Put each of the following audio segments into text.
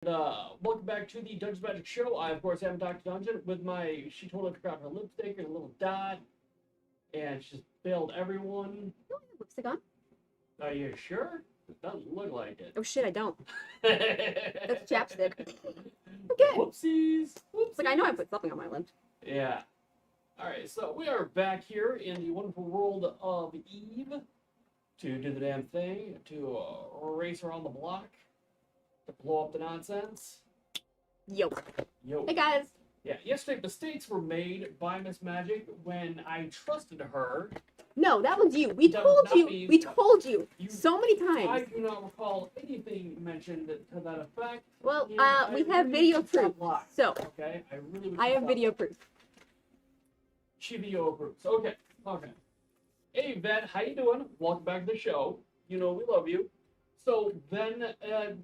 Welcome back to the Dungeons Magic Show. I, of course, am Dr. Dungeon with my. She totally forgot her lipstick and a little dot, and she just failed everyone. No, I have lipstick on. Are you sure? It doesn't look like it. Oh shit, I don't. That's chapstick. Okay. Whoopsies. Whoopsies. Like, I know I put something on my lip. Yeah. Alright, so we are back here in the wonderful world of Eve to do the damn thing, to race around the block, to blow up the nonsense. Yo. Yo. Hey guys. Yeah, yesterday mistakes were made by Miss Magic when I trusted her. No, that was you. We That told was not you. me. We told you You- so many I times. do not recall anything mentioned to that effect. Well, and I we have really video wish you'd proof. stop lying, So, okay, I really wish I you'd have stop video lying. proof. She video approves. Okay. Hey, Vet, how you doing? Welcome back to the show. You know we love you. So, Ben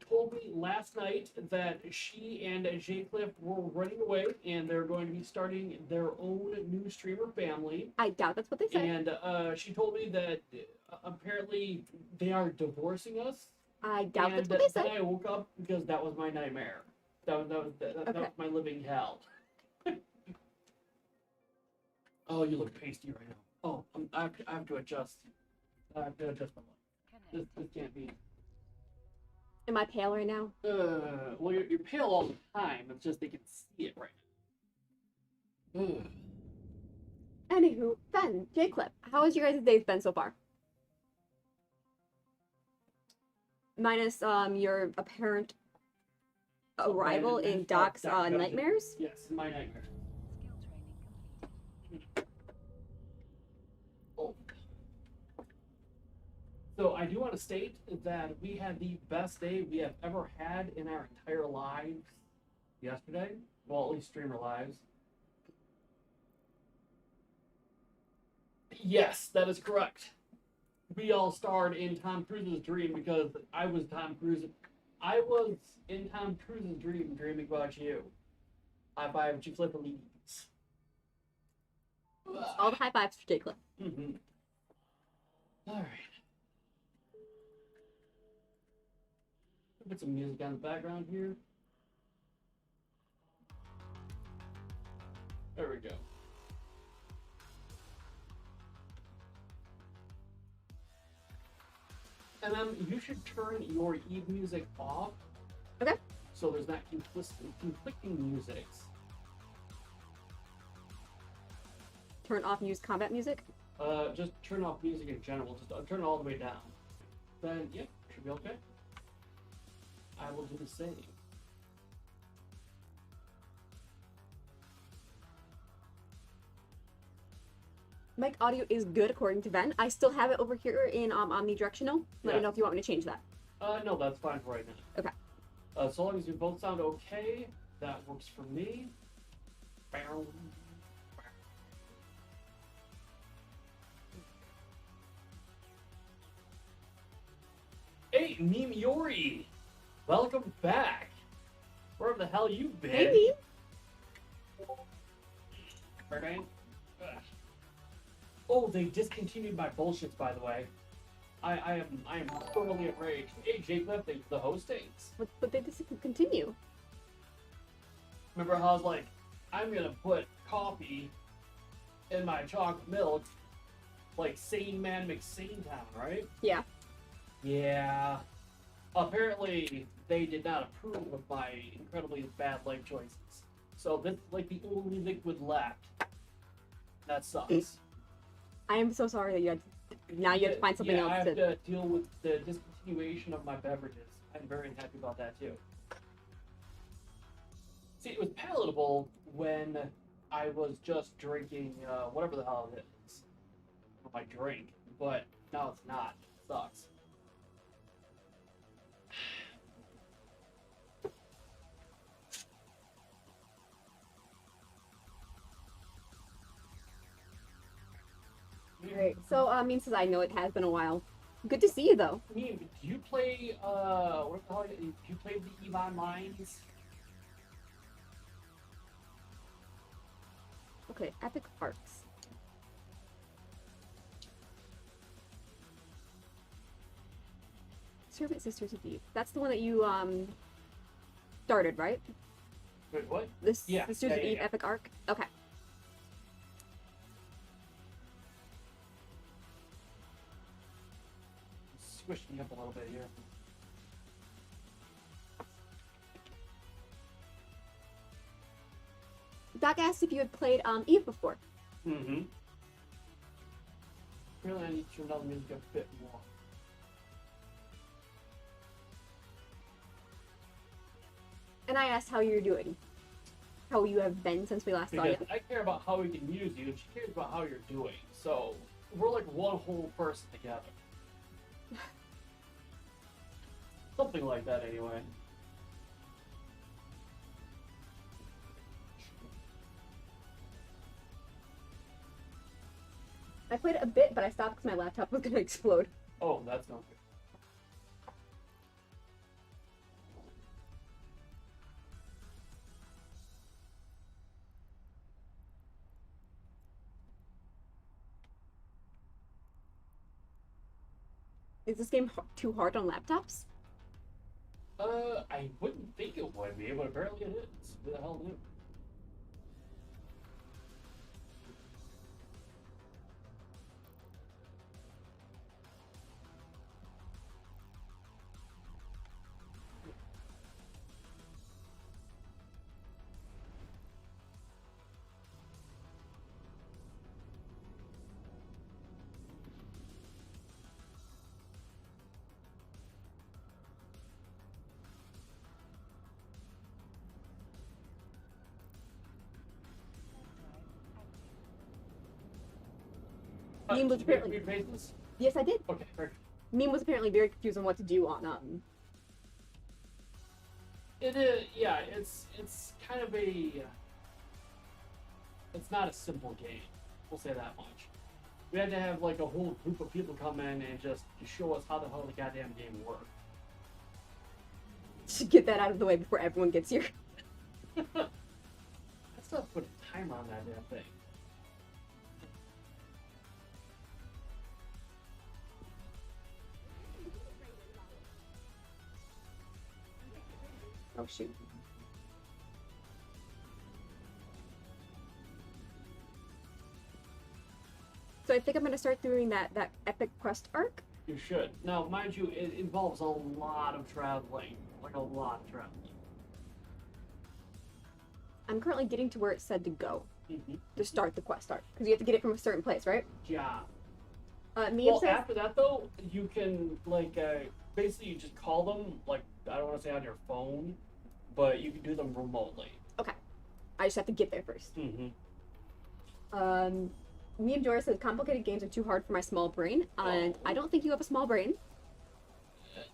told me last night that she and J-Cliff were running away, and they're going to be starting their own new streamer family. I doubt that's what they said. And she told me that apparently they are divorcing us. I doubt And that's what they then said. I woke up because that was my nightmare. That was Okay. my living hell. Oh, you look pasty right now. Oh, I have to adjust. I have to adjust my light. This can't be. Am I pale right now? Well, you're pale all the time. It's just they can see it right now. Ugh. Anywho, Ben, J-Clip, how has your guys' days been so far? Minus your apparent arrival in Doc's nightmares? Yes, my nightmare. Oh. So I do want to state that we had the best day we have ever had in our entire lives yesterday. Well, at least streamer lives. Yes, that is correct. We all starred in Tom Cruise's dream because I was Tom Cruise. I was in Tom Cruise's dream, dreaming about you. High five, G-Flip Elites. All the high fives for J-Clip. Mm-hmm. All right. Put some music on the background here. There we go. And then you should turn your Eve music off. Okay. So there's not conflicting musics. Turn off use combat music. Just turn off music in general. Just turn it all the way down. Then, yep, should be okay. I will do the same. Mic audio is good according to Ben. I still have it over here in omnidirectional. Let me know if you want me to change that. No, that's fine for right now. Okay. So long as you both sound okay, that works for me. Hey, Mimiori! Welcome back! Where the hell you been? Maybe. Ugh. Oh, they discontinued my bullshits, by the way. I am thoroughly enraged. Hey, J-Cliff, thanks for the hostings. But they just continue. Remember how I was like, I'm gonna put coffee in my chocolate milk, like Sane Man McSane Town, right? Yeah. Yeah. Apparently, they did not approve of my incredibly bad life choices. So this is like the only liquid left. That sucks. I am so sorry that you had to, now you have to find something yeah, else I have to deal with the discontinuation of my beverages. I'm very unhappy about that too. See, it was palatable when I was just drinking whatever the hell it is for my drink, but now it's not. It sucks. Alright, so Meme says I know it has been a while. Good to see you though. I mean, do you play what the hell? Do you play the Eve Onlines? Okay, epic arts. Servant Sisters of Eve. That's the one that you started, right? Wait, what? This Yeah, the Students yeah, of Eve yeah. epic arc. Okay. Squish me up a little bit here. Doc asked if you had played Eve before. Mm-hmm. Really, I need to turn down the music a bit more. And I asked how you're doing. How you have been since we last saw Because you. I care about how we can use you, and she cares about how you're doing. So we're like one whole person together. Something like that, anyway. I played it a bit, but I stopped because my laptop was gonna explode. Oh, that's not good. Is this game too hard on laptops? I wouldn't think it would be, but apparently it is. Who the hell knew? Meme was Did you apparently. read this? Yes, I did. Okay, perfect. Meme was apparently very confused on what to do on It is, yeah. It's kind of a. It's not a simple game. We'll say that much. We had to have like a whole group of people come in and just show us how the hell the goddamn game worked. to get that out of the way before everyone gets here. I still have to put a timer on that damn thing. Oh shoot. So I think I'm gonna start doing that epic quest arc. You should. Now, mind you, it involves a lot of traveling. Like a lot of traveling. I'm currently getting to where it said to go Mm-hmm. to start the quest arc because you have to get it from a certain place, right? Yeah. Meme Well, says after that though, you can like basically you just call them like I don't want to say on your phone, but you can do them remotely. I just have to get there first. Mm-hmm. Meme Dora says complicated games are too hard for my small brain, and I don't think you have a small brain.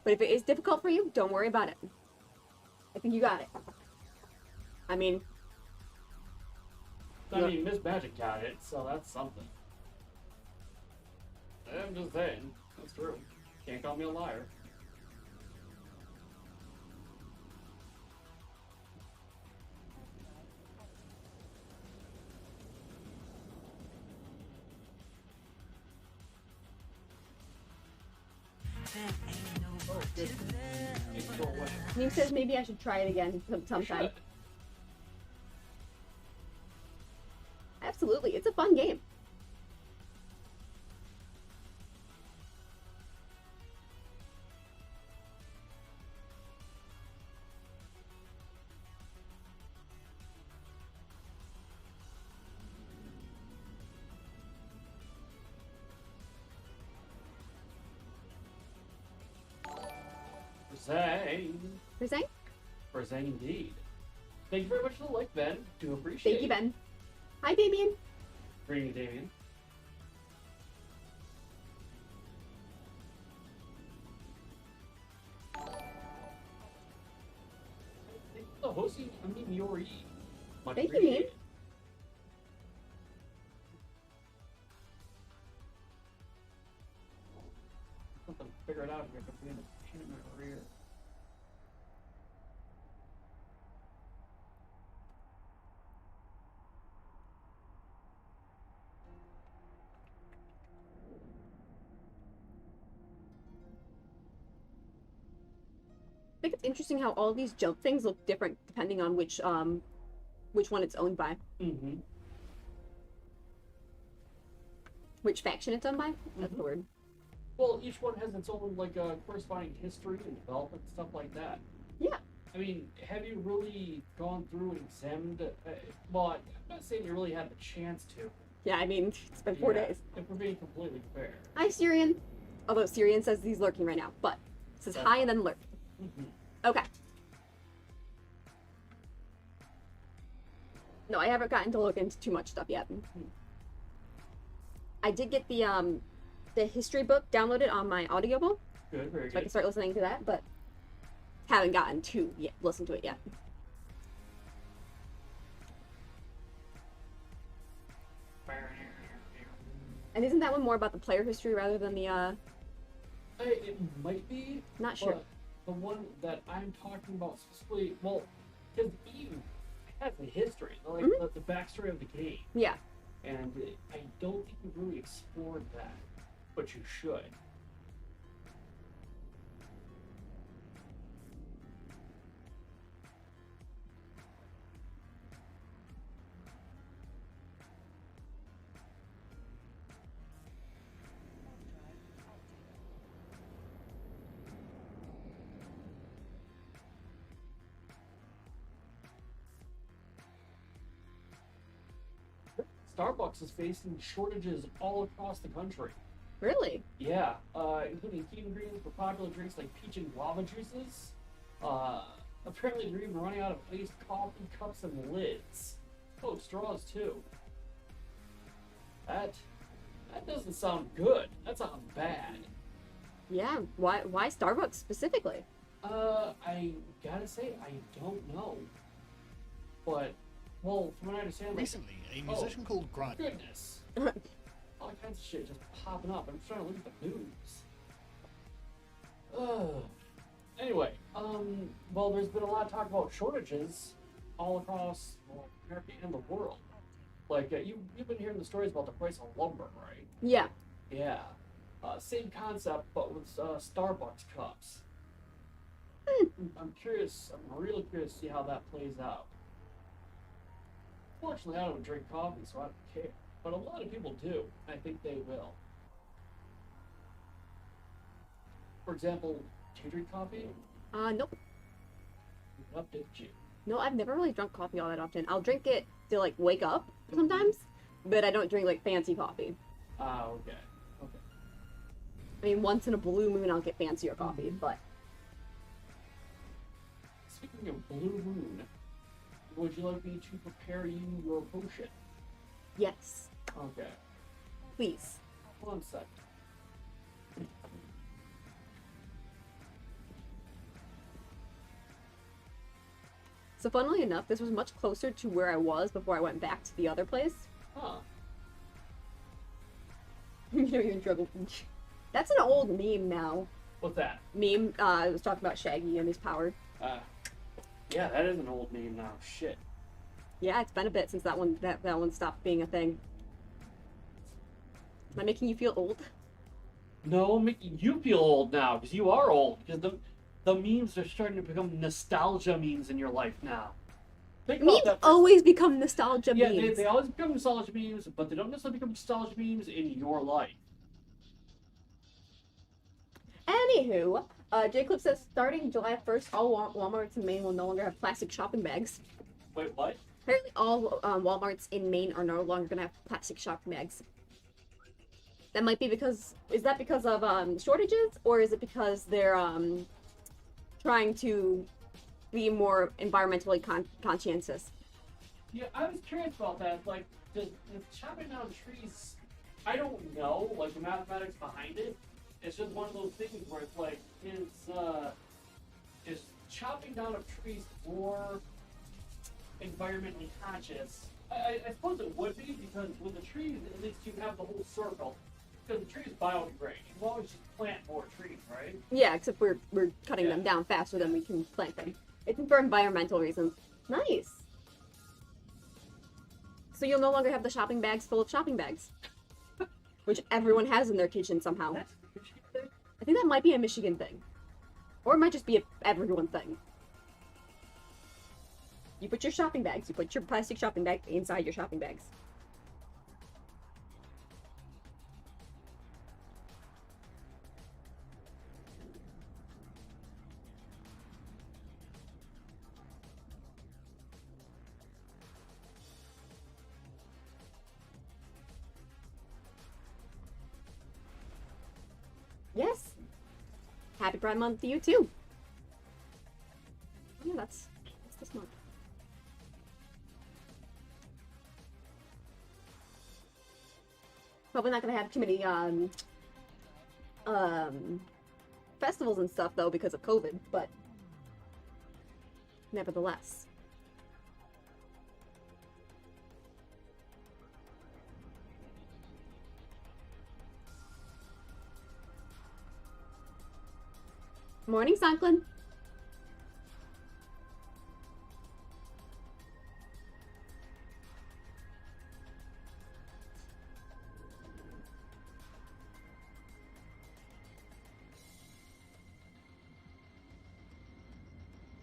But if it is difficult for you, don't worry about it. I think you got it. I mean, Miss Magic got it, so that's something. I'm just saying, that's true. Can't call me a liar. Oh, good. It's go away. Meme says maybe I should try it again sometime. Should. Absolutely, it's a fun game. Zang. Present? For Zang indeed. Thank you very much for the like, Ben. Do appreciate Thank you, it. Ben. Hi, Damien. Bring you, Damien. Thank you for the hosting. I mean, Yori. Much Thank you, appreciated. Meme. Something to figure it out here, but we have a pain in my rear. think it's interesting how all these jump things look different depending on which one it's owned by. Mm-hmm. Which faction it's owned by? That's the word. Well, each one has its own like corresponding history and development and stuff like that. Yeah. I mean, have you really gone through and examined? Well, I'm not saying you really had the chance to. Yeah, I mean, it's been 4 days. If we're being completely fair. Hi, Syrian. Although Syrian says he's lurking right now, but it says hi and then lurk. Mm-hmm. Okay. No, I haven't gotten to look into too much stuff yet. I did get the history book downloaded on my audiobook, Good, very so I good. can start listening to that, but haven't gotten to listen to it yet. And isn't that one more about the player history rather than the It might be. Not sure. But the one that I'm talking about specifically, well, because Eve has a history, like the backstory of the game, Yeah. and I don't think we've really explored that, but you should. Starbucks is facing shortages all across the country. Really? Yeah, including key ingredients for popular drinks like peach and guava juices. Apparently they're even running out of iced coffee cups and lids. Oh, straws too. That doesn't sound good. That sounds bad. Yeah. Why Starbucks specifically? I gotta say, I don't know. But, well, from what I understand, Recently, a musician called Grind. goodness. All kinds of shit just popping up. I'm trying to look at the news. Anyway, well, there's been a lot of talk about shortages all across America and the world. Like, you've been hearing the stories about the price of lumber, right? Yeah. Yeah. Same concept, but with Starbucks cups. I'm curious. I'm really curious to see how that plays out. Fortunately, I don't drink coffee, so I don't care. But a lot of people do. I think they will. For example, do you drink coffee? Nope. What did you? No, I've never really drunk coffee all that often. I'll drink it to like wake up sometimes, but I don't drink like fancy coffee. Ah, okay. Okay. I mean, once in a blue moon, I'll get fancier coffee, but Speaking of blue moon, would you like me to prepare you your potion? yes, Okay. please. Hold on a sec. So funnily enough, this was much closer to where I was before I went back to the other place. Huh. You know, you're in trouble. That's an old meme now. What's that? Meme, it was talking about Shaggy and his power. Yeah, that is an old name now. Shit. Yeah, it's been a bit since that one stopped being a thing. Am I making you feel old? No, I'm making you feel old now, because you are old. Because the memes are starting to become nostalgia memes in your life now. Think about Memes that. always become nostalgia Yeah, memes. they always become nostalgia memes, but they don't necessarily become nostalgia memes in your life. Anywho, J-Clip says starting July 1st, all Walmarts in Maine will no longer have plastic shopping bags. Wait, what? Apparently, all Walmarts in Maine are no longer gonna have plastic shopping bags. That might be because is that because of shortages, or is it because they're trying to be more environmentally conscientious? Yeah, I was curious about that. Like, does chopping down trees? I don't know, like the mathematics behind it. It's just one of those things where it's like, is chopping down of trees more environmentally conscious? I suppose it would be, because with the trees, at least you have the whole circle. Because the trees biodegrade. You can always just plant more trees, right? Yeah, except we're cutting them down faster than we can plant them. It's for environmental reasons. Nice. So you'll no longer have the shopping bags full of shopping bags, which everyone has in their kitchen somehow. That's a Michigan thing. I think that might be a Michigan thing. Or it might just be a everyone thing. You put your shopping bags, you put your plastic shopping bag inside your shopping bags. Yes. Happy Pride Month to you too. Oh, yeah, that's this month. Probably not gonna have too many festivals and stuff though because of COVID, but nevertheless. Morning, Sunklin.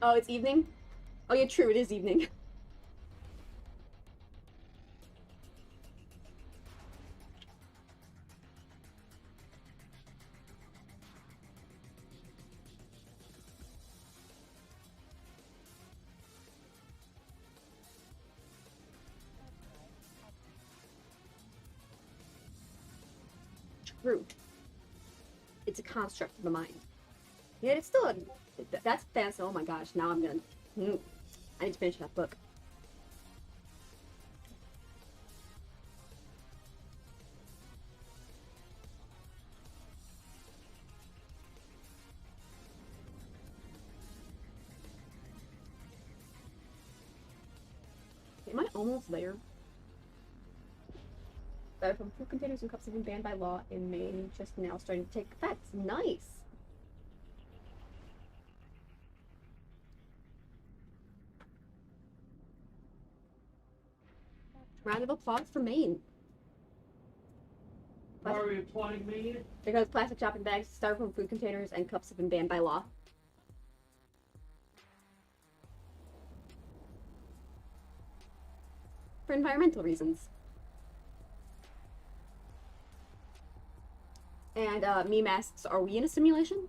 Oh, it's evening? Oh, yeah, true, it is evening. True. It's a construct of the mind. Yeah, it's still a... That's fancy. Oh my gosh, now I'm gonna... I need to finish that book. Am I almost there? From food containers and cups have been banned by law in Maine, just now starting to take effect. Nice! Round of applause for Maine. Why are we applauding Maine? Because plastic shopping bags, styrofoam food containers, and cups have been banned by law. For environmental reasons. And me masks, are we in a simulation?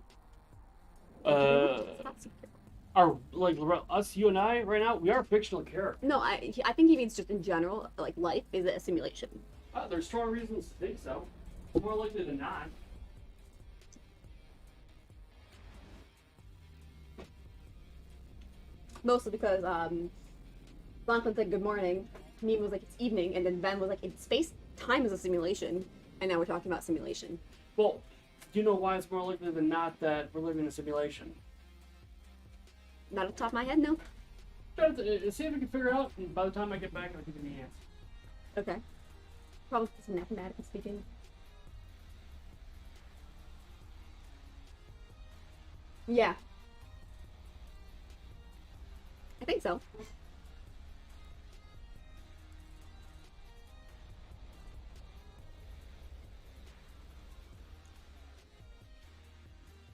Are like us, you and I, right now, we are fictional characters. No, I think he means just in general, like life is a simulation. There's strong reasons to think so. More likely than not. Mostly because Blanklin said good morning, Meme was like it's evening, and then Ben was like it's space time is a simulation, and now we're talking about simulation. Well, do you know why it's more likely than not that we're living in a simulation? Not off the top of my head, no. See if we can figure it out, and by the time I get back, I'll give you the answer. Okay. Probably just mathematically speaking. Yeah. I think so.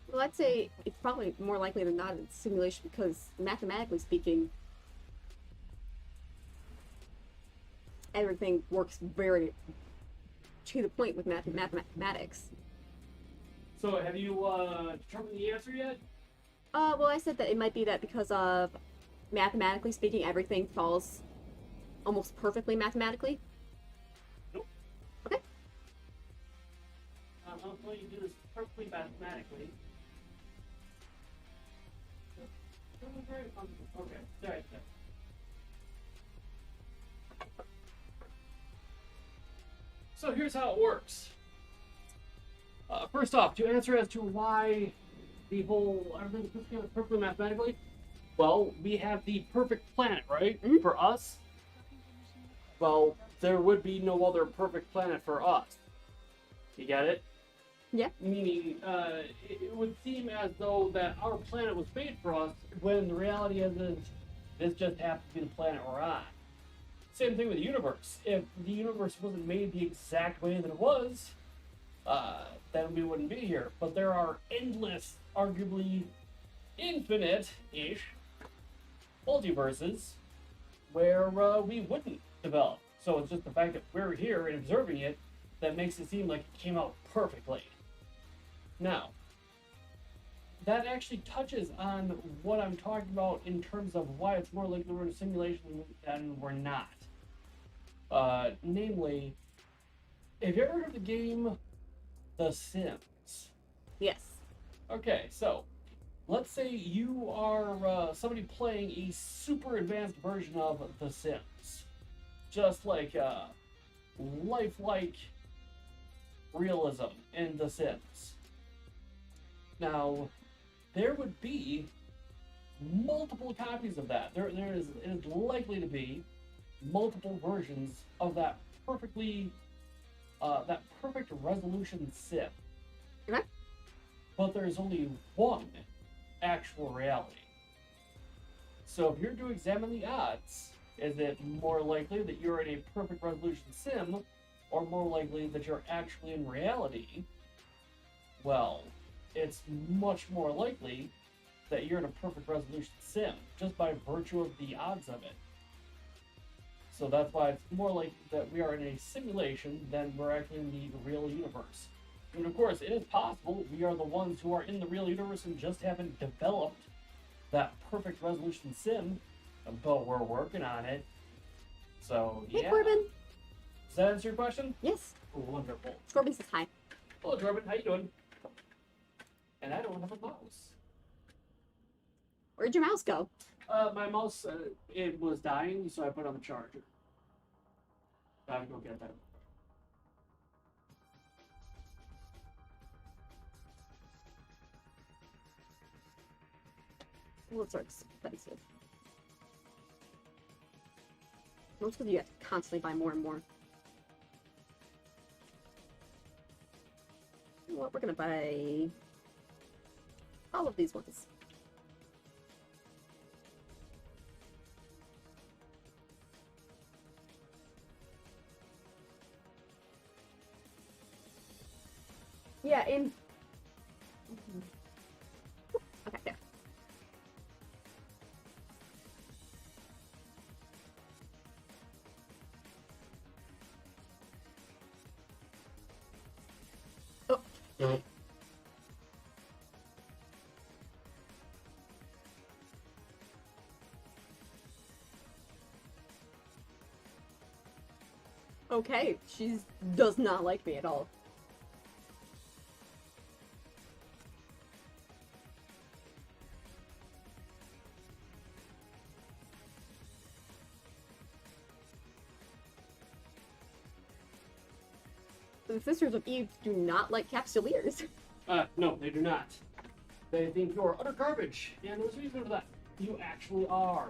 Well, I'd say it's probably more likely than not it's simulation because mathematically speaking, everything works very to the point with mathematics. So have you determined the answer yet? Well, I said that it might be that because of mathematically speaking, everything falls almost perfectly mathematically. Nope. Okay. I'm going to do this perfectly mathematically. Okay, there. So here's how it works. First off, to answer as to why the whole everything is together perfectly mathematically, well, we have the perfect planet, right? Mm-hmm. For us. Well, there would be no other perfect planet for us. You get it? Yeah. Meaning, it would seem as though that our planet was made for us, when the reality is this just happens to be the planet we're on. Same thing with the universe. If the universe wasn't made the exact way that it was, then we wouldn't be here. But there are endless, arguably infinite-ish multiverses where we wouldn't develop. So it's just the fact that we're here and observing it that makes it seem like it came out perfectly. Now, that actually touches on what I'm talking about in terms of why it's more likely we're in a simulation than we're not. Namely, have you ever heard of the game The Sims? Yes. Okay, so let's say you are somebody playing a super advanced version of The Sims. Just like lifelike realism in The Sims. Now, there would be multiple copies of that. It is likely to be multiple versions of that perfect resolution sim. Okay. But there's only one actual reality. So if you're to examine the odds, is it more likely that you're in a perfect resolution sim, or more likely that you're actually in reality? Well, it's much more likely that you're in a perfect resolution sim, just by virtue of the odds of it. So that's why it's more likely that we are in a simulation than we're actually in the real universe. And of course, it is possible we are the ones who are in the real universe and just haven't developed that perfect resolution sim, but we're working on it. So, yeah. Hey, Corbin. Does that answer your question? Yes. Wonderful. Corbin says hi. Hello, Corbin. How you doing? And I don't have a mouse. Where'd your mouse go? My mouse, it was dying, so I put it on the charger. I have to go get that. Well, it's so expensive. Most of you have to constantly buy more and more. You know what? We're gonna buy all of these ones. Yeah, in... Okay, there. Oh. Okay, she does not like me at all. The Sisters of Eve do not like Capsuleers. No, they do not. They think you're utter garbage, and there's a reason for that. You actually are.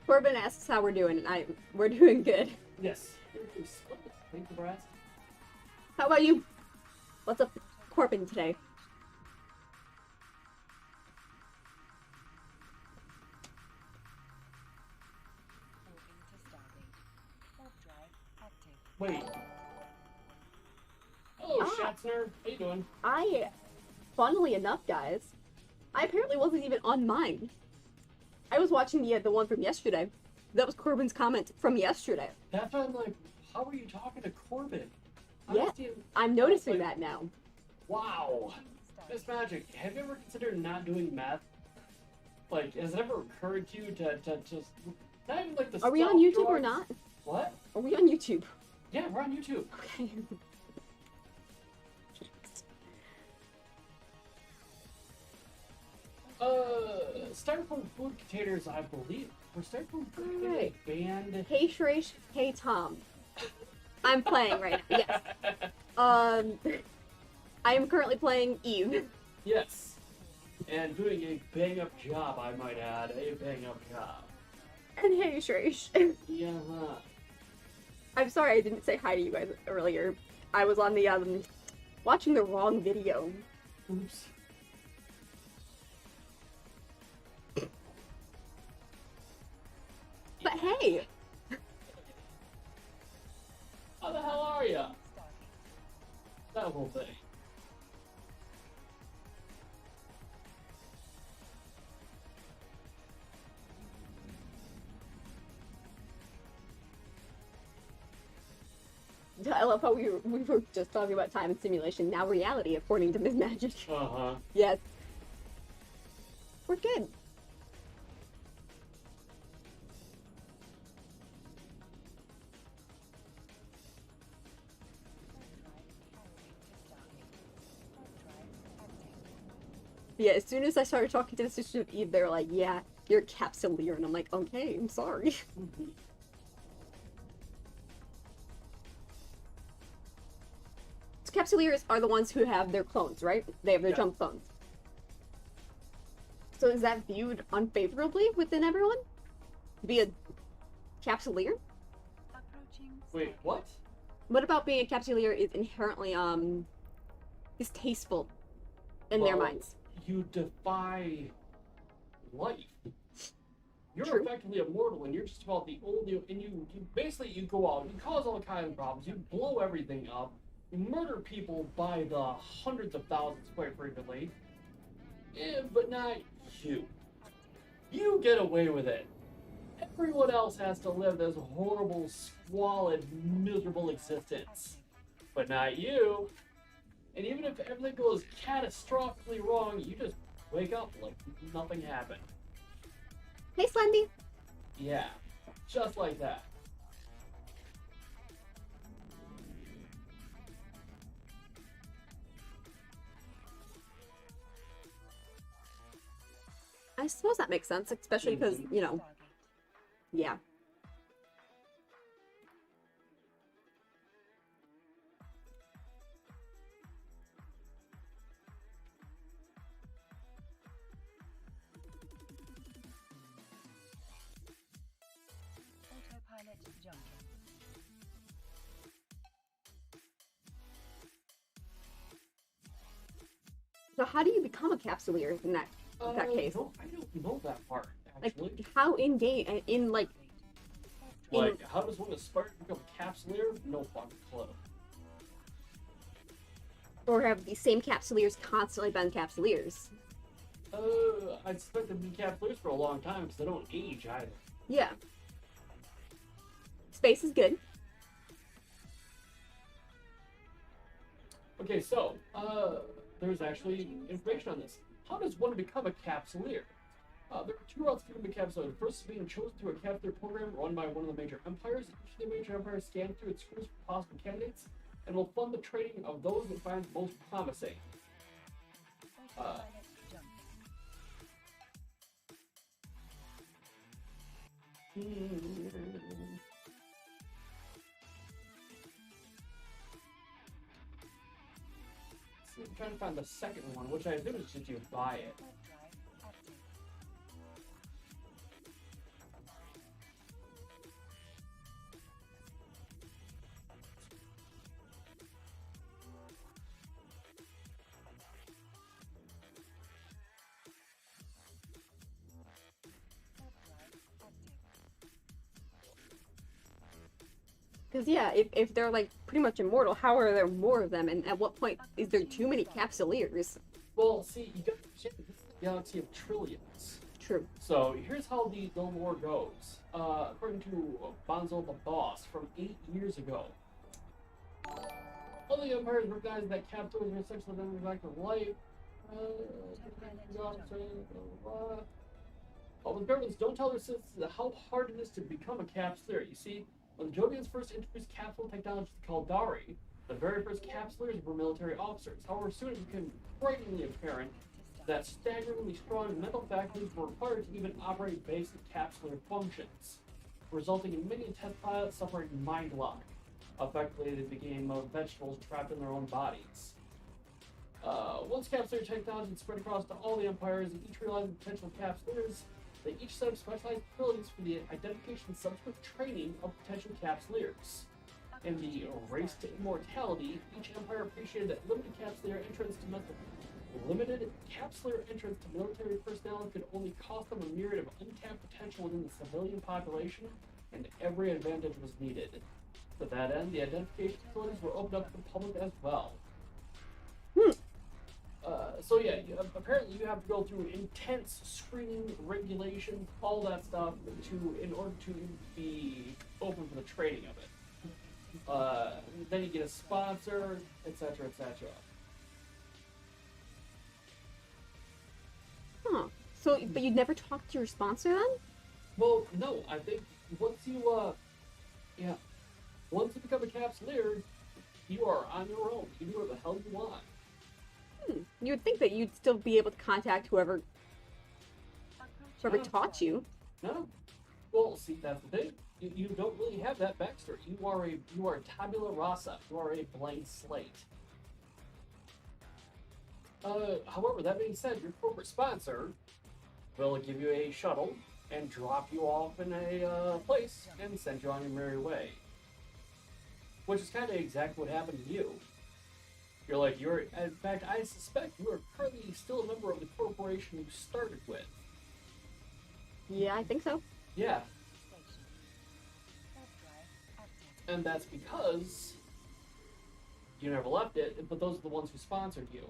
Corbin asks how we're doing, and we're doing good. Yes. Thank you, Brad. How about you? What's up, Corbin, today? Wait. Hello, Ah. Schatzner. How you doing? Funnily enough, guys, I apparently wasn't even on mine. I was watching the one from yesterday. That was Corbin's comment from yesterday. That's why I'm like, how are you talking to Corbin? Yeah, I'm noticing that now. Wow. Miss Magic, have you ever considered not doing meth? Like, has it ever occurred to you to just... Not even like the Are we on YouTube or not? What? Are we on YouTube? Yeah, we're on YouTube. Okay. Styrofoam food containers, I believe. Were styrofoam food containers Right. banned? Hey Shresh, hey Tom. I'm playing right now, yes. I am currently playing Eve. Yes. And doing a bang-up job, I might add. A bang-up job. And hey Shresh. Yeah. I'm sorry I didn't say hi to you guys earlier. I was on the, watching the wrong video. Oops. But hey! How the hell are ya? That whole thing. I love how we were just talking about time and simulation. Now reality, according to Ms. Magic. Uh-huh. Yes. We're good. Yeah, as soon as I started talking to the Sisters of Eve, they're like, yeah, you're a Capsuleer. And I'm like, okay, I'm sorry. So Capsuleers are the ones who have their clones, right? They have their jump clones. So is that viewed unfavorably within everyone? To be a Capsuleer? Wait, what? What about being a Capsuleer is inherently, distasteful in their minds? You defy life. You're True. effectively immortal, and you're just about the only. And you basically you go out, you cause all kinds of problems, you blow everything up, you murder people by the hundreds of thousands quite frequently. But not you. You get away with it. Everyone else has to live this horrible, squalid, miserable existence. But not you. And even if everything goes catastrophically wrong, you just wake up like nothing happened. Hey, Slendy. Yeah, just like that. I suppose that makes sense, especially because, you know, yeah. Autopilot jumping. So how do you become a Capsuleer in that case? No, I don't know that part, Like, actually. how in game, like... Like, how does one aspire to become a Capsuleer? No fucking clue. Or have these same Capsuleers constantly been Capsuleers? I expect them to be Capsuleers for a long time because they don't age either. Yeah. Space is good. Okay, so, there's actually information on this. How does one become a Capsuleer? There are two routes to become a Capsuleer. The first is being chosen through a Capsuleer program run by one of the major empires. Each of the major empires scan through its schools for possible candidates and will fund the training of those it finds most promising. Autopilot jumping. So I'm trying to find the second one, which I assume is just you buy it. Drive active. Because, yeah, if they're, like, pretty much immortal, how are there more of them? And at what point is there too many Capsuleers? Well, see, you got to this is a galaxy of trillions. True. So here's how the lore goes. According to Bonzo the Boss from 8 years ago, all the empires recognize that capitals are essential to them back to life. But the governments don't tell their citizens how hard it is to become a Capsuleer. You see, when the Jovians first introduced capsule technology to Kaldari, the very first Capsuleers were military officers. However, soon it became frighteningly apparent that staggeringly strong mental faculties were required to even operate basic Capsuleer functions, resulting in many test pilots suffering mind lock. Effectively, they became vegetables trapped in their own bodies. Once Capsuleer technology spread across to all the empires, they each realized the potential Capsuleers. They each set up specialized abilities for the identification and subsequent training of potential Capsuleers. In the race to immortality, each empire appreciated that limited Capsuleer entrance to military personnel could only cost them a myriad of untapped potential within the civilian population, and every advantage was needed. To that end, the identification facilities were opened up to the public as well. So yeah, apparently you have to go through intense screening, regulation, all that stuff in order to be open for the trading of it. Then you get a sponsor, etc., etc. Huh. So, but you'd never talk to your sponsor then? Well, no, I think once you, once you become a Capsuleer, you are on your own. You do whatever the hell you want. You would think that you'd still be able to contact whoever taught you. No. Well, see, that's the thing. You don't really have that backstory. You are tabula rasa. You are a blank slate. However, that being said, your corporate sponsor will give you a shuttle and drop you off in a place and send you on your merry way. Which is kind of exactly what happened to you. In fact, I suspect you are currently still a member of the corporation you started with. Yeah, I think so. Yeah, Station. Warp drive active. and that's because you never left it, but those are the ones who sponsored you.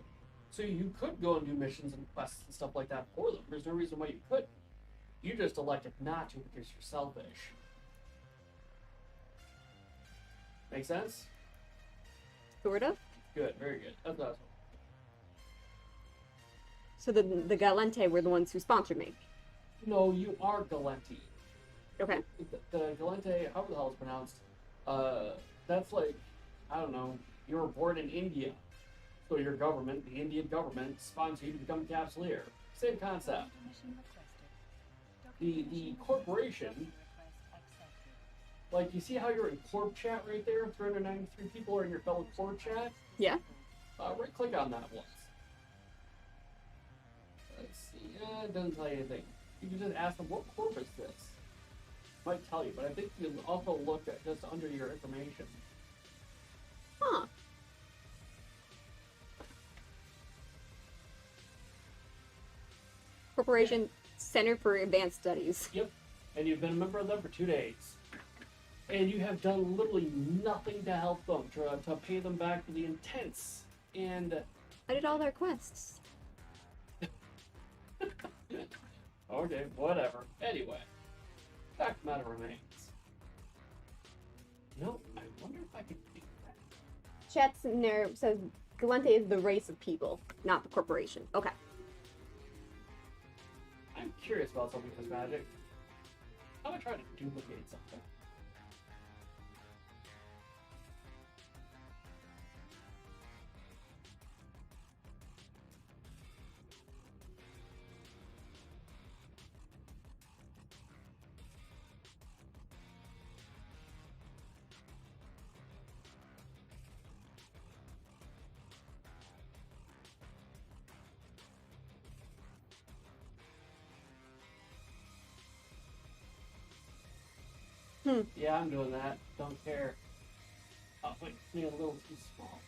So you could go and do missions and quests and stuff like that for them. There's no reason why you couldn't. You just elected not to because you're selfish. Make sense? Sort of. Good, very good. That's awesome. So the Galente were the ones who sponsored me. No, you are Galenti. Okay. The Galente, however the hell it's pronounced, that's like, I don't know, you were born in India. So your government, the Indian government, sponsored you to become a Capsuleer. Same concept. Mission requested. The corporation, Request accepted. like, you see how you're in Corp Chat right there? 393 people are in your fellow Corp Chat? Yeah. Right click on that once. Let's see. It doesn't tell you anything. You can just ask them, what corp is this? Might tell you, but I think you can also look at just under your information. Huh. Corporation Center for Advanced Studies. Yep. And you've been a member of them for 2 days. And you have done literally nothing to help them, to pay them back for the intense and... I did all their quests. Okay, whatever. Anyway, fact of the matter remains. No, I wonder if I could do that. Chat's in there says Galente is the race of people, not the corporation. Okay. I'm curious about something with this magic. I'm gonna try to duplicate something. Yeah, I'm doing that. Don't care. Oh, wait, it's a little too small.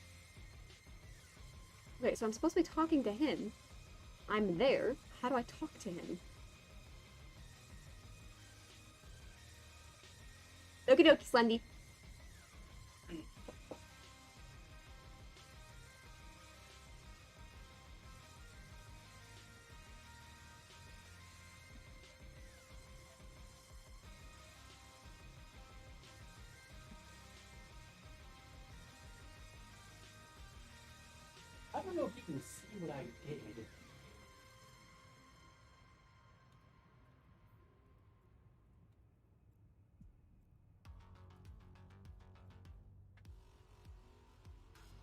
Okay, so I'm supposed to be talking to him. I'm there. How do I talk to him? Okie dokie, Slendy. I don't know if you can see what I did.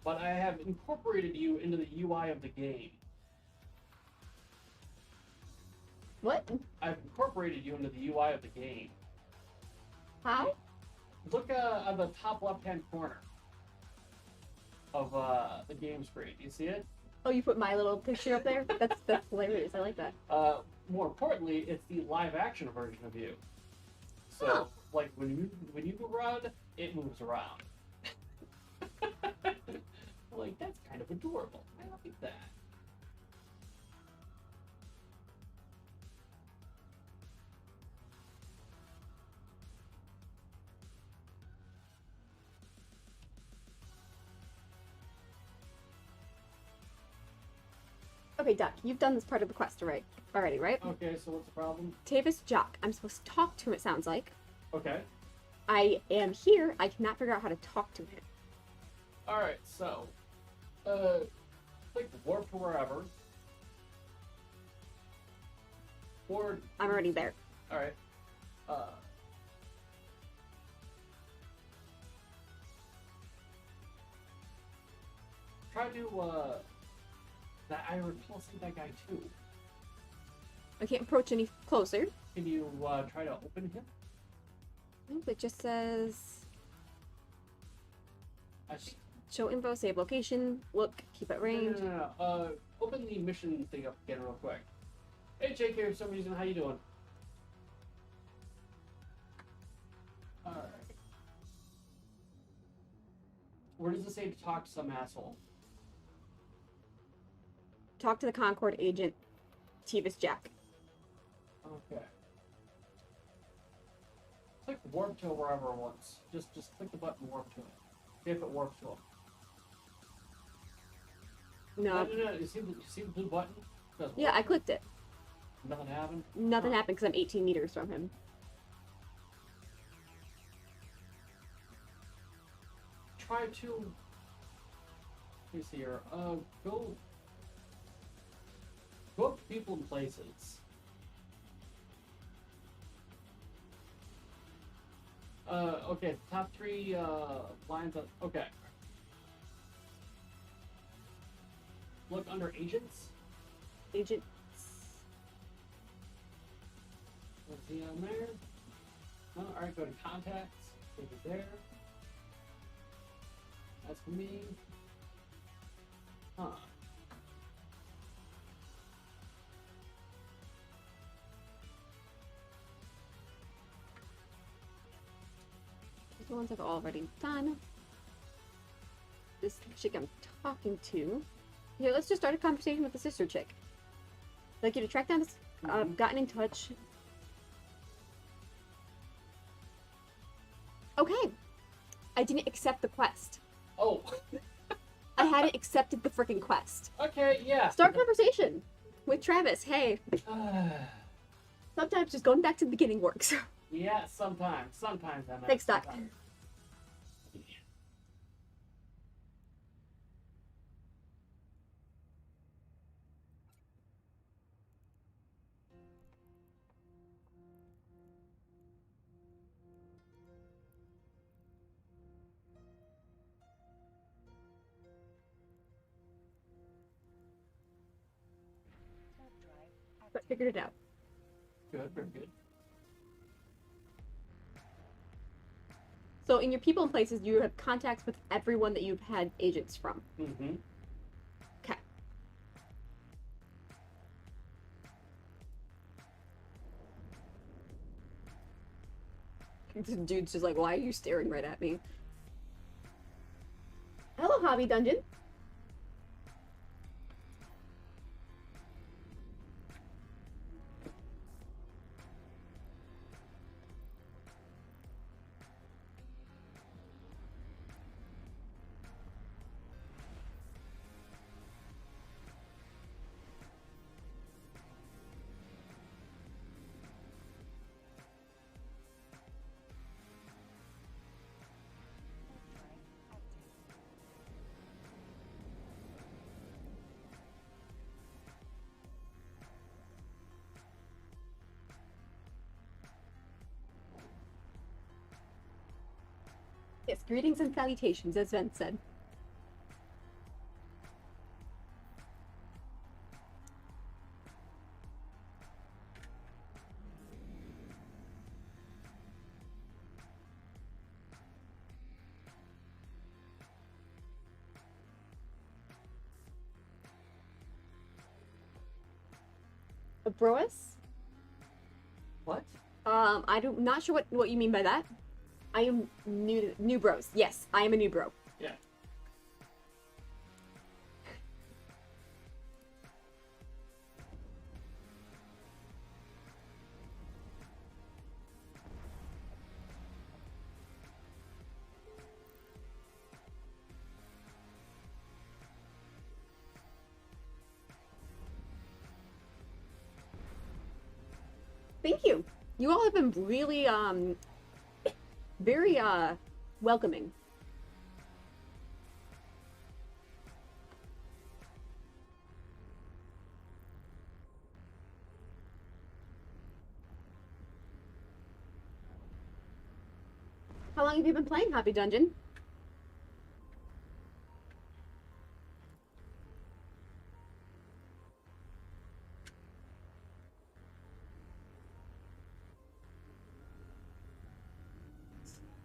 But I have incorporated you into the UI of the game. What? I've incorporated you into the UI of the game. How? Look at the top left-hand corner of the game screen. You see it? Oh, you put my little picture up there? That's hilarious. I like that. More importantly, it's the live-action version of you. So, Huh. like when you move around, it moves around. Like, that's kind of adorable. I like that. Okay, Duck, you've done this part of the quest already, right? Okay, so what's the problem? Tavis Jock. I'm supposed to talk to him, it sounds like. Okay. I am here. I cannot figure out how to talk to him. Alright, so. Click warp to wherever. Or. I'm already there. Alright. Try to, that I repulsing that guy too. I can't approach any closer. Can you, try to open him? Nope, it just says I think. show info, save location, look, keep at range. No. Open the mission thing up again real quick. Hey, Jake here for some reason. How you doing? Alright. Where does it say to talk to some asshole? Talk to the Concord agent, Tevis Jack. Okay. Click warp to wherever once. Just click the button warp to it. See if it warps to him. No. No. You see the blue button? Yeah, I clicked it. Nothing happened? Nothing happened because I'm 18 meters from him. Try to. Let me see here. Go up to people and places. Okay, top three lines of. Okay. Look under agents. Agent. Let's see on there. No, alright, go to contacts. Take it there. That's for me. Huh. The ones I've already done. This chick I'm talking to. Here, let's just start a conversation with the sister chick. I'd like you to track down this. Gotten in touch. Okay. I didn't accept the quest. Oh. I hadn't accepted the freaking quest. Okay, yeah. Start conversation with Travis. Hey, sometimes just going back to the beginning works. Yeah, sometimes. Sometimes that Thanks, Doc. sometimes. Warp drive But activated. figured it out. Good, very good. So in your people and places, you have contacts with everyone that you've had agents from. Mm-hmm. Okay. This dude's just like, why are you staring right at me? Hello, Hobby Dungeon. Warp drive activated. Yes, greetings and salutations, as Ven said. Broas? What? I'm not sure what you mean by that. I am new bros. Yes, I am a new bro. Yeah. Thank you. You all have been really very welcoming. How long have you been playing Happy Dungeon?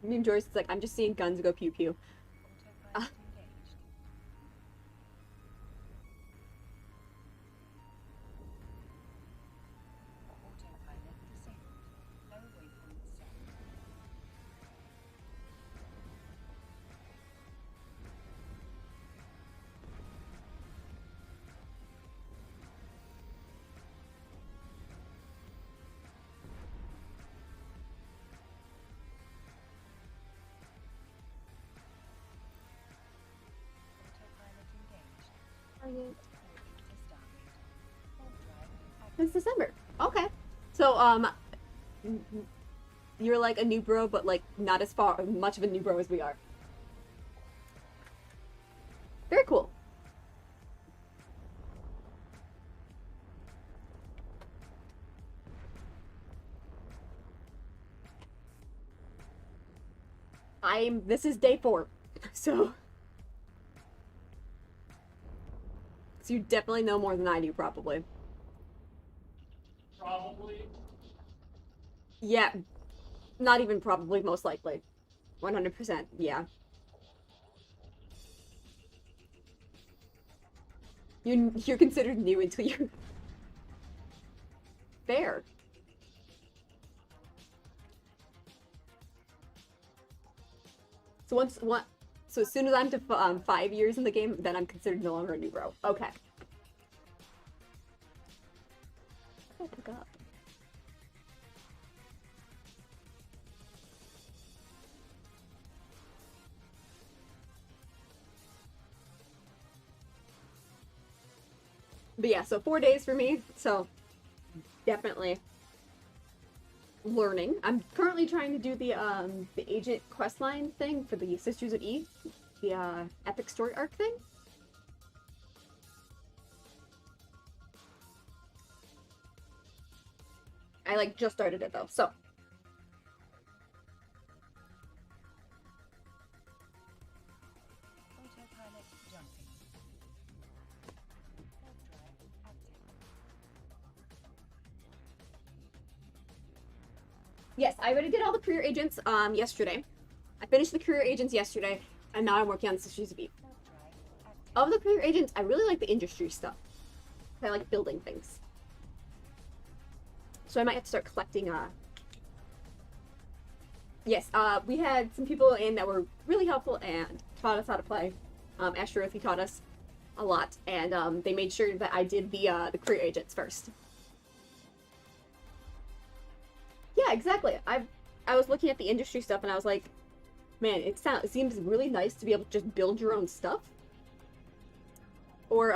Meme Joyce is like, I'm just seeing guns go pew pew. Autopilot engaged. Autopilot disabled. No waypoint set. Autopilot engaged. Moving to Stargate. Warp drive active. It's December. Okay. So, you're like a new bro, but like not as much of a new bro as we are. Very cool. This is day 4. So you definitely know more than I do, probably. Probably. Yeah. Not even probably, most likely. 100%, yeah. You're considered new until you... Fair. So so as soon as I'm to 5 years in the game, then I'm considered no longer a new bro. Okay. Oh, pick up. But yeah, so 4 days for me, so definitely learning. I'm currently trying to do the agent questline thing for the Sisters of Eve, the epic story arc thing. I like just started it though, so Autopilot jumping. Warp drive active. yes, I already did all the career agents yesterday. I finished the career agents yesterday, and now I'm working on Sisters of Eve. Warp drive active. Of the career agents, I really like the industry stuff. I like building things. So I might have to start collecting, Yes, we had some people in that were really helpful and taught us how to play. Astro Earthy taught us a lot, and they made sure that I did the career agents first. Yeah, exactly. I was looking at the industry stuff, and I was like, man, it seems really nice to be able to just build your own stuff. Or,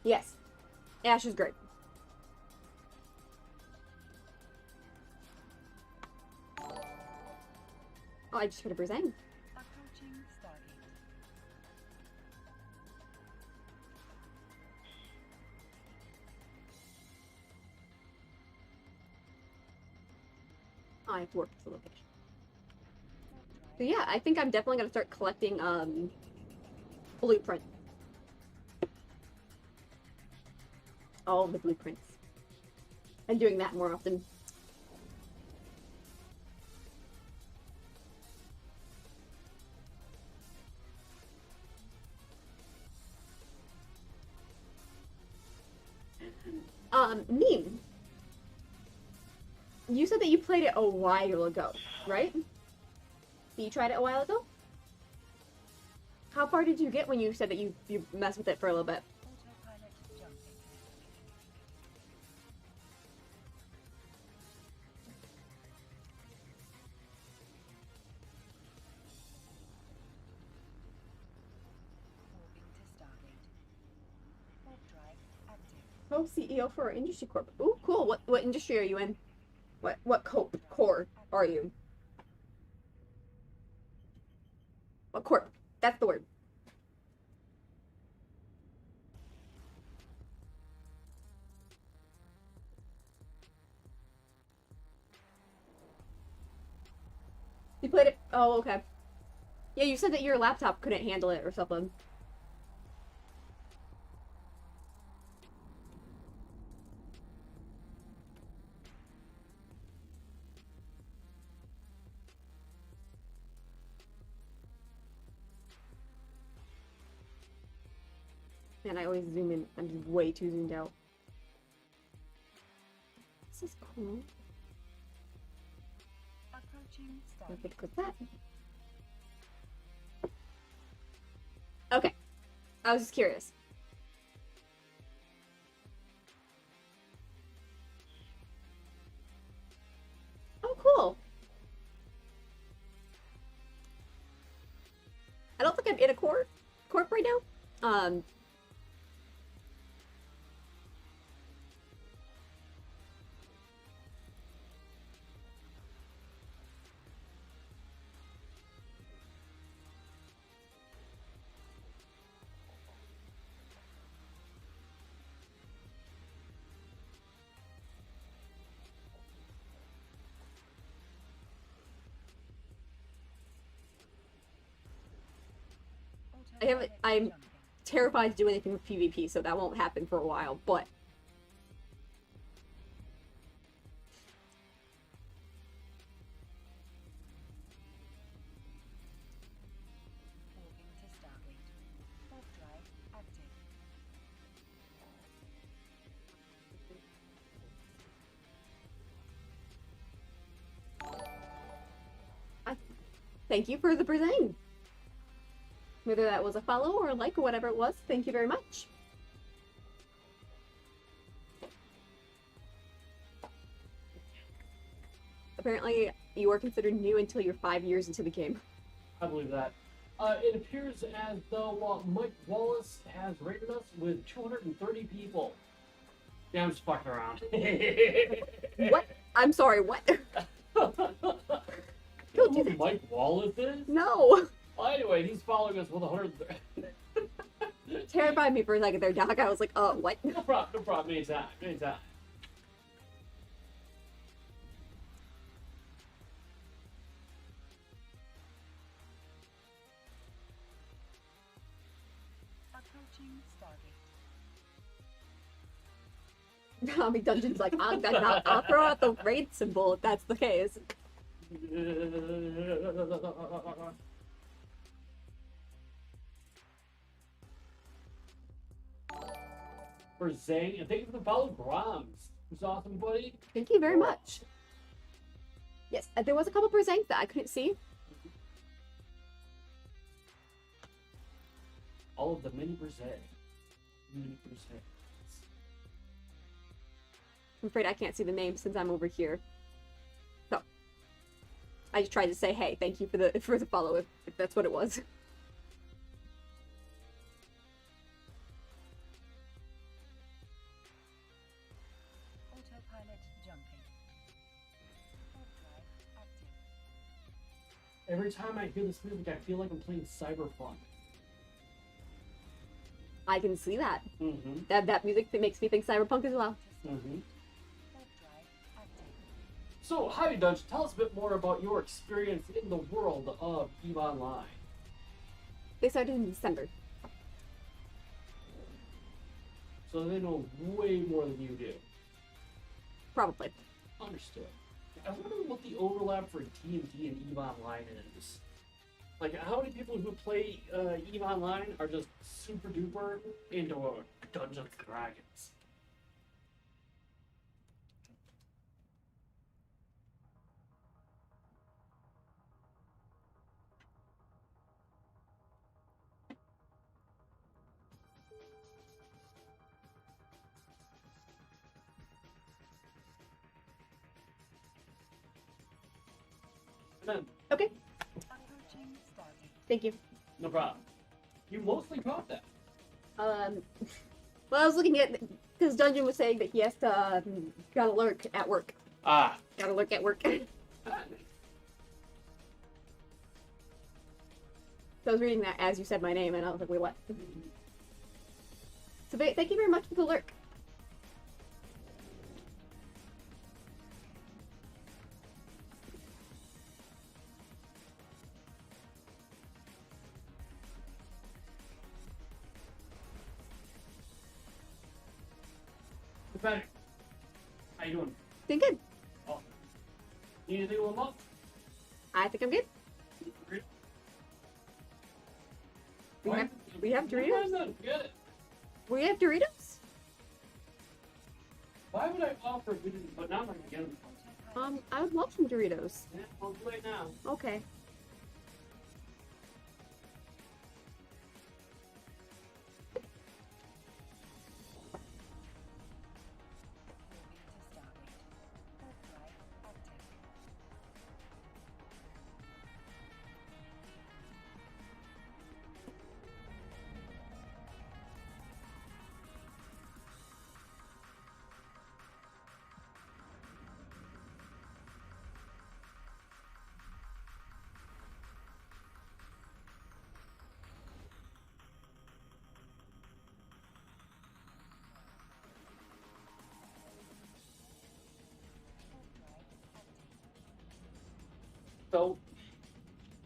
yes. Ash is great. Oh, I just heard a Brazang. Approaching Stargate. Oh, I have to work with the location. Warp drive. So yeah, I think I'm definitely gonna start collecting blueprint. All of the blueprints. And doing that more often. Meme. You said that you played it a while ago, right? You tried it a while ago? How far did you get when you said that you messed with it for a little bit? Autopilot jumping. Warping to Stargate. Warp drive active. Co-CEO for our industry corp. Ooh, cool. What industry are you in? What core are you? What corp? That's the word. You played it? Oh, okay. Yeah, you said that your laptop couldn't handle it or something. Man, I always zoom in. I'm just way too zoomed out. This is cool. Approaching I'm Stargate. gonna click that. Okay. I was just curious. Oh, cool. I don't think I'm in a corp right now. I'm Jumping. terrified to do anything with PvP, so that won't happen for a while, but Moving to Stargate. Warp drive active. thank you for the present. Whether that was a follow or a like or whatever it was, thank you very much. Apparently, you are considered new until you're 5 years into the game. I believe that. It appears as though Mike Wallace has rated us with 230 people. Yeah, I'm just fucking around. What? I'm sorry, what? You know Don't do who that. Mike Wallace is? No! Well, anyway, he's following us with 130. Terrified me for a second there, Doc. I was like, what? No problem, no problem. Anytime, anytime. Approaching Stargate. Tommy Dungeon's like, I'll throw out the raid symbol if that's the case. For Zang, and thank you for the follow, Grams. Who's awesome, buddy. Thank you very much. Yes, there was a couple presents that I couldn't see. All of the mini present. Mini presents. I'm afraid I can't see the name since I'm over here. So I just tried to say, hey, thank you for the follow if that's what it was. Autopilot jumping. Warp drive active. Every time I hear this music, I feel like I'm playing Cyberpunk. I can see that. Mm-hmm. That music that makes me think Cyberpunk as well. Mm-hmm. Warp drive active. So, Howdy Dungeon, tell us a bit more about your experience in the world of EVE Online. They started in December. So they know way more than you do. Probably. Understood. I wonder what the overlap for D&D and EVE Online is. Like, how many people who play EVE Online are just super duper into Dungeons and Dragons? Then, Okay, Approaching Stargate. thank you. no problem. You mostly caught that. Well, I was looking at Because Dungeon was saying that he has to gotta lurk at work. Ah. Gotta lurk at work. So I was reading that as you said my name, and I was like, wait, what? So thank you very much for the lurk. Better. How you doing? Doing good. Awesome. Need anything warm up? I think I'm good. We have Doritos? Get it. We have Doritos? Why would I offer if we didn't? But now I'm not gonna get them. I would love some Doritos. Yeah, I'll do it now. Okay. So,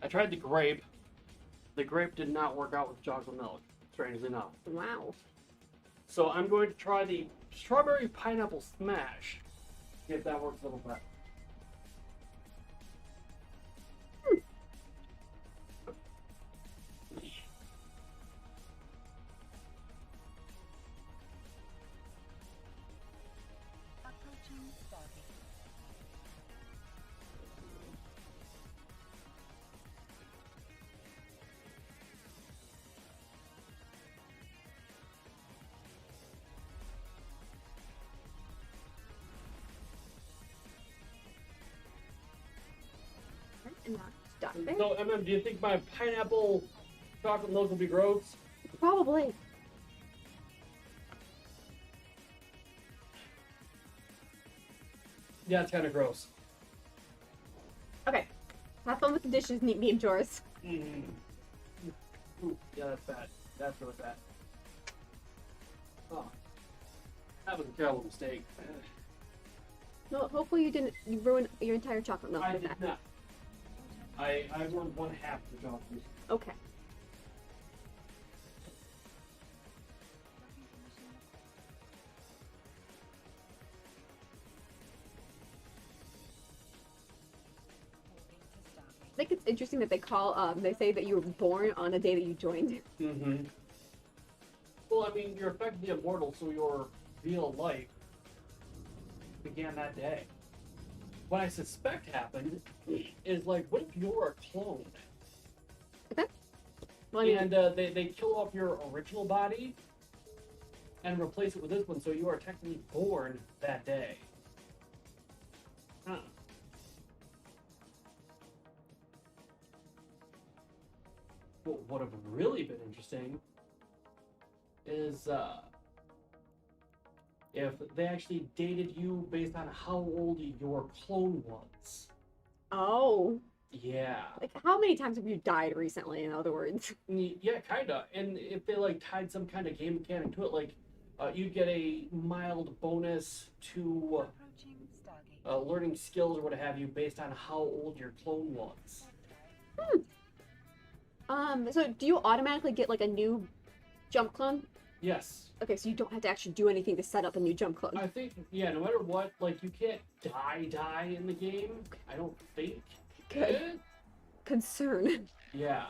I tried the grape. The grape did not work out with chocolate milk, strangely enough. Wow. So I'm going to try the strawberry pineapple smash. See if that works a little better. Approaching Stargate. And not stuck there. So, MM, do you think my pineapple chocolate milk will be gross? Probably. Yeah, it's kind of gross. Okay. Have fun with the dishes, medium chores. Mm. Ooh, yeah, that's bad. That's really bad. Oh, that was a terrible mistake. No, hopefully you ruin your entire chocolate milk I with did that. not. I ruined one half of the chocolate. Okay. I think it's interesting that they say that you were born on the day that you joined. Mm-hmm. Well, I mean, you're effectively immortal, so your real life began that day. What I suspect happened is, like, what if you're a clone? Okay. Well, I mean, And they kill off your original body and replace it with this one, so you are technically born that day. Huh. What would have really been interesting is if they actually dated you based on how old your clone was. oh. Yeah. Like, how many times have you died recently, in other words? Yeah, kinda. And if they like tied some kind of game mechanic to it, like you'd get a mild bonus to Approaching Stargate. learning skills or what have you based on how old your clone was. So do you automatically get, like, a new jump clone? Yes. Okay, so you don't have to actually do anything to set up a new jump clone. I think, yeah, no matter what, like, you can't die in the game. I don't think. Good. Concern. Yeah.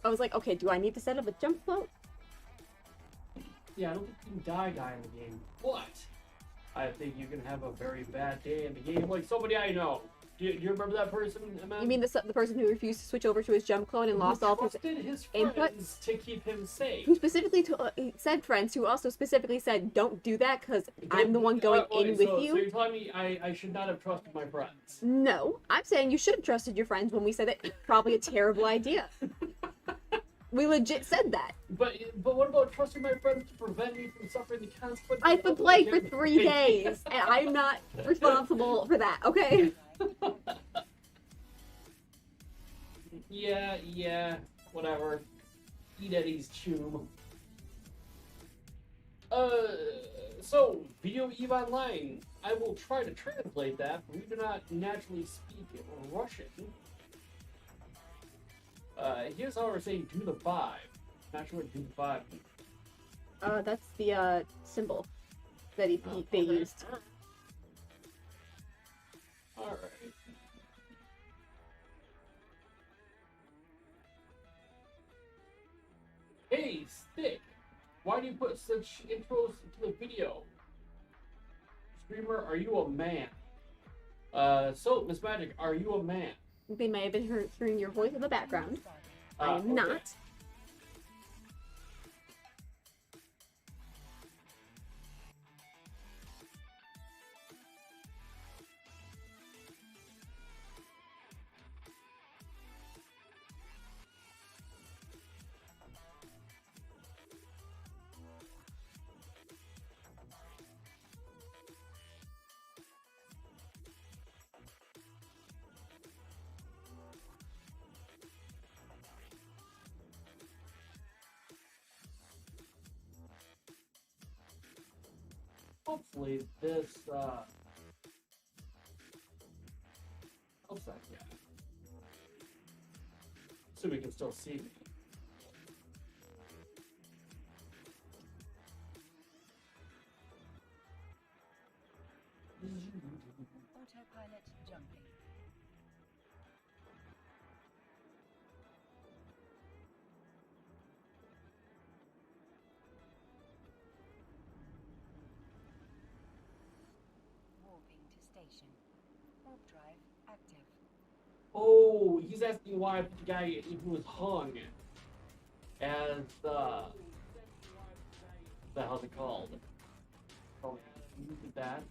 I was like, okay, do I need to set up a jump clone? Yeah, I don't think you can die in the game. But I think you can have a very bad day in the game. Like somebody I know. Do you remember that person, Emma? You mean the person who refused to switch over to his jump clone and lost all of his trusted his input? friends to keep him safe. who specifically said friends who also specifically said don't do that because I'm the one going in with you? So you're telling me I should not have trusted my friends? No, I'm saying you should have trusted your friends when we said that it's probably a terrible idea. We legit said that. But what about trusting my friends to prevent me from suffering the consequences? I've been of playing for my 3 days, and I'm not responsible for that, okay? Yeah, whatever. Eat Eddie's tube. So, Video Eve Online. I will try to translate that, but we do not naturally speak Russian. Here's how we're saying do the 5. Not sure what do the 5 means. That's the, symbol that they used. Alright. Hey, Stick! Why do you put such intros to the video? Streamer, are you a man? So, Miss Magic, are you a man? They may have been hearing your voice in the background. I am okay. not. Hopefully this, helps that guy. So we can still see me. Autopilot jumping. Warping to station. Warp drive active. Oh, he's asking why the guy who was hung as the how's it called? Oh, you did that.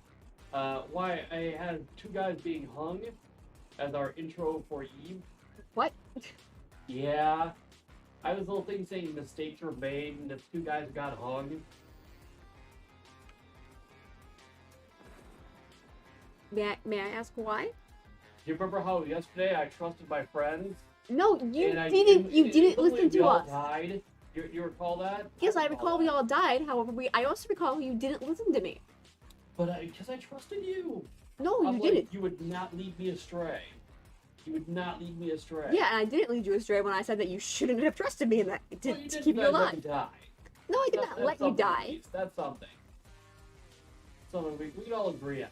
Why I had 2 guys being hung as our intro for Eve. What? Yeah. I was a little thing saying mistakes were made and the 2 guys got hung. May I ask why? Do you remember how yesterday I trusted my friends? No, you and didn't. You didn't literally listen we to all us. Died? You recall that? Yes, I recall we all died. However, I also recall you didn't listen to me. But because I trusted you. No, I'm you like, didn't. you would not lead me astray. You would not lead me astray. Yeah, and I didn't lead you astray when I said that you shouldn't have trusted me and that to, Well, you to did keep you let me alive. Die. No, I did That's not let you something, at die. least. That's something. Something we can all agree on.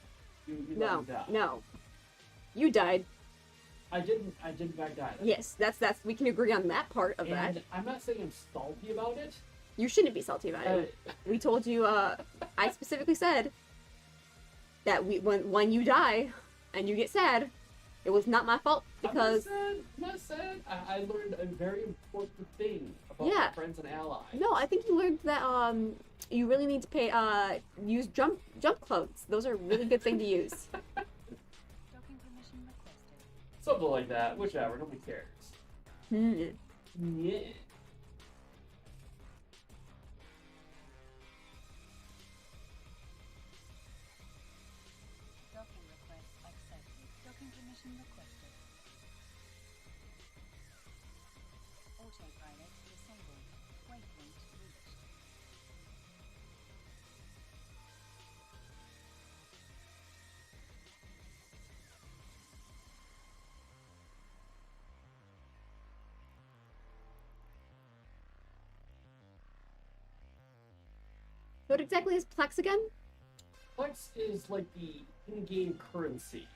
You let No, me die. no. You died. I didn't back die. Yes, that's we can agree on that part of And that. I'm not saying I'm salty about it. You shouldn't be salty about it. We told you. I specifically said that when you die and you get sad, it was not my fault because I'm not sad. I learned a very important thing about Yeah. my friends and allies. no, I think you learned that you really need to use jump clothes. Those are a really good thing to use. Docking permission requested. Something like that. Whichever. Nobody cares. Yeah. Docking request accepted. Docking permission requested. Autopilot disabled. Waypoint reached. What exactly is Plex again? Plex is like the in-game currency.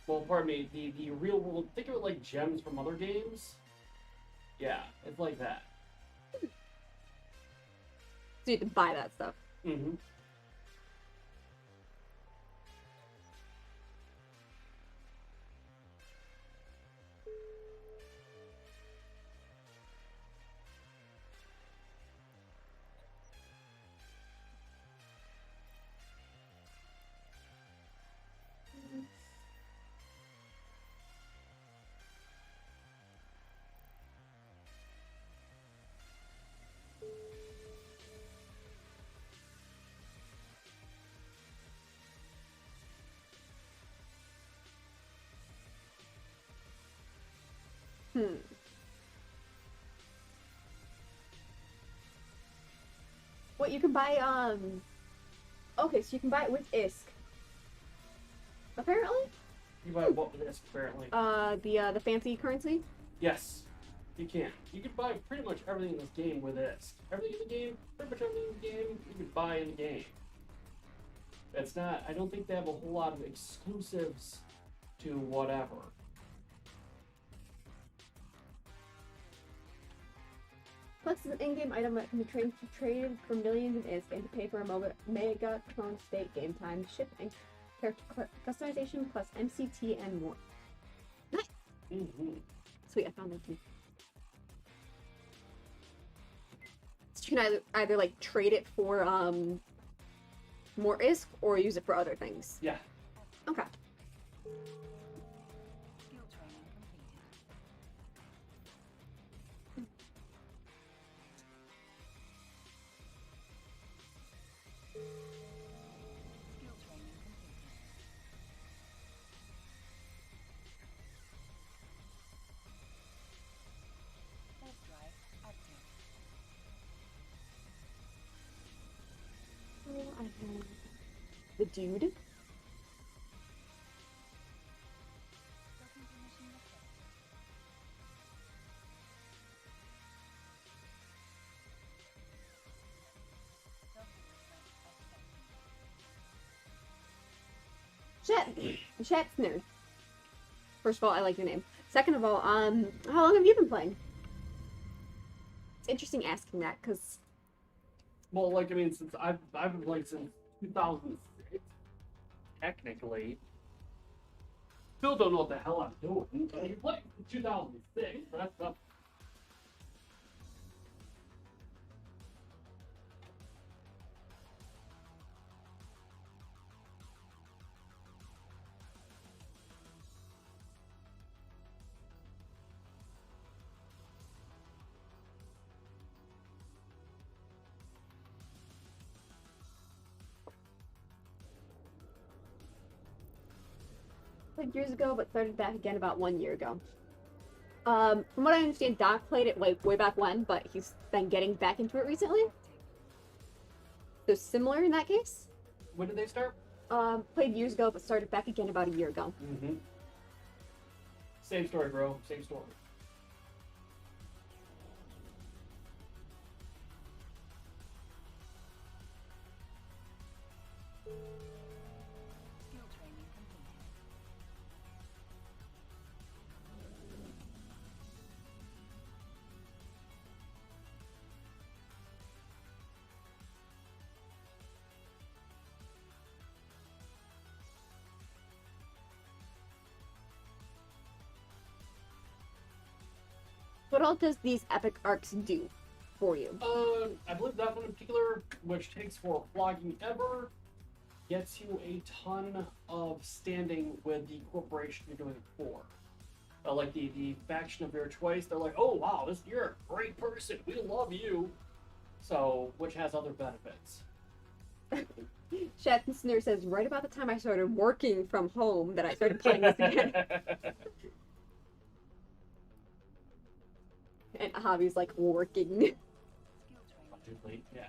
Well, pardon me, the real world. Think of it like gems from other games. Yeah, it's like that. So you have to buy that stuff. Mm-hmm. What you can buy, okay, so you can buy it with ISK. Apparently? You buy what with this, apparently. The fancy currency? Yes, you can. You can buy pretty much everything in this game with this. Everything in the game, pretty much everything in the game, you can buy in the game. It's not, I don't think they have a whole lot of exclusives to whatever. Plus, is an in-game item that can be traded for millions in ISK and to pay for a mega clone state game time, shipping, character customization, plus MCT and more. Nice! Sweet, I found that too. So you can either like trade it for more ISK or use it for other things. Yeah. Okay. Skill training completed. Skill training completed. Force drive active. So I have the dude. Docking permission accepted. Docking request accepted. Shatner. First of all, I like your name. Second of all, how long have you been playing? It's interesting asking that, because Well, like, I mean, since I've been playing since 2006, technically. Still don't know what the hell I'm doing. You played in 2006, so that's up. played years ago, but started back again about 1 year ago. From what I understand, Doc played it like way back when, but he's been getting back into it recently. So similar in that case. When did they start? Played years ago, but started back again about a year ago. Mm-hmm. Same story, bro. Same story. Skill training completed. What all does these epic arcs do for you? I believe that one in particular, which takes for flogging ever, gets you a ton of standing with the corporation you're doing it for. Like the faction of your choice, they're like, oh wow, you're a great person, we love you. So, which has other benefits. Shatner says, right about the time I started working from home that I started playing this again. And Javi's like, working. Skill training. Logically, yeah.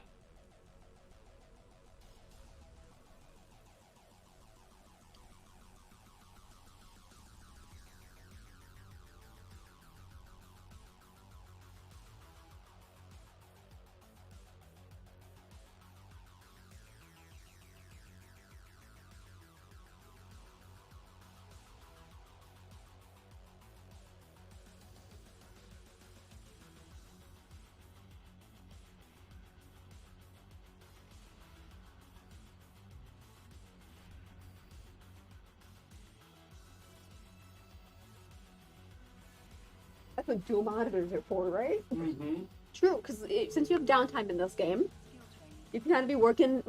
That's what dual monitors are for, right? Mm-hmm. True, because since you have downtime in this game, Skill training. you can kind of be working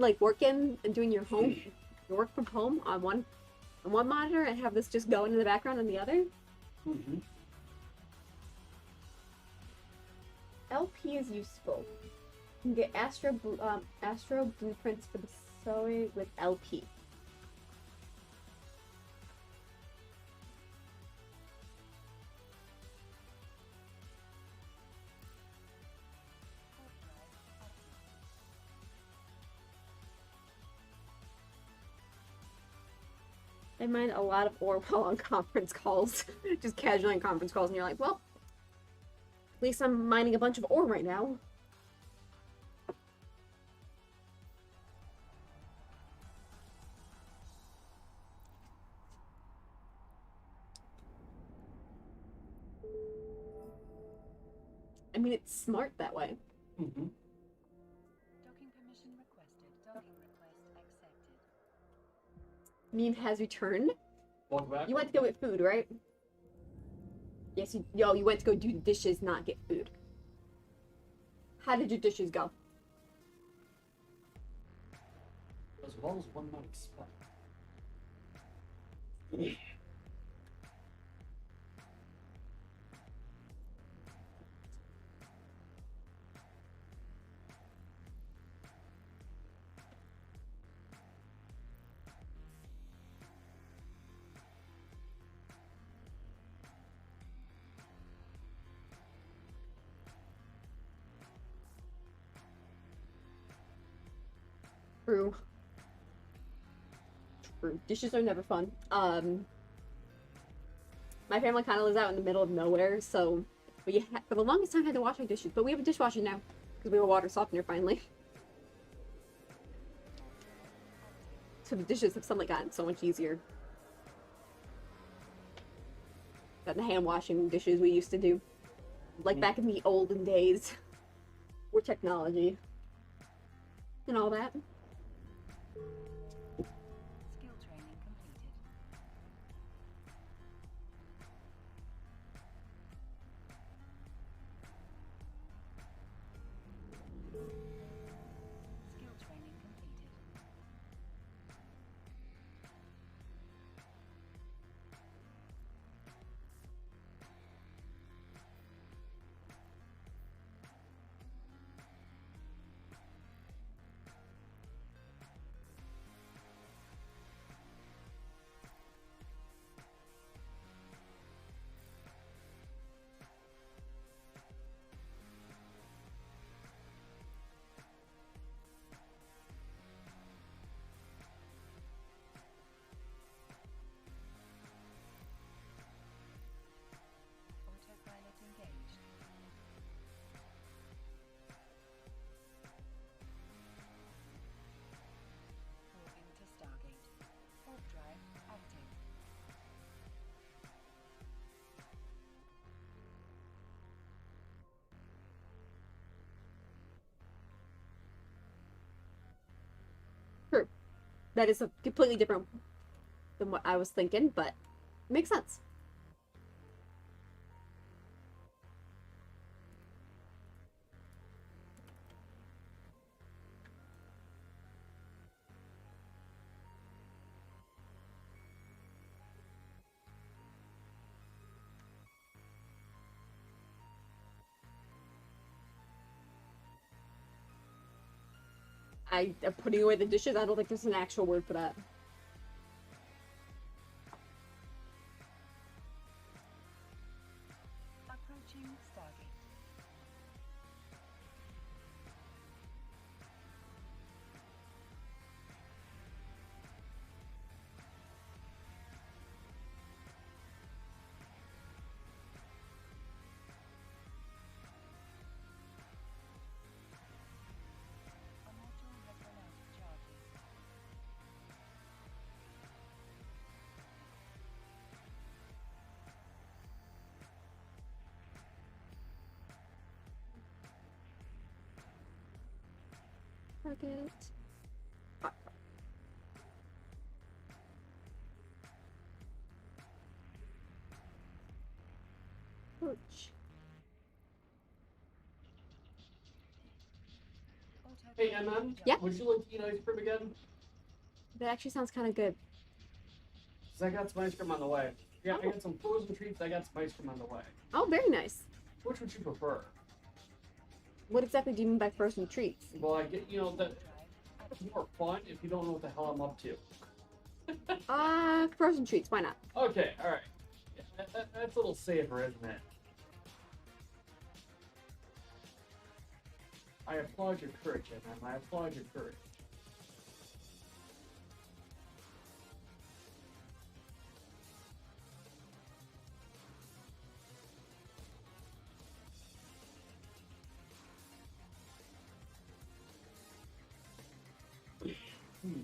and doing your work from home on one monitor and have this just going in the background on the other. Mm-hmm. LP is useful. You can get Astro blueprints for the Zoe with LP. I mind a lot of ore while on conference calls. Just casually on conference calls, and you're like, well, at least I'm mining a bunch of ore right now. I mean, it's smart that way. Mm-hmm. Docking permission requested. Docking request accepted. Meme has returned. Welcome back. You went to go get food, right? Yes, you went to go do the dishes, not get food. How did your dishes go? As well as one might expect. True. True. Dishes are never fun. My family kind of lives out in the middle of nowhere, so for the longest time I had to wash our dishes, but we have a dishwasher now because we have a water softener finally. So the dishes have suddenly gotten so much easier than the hand washing dishes we used to do, like back in the olden days, where technology and all that. Skill training completed. Skill training completed. Autopilot engaged. Moving to Stargate. Warp drive active. True. That is a completely different than what I was thinking, but it makes sense. I am putting away the dishes. I don't think there's an actual word for that. Approaching Stargate. A module has run out of charges. Target. Ouch. Hey, MM? Yeah? Would you like to eat ice cream again? That actually sounds kind of good. Because I got some ice cream on the way. Yeah, I got some frozen treats, I got some ice cream on the way. Oh, very nice. Which would you prefer? What exactly do you mean by frozen treats? Well, I get, that's more fun if you don't know what the hell I'm up to. Frozen treats. Why not? Okay, alright. Yeah, that's a little safer, isn't it? I applaud your courage, MM. I applaud your courage. Hmm.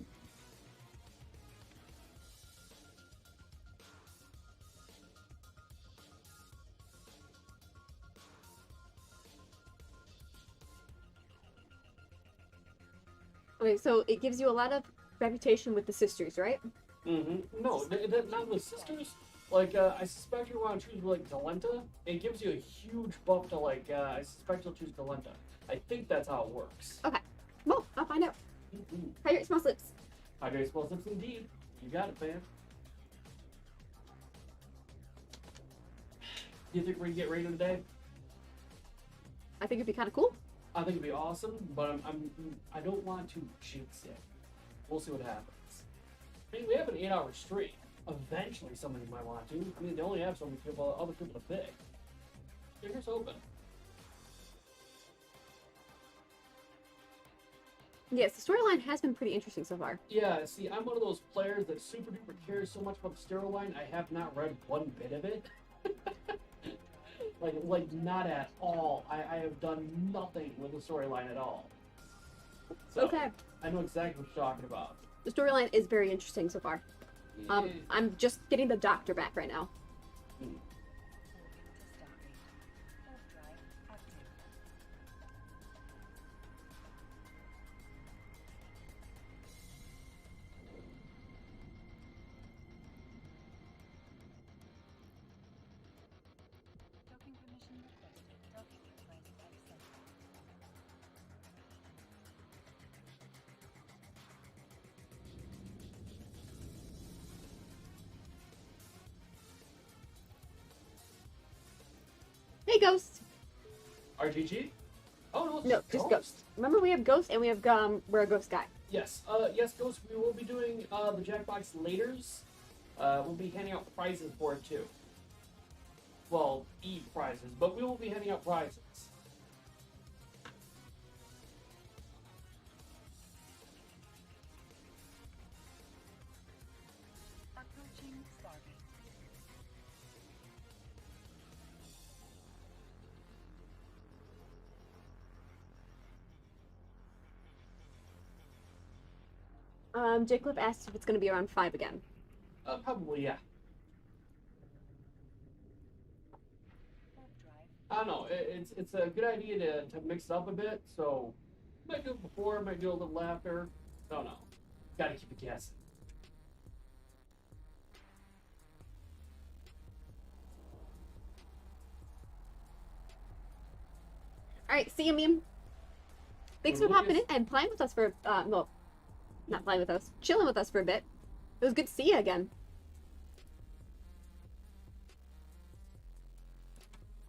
Okay, so it gives you a lot of reputation with the sisters, right? Mm-hmm. No, not with sisters. Like, I suspect you want to choose like Delenta. It gives you a huge buff to like. I suspect you'll choose Delenta. I think that's how it works. Okay. Well, I'll find out. Mm-hmm. Hydrate small slips. Hydrate small sips indeed. You got it, fam. Do you think we're gonna get raided today? I think it'd be kind of cool. I think it'd be awesome, but I don't want to jinx it. We'll see what happens. I mean, we have an 8-hour stream. Eventually, somebody might want to. I mean, they only have so many people, other people to pick. Fingers open. Yes, the storyline has been pretty interesting so far. Yeah, see, I'm one of those players that super duper cares so much about the storyline. I have not read one bit of it. like not at all. I have done nothing with the storyline at all. So, Okay. I know exactly what you're talking about. The storyline is very interesting so far. Yeah. I'm just getting the doctor back right now. Hmm. Docking permission requested. Docking request accepted. Hey, Ghost. RGG? Oh no, it's No, just Ghost. Remember, we have Ghost and we have we're a Ghost guy. Yes, yes, Ghost. We will be doing the Jackbox laters. We'll be handing out prizes for it too. Well, prizes, but we will be handing out prizes. Approaching Stargate. Jacob asked if it's going to be around 5 again. Probably, yeah. Warp drive. I don't know. It's a good idea to mix it up a bit. So, might do it before, might do it a little after. Don't know. Gotta keep it guessing. All right, see you, meme. Thanks for popping in and playing with us for well, not playing with us, chilling with us for a bit. It was good to see you again.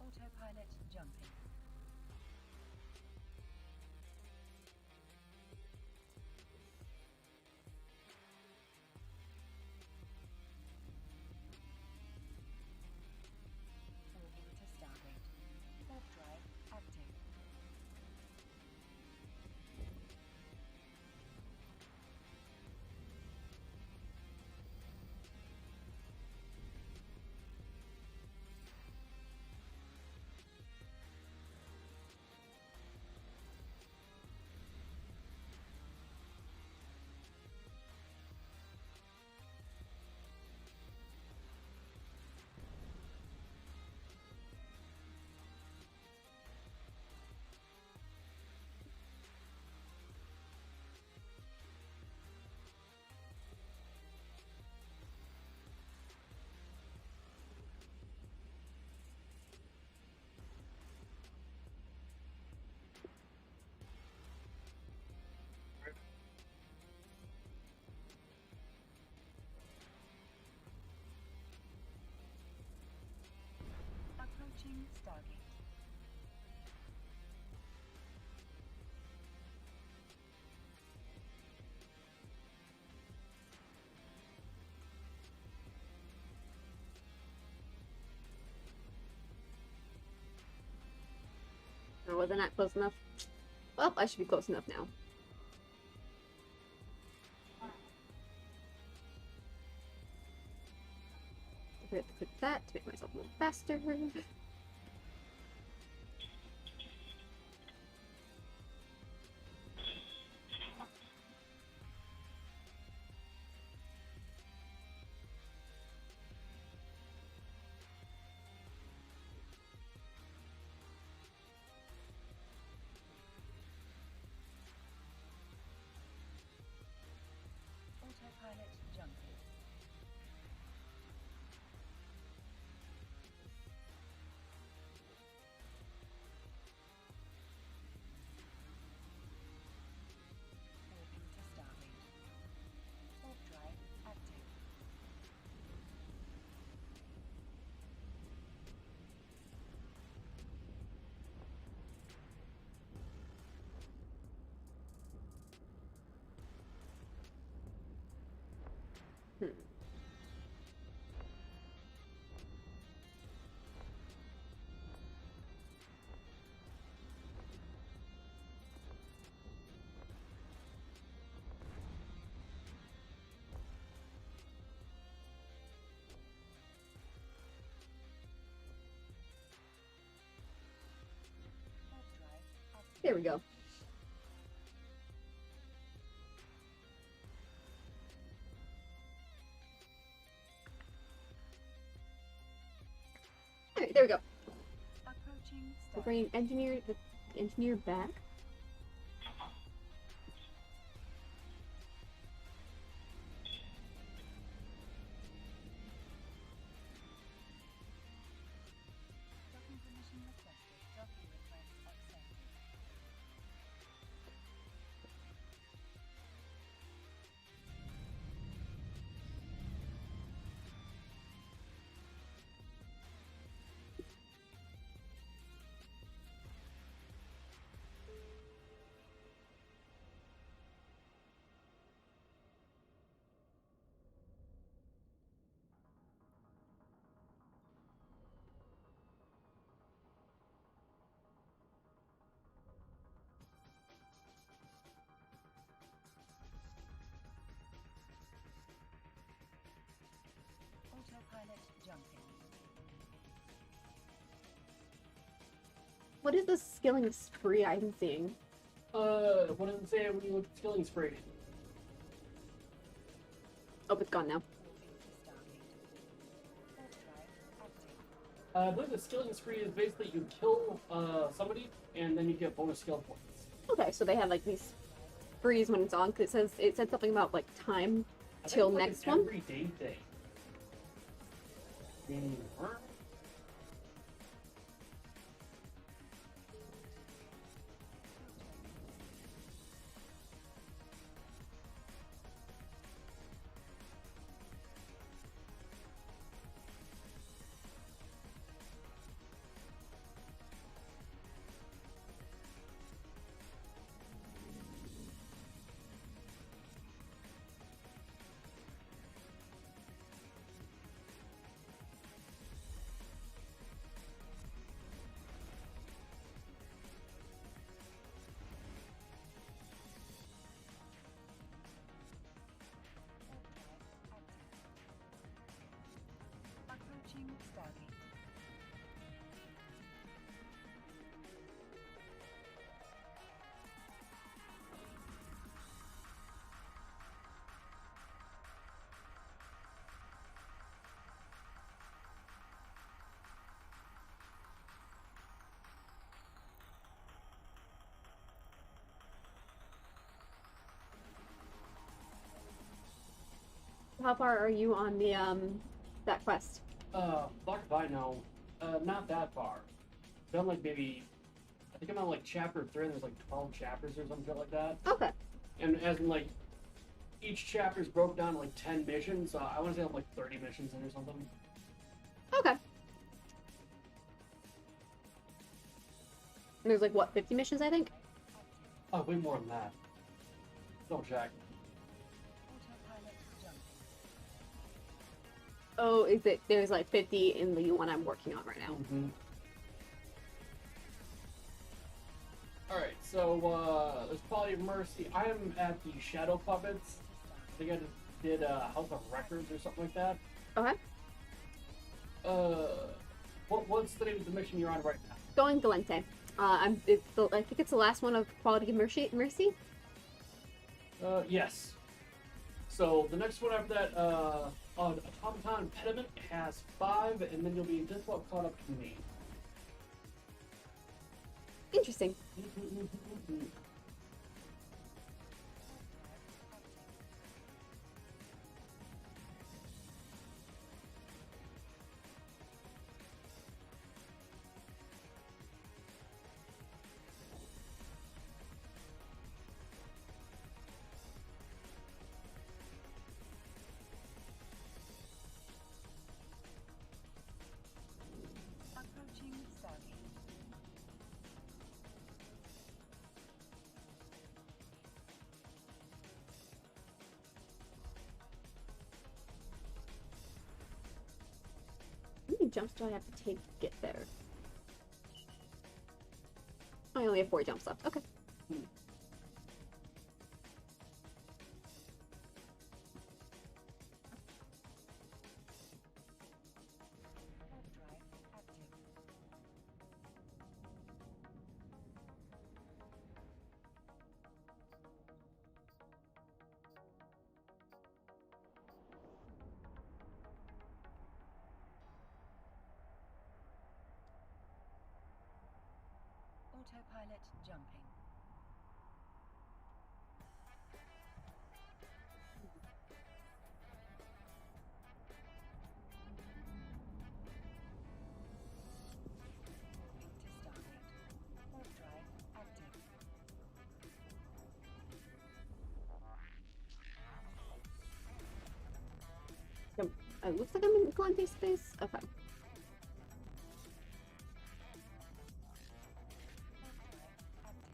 Autopilot jumping. Moving to Stargate. Warp drive active. Approaching Stargate. Or was I not close enough? Well, I should be close enough now. I'm gonna have to click that to make myself move faster. Hmm. There we go. Alright, there we go. Approaching We're start. bringing the engineer back. Docking permission requested. Docking request accepted. Autopilot jumping. What is the skilling spree I'm seeing? What does it say when you look at skilling spree? Oh, it's gone now. Moving to Stargate. Warp drive active. I believe the skilling spree is basically you kill somebody and then you get bonus skill points. Okay, so they have like these sprees when it's on, because it said something about like time I think till it's like next an one. everyday thing. Approaching Stargate. How far are you on the that quest? Fuck if I know. Not that far. Done like maybe, I think I'm on like chapter 3 and there's like 12 chapters or some shit like that. Okay. And as in like, each chapter's broke down to like 10 missions, so I want to say I'm like 30 missions in or something. Okay. There's like what, 50 missions I think? Oh, way more than that. Double check. Autopilot jumping. Oh, is it? There's like 50 in the one I'm working on right now. Mm-hmm. Alright, so there's Quality of Mercy. I'm at the Shadow Puppets. I think I just did House of Records or something like that. Okay. What's the name of the mission you're on right now? Going Galente. I think it's the last one of Quality of Mercy. Yes. So the next one after that, Automaton Impediment has 5, and then you'll be just about caught up to me. Interesting. Approaching Stargate. jumps do I have to take to get there? I only have 4 jumps left. Okay. Warp drive active. Autopilot jumping. Moving to Stargate. Warp drive active. It looks like I'm in Glante space. Okay. Warp drive active.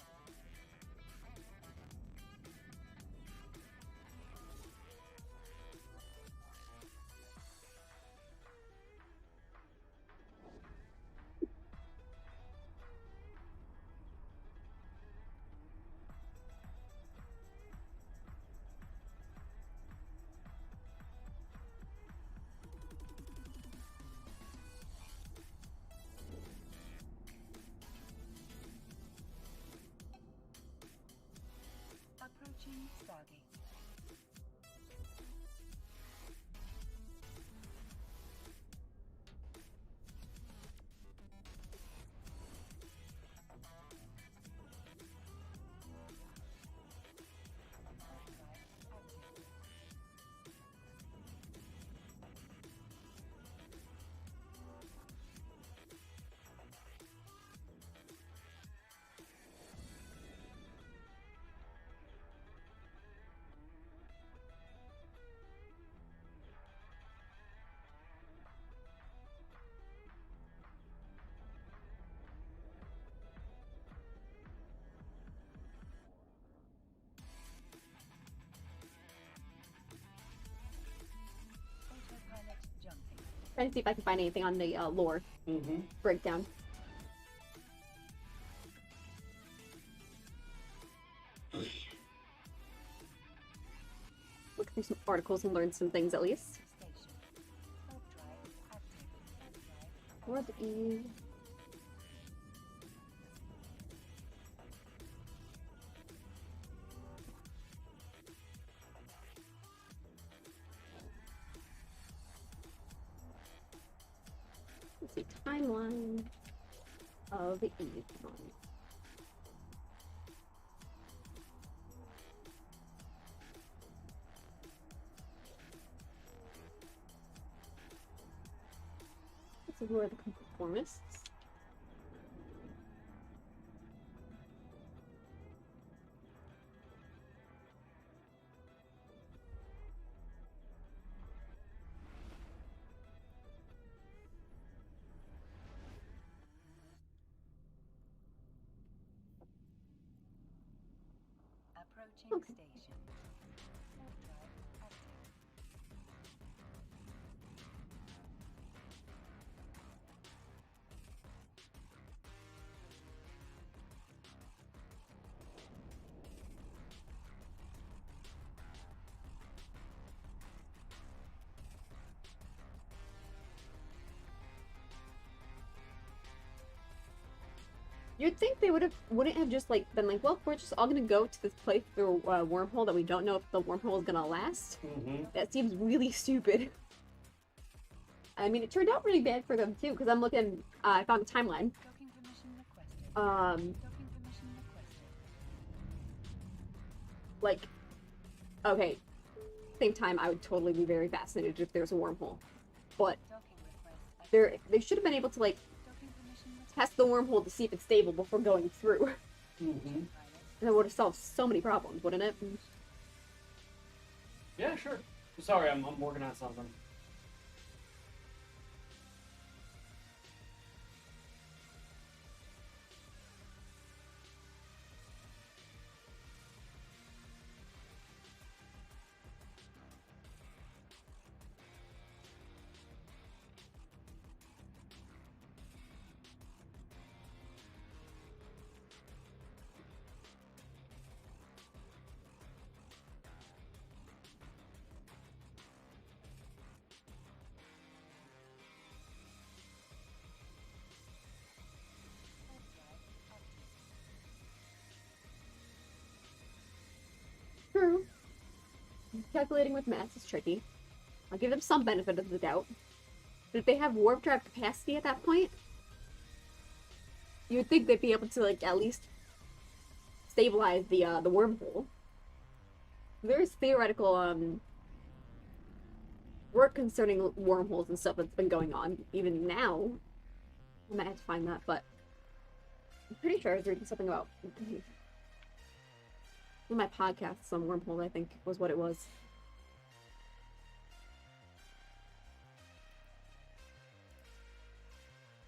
Approaching Stargate. Warp drive active. Autopilot jumping. Trying to see if I can find anything on the lore Mm-hmm. breakdown. Look through some articles and learn some things at least. Station. Warp drive active. Warp drive Warp Eve. Let's see, timeline of the Eve. This is where the conformists. approaching Okay. station. Warp drive active. You'd think they wouldn't have just like been like, well, we're just all gonna go to this place through a wormhole that we don't know if the wormhole is gonna last. Mm-hmm. That seems really stupid. I mean, it turned out really bad for them too, because I'm looking. I found the timeline. Docking permission requested. Um, Docking permission requested. like, okay. Same time, I would totally be very fascinated if there's a wormhole, but Docking request. they should have been able to like Docking permission requested. test the wormhole to see if it's stable before going through. Mm-hmm. Pilot. And that would have solved so many problems, wouldn't it? Yeah, sure. Sorry, I'm working on something. calculating with math is tricky. I'll give them some benefit of the doubt. But if they have warp drive capacity at that point, you would think they'd be able to, like, at least stabilize the wormhole. There's theoretical work concerning wormholes and stuff that's been going on even now. I might have to find that, but I'm pretty sure I was reading something about one of my podcasts on wormholes, I think, was what it was.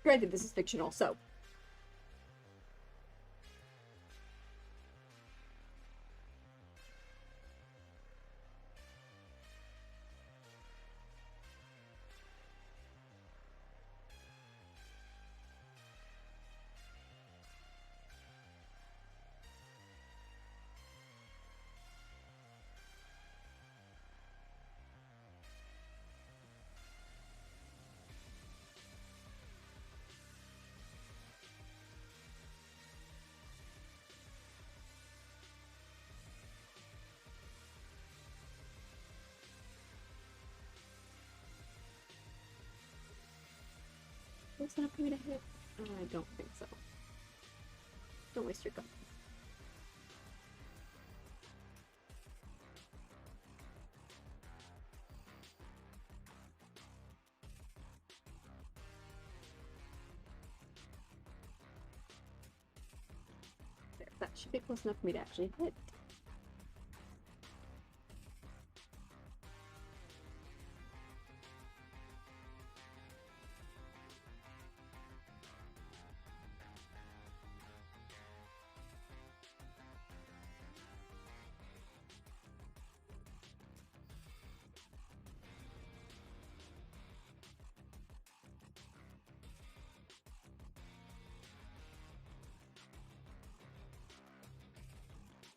Granted, this is fictional, so. What's enough for me to hit? I don't think so. Don't waste your gun. There, that should be close enough for me to actually hit.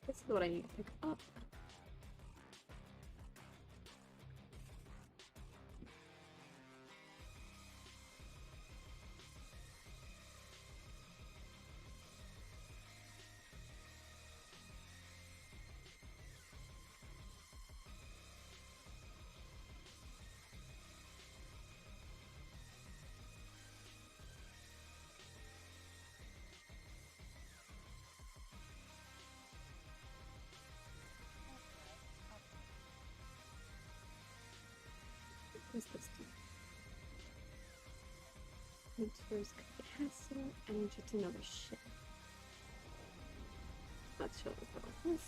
This is what I need to pick up. What's this do? Transfers capacity energy to another ship. Let's show us about this.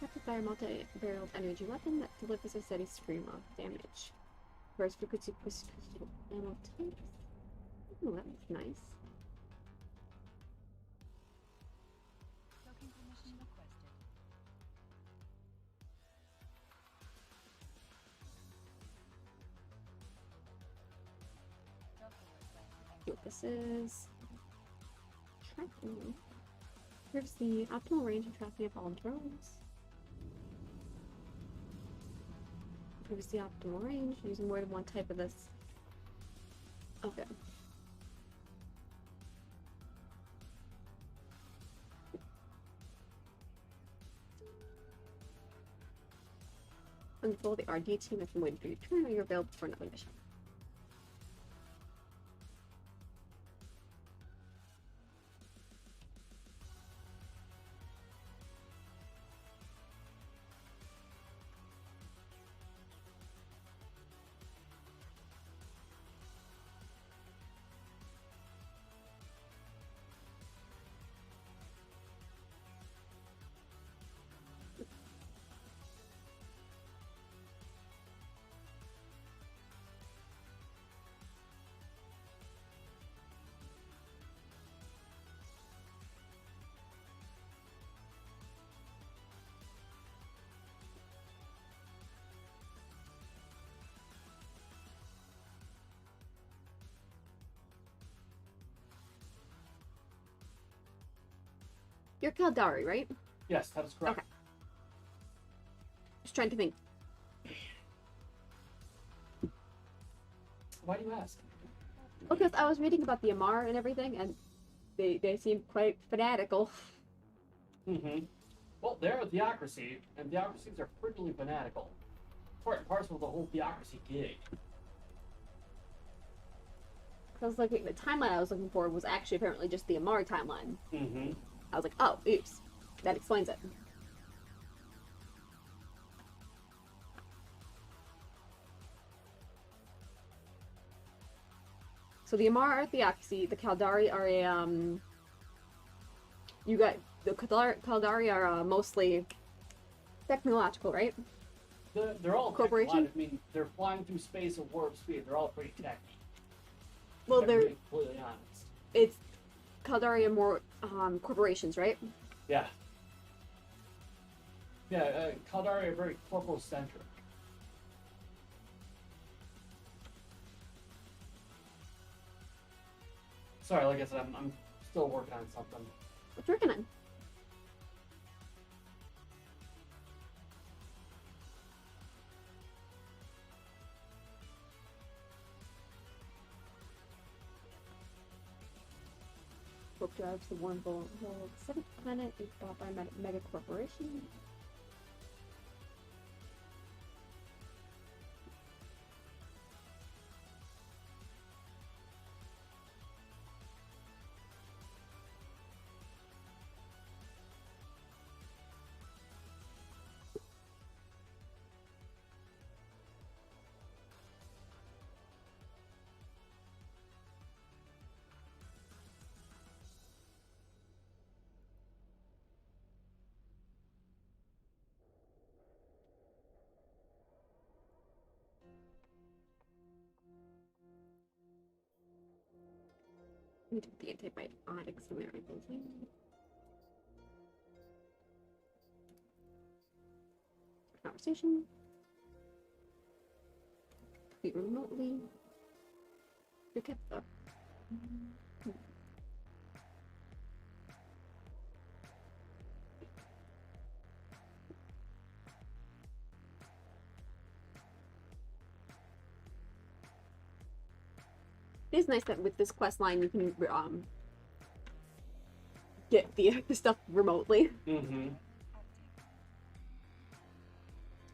Rapid fire multi-barreled energy weapon that delivers a steady stream of damage. Burst frequency crystal ammo types. Oh, that looks nice. Token permission requested. What this is. Tracking. Here's the optimal range of tracking of all drones. Here's the optimal range using more than one type of this. Okay. Unfold the RD team has been waiting for your turn, or you're available for another mission. You're Kaldari, right? Yes, that is correct. Okay. Just trying to think. Why do you ask? Because I was reading about the Amar and everything, and they seem quite fanatical. Mm-hmm. Well, they're a theocracy, and theocracies are frequently fanatical. Part and parcel of the whole theocracy gig. I was looking, the timeline I was looking for was actually apparently just the Amari timeline. Mm-hmm. I was like, oh, oops. That explains it. So the Amar are theocracy, the Kaldari are a, you got, the Kaldari are mostly technological, right? They're all Corporation? technological. I mean, they're flying through space at warp speed. They're all pretty techy. Well, If I'm they're, being completely honest. it's, Kaldari are more, corporations, right? Yeah. Yeah, Kaldari are very corporal-centric. Sorry, like I said, I'm still working on something. What you working on? Book drives the one bullet hole. The seventh planet is bought by a mega corporation. Let me take the antibiotics and everything. Conversation. Complete remotely. Your cat though. It is nice that with this quest line you can get the stuff remotely. Mm-hmm.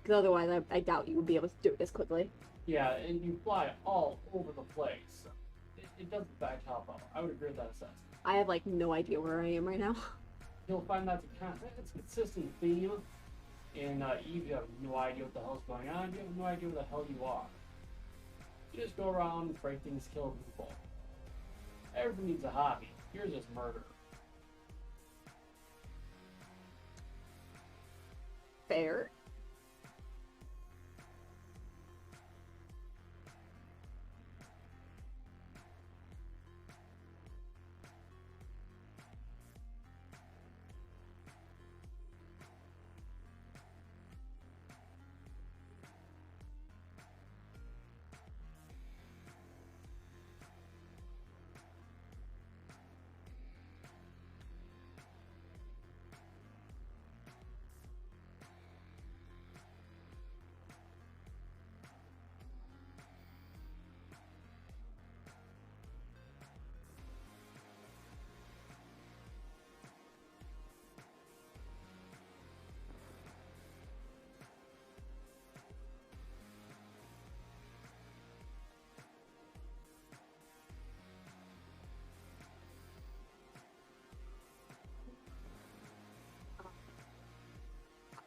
Because otherwise I doubt you would be able to do it this quickly. Yeah, and you fly all over the place. It doesn't back top out. I would agree with that assessment. I have like no idea where I am right now. You'll find that's a consistent theme. In Eve, you have no idea what the hell's going on. You have no idea where the hell you are. You just go around, break things, kill people. Everyone needs a hobby. Yours is murder. Fair.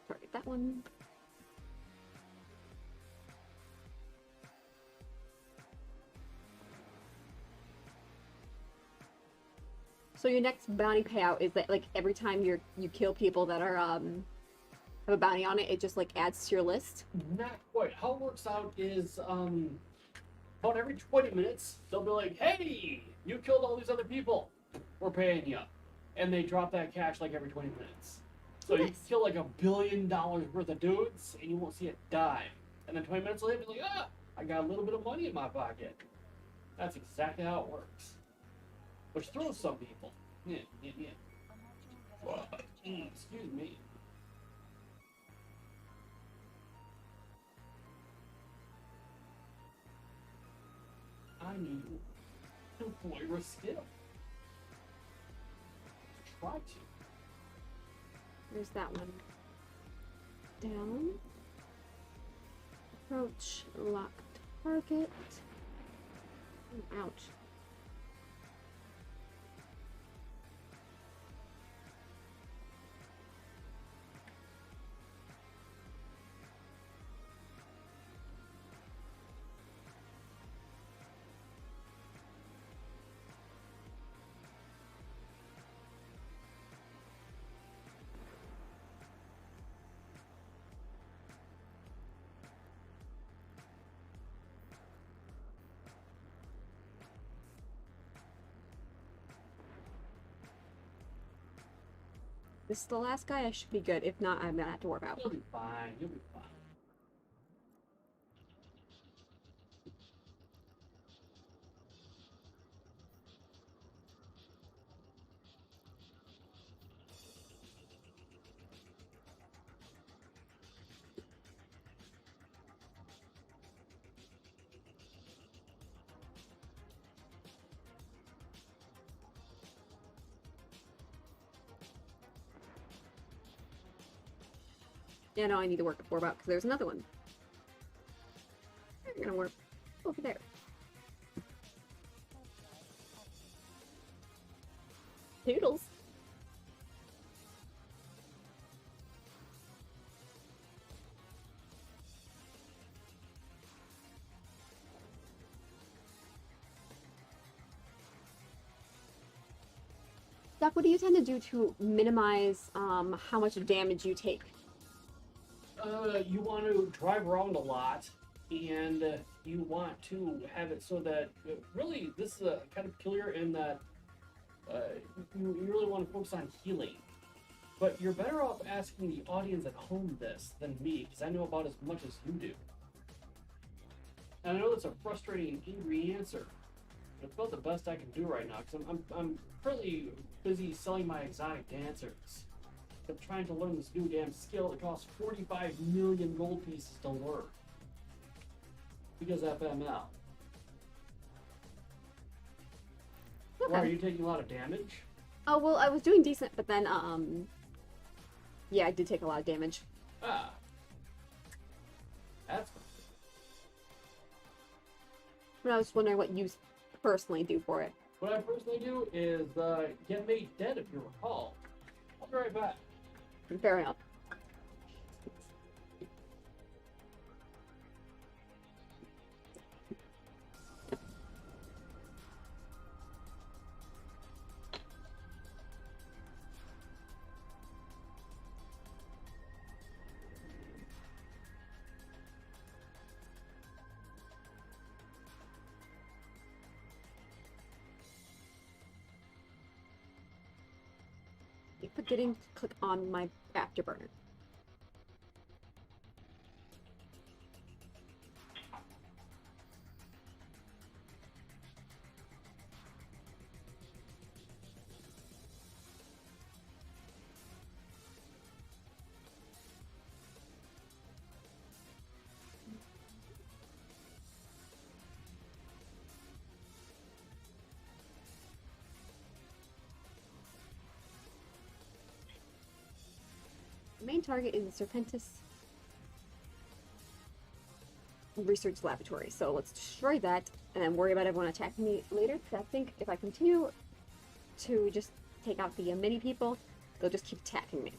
Target that one. So your next bounty payout is that like every time you kill people that are have a bounty on it, it just like adds to your list. Not quite. How it works out is about every 20 minutes they'll be like, "Hey, you killed all these other people. We're paying you," and they drop that cash like every 20 minutes. So you Nice. kill like $1 billion worth of dudes, and you won't see a dime. And then 20 minutes later, be like, "Ah, I got a little bit of money in my pocket." That's exactly how it works. Which throws some people. Yeah. Excuse me. I need to employ your skill. Try to. There's that one. Down. Approach. Lock target. Oh, ouch. This is the last guy. I should be good. If not, I'm gonna have to warp out. You'll be fine. You'll be fine. Yeah, no, I need to work warp out because there's another one. I'm gonna warp over there. Noodles. Doc, what do you tend to do to minimize how much damage you take? You want to drive around a lot, and you want to have it so that really this is kind of peculiar in that you really want to focus on healing. But you're better off asking the audience at home this than me, because I know about as much as you do. And I know that's a frustrating, angry answer. But it's about the best I can do right now, because I'm fairly busy selling my exotic dancers. I'm trying to learn this new damn skill that costs 45 million gold pieces to learn. Because FML. Okay. Why, are you taking a lot of damage? Oh, well, I was doing decent, but then, yeah, I did take a lot of damage. Ah. That's fine. But I was wondering what you personally do for it. What I personally do is get made dead, if you recall. I'll be right back. Fair enough. Keep forgetting to click on my afterburner. The main target is the Serpentis Research Laboratory, so let's destroy that and then worry about everyone attacking me later, because I think if I continue to just take out the mini people, they'll just keep attacking me.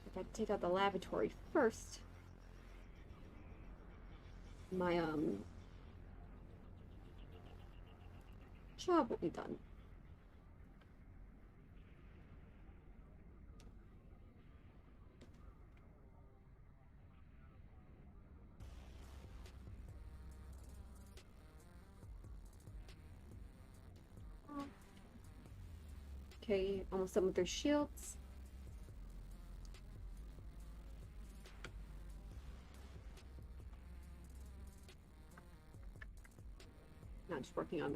If I take out the laboratory first, my job will be done. Okay, almost done with their shields. Now just working on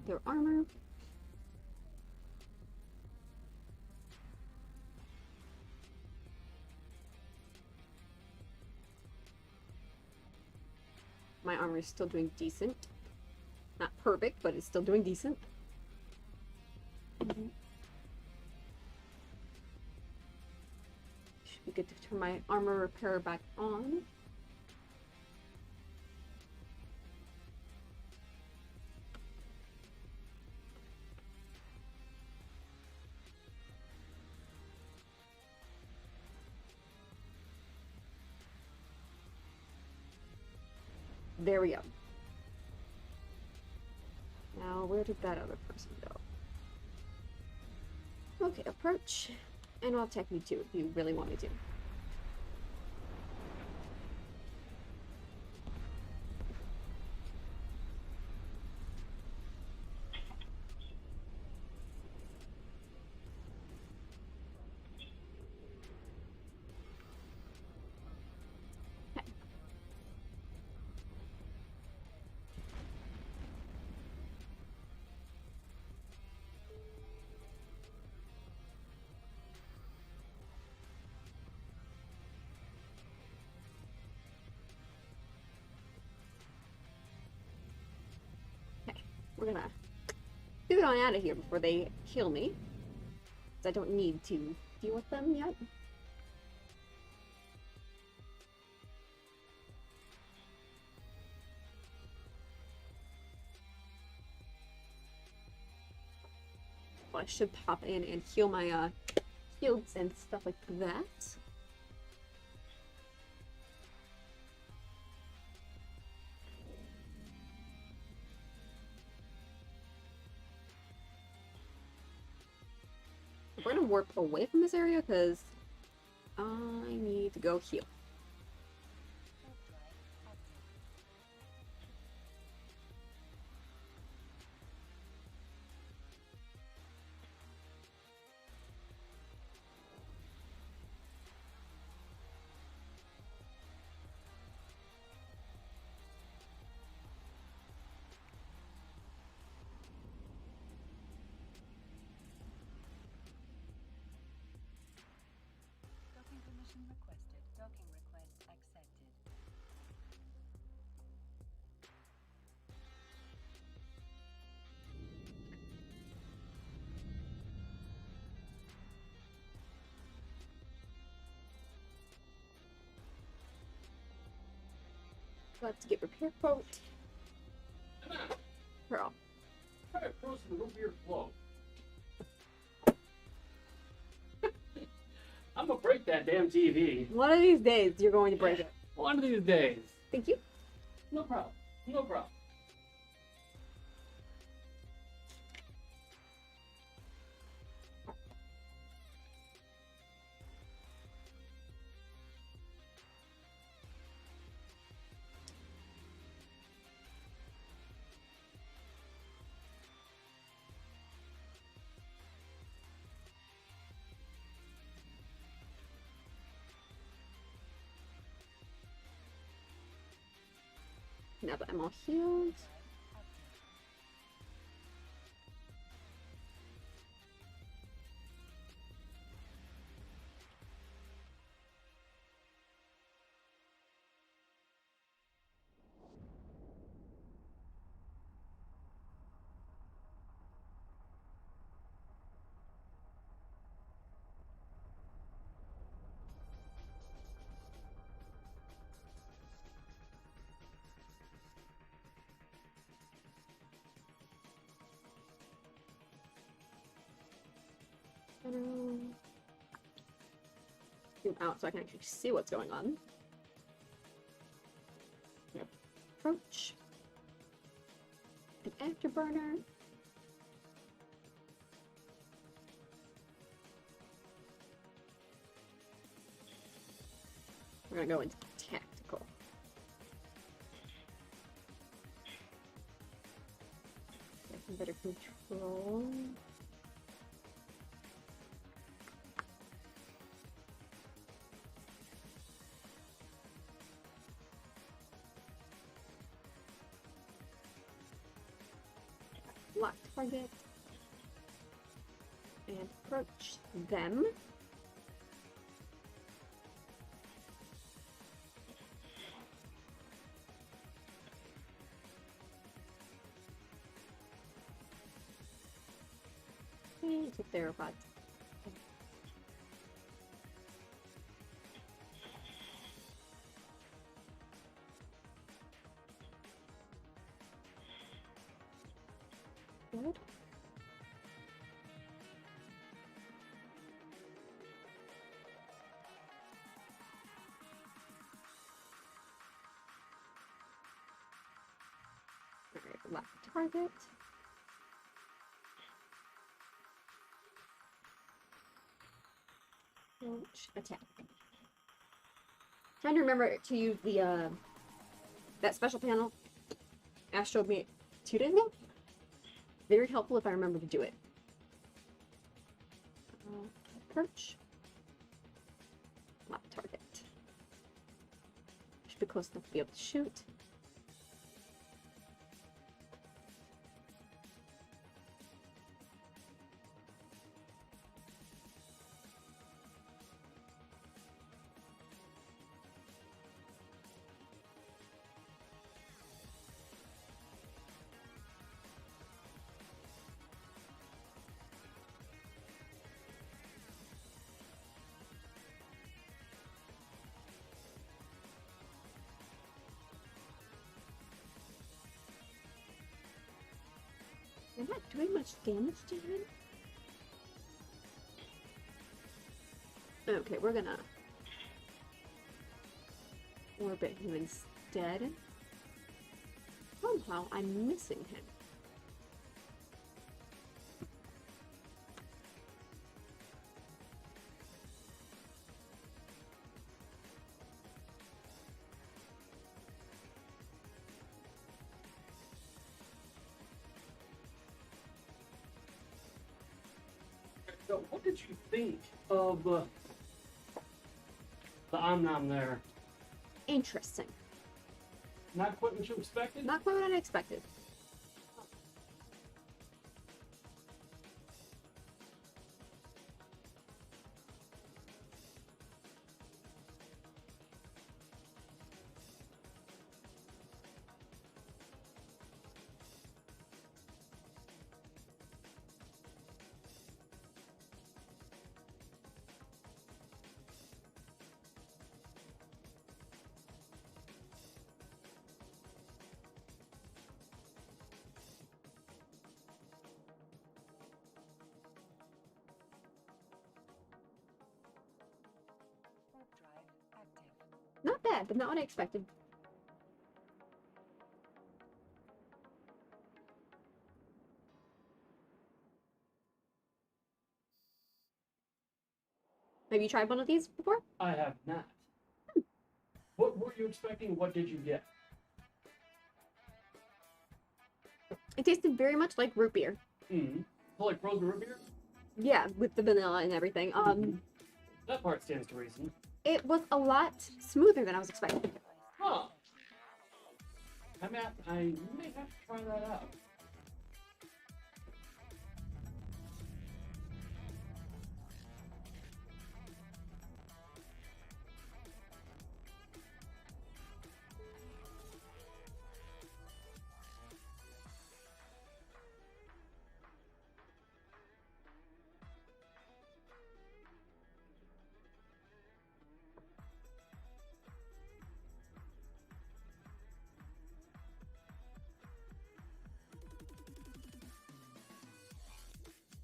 their armor. My armor is still doing decent. Not perfect, but it's still doing decent. We get to turn my armor repair back on. There we go. Now, where did that other person go? Okay, approach. And I'll attack you too if you really want me to. We're gonna get on out of here before they kill me. Because I don't need to deal with them yet. Well, I should pop in and heal my shields and stuff like that. We're gonna warp away from this area because I need to go heal. Docking permission requested. Docking request accepted. Let's get repair quote. Pearl. Try to cross the root beer flow. I'm gonna break that damn TV. One of these days, you're going to break it. One of these days. Thank you. No problem. No problem. Now that I'm all healed. Zoom out so I can actually see what's going on. Yep. Approach. An afterburner. We're gonna go into tactical. Get some better control. Lock target. And approach them. And take their robots. good. Alright, left target. Launch attack. Trying to remember to use the that special panel Ash showed me 2 days ago. Very helpful if I remember to do it. Perch. Left target. Should be close enough to be able to shoot. I'm not doing much damage to him. Okay, we're gonna orbit him instead. Somehow I'm missing him. So, what did you think of the Omnom there? Interesting. Not quite what you expected? Not quite what I expected. Warp drive active. Not bad, but not what I expected. Have you tried one of these before? I have not. What were you expecting? What did you get? It tasted very much like root beer. Mm-hmm. So like frozen root beer? Yeah, with the vanilla and everything. That part stands to reason. It was a lot smoother than I was expecting. Huh. I may have to try that out.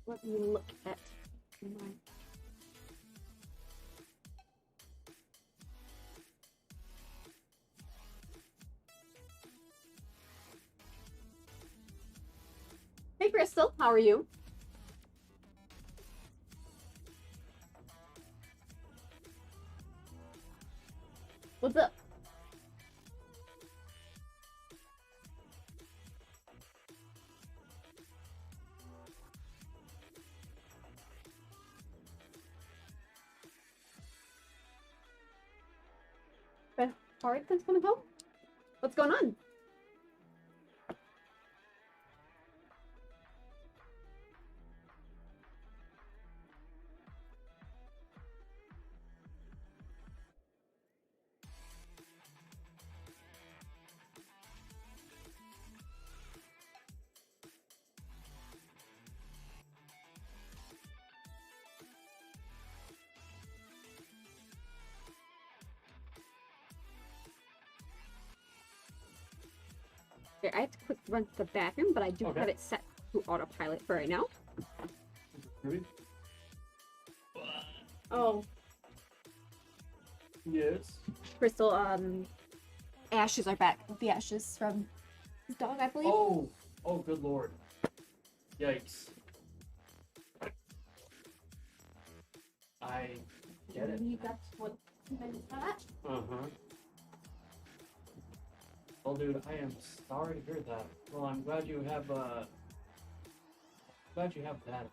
Let me look at my... Hey Crystal, how are you? What's up? Alright, that's coming home. What's going on? Okay, I have to quick run to the bathroom, but I do Okay. have it set to autopilot for right now. Ruby? Oh, Yes. Crystal, ashes are back. The ashes from his dog, I believe. Oh, oh, good lord. Yikes. I get it. believe that's what meant that. Uh-huh. Well, dude, I am sorry to hear that. Well, I'm glad you have, glad you have that.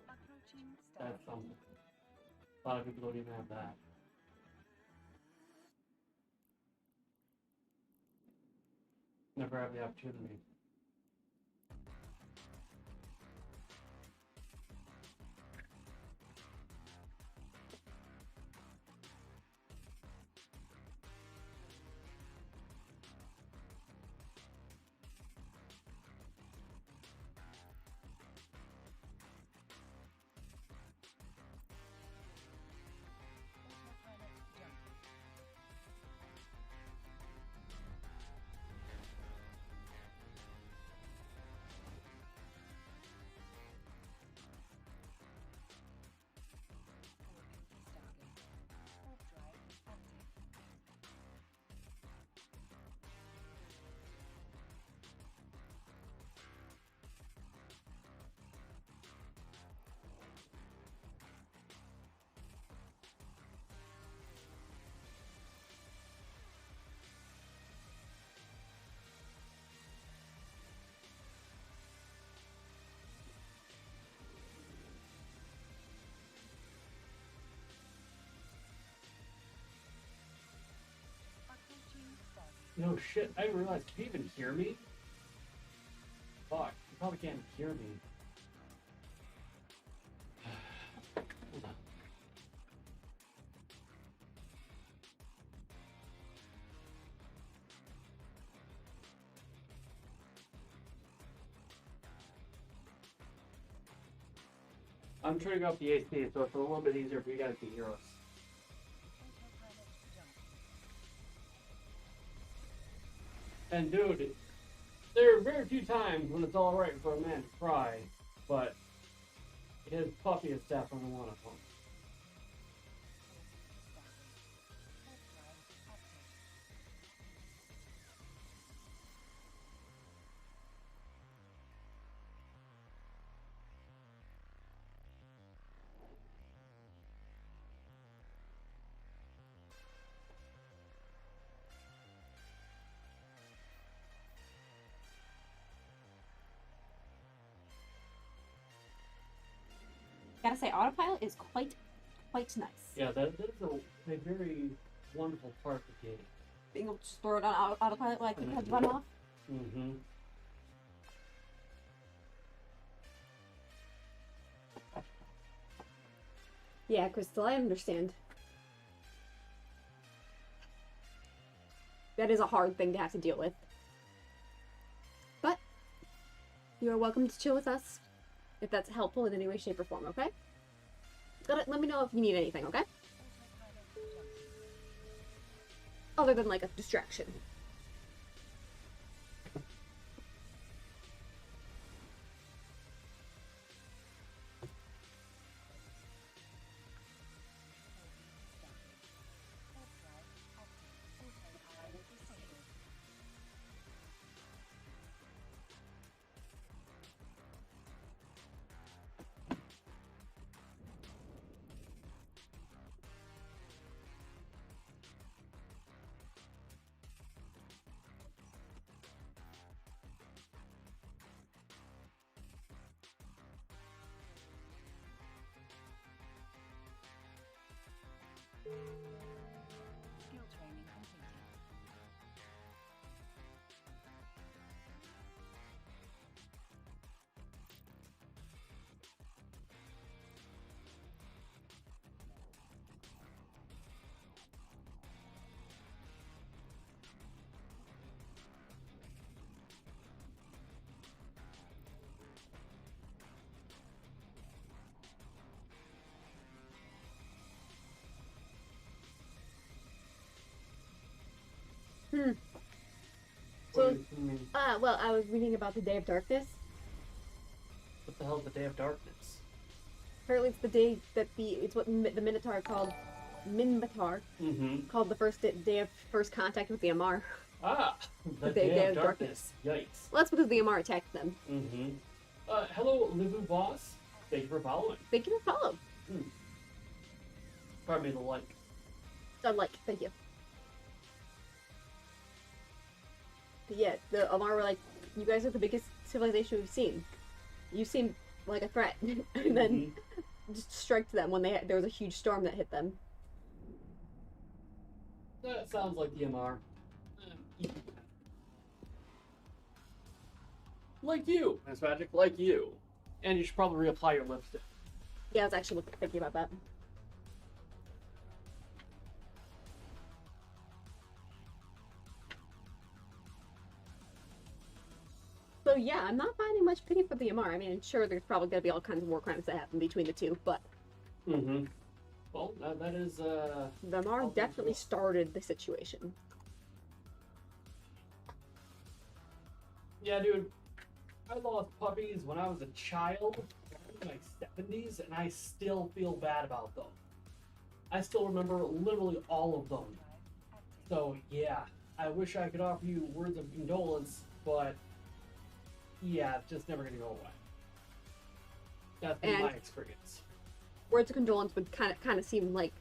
Approaching That's Stargate. something. A lot of people don't even have that. Never have the opportunity. Autopilot jump. Warning Stargate. Warp drive active. Approaching Stargate. No shit, I didn't realize. Can you even hear me? Fuck, you probably can't hear me. Hold on. I'm turning off the AC so it's a little bit easier for you guys to hear us. Autopilot jump. And dude, there are very few times when it's alright for a man to cry, but his puppy is definitely one of them. Warp drive active. Gotta say, autopilot is quite nice. Yeah, that is a very wonderful part of the game. Being able to just throw it on autopilot like you have to run off. Mm-hmm. Yeah, Crystal, I understand. That is a hard thing to have to deal with. But you are welcome to chill with us if that's helpful in any way, shape, or form, okay? Let me know if you need anything, okay? Autopilot jump. Other than like a distraction. Warp drive active. Autopilot disabled. Skill training completed. So, What do you mean? well, I was reading about the Day of Darkness. What the hell is the Day of Darkness? Apparently, it's the day that it's what the Minotaur called Mm-hmm. called the first day of first contact with the Amar. Ah, the Day Day of of Darkness. Yikes. Well, that's because the Amar attacked them. Mm-hmm. Hello, Livu Boss. Thank you for following. Thank you for follow. Pardon me, the like. Thank you. But yeah, the Amar were like, you guys are the biggest civilization we've seen. You seem like a threat. And then just strike them when there was a huge storm that hit them. That sounds like the MR. Like you, Miss Magic, like you. And you should probably reapply your lipstick. Yeah, I was actually thinking about that. So yeah, I'm not finding much pity for the Amar. I mean, sure, there's probably gonna be all kinds of war crimes that happen between the two, but Mm-hmm. Well, that is, the Amar definitely started the situation. Yeah, dude. I lost puppies when I was a child, in my 70s, and I still feel bad about them. I still remember literally all of them. So, yeah, I wish I could offer you words of condolence, but yeah, it's just never gonna go away. That's been my experience. Words of condolence would kind of seem like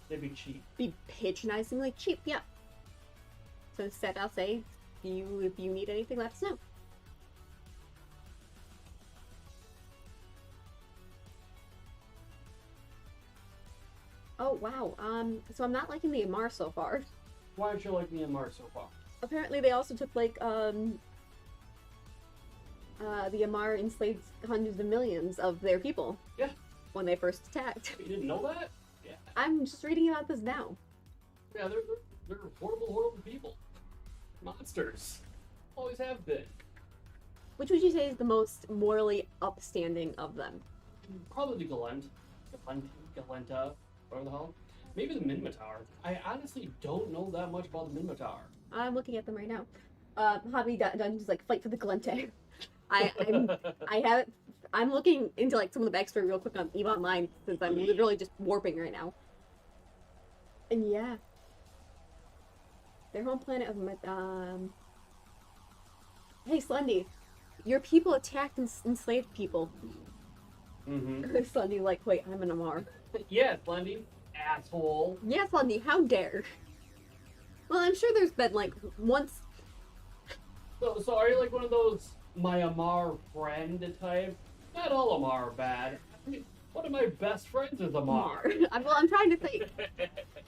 They'd be cheap. be patronizingly cheap, yeah. So instead, I'll say, if you need anything, let us know. Oh wow. So I'm not liking the Amar so far. Why aren't you like me and Mars so far? Apparently, they also took like the Amar enslaved hundreds of millions of their people. Yeah. When they first attacked. You didn't know that? Yeah. I'm just reading about this now. Yeah, they're horrible, horrible people. Monsters. Always have been. Which would you say is the most morally upstanding of them? Probably the Galenta, whatever the hell. Maybe the Minotaur. I honestly don't know that much about the Minotaur. I'm looking at them right now. Hobby Dungeons like fight for the Galente. I'm looking into like some of the backstory real quick on EVE Online since I'm literally just warping right now. And yeah. Their home planet of Hey Slendy, your people attacked and enslaved people. Mm-hmm. Slendy like, wait, I'm an Amar. Yeah, Slendy. Asshole. Yeah, Slendy, how dare? Well, I'm sure there's been like once. So are you like one of those my Amar friend type? Not all Amar are bad. I mean, one of my best friends is Amar. I'm trying to think.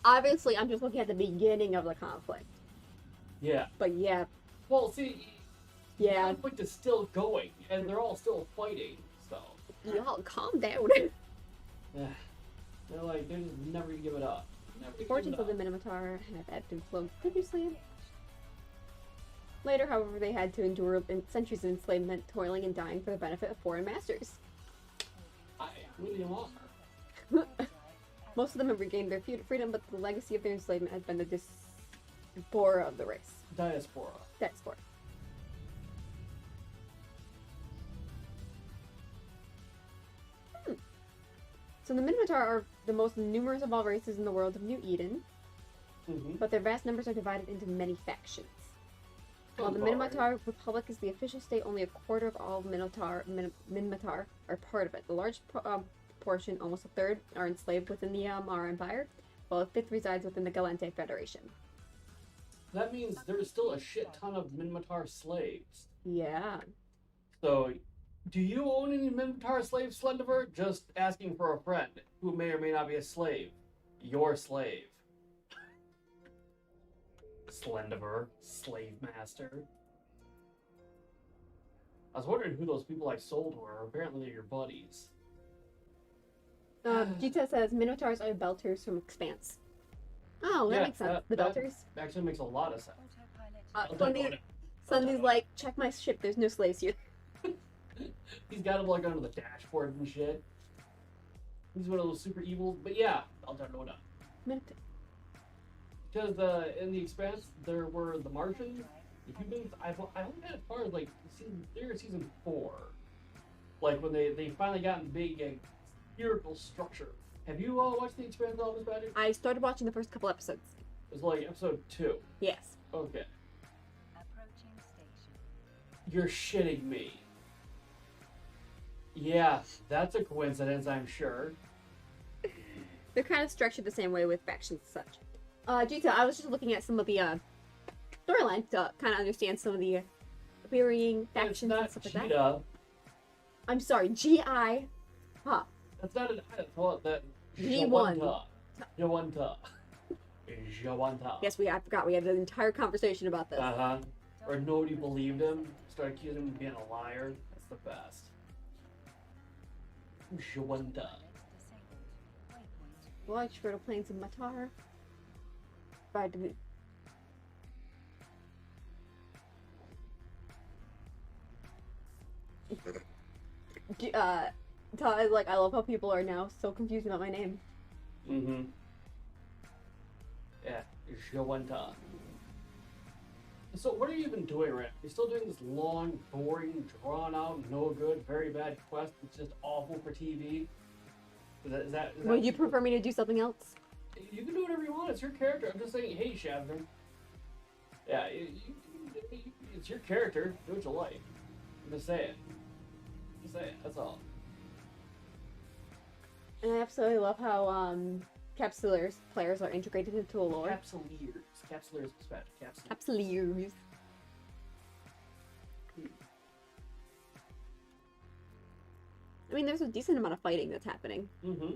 Obviously, I'm just looking at the beginning of the conflict. Yeah. But yeah. Well, see, the Yeah. conflict is still going, and they're all still fighting, so. Y'all calm down. Yeah. They're like, they're just never gonna give it up. Never gonna give Fortunes it of the up. Minotaur have ebbed and flowed previously. Later, however, they had to endure centuries of enslavement, toiling and dying for the benefit of foreign masters. I really Amar. Most of them have regained their freedom, but the legacy of their enslavement has been the diaspora of the race. Diaspora. Diaspora. So the Minotaur are the most numerous of all races in the world of New Eden, Mm-hmm. but their vast numbers are divided into many factions. While the Minotaur Republic is the official state, only a quarter of all Minotaur are part of it. The large portion, almost a third, are enslaved within the Amar Empire, while a fifth resides within the Galente Federation. That means there's still a shit ton of Minotaur slaves. Yeah. So, do you own any Minotaur slaves, Slendiver? Just asking for a friend who may or may not be a slave. Your slave. Slendiver, slave master. I was wondering who those people I sold were. Apparently they're your buddies. Gita says Minotaurs are Belters from Expanse. Oh, that makes sense. The Belters. Actually makes a lot of sense. Autopilot. Sunny's like, check my ship. There's no slaves here. He's got him like under the dashboard and shit. He's one of those super evils. But yeah, I'll tell you what. Minotaur. Because in the Expanse, there were the Martians, Humans, I only got as far as like season 4, like when they finally got in big spherical structure. Have you watched the Expanse of Elvis Magic? I started watching the first couple episodes. It was like episode 2. Yes. Okay. Approaching station. You're shitting me. Yeah, that's a coincidence, I'm sure. They're kind of structured the same way with factions and such. Gita, I was just looking at some of the storyline to kind of understand some of the varying It's factions not and stuff like that. Cheetah. I'm sorry, G.I. Huh. That's not an I. Well, that. G1. Jawanta. Jawanta. Yes, I forgot. We had an entire conversation about this. Uh-huh. Or nobody believed him. Started accusing him of being a liar. That's the best. Jawanta. Disabled. Waypoint. Watch fertile plains of Matar. By the Todd is like, I love how people are now so confused about my name. Mm-hmm. Yeah, Jawanta. So what are you even doing, Rick? You're still doing this long, boring, drawn-out, no good, very bad quest that's just awful for TV? Is that Would you prefer me to do something else? You can do whatever you want. It's your character. I'm just saying, hey, Shavner. Yeah, it's your character. Do what you like. I'm just saying. Just saying. That's all. And I absolutely love how Capsuleers players are integrated into the lore. Capsuleers. Capsuleers is bad. Capsuleers. Capsuleers. I mean, there's a decent amount of fighting that's happening. Mm-hmm.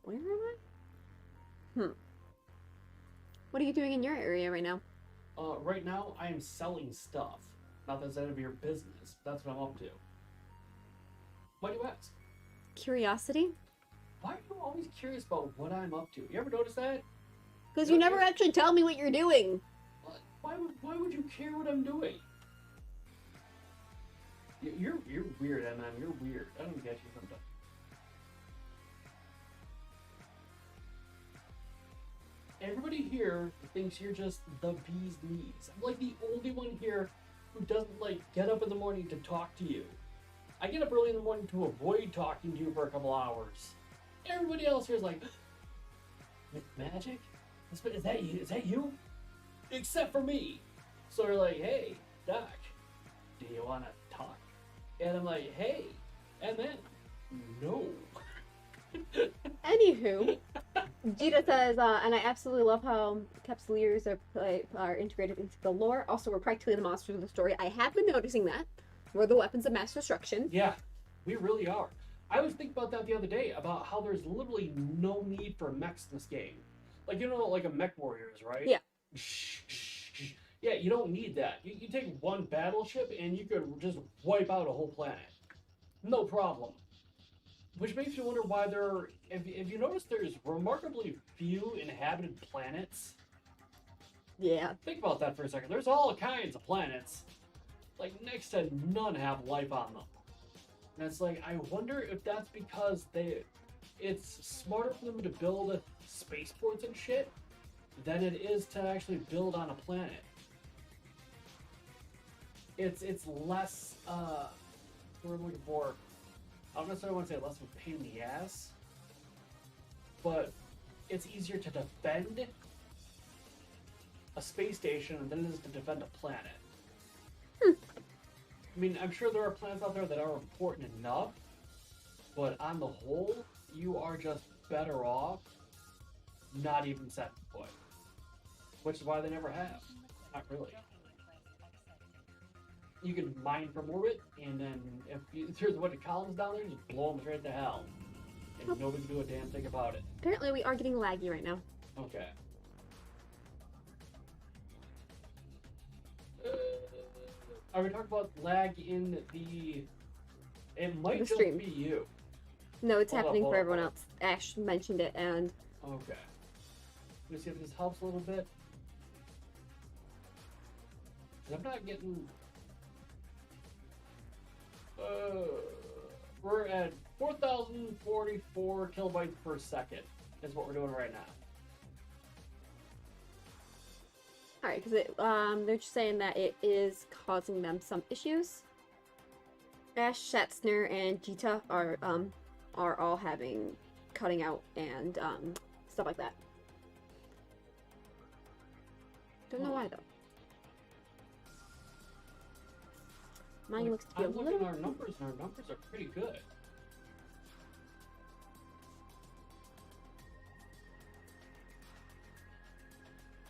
Where am I? What are you doing in your area right now? Right now, I am selling stuff. Not that it's any of your business. That's what I'm up to. Why do you ask? Curiosity? Why are you always curious about what I'm up to? You ever notice that? Because you never actually tell me what you're doing. Why would you care what I'm doing? You're weird, MM. You're weird. I don't get you sometimes. Everybody here thinks you're just the bee's knees. I'm like the only one here who doesn't like get up in the morning to talk to you. I get up early in the morning to avoid talking to you for a couple hours. Everybody else here is like, magic? Is that you? Is that you? Except for me. So they're like, hey, Doc, do you want to talk? And I'm like, hey, and then, no. Anywho, Gita says, and I absolutely love how Capsuleers are integrated into the lore. Also, we're practically the monsters of the story. I have been noticing that. We're the weapons of mass destruction. Yeah, we really are. I was thinking about that the other day, about how there's literally no need for mechs in this game. Like, you know, like a mech warriors, right? Yeah. Yeah, you don't need that. You take one battleship and you could just wipe out a whole planet. No problem. Which makes me wonder why there are, if you notice, there's remarkably few inhabited planets. Yeah. Think about that for a second. There's all kinds of planets. Like, next to none have life on them. And it's like, I wonder if that's because it's smarter for them to build spaceports and shit than it is to actually build on a planet. It's less, what I'm looking for, I don't necessarily want to say less of a pain in the ass, but it's easier to defend a space station than it is to defend a planet. I mean, I'm sure there are planets out there that are important enough, but on the whole, you are just better off not even setting foot. Which is why they never have. Not really. You can mine from orbit, and then if there's a bunch of columns down there, just blow them straight to hell. And nobody can do a damn thing about it. Apparently, we are getting laggy right now. Okay. Are we talking about lag in the... It might The just stream. be you. No, it's Hold up, happening hold for up, everyone hold else. Ash mentioned it, and Okay. Let me see if this helps a little bit. I'm not getting... We're at 4,044 kilobytes per second is what we're doing right now. Alright, because they're just saying that it is causing them some issues. Ash, Shatzner, and Jita are all having cutting out and stuff like that. Don't know why though. Mine looks to be I'm a looking little. at our numbers, and our numbers are pretty good.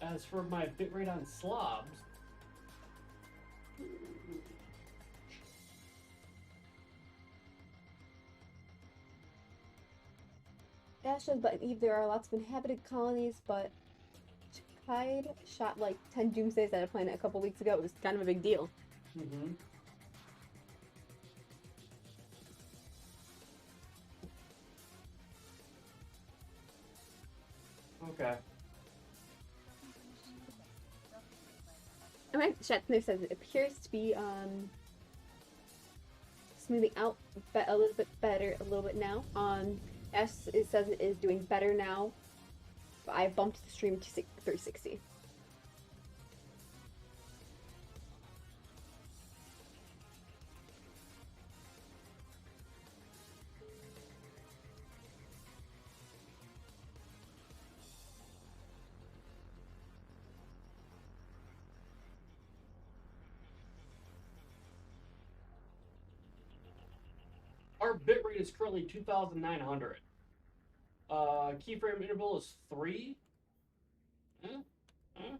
As for my bitrate on slobs, Ash says, but Eve, there are lots of inhabited colonies, but Tide shot like 10 doomsdays at a planet a couple weeks ago. It was kind of a big deal. mm-hmm. Okay. Okay, Shatzner says it appears to be smoothing out a little bit better, a little bit now. Ash says it is doing better now. But I bumped the stream to 360. Our bitrate is currently 2,900. Keyframe interval is 3. Huh? Huh?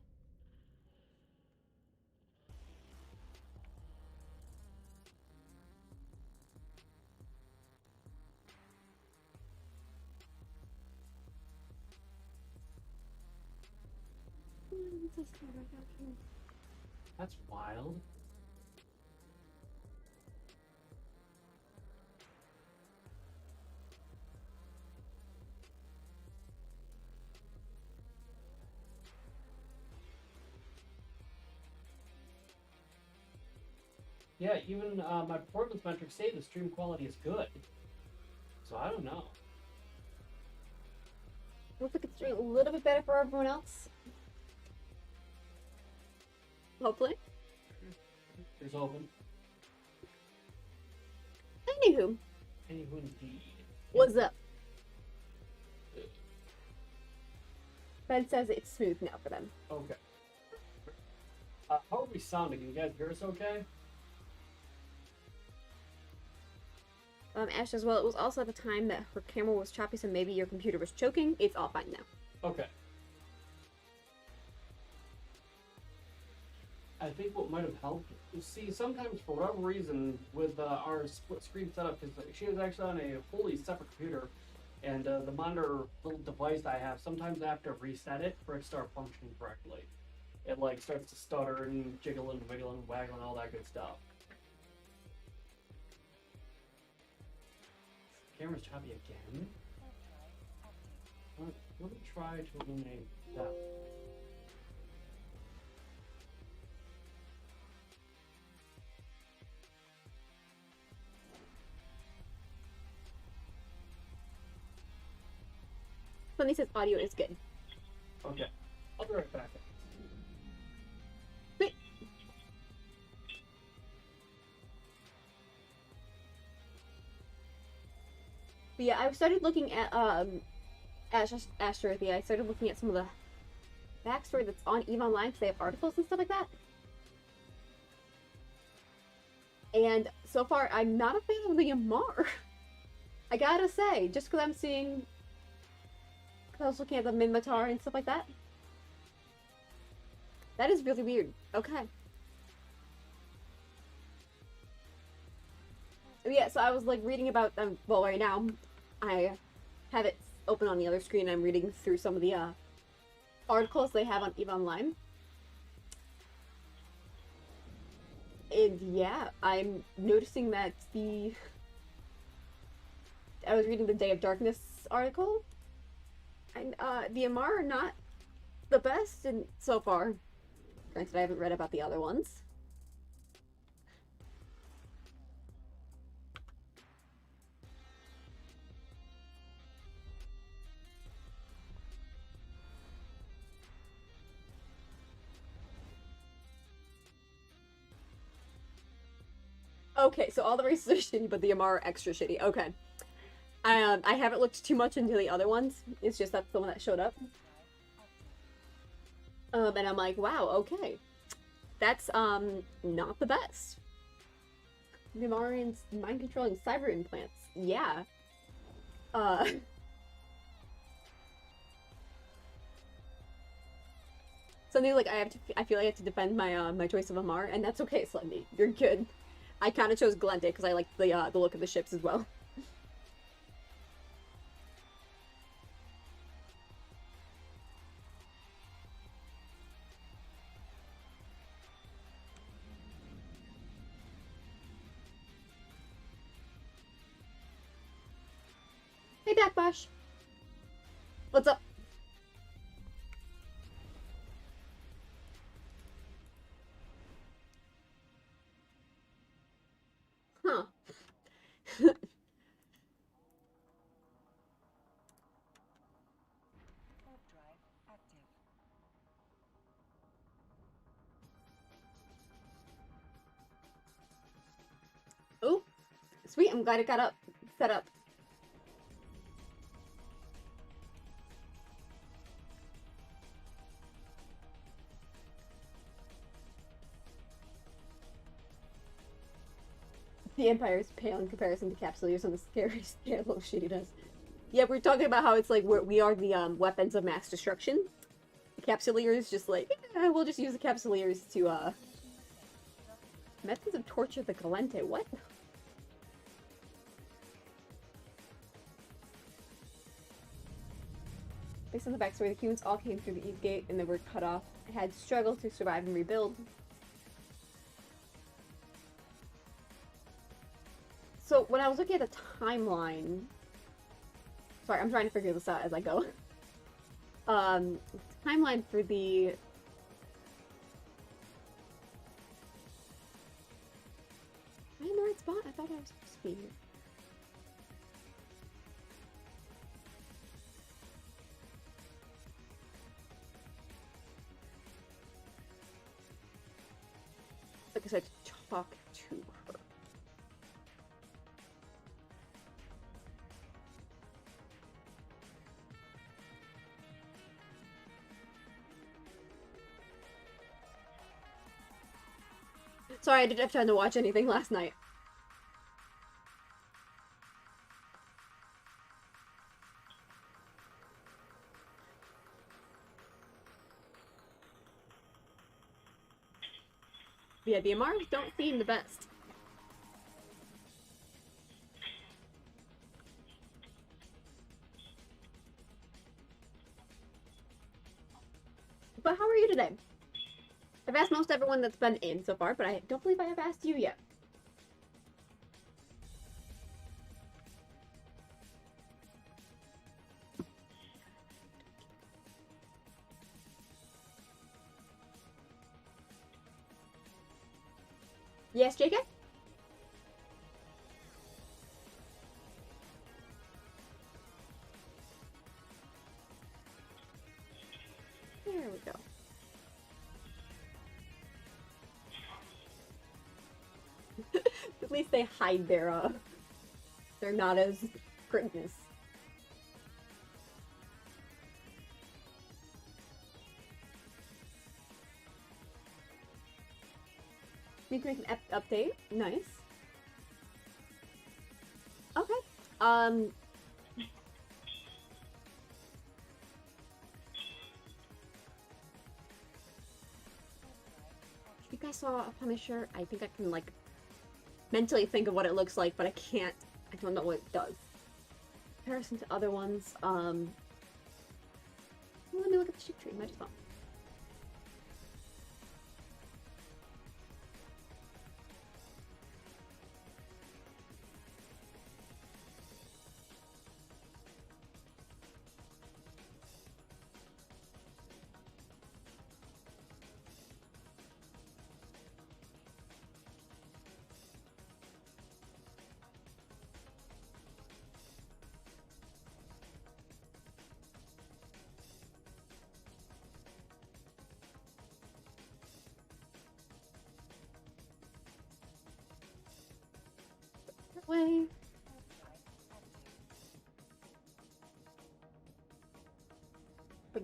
That's wild. Yeah, even my performance metrics say the stream quality is good. So I don't know. Looks like it's doing a little bit better for everyone else. Hopefully. There's open. Anywho, Anywho, indeed. what's up? Ben says it's smooth now for them. Okay. How are we sounding? Can you guys hear us okay? Ash says, well, it was also at the time that her camera was choppy, so maybe your computer was choking. It's all fine now. Okay. I think what might have helped, you see, sometimes for whatever reason with our split screen setup, because she is actually on a wholly separate computer, and the monitor little device I have, sometimes I have to reset it for it to start functioning correctly. It like starts to stutter and jiggle and wiggle and waggle and all that good stuff. Camera's choppy again? Let me try to eliminate that. Funny says audio is good. Okay. I'll be right back. Wait. But yeah, I started looking at Astro. I started looking at some of the backstory that's on EVE Online, because they have articles and stuff like that. And so far, I'm not a fan of the Amar. I gotta say, just because I'm seeing, because I was looking at the Minmatar and stuff like that. That is really weird. Okay. Yeah, so I was like reading about them. Well, right now, I have it open on the other screen. I'm reading through some of the articles they have on EVE Online. And yeah, I'm noticing that I was reading the Day of Darkness article, and the Amar are not the best and so far. Granted, I haven't read about the other ones. Okay, so all the races are shitty, but the Amar are extra shitty. Okay. I haven't looked too much into the other ones. It's just that's the one that showed up. And I'm like, wow, okay. That's, not the best. The Amarians mind-controlling cyber implants. Yeah. Something like I feel like I have to defend my, my choice of Amar, and that's okay, Slendy. You're good. I kind of chose Glente because I like the look of the ships as well. Hey, Backbash. What's up? Huh. Warp drive active. Oh, sweet. I'm glad it got up, set up. The Empire's pale in comparison to Capsuleers on the scary scale of shittiness. Yeah, we're talking about how it's like we are the weapons of mass destruction. The Capsuleers just like, we'll just use the Capsuleers to methods of torture the Galente. What? Based on the backstory, the humans all came through the Eve Gate and they were cut off, had struggled to survive and rebuild. So when I was looking at the timeline, sorry, I'm trying to figure this out as I go. Timeline for the I'm in the right spot. I thought I was supposed to be here. Like I said, talk to her. Sorry, I didn't have time to watch anything last night. Yeah, the Amars don't seem the best. But how are you today? I've asked most everyone that's been in so far, but I don't believe I have asked you yet. Yes, JK? There we go. At least they hide their, they're not as greatness. Need to make an update. Nice. Okay. I think I saw a Punisher. I think I can, like, mentally think of what it looks like, but I can't. I don't know what it does. In comparison to other ones, let me look at the ship tree. Might as well.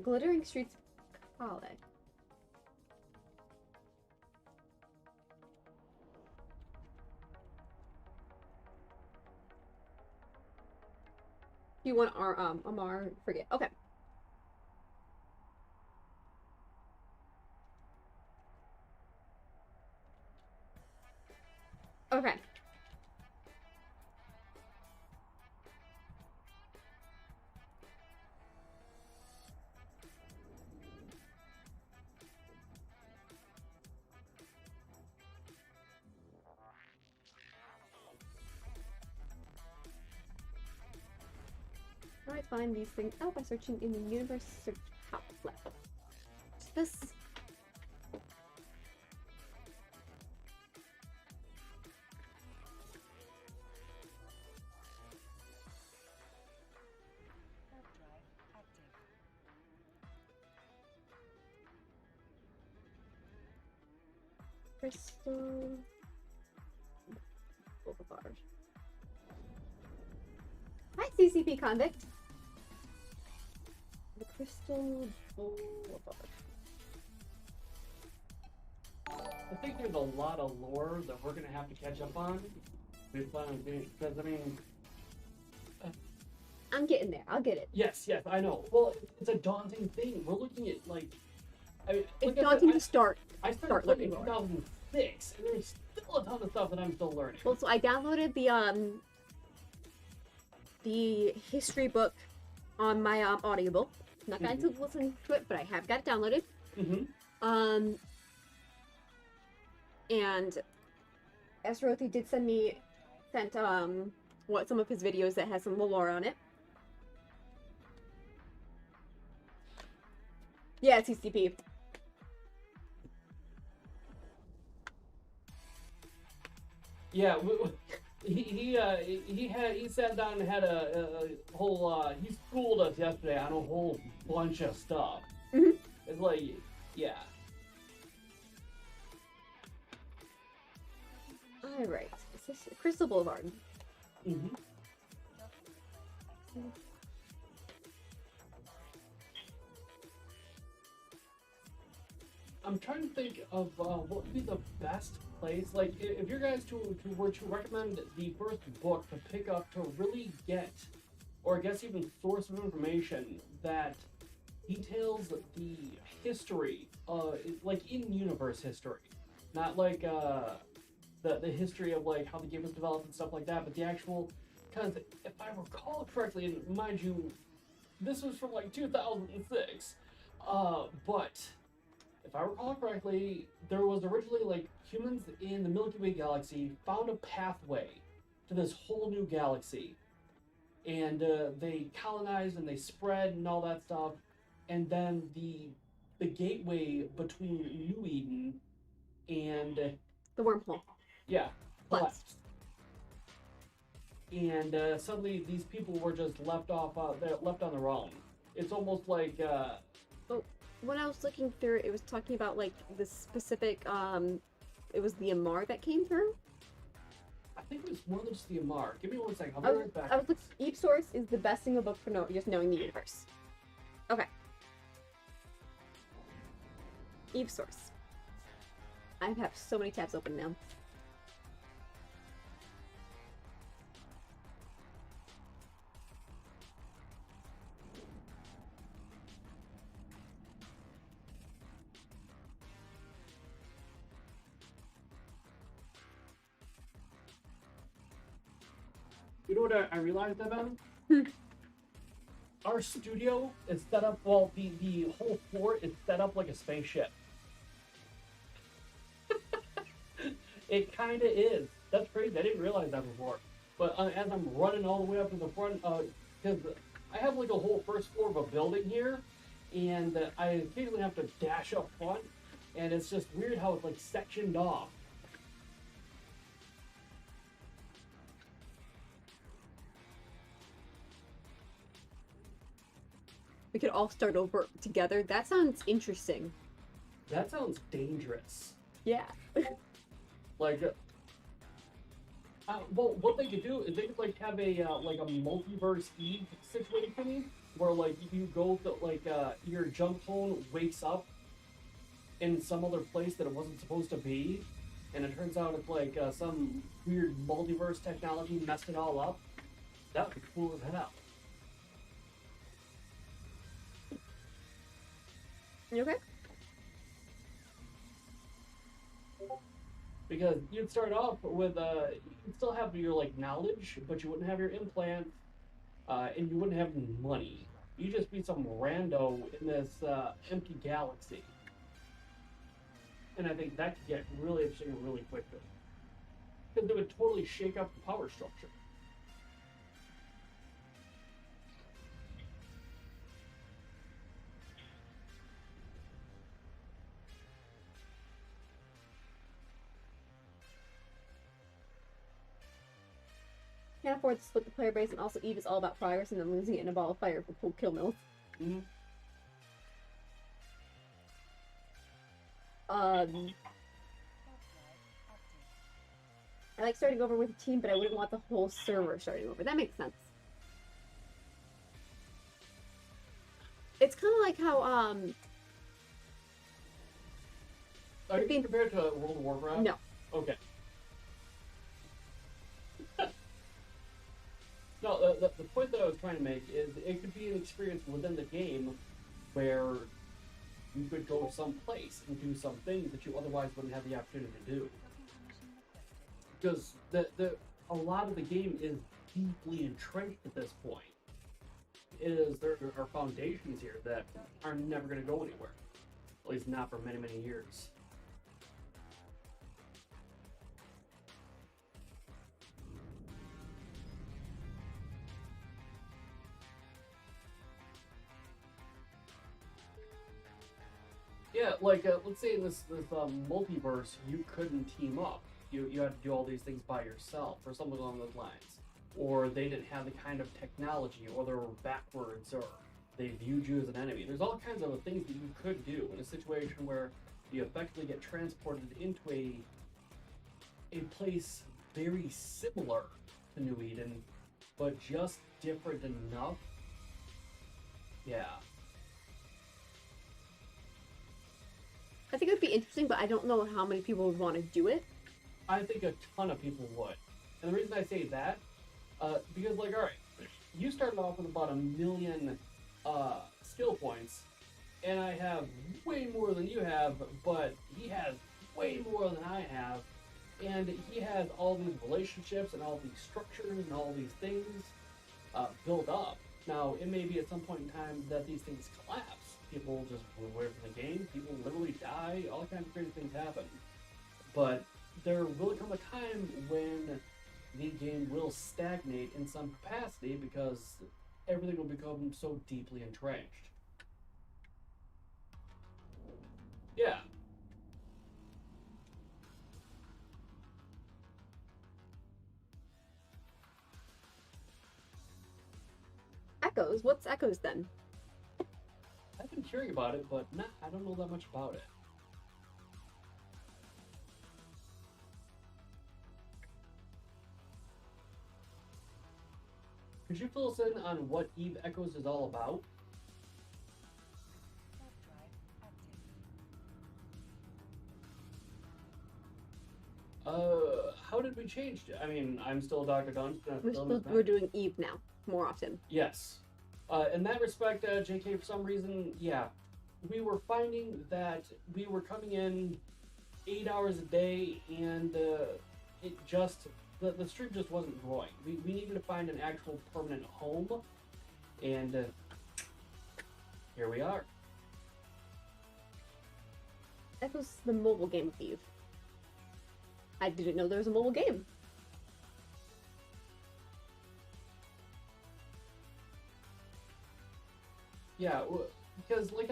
Glittering Streets College. You want our Amar? Forget. Okay. Okay. How do I find these things? Oh, by searching in the universe search house left. What's this? Warp drive active. Crystal Boulevard. Hi, CCP convict. The Crystal Boulevard. I think there's a lot of lore that we're gonna have to catch up on. Because I mean, I'm getting there. I'll get it. yes, I know. Well, it's a daunting thing. We're looking at like, I mean, It's like I said, daunting to start. I started start playing in learning lore. 2006, and there's still a ton of stuff that I'm still learning. Well, so I downloaded the history book on my Audible. I'm not going to listen to it, but I have got it downloaded. Mm-hmm. And Esrothi did sent some of his videos that has some lore on it. Yeah, TCP. Yeah, he sat down and had a whole he schooled us yesterday on a whole bunch of stuff. Mhm. It's like, yeah. All right. Is this Crystal Boulevard? Mm-hmm. I'm trying to think of what would be the best place. Like, if you guys were to recommend the first book to pick up to really get, or I guess even source of information that details the history, like in-universe history, not like the history of like how the game was developed and stuff like that, but the actual. Because if I recall correctly, and mind you, this was from like 2006, but if I recall correctly, there was originally like humans in the Milky Way galaxy found a pathway to this whole new galaxy, and they colonized and they spread and all that stuff, and then the gateway between New Eden and The wormhole. yeah Collapsed. and suddenly these people were just left on their own. It's almost like When I was looking through, it was talking about like the specific. It was the Amar that came through. I think it was more than just the Amar. Give me 1 second. I'll I be was, right back. I was looking. Each source is the best single book for just knowing the universe. Okay. Eve source. I have so many tabs open now. You know what I realized about? Hmm. Our studio is set up, well, the whole floor is set up like a spaceship. It kind of is. That's crazy. I didn't realize that before. But as I'm running all the way up to the front, because I have like a whole first floor of a building here, and I occasionally have to dash up front, and it's just weird how it's like sectioned off. We could all start over together. That sounds interesting. That sounds dangerous. Yeah. Like, Well, what they could do is they could like have a like a multiverse Eve situation where like you go to like your junk clone wakes up in some other place that it wasn't supposed to be, and it turns out it's like some weird multiverse technology messed it all up. That would be cool as hell. You okay? Because you'd start off with you'd still have your like knowledge, but you wouldn't have your implant, and you wouldn't have any money. You'd just be some rando in this empty galaxy. And I think that could get really interesting really quickly. Because it would totally shake up the power structure. Can't afford to split the player base, and also Eve is all about progress and then losing it in a ball of fire for cool kill mills. Mm-hmm. I like starting over with a team, but I wouldn't want the whole server starting over. That makes sense. It's kind of like how, Are you compared to World of Warcraft? No. Okay. No, the point that I was trying to make is it could be an experience within the game where you could go someplace and do some things that you otherwise wouldn't have the opportunity to do. Because a lot of the game is deeply entrenched at this point. There are foundations here that are never going to go anywhere. At least not for many, many years. Yeah, like let's say in this multiverse, you couldn't team up. You had to do all these things by yourself, or something along those lines. Or they didn't have the kind of technology, or they were backwards, or they viewed you as an enemy. There's all kinds of things that you could do in a situation where you effectively get transported into a place very similar to New Eden, but just different enough. Yeah. I think it would be interesting, but I don't know how many people would want to do it. I think a ton of people would. And the reason I say that, because like, alright, you started off with about 1 million skill points, and I have way more than you have, but he has way more than I have, and he has all these relationships and all these structures and all these things built up. Now, it may be at some point in time that these things collapse. People just move away from the game, people literally die, all kinds of crazy things happen. But there will come a time when the game will stagnate in some capacity because everything will become so deeply entrenched. Yeah. Echoes? What's Echoes then? I've been hearing about it, but I don't know that much about it. Could you fill us in on what Eve Echoes is all about? How did we change it? I mean, I'm still Dr. Dungeon. We're doing Eve now, more often. Yes. In that respect, JK, for some reason, yeah, we were finding that we were coming in 8 hours a day, and it just, the stream just wasn't growing. We needed to find an actual permanent home, and here we are. That was the mobile game of Eve. I didn't know there was a mobile game. Yeah, because like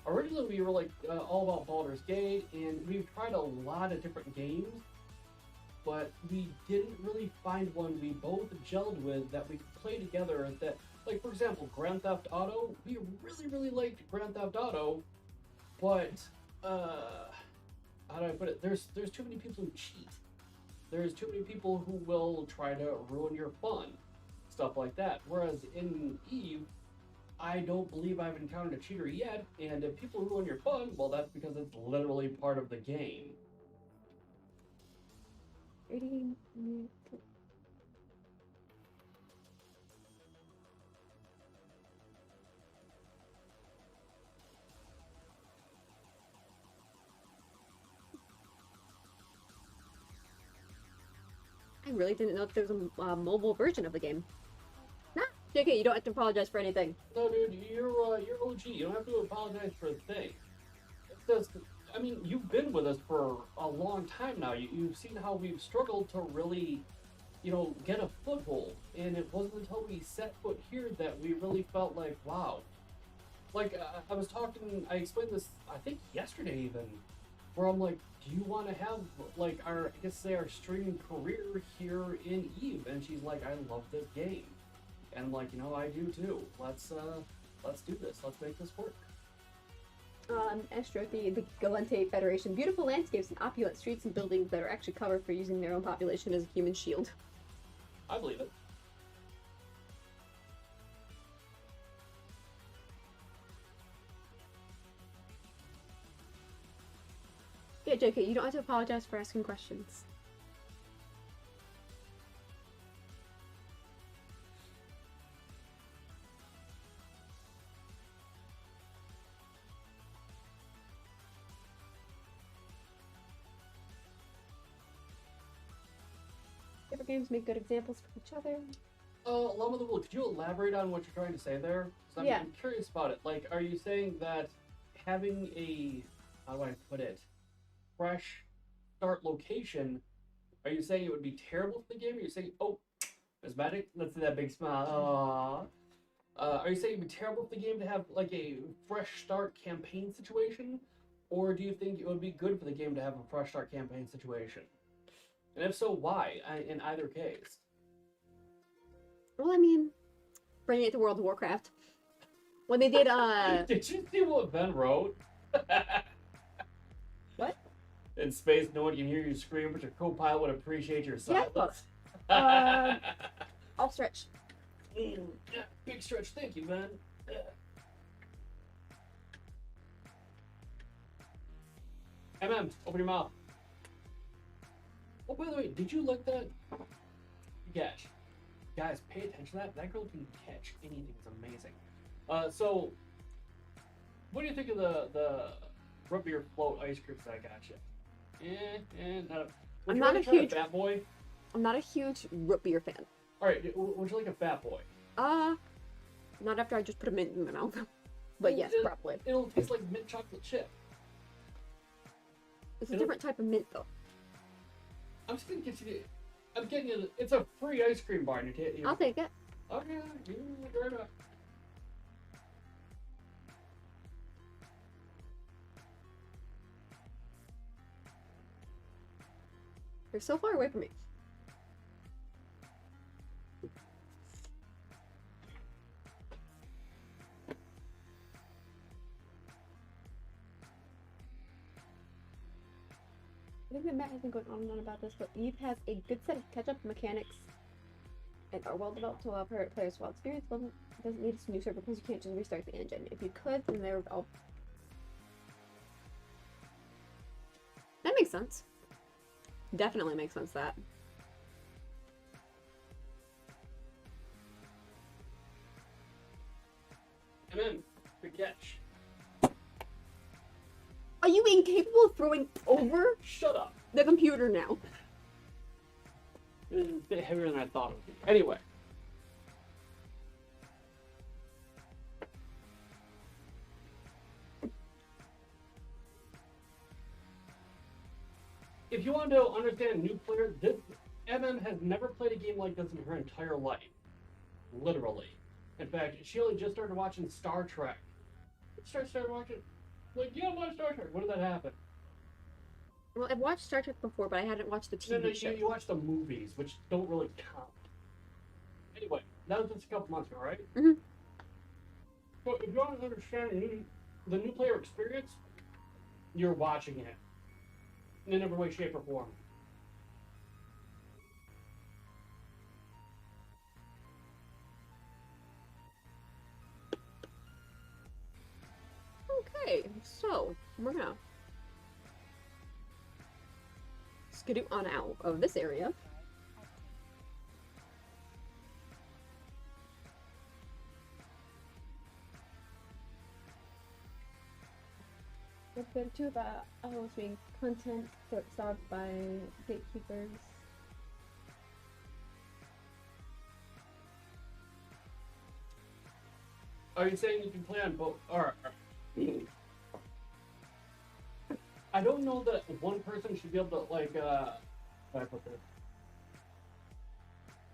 originally we were like all about Baldur's Gate, and we've tried a lot of different games, but we didn't really find one we both gelled with that we could play together. That, like, for example, Grand Theft Auto. We really liked Grand Theft Auto, but how do I put it? There's too many people who cheat. there's too many people who will try to ruin your fun, stuff like that. Whereas in Eve, I don't believe I've encountered a cheater yet, and if people ruin your fun, well, that's because it's literally part of the game. 80. I really didn't know if there was a mobile version of the game. Nah, JK, you don't have to apologize for anything. No, dude, you're OG. You don't have to apologize for a thing. It's just, I mean, you've been with us for a long time now. You've seen how we've struggled to really, get a foothold. And it wasn't until we set foot here that we really felt like, wow. Like, I explained this, I think yesterday even, where I'm like, do you want to have, like, our streaming career here in Eve? And she's like, I love this game. And I'm like, I do too. Let's do this. Let's make this work. Astro, the Galente Federation. Beautiful landscapes and opulent streets and buildings that are actually covered for using their own population as a human shield. I believe it. Yeah, JK, you don't have to apologize for asking questions. Different games make good examples for each other. Llama the Wool, could you elaborate on what you're trying to say there? 'Cause I'm curious about it. Like, are you saying that having a, how do I put it, fresh start location, are you saying it would be terrible for the game? Or are you saying, oh, Miss Magic, let's see that big smile. Are you saying it would be terrible for the game to have, like, a fresh start campaign situation? Or do you think it would be good for the game to have a fresh start campaign situation? And if so, why, in either case? Well, I mean, bringing it to World of Warcraft. When they did, Did you see what Ben wrote? What? In space, no one can hear you scream, but your co-pilot would appreciate your silence. I'll stretch. Yeah, big stretch. Thank you, Ben. Open your mouth. Oh, by the way, did you look that? Catch. Guys, pay attention to that. That girl can catch anything. It's amazing. So, what do you think of the root beer float ice creams that I got you? I'm not a huge fat boy. I'm not a huge root beer fan. All right, would you like a fat boy? Not after I just put a mint in my mouth. But yes, probably. It'll taste like mint chocolate chip. It's a different type of mint, though. I'm just gonna get you. I'm getting you. It's a free ice cream bar. I'll take it. Okay, you right up. You're so far away from me. I think that Matt has been going on and on about this, but Eve has a good set of catch-up mechanics and are well developed to allow players well experience. Doesn't need a new server because you can't just restart the engine. If you could, then they would all. That makes sense. Definitely makes sense that. Good catch. Are you incapable of throwing over Shut up. the computer now? It was a bit heavier than I thought it would be. Anyway. If you want to understand a new player, MM has never played a game like this in her entire life. Literally. In fact, she only just started watching Star Trek. Started watching... Like, yeah, I watched Star Trek. When did that happen? Well, I've watched Star Trek before, but I hadn't watched the TV show. You watch the movies, which don't really count. Anyway, that was just a couple months ago, right? Mm-hmm. So if you want to understand the new player experience, you're watching it. In every way, shape, or form. Okay, so we're gonna skidoo on out of this area. Let's get to about being content stopped by gatekeepers. Are you saying you can play on both? Or I don't know that one person should be able to like. How do I put this?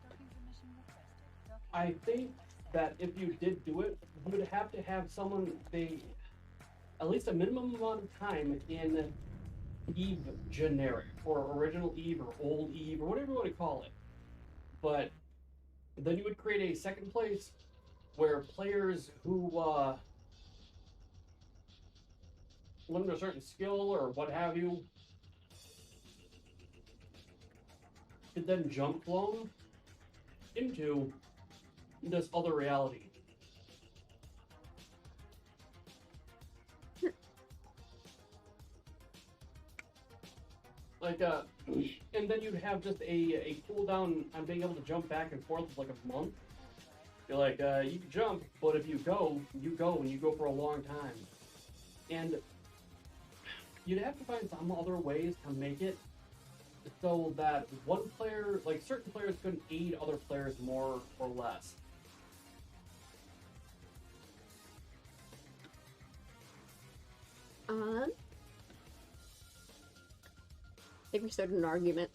Docking permission requested. Docking I think that if you did do it, you would have to have someone at least a minimum amount of time in Eve generic or original Eve or old Eve or whatever you want to call it. But then you would create a second place where players who limit a certain skill or what have you could then jump clone into this other reality. Like, and then you'd have just a cooldown on being able to jump back and forth for like a month. You're like, you can jump, but if you go, and you go for a long time. And you'd have to find some other ways to make it so that one player, like certain players couldn't aid other players more or less. I think we started an argument.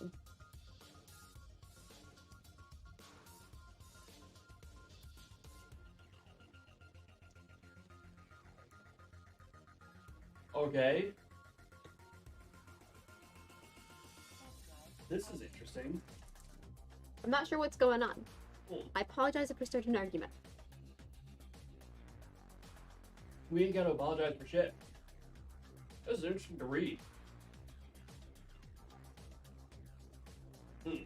Okay. This is interesting. I'm not sure what's going on. Hmm. I apologize if we started an argument. We ain't gotta apologize for shit. This is interesting to read. Hmm.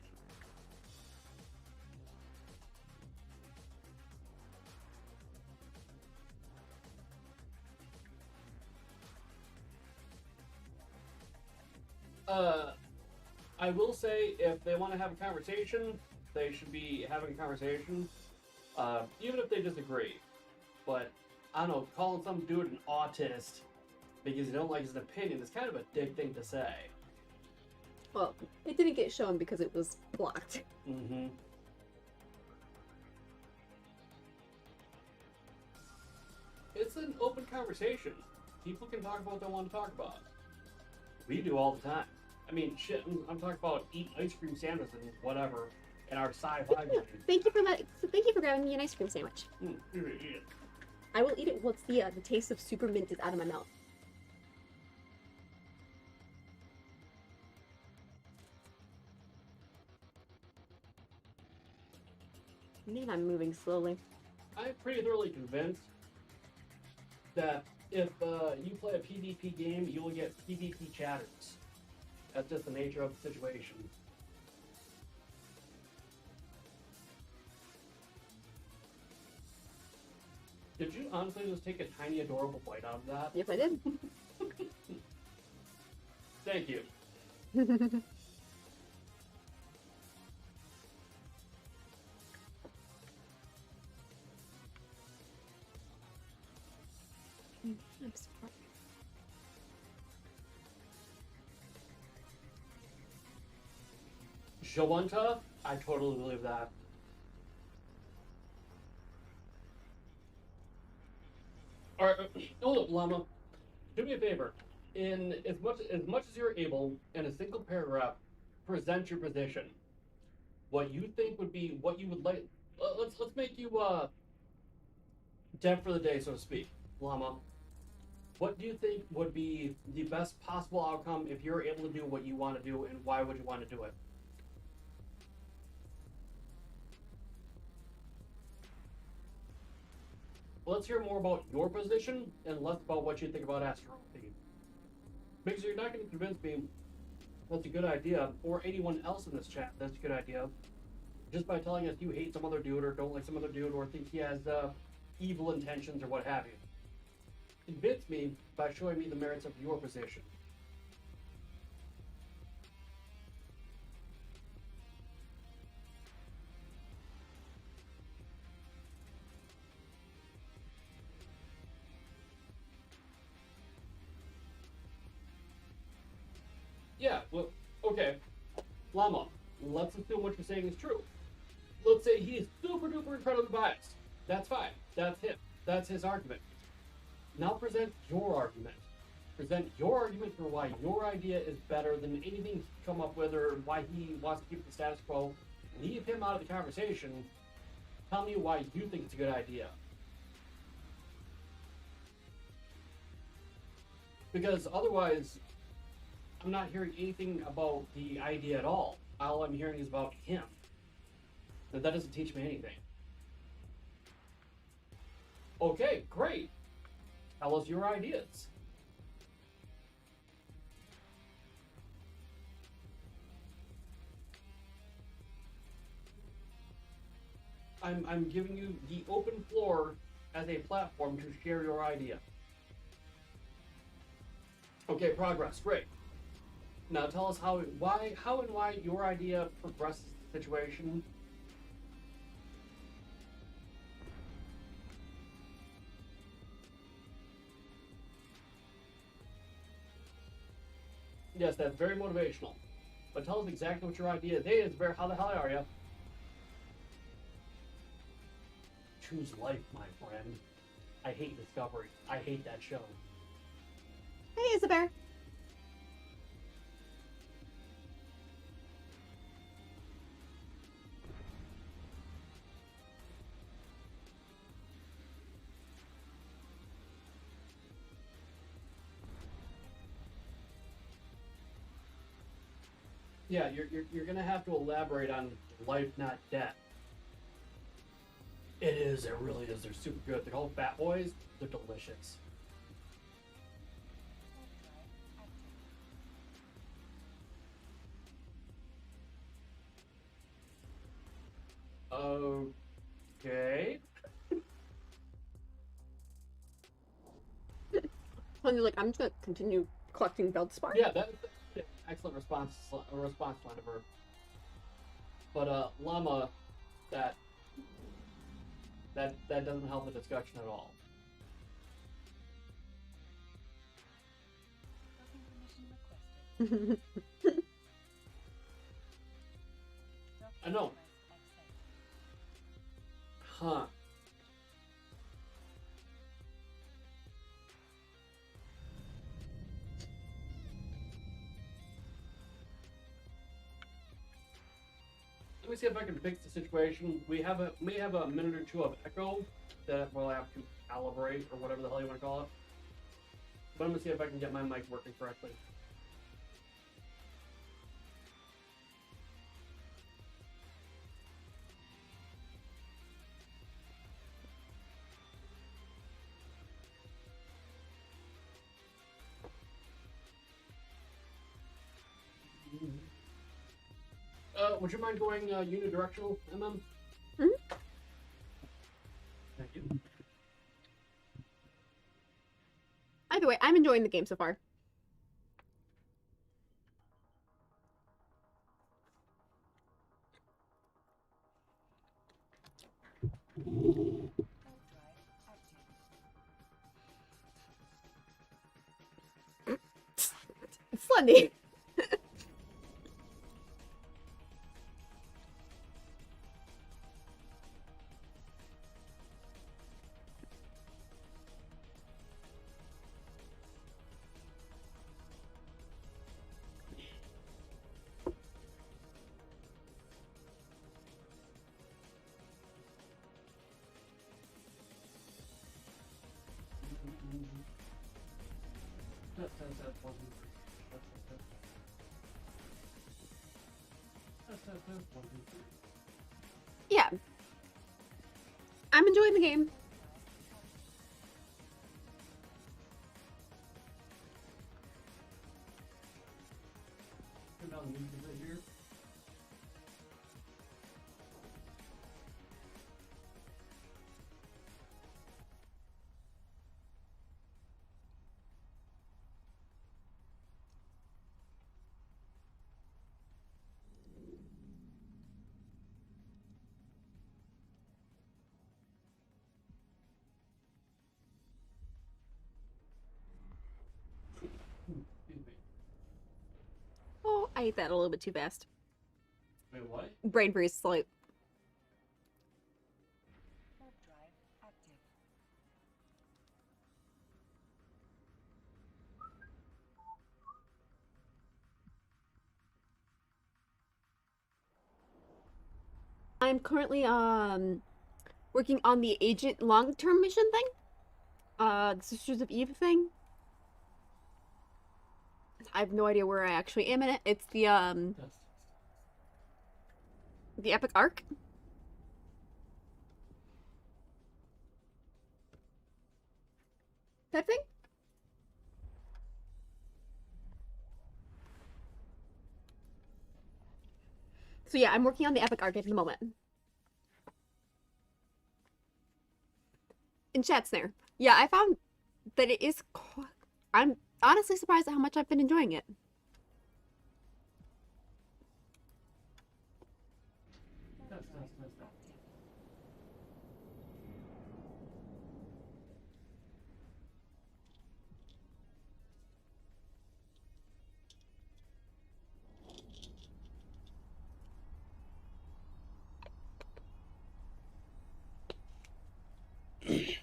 I will say, if they want to have a conversation, they should be having a conversation, even if they disagree. But, I don't know, calling some dude an autist because you don't like his opinion is kind of a dick thing to say. Well, it didn't get shown because it was blocked. Mm-hmm. It's an open conversation. People can talk about what they want to talk about. We do all the time. I mean, shit, I'm talking about eating ice cream sandwiches and whatever in our sci-fi game. Thank you for grabbing me an ice cream sandwich. Here, eat it. I will eat it once the taste of super mint is out of my mouth. Man, I'm moving slowly. I'm pretty thoroughly convinced that if you play a PvP game, you will get PvP chatters. That's just the nature of the situation. Did you honestly just take a tiny adorable bite out of that? Yes, I did. Thank you. I'm surprised. Shawanta, I totally believe that. Alright, hold up, Llama. Do me a favor. In as much as you're able, in a single paragraph, present your position. What you think would be what you would like. Let's make you dev for the day, so to speak, Llama. What do you think would be the best possible outcome if you're able to do what you want to do, and why would you want to do it? Let's hear more about your position and less about what you think about Astro Theme. Because you're not going to convince me that's a good idea, or anyone else in this chat that's a good idea, just by telling us you hate some other dude or don't like some other dude or think he has evil intentions or what have you. convince me by showing me the merits of your position. Yeah, well, okay. Llama, let's assume what you're saying is true. Let's say he's super duper incredibly biased. That's fine. That's him. That's his argument. Now present your argument. Present your argument for why your idea is better than anything he's come up with or why he wants to keep the status quo. Leave him out of the conversation. Tell me why you think it's a good idea. Because otherwise, I'm not hearing anything about the idea at all. All I'm hearing is about him. That doesn't teach me anything. Okay, great. Tell us your ideas. I'm giving you the open floor as a platform to share your idea. Okay, progress, great. Now tell us how and why your idea progresses the situation. Yes, that's very motivational. But tell us exactly what your idea is. How the hell are you? Choose life, my friend. I hate Discovery. I hate that show. Hey, Isabel. Yeah, you're gonna have to elaborate on life, not death. It is. It really is. They're super good. They're called Fat Boys. They're delicious. Okay. Honey, like, I'm just gonna continue collecting Feldspar. Yeah, that's an excellent response line of her. But Llama, that doesn't help the discussion at all. Docking permission requested. I know. Docking request accepted. Huh. Let me see if I can fix the situation. We may have a minute or two of echo that we'll have to calibrate or whatever the hell you want to call it. But I'm gonna see if I can get my mic working correctly. Would you mind going unidirectional, MM? Mhm. Thank you. Either way, I'm enjoying the game so far. Belt drive active. Slendy. Yeah. I'm enjoying the game. I ate that a little bit too fast. Wait, what? Brain freeze, sleep. Warp drive active. I'm currently working on the agent long-term mission thing. The Sisters of Eve thing. I have no idea where I actually am in it. It's the epic arc. That thing? So yeah, I'm working on the epic arc at the moment. In chat snare. Yeah, I found that it is. I'm honestly surprised at how much I've been enjoying it.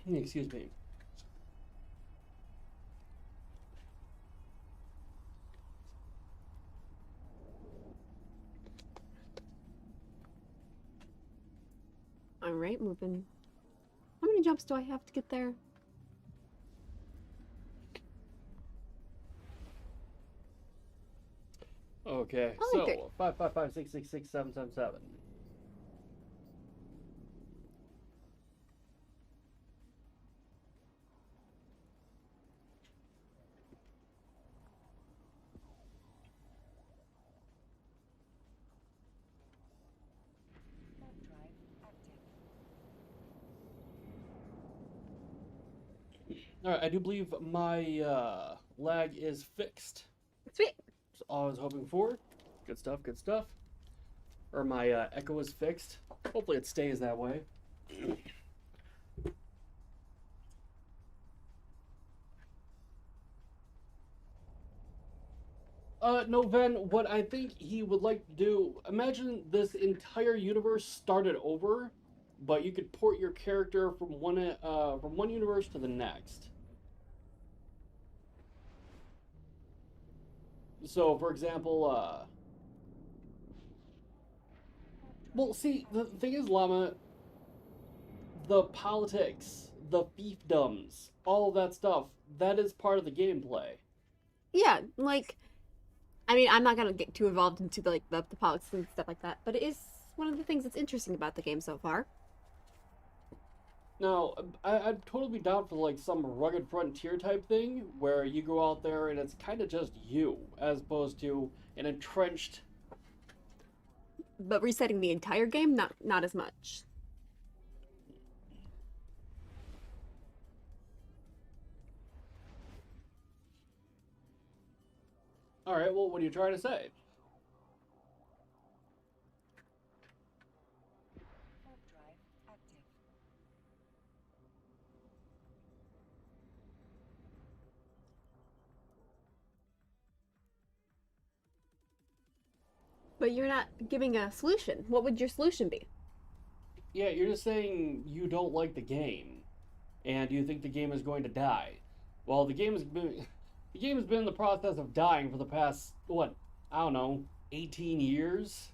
Excuse me. Alright, moving. How many jumps do I have to get there? Okay, Only three. so 555 Warp drive active. Alright, I do believe my lag is fixed. Sweet. That's all I was hoping for. Good stuff, good stuff. Or my echo is fixed. Hopefully it stays that way. No, Ven, what I think he would like to do, imagine this entire universe started over, but you could port your character from one universe to the next. So, for example, well, see, the thing is, Llama, the politics, the fiefdoms, all of that stuff, that is part of the gameplay. Yeah, like, I mean, I'm not gonna get too involved into the politics and stuff like that, but it is one of the things that's interesting about the game so far. Now, I'd totally be down for like some rugged frontier type thing where you go out there and it's kind of just you, as opposed to an entrenched. But resetting the entire game, not as much. All right, well, what are you trying to say? Warp drive active. But you're not giving a solution. What would your solution be? Yeah, you're just saying you don't like the game, and you think the game is going to die. Well, the game has been in the process of dying for the past what, I don't know, 18 years.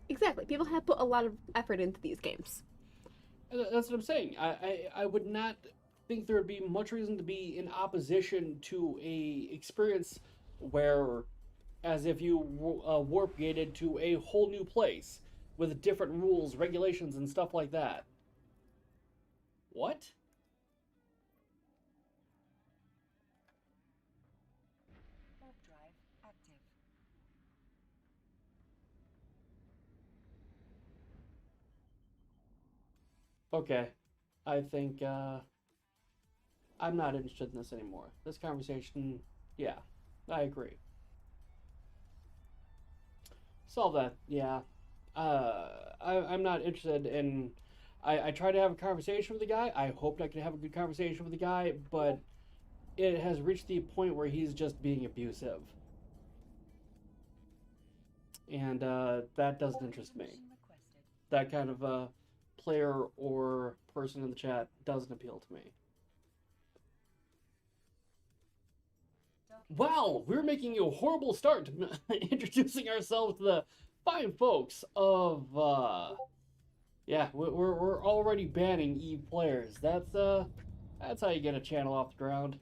Exactly. People have put a lot of effort into these games. That's what I'm saying. I would not think there would be much reason to be in opposition to a experience where, as if you warp gated to a whole new place with different rules, regulations, and stuff like that. What? Warp drive active. Okay. I think I'm not interested in this anymore. This conversation, yeah, I agree. Solve that, yeah. I'm not interested in. I tried to have a conversation with the guy. I hoped I could have a good conversation with the guy, but it has reached the point where he's just being abusive. And that doesn't interest me. Permission requested. That kind of player or person in the chat doesn't appeal to me. Wow, we're making a horrible start to introducing ourselves to the fine folks of, yeah, we're already banning Eve players. That's how you get a channel off the ground.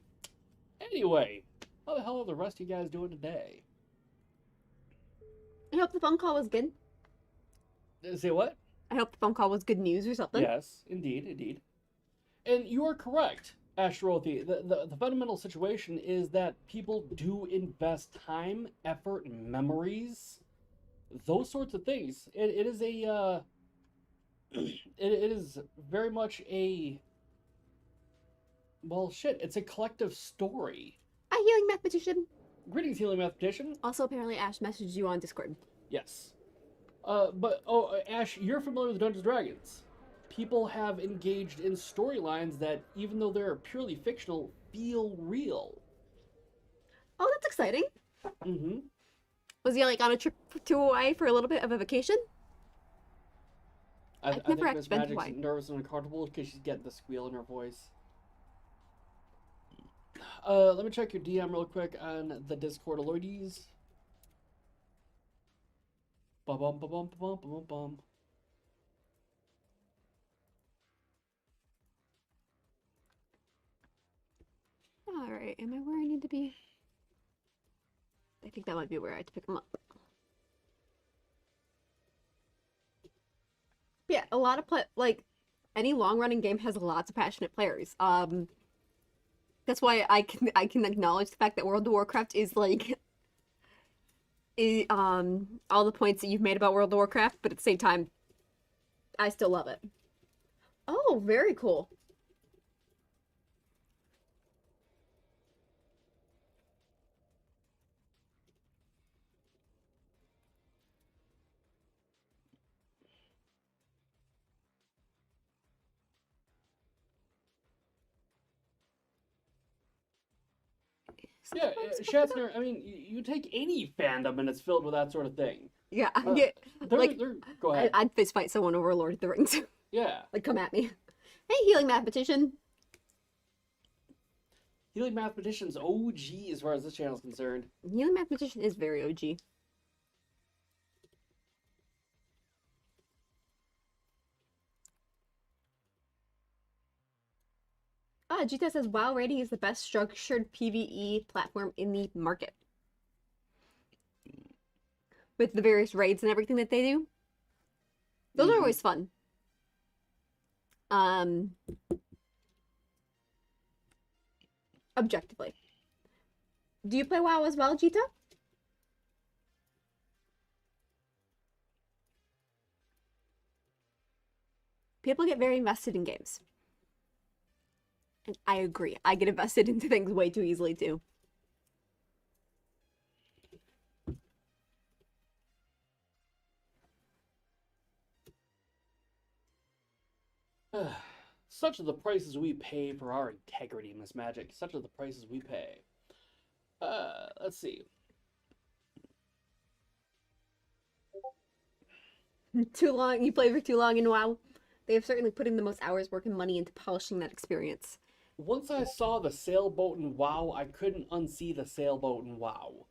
Anyway, how the hell are the rest of you guys doing today? I hope the phone call was good. Say what? I hope the phone call was good news or something. Yes, indeed, indeed. And you are correct, Astrothy. The fundamental situation is that people do invest time, effort, memories, those sorts of things. It is a it is very much a, well, shit. It's a collective story. A healing mathematician. Greetings, healing mathematician. Also, apparently, Ash messaged you on Discord. Yes. But Ash, you're familiar with Dungeons & Dragons. People have engaged in storylines that, even though they're purely fictional, feel real. Oh, that's exciting. Mm-hmm. Was he like on a trip to Hawaii for a little bit of a vacation? I I've think never Miss been to Magic's Hawaii. nervous and uncomfortable because she's getting the squeal in her voice. Let me check your DM real quick on the Discord alerties. Ba-bum, ba-bum, ba-bum, ba-bum, bum. Alright, am I where I need to be? I think that might be where I had to pick him up. Yeah, a lot of like any long-running game has lots of passionate players. That's why I can acknowledge the fact that World of Warcraft is like all the points that you've made about World of Warcraft, but at the same time, I still love it. Oh, very cool. Yeah, Schatzner, I mean, you take any fandom and it's filled with that sort of thing. Yeah, Go ahead. I'd fist fight someone over Lord of the Rings. Yeah. Like, come at me. Hey, healing mathematician. Healing Mathematician's OG as far as this channel is concerned. Healing mathematician is very OG. Gita says WoW rating is the best structured PvE platform in the market. With the various raids and everything that they do. Those are always fun. Objectively. Do you play WoW as well, Jita? People get very invested in games. And I agree. I get invested into things way too easily, too. Such are the prices we pay for our integrity, Miss Magic. Such are the prices we pay. Let's see. Too long. You played for too long in WoW. They have certainly put in the most hours, work, and money into polishing that experience. Once I saw the sailboat in WoW, I couldn't unsee the sailboat in WoW.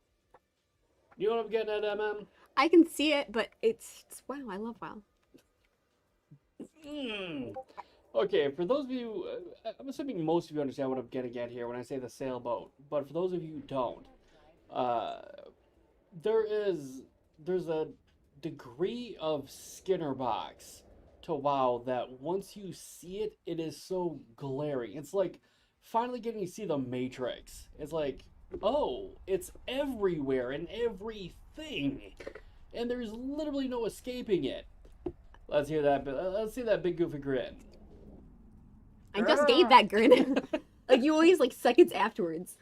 You know what I'm getting at, MM? I can see it, but it's WoW. I love WoW. Okay, for those of you, I'm assuming most of you understand what I'm getting at here when I say the sailboat. But for those of you who don't, there's a degree of Skinner box to WoW that once you see it, it is so glaring. It's like finally getting to see the Matrix. It's like, oh, it's everywhere and everything, and there's literally no escaping it. Let's hear that. Let's see that big goofy grin. I just gave that grin. Like, you always, like, seconds afterwards.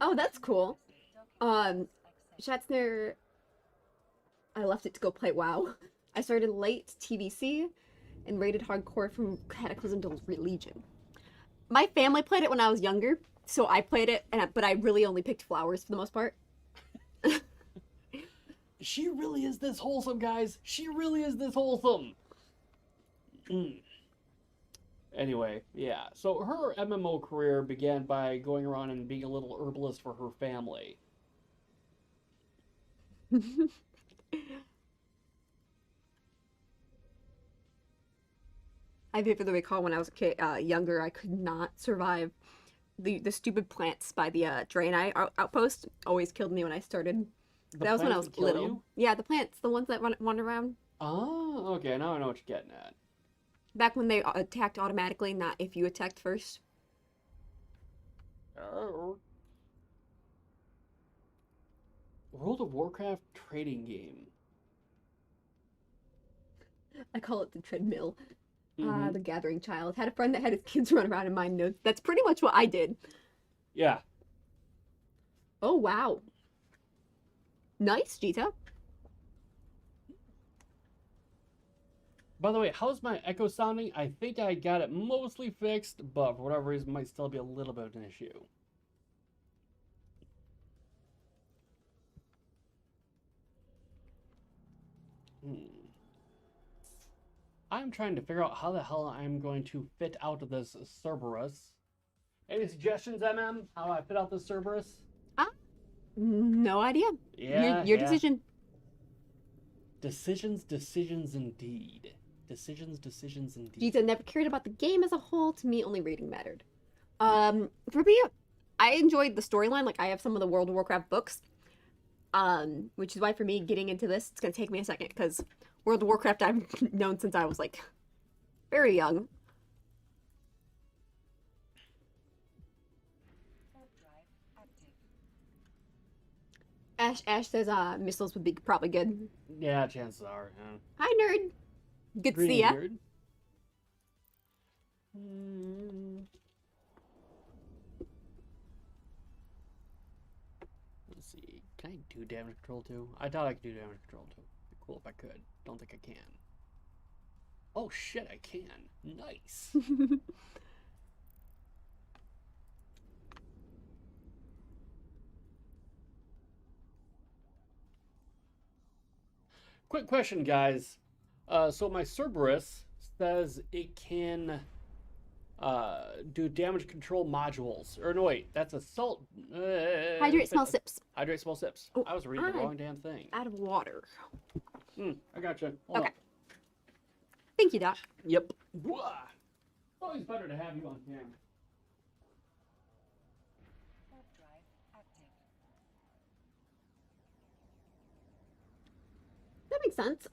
Oh, that's cool. Schatzner... I left it to go play WoW. I started late TVC and rated hardcore from Cataclysm to Legion. My family played it when I was younger, so I played it, but I really only picked flowers for the most part. She really is this wholesome, guys. She really is this wholesome. Anyway, yeah. So her MMO career began by going around and being a little herbalist for her family. I vividly recall when I was a kid, younger, I could not survive the stupid plants by the outpost. Always killed me when I started. That was when I was little. You? Yeah, the plants, the ones that run around. Oh, okay. Now I know what you're getting at. Back when they attacked automatically, not if you attacked first. Oh. World of Warcraft trading game. I call it the treadmill. Mhm. The gathering child. Had a friend that had his kids run around in mine notes. That's pretty much what I did. Yeah. Oh, wow. Nice, Jita. By the way, how's my echo sounding? I think I got it mostly fixed, but for whatever reason, might still be a little bit of an issue. I'm trying to figure out how the hell I'm going to fit out of this Cerberus. Any suggestions, MM? How do I fit out this Cerberus? No idea. Yeah, Your yeah. decision. Decisions indeed. Decisions indeed. Jita never cared about the game as a whole. To me, only reading mattered. For me, I enjoyed the storyline. Like, I have some of the World of Warcraft books. Which is why for me, getting into this, it's gonna take me a second, because World of Warcraft I've known since I was, like, very young. Warp drive active. Ash says missiles would be probably good. Yeah, chances are. Yeah. Hi, nerd. Good to see Greetings, ya. nerd. Let's see. Can I do damage control too? I thought I could do damage control too. It'd be cool if I could. Don't think I can. Oh shit, I can. Nice. Quick question, guys. So my Cerberus says it can do damage control modules. Or no, wait, that's assault. Hydrate small sips. Hydrate small sips. Oh, I was reading the I'm wrong damn thing. Out of water. I gotcha. Hold Okay. on. Thank you, Doc. Yep. Wah. It's always better to have you on camera. Warp drive active. That makes sense.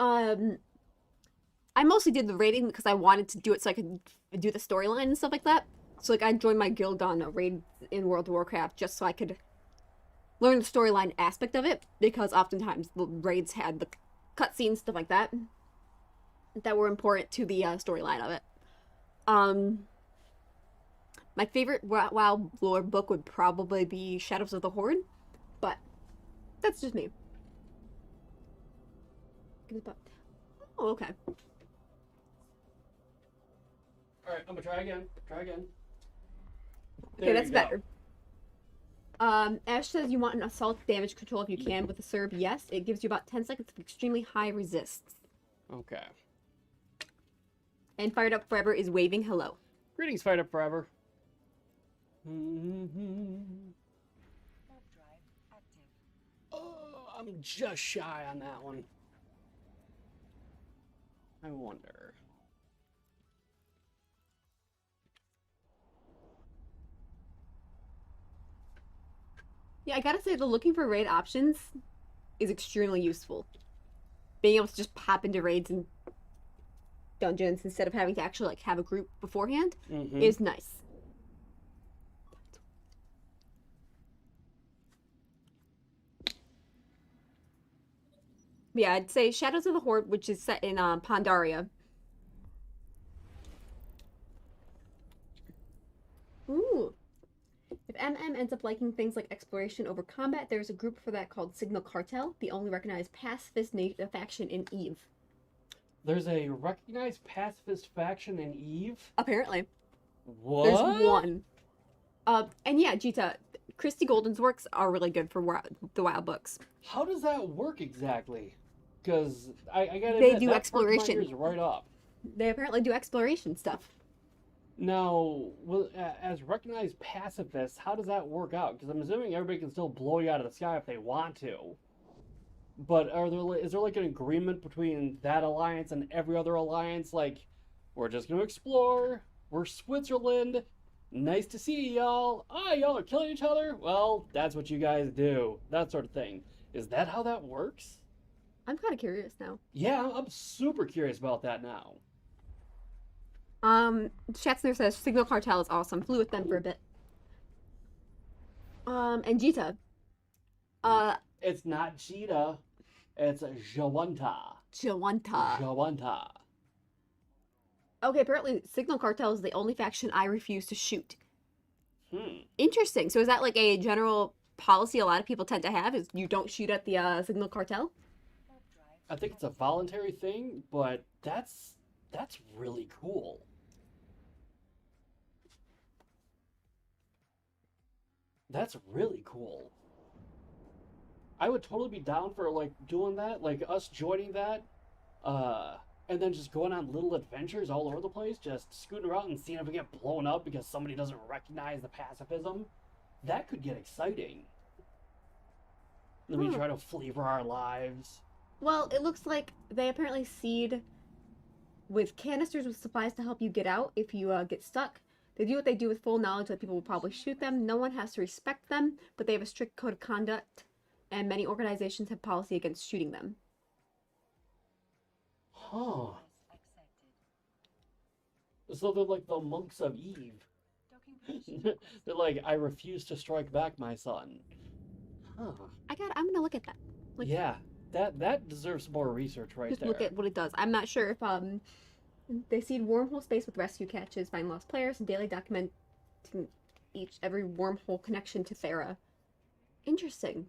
I mostly did the raiding because I wanted to do it so I could do the storyline and stuff like that. So, like, I joined my guild on a raid in World of Warcraft just so I could learn the storyline aspect of it, because oftentimes the raids had the cutscenes, stuff like that, that were important to the storyline of it. My favorite WoW lore book would probably be Shadows of the Horde, but that's just me. Oh, okay. Alright, I'm gonna try again. Try again. Okay, There that's you go. better. Ash says you want an assault damage control if you can with the Serb. Yes, it gives you about 10 seconds of extremely high resists. Okay. And Fired Up Forever is waving hello. Greetings, Fight Up Forever. Warp drive active. Oh, I'm just shy on that one. I wonder. Yeah, I gotta say, the looking for raid options is extremely useful. Being able to just pop into raids and dungeons instead of having to actually, like, have a group beforehand is nice. Yeah, I'd say Shadows of the Horde, which is set in Pandaria. Ooh. If MM ends up liking things like exploration over combat, there's a group for that called Signal Cartel, the only recognized pacifist faction in EVE. There's a recognized pacifist faction in EVE. Apparently. What? There's one. And yeah, Jita, Christy Golden's works are really good for the Wild books. How does that work exactly? Because I gotta They admit, do that exploration. perks my ears right up. They apparently do exploration stuff. Now, as recognized pacifists, how does that work out? Because I'm assuming everybody can still blow you out of the sky if they want to. But is there like an agreement between that alliance and every other alliance? Like, we're just gonna explore. We're Switzerland. Nice to see y'all. Ah, y'all are killing each other? Well, that's what you guys do. That sort of thing. Is that how that works? I'm kind of curious now. Yeah, I'm super curious about that now. Schatzner says Signal Cartel is awesome. Flew with them for a bit. And Jita. It's not Cheetah. It's Jawanta. Jawanta. Jawanta. Okay, apparently Signal Cartel is the only faction I refuse to shoot. Hmm. Interesting. So is that like a general policy a lot of people tend to have? Is you don't shoot at the Signal Cartel? I think it's a voluntary thing, but that's really cool. That's really cool. I would totally be down for like doing that, like us joining that, and then just going on little adventures all over the place, just scooting around and seeing if we get blown up because somebody doesn't recognize the pacifism. That could get exciting. Then we try to flee for our lives. Well, it looks like they apparently seed with canisters with supplies to help you get out if you get stuck. They do what they do with full knowledge that people will probably shoot them. No one has to respect them, but they have a strict code of conduct, and many organizations have policy against shooting them. Huh. So they're like the monks of Eve. They're like, I refuse to strike back, my son. Huh. I'm gonna look at that. Like, Yeah, that deserves more research right just there. look at what it does. I'm not sure if they seed wormhole space with rescue catches, find lost players, and daily documenting every wormhole connection to Thera. Interesting.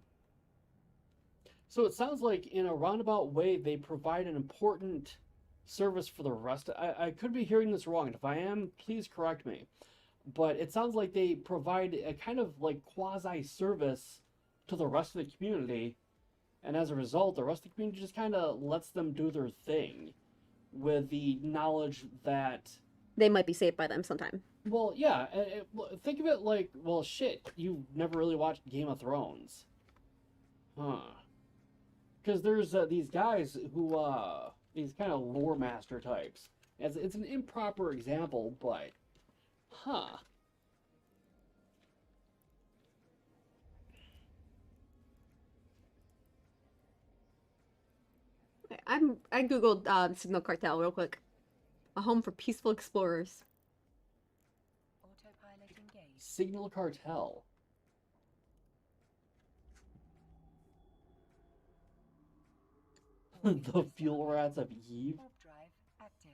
So it sounds like in a roundabout way they provide an important service for the rest. I could be hearing this wrong, and if I am, please correct me. But it sounds like they provide a kind of like quasi-service to the rest of the community, and as a result, the rest of the community just kind of lets them do their thing with the knowledge that... They might be saved by them sometime. Well, yeah, think of it like, well, shit, you've never really watched Game of Thrones. Huh. Because there's these guys who, these kind of lore master types. It's an improper example, but, huh. I googled Signal Cartel real quick. A home for peaceful explorers. Autopilot engaged. Signal Cartel. The fuel rats of Eve. Warp drive active.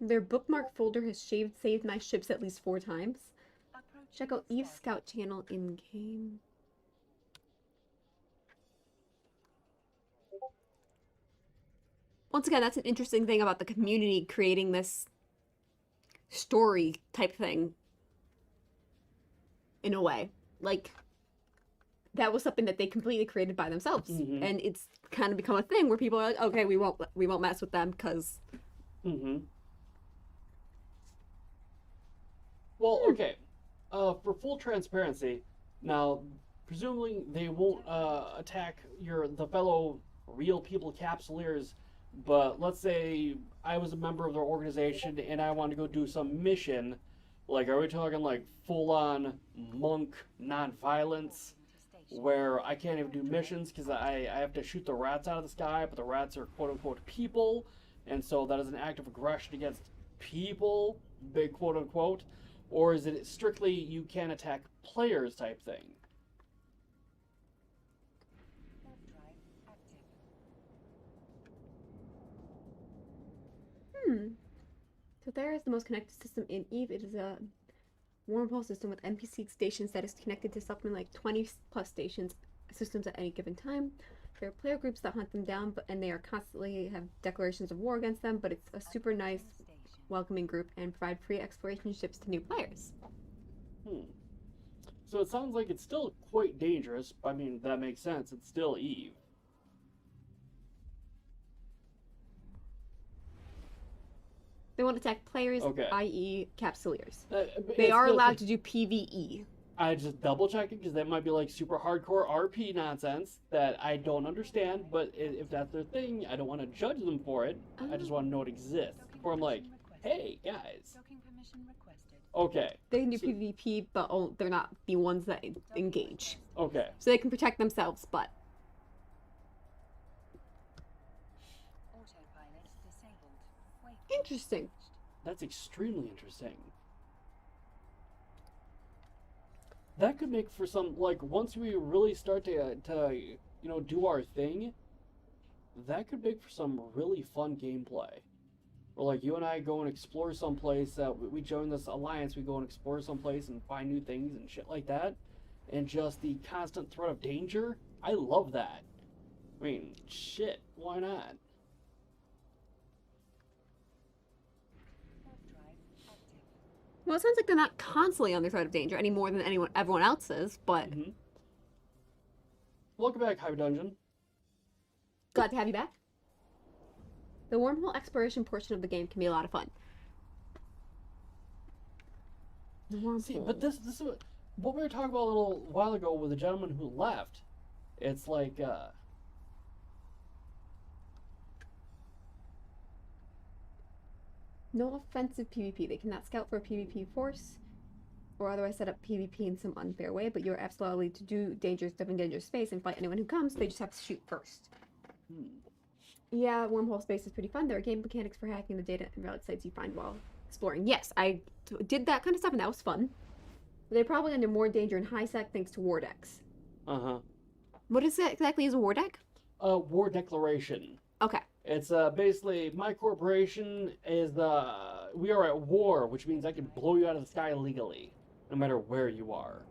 Their bookmark folder has saved my ships at least 4 times. Approaching Check out Eve's stag. Scout channel in game. Once again, that's an interesting thing about the community creating this story type thing. In a way. Like, that was something that they completely created by themselves. Mhm. And it's kind of become a thing where people are like, okay, we won't mess with them because... Mm-hmm. Well, okay. For full transparency, now, presumably they won't attack the fellow real people capsuleers, but let's say I was a member of their organization and I want to go do some mission. Like, are we talking like full-on monk non-violence, where I can't even do missions because I have to shoot the rats out of the sky, but the rats are quote-unquote people, and so that is an act of aggression against people, big quote-unquote, or is it strictly you can't attack players type thing? Warp drive active. So there is the most connected system in Eve. It is a wormhole system with NPC stations that is connected to something like 20 plus systems at any given time. There are player groups that hunt them down, and they are constantly have declarations of war against them, but it's a super nice, welcoming group and provide free exploration ships to new players. So it sounds like it's still quite dangerous. I mean, that makes sense. It's still Eve. They won't attack players, Okay. i.e. Capsuleers. It's They are just- allowed to do PvE. I just double check it because that might be like super hardcore RP nonsense that I don't understand. But if that's their thing, I don't want to judge them for it. I just want to know it exists. Or I'm like, hey guys, Docking permission requested. okay, They can do So- PvP, but they're not the ones that engage. okay. So they can protect themselves, but Autopilot disabled. Wait. interesting. That's extremely interesting. That could make for some, like, once we really start to do our thing, that could make for some really fun gameplay. Or like you and I go and explore someplace, we join this alliance, we go and explore someplace and find new things and shit like that. And just the constant threat of danger, I love that. I mean, shit, why not? Warp drive active. Well, it sounds like they're not constantly on the threat of danger any more than everyone else is, but Mm-hmm. Welcome back, Hive Dungeon. glad to have you back. The wormhole exploration portion of the game can be a lot of fun. The wormhole. See, but this is what we were talking about a little while ago with the gentleman who left. It's like, No offensive PvP. They cannot scout for a PvP force or otherwise set up PvP in some unfair way, but you're absolutely to do dangerous stuff in dangerous space and fight anyone who comes. They just have to shoot first. Yeah, wormhole space is pretty fun. There are game mechanics for hacking the data and relic sites you find while exploring. Yes, I did that kind of stuff and that was fun. They're probably under more danger in high sec thanks to war decks. uh-huh. What is that exactly as a war deck? War declaration. Okay. It's basically my corporation is we are at war, which means I can blow you out of the sky legally, no matter where you are.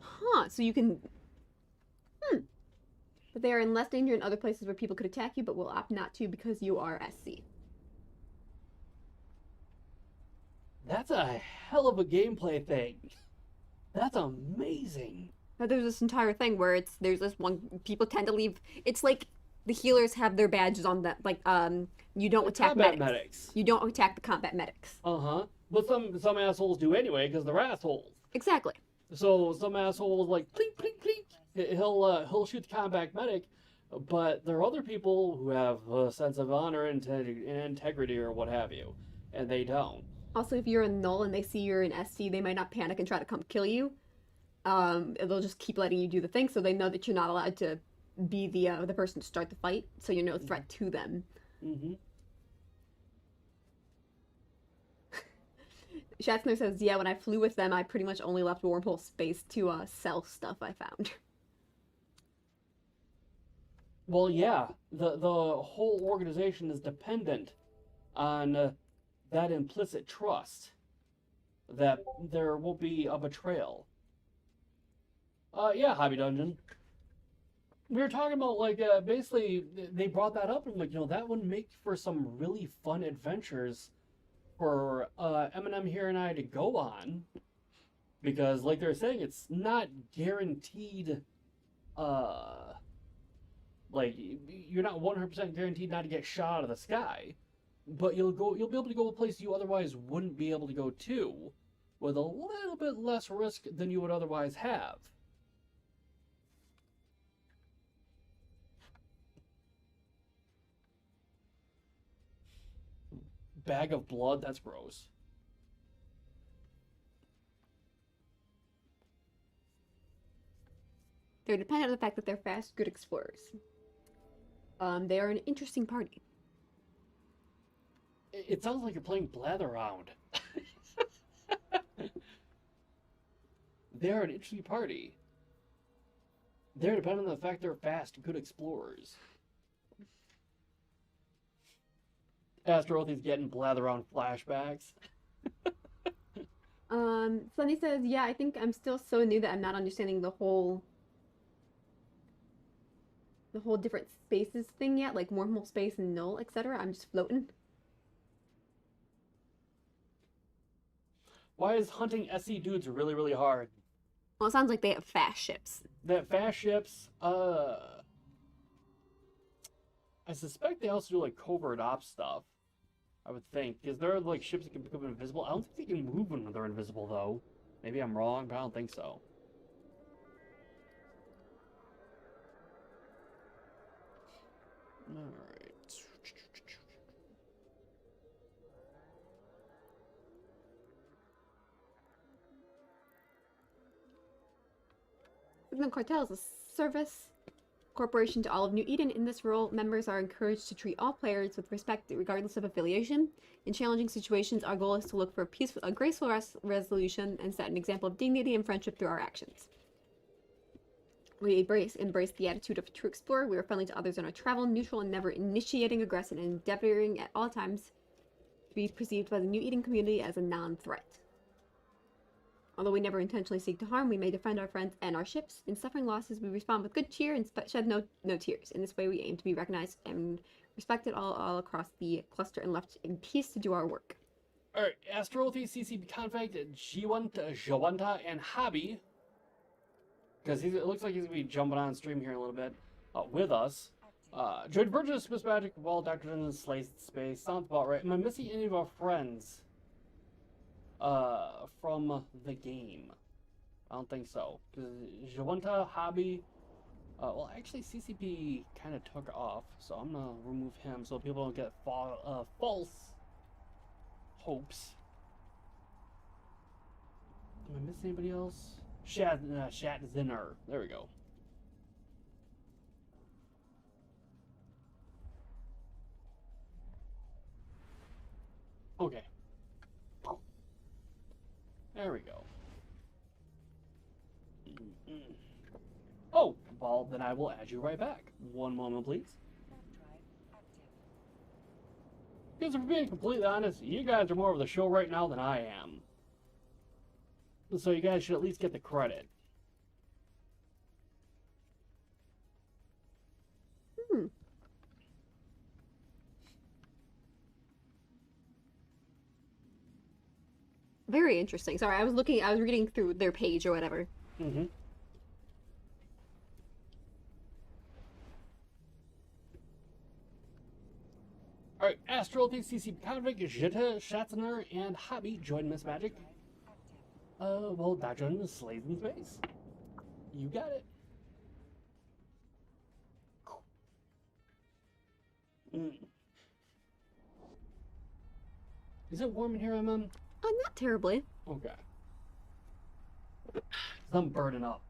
Huh, so you can... But they are in less danger in other places where people could attack you, but will opt not to because you are SC. That's a hell of a gameplay thing. That's amazing. Now, there's this entire thing where there's this one... People tend to leave... It's like the healers have their badges on that. Like, you don't attack Combat medics. medics. You don't attack the combat medics. Uh-huh. But some assholes do anyway, because they're assholes. Exactly. So some asshole was like, plink, plink, plink. He'll shoot the combat medic, but there are other people who have a sense of honor and integrity or what have you, and they don't. Also, if you're a null and they see you're an SC, they might not panic and try to come kill you. They'll just keep letting you do the thing, so they know that you're not allowed to be the person to start the fight, so you're no threat to them. Mm-hmm. Schatzner says, yeah, when I flew with them, I pretty much only left wormhole space to sell stuff I found. Well, yeah, the whole organization is dependent on that implicit trust that there won't be a betrayal. Yeah, Hobby Dungeon. We were talking about, like, basically, they brought that up, and, like, that would make for some really fun adventures for Eminem here and I to go on. Because, like they're saying, it's not guaranteed, like, you're not 100% guaranteed not to get shot out of the sky. But you'll be able to go a place you otherwise wouldn't be able to go to with a little bit less risk than you would otherwise have. Bag of blood, that's gross. They're dependent on the fact that they're fast, good explorers. They are an interesting party. It sounds like you're playing Blather Round. They're an interesting party. They're dependent on the fact they're fast, good explorers. Astrothi's getting Blather Round flashbacks. Sunny says, yeah, I think I'm still so new that I'm not understanding the whole the whole different spaces thing yet, like wormhole space and null, etc. I'm just floating. Why is hunting SE dudes really, really hard? Well, it sounds like they have fast ships. They have fast ships. I suspect they also do like covert ops stuff. I would think. Is there like ships that can become invisible? I don't think they can move when they're invisible though. Maybe I'm wrong, but I don't think so. Alright. The cartel is a service corporation to all of New Eden. In this role, members are encouraged to treat all players with respect regardless of affiliation. In challenging situations, our goal is to look for a graceful resolution and set an example of dignity and friendship through our actions. We embrace the attitude of a true explorer. We are friendly to others in our travel, neutral and never initiating aggression, and endeavoring at all times to be perceived by the New Eden community as a non-threat. Although we never intentionally seek to harm, we may defend our friends and our ships. In suffering losses, we respond with good cheer and shed no tears. In this way, we aim to be recognized and respected all across the cluster and left in peace to do our work. Alright, Astrolthi, CCP Conflict, Jawanta, and Hobby. Because it looks like he's going to be jumping on stream here in a little bit with us. Joined Virgin of Swiss Magic while Dr. Dunn slays space. Sounds about right. Am I missing any of our friends from the game? I don't think so. Because Jawanta, Hobby, well, actually, CCP kind of took off, so I'm going to remove him so people don't get false hopes. Am I missing anybody else? Shat Zinner. There we go. Okay. There we go. Oh, well, then I will add you right back. One moment, please. Because if we're being completely honest, you guys are more of the show right now than I am. So you guys should at least get the credit. Very interesting. Sorry, I was reading through their page or whatever. Mm-hmm. Alright, Astral, CC Convict, Jetta, Schatzner, and Hobby join Miss Magic. Well, Dr. Dunn slays in space. You got it. Is it warm in here, MM? Not terribly. Okay. I'm burning up.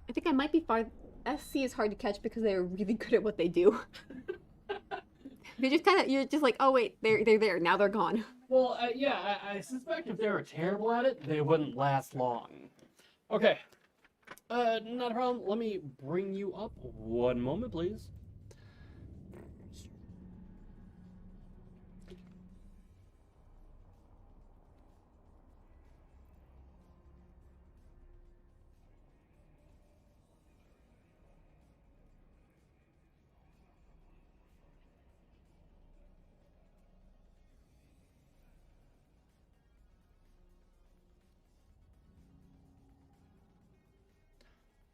I think I might be far. SC is hard to catch because they're really good at what they do. You're just like, oh wait, they're there. Now they're gone. Well, yeah, I suspect if they were terrible at it, they wouldn't last long. Okay. Not a problem. Let me bring you up. One moment, please.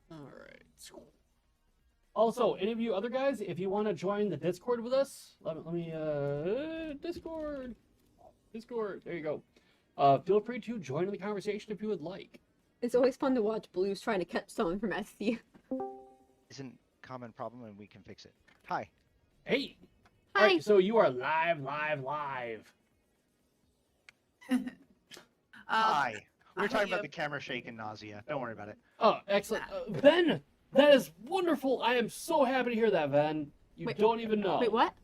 Alright. Also, any of you other guys, if you want to join the Discord with us, let me Discord, there you go. Feel free to join in the conversation if you would like. It's always fun to watch Blues trying to catch someone from SC. Isn't common problem and we can fix it. Hi. Hey! Hi! Alright, so you are live. Hi. We're talking about the camera shake and nausea. Don't worry about it. Oh, excellent. Ben, that is wonderful. I am so happy to hear that, Ben. You don't even know. Wait, what?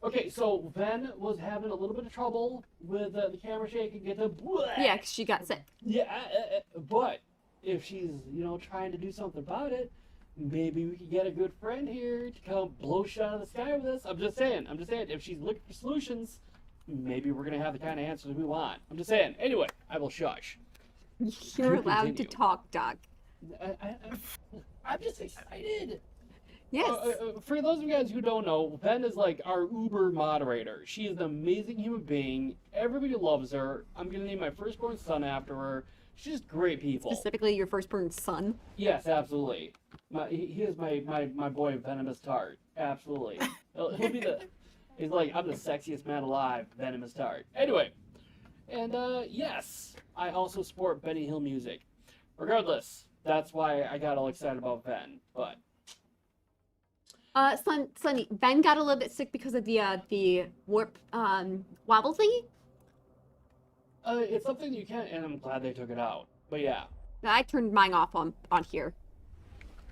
Okay, so Ben was having a little bit of trouble with the camera shake and get the... Yeah, 'cause she got sick. Yeah, but if she's, trying to do something about it, maybe we could get a good friend here to come blow shit out of the sky with us. I'm just saying, if she's looking for solutions, maybe we're going to have the kind of answers we want. I'm just saying. Anyway, I will shush. You're You allowed to continue. talk, Doc. I'm just excited. Yes. For those of you guys who don't know, Ven is like our Uber moderator. She is an amazing human being. Everybody loves her. I'm gonna name my firstborn son after her. She's just great people. Specifically, your firstborn son. Yes, absolutely. He is my boy Venomous Tart. Absolutely. He'll be the. He's like, I'm the sexiest man alive, Venomous Tart. Anyway, and yes, I also support Benny Hill music. Regardless, that's why I got all excited about Ven. But Sunny, Ben got a little bit sick because of the warp wobble thingy. it's something you can't, and I'm glad they took it out. But yeah. I turned mine off on here.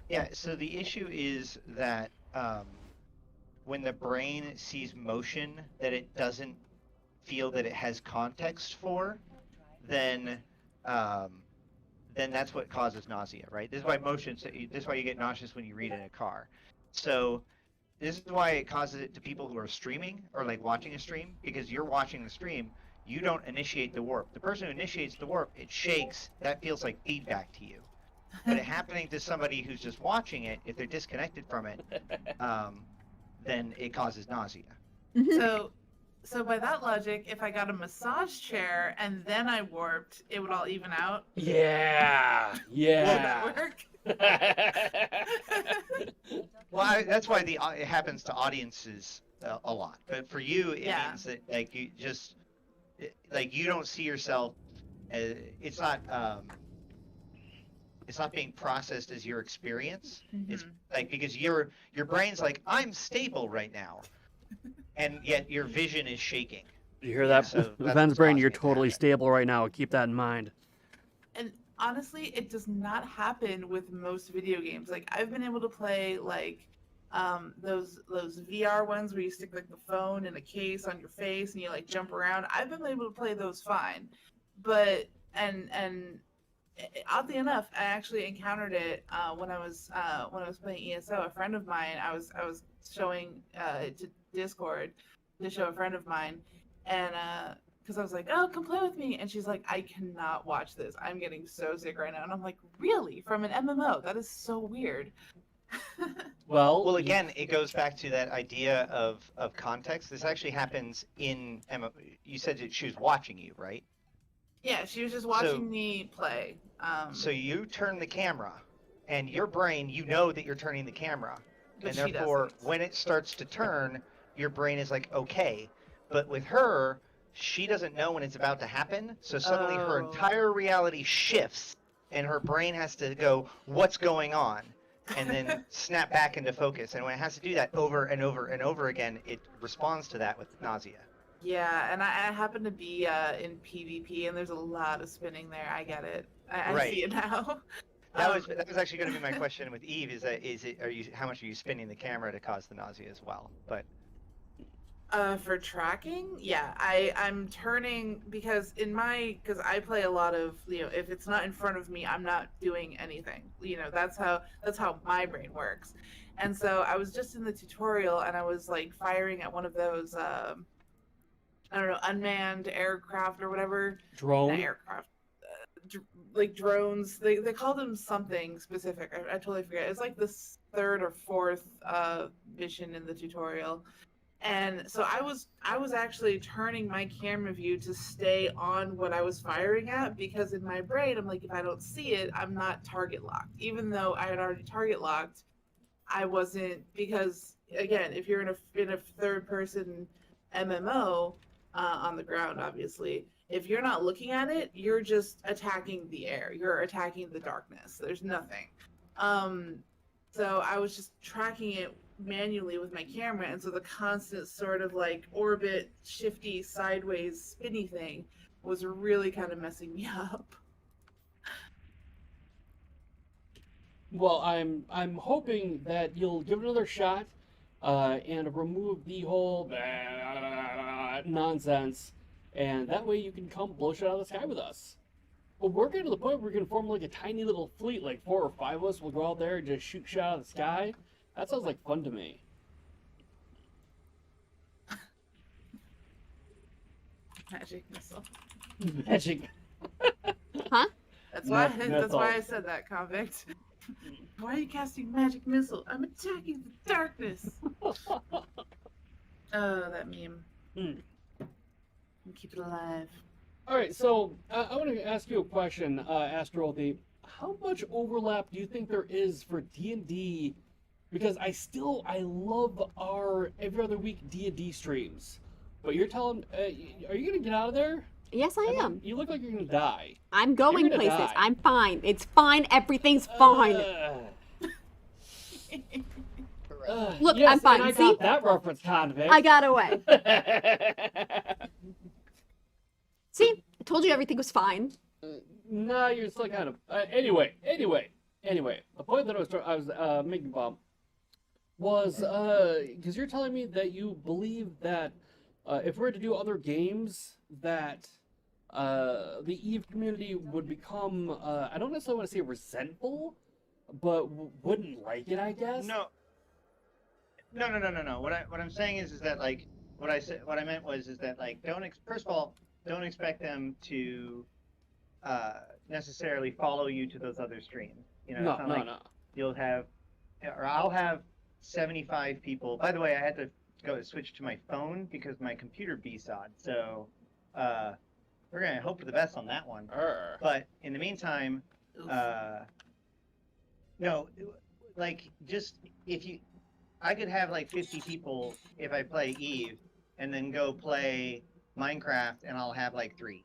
Yeah, so the issue is that when the brain sees motion that it doesn't feel that it has context for, then that's what causes nausea, right? This is why this is why you get nauseous when you read in a car. So this is why it causes it to people who are streaming or like watching a stream, because you're watching the stream, you don't initiate the warp. The person who initiates the warp, it shakes, that feels like feedback to you. But it happening to somebody who's just watching it, if they're disconnected from it, then it causes nausea. So by that logic, if I got a massage chair and then I warped, it would all even out. Yeah. Will Yeah. that work? Well, that's why it happens to audiences a lot. But for you, it Yeah. means that like you just like you don't see yourself. It's not being processed as your experience. It's like because your brain's like, I'm stable right now, and yet your vision is shaking. You hear that? So that's Ven's what's brain, causing you're it to totally happen. stable right now. Keep that in mind. And honestly, it does not happen with most video games. Like I've been able to play like those VR ones where you stick like the phone in a case on your face and you like jump around. I've been able to play those fine, but and oddly enough, I actually encountered it when I was playing ESO. A friend of mine, I was showing it to Discord to show a friend of mine, and because I was like, oh, come play with me, and she's like, I cannot watch this. I'm getting so sick right now, and I'm like, really? From an MMO? That is so weird. Well, again, it goes back to that idea of context. This actually happens in MMO. You said that she was watching you, right? Yeah, she was just watching me play. So you turn the camera, and your brain, you know that you're turning the camera, But and she therefore, doesn't. when it starts to turn, your brain is like, okay. But with her, she doesn't know when it's about to happen, so suddenly her Oh. entire reality shifts, and her brain has to go, what's going on? And then snap back into focus. And when it has to do that over and over and over again, it responds to that with nausea. Yeah, and I happen to be in PvP, and there's a lot of spinning there. I get it. I Right. see it now. That was actually going to be my question with Eve. How much are you spinning the camera to cause the nausea as well? But For tracking, yeah, I'm turning because I play a lot of, if it's not in front of me, I'm not doing anything. That's how my brain works. And so I was just in the tutorial and I was like firing at one of those I don't know, unmanned aircraft or whatever. Drone. Not aircraft. Like drones. They call them something specific. I totally forget. It's like the third or fourth mission in the tutorial. And so I was actually turning my camera view to stay on what I was firing at, because in my brain I'm like, if I don't see it, I'm not target locked. Even though I had already target locked, I wasn't, because again, if you're in a third person MMO on the ground, obviously, if you're not looking at it, you're just attacking the air. You're attacking the darkness. There's nothing. So I was just tracking it manually with my camera, and so the constant sort of like orbit shifty sideways spinny thing was really kind of messing me up. Well, I'm hoping that you'll give it another shot and remove the whole nonsense, and that way you can come blow shit out of the sky with us. But we're getting to the point where we can form like a tiny little fleet, like 4 or 5 of us will go out there and just shoot shit out of the sky. That sounds like fun to me. Magic missile. Magic. Huh? That's why. Magic That's why I missile. said that, convict. Why are you casting magic missile? I'm attacking the darkness. Oh, that meme. Hmm. Keep it alive. All right, so I want to ask you a question, Astro. How much overlap do you think there is for D&D? Because I love our every other week D&D streams. But you're telling, are you gonna get out of there? Yes, I mean, am. You look like you're gonna die. I'm going You're gonna places. die. I'm fine. It's fine. Everything's fine. Look, yes, I'm fine. And I See? got that reference, convict. I got away. See? I told you everything was fine. No, you're still kind of. Anyway. The point that I was making, Bob, was because you're telling me that you believe that if we were to do other games, that the Eve community would become I don't necessarily want to say resentful, but wouldn't like it, I guess. No. What I'm saying is that like what I meant was that like first of all, don't expect them to necessarily follow you to those other streams. You know, it's not like No. you'll have, or I'll have 75 people. By the way, I had to switch to my phone because my computer BSOD. So we're gonna hope for the best on that one. But in the meantime, no, like just I could have like 50 people if I play Eve, and then go play Minecraft, and I'll have like 3.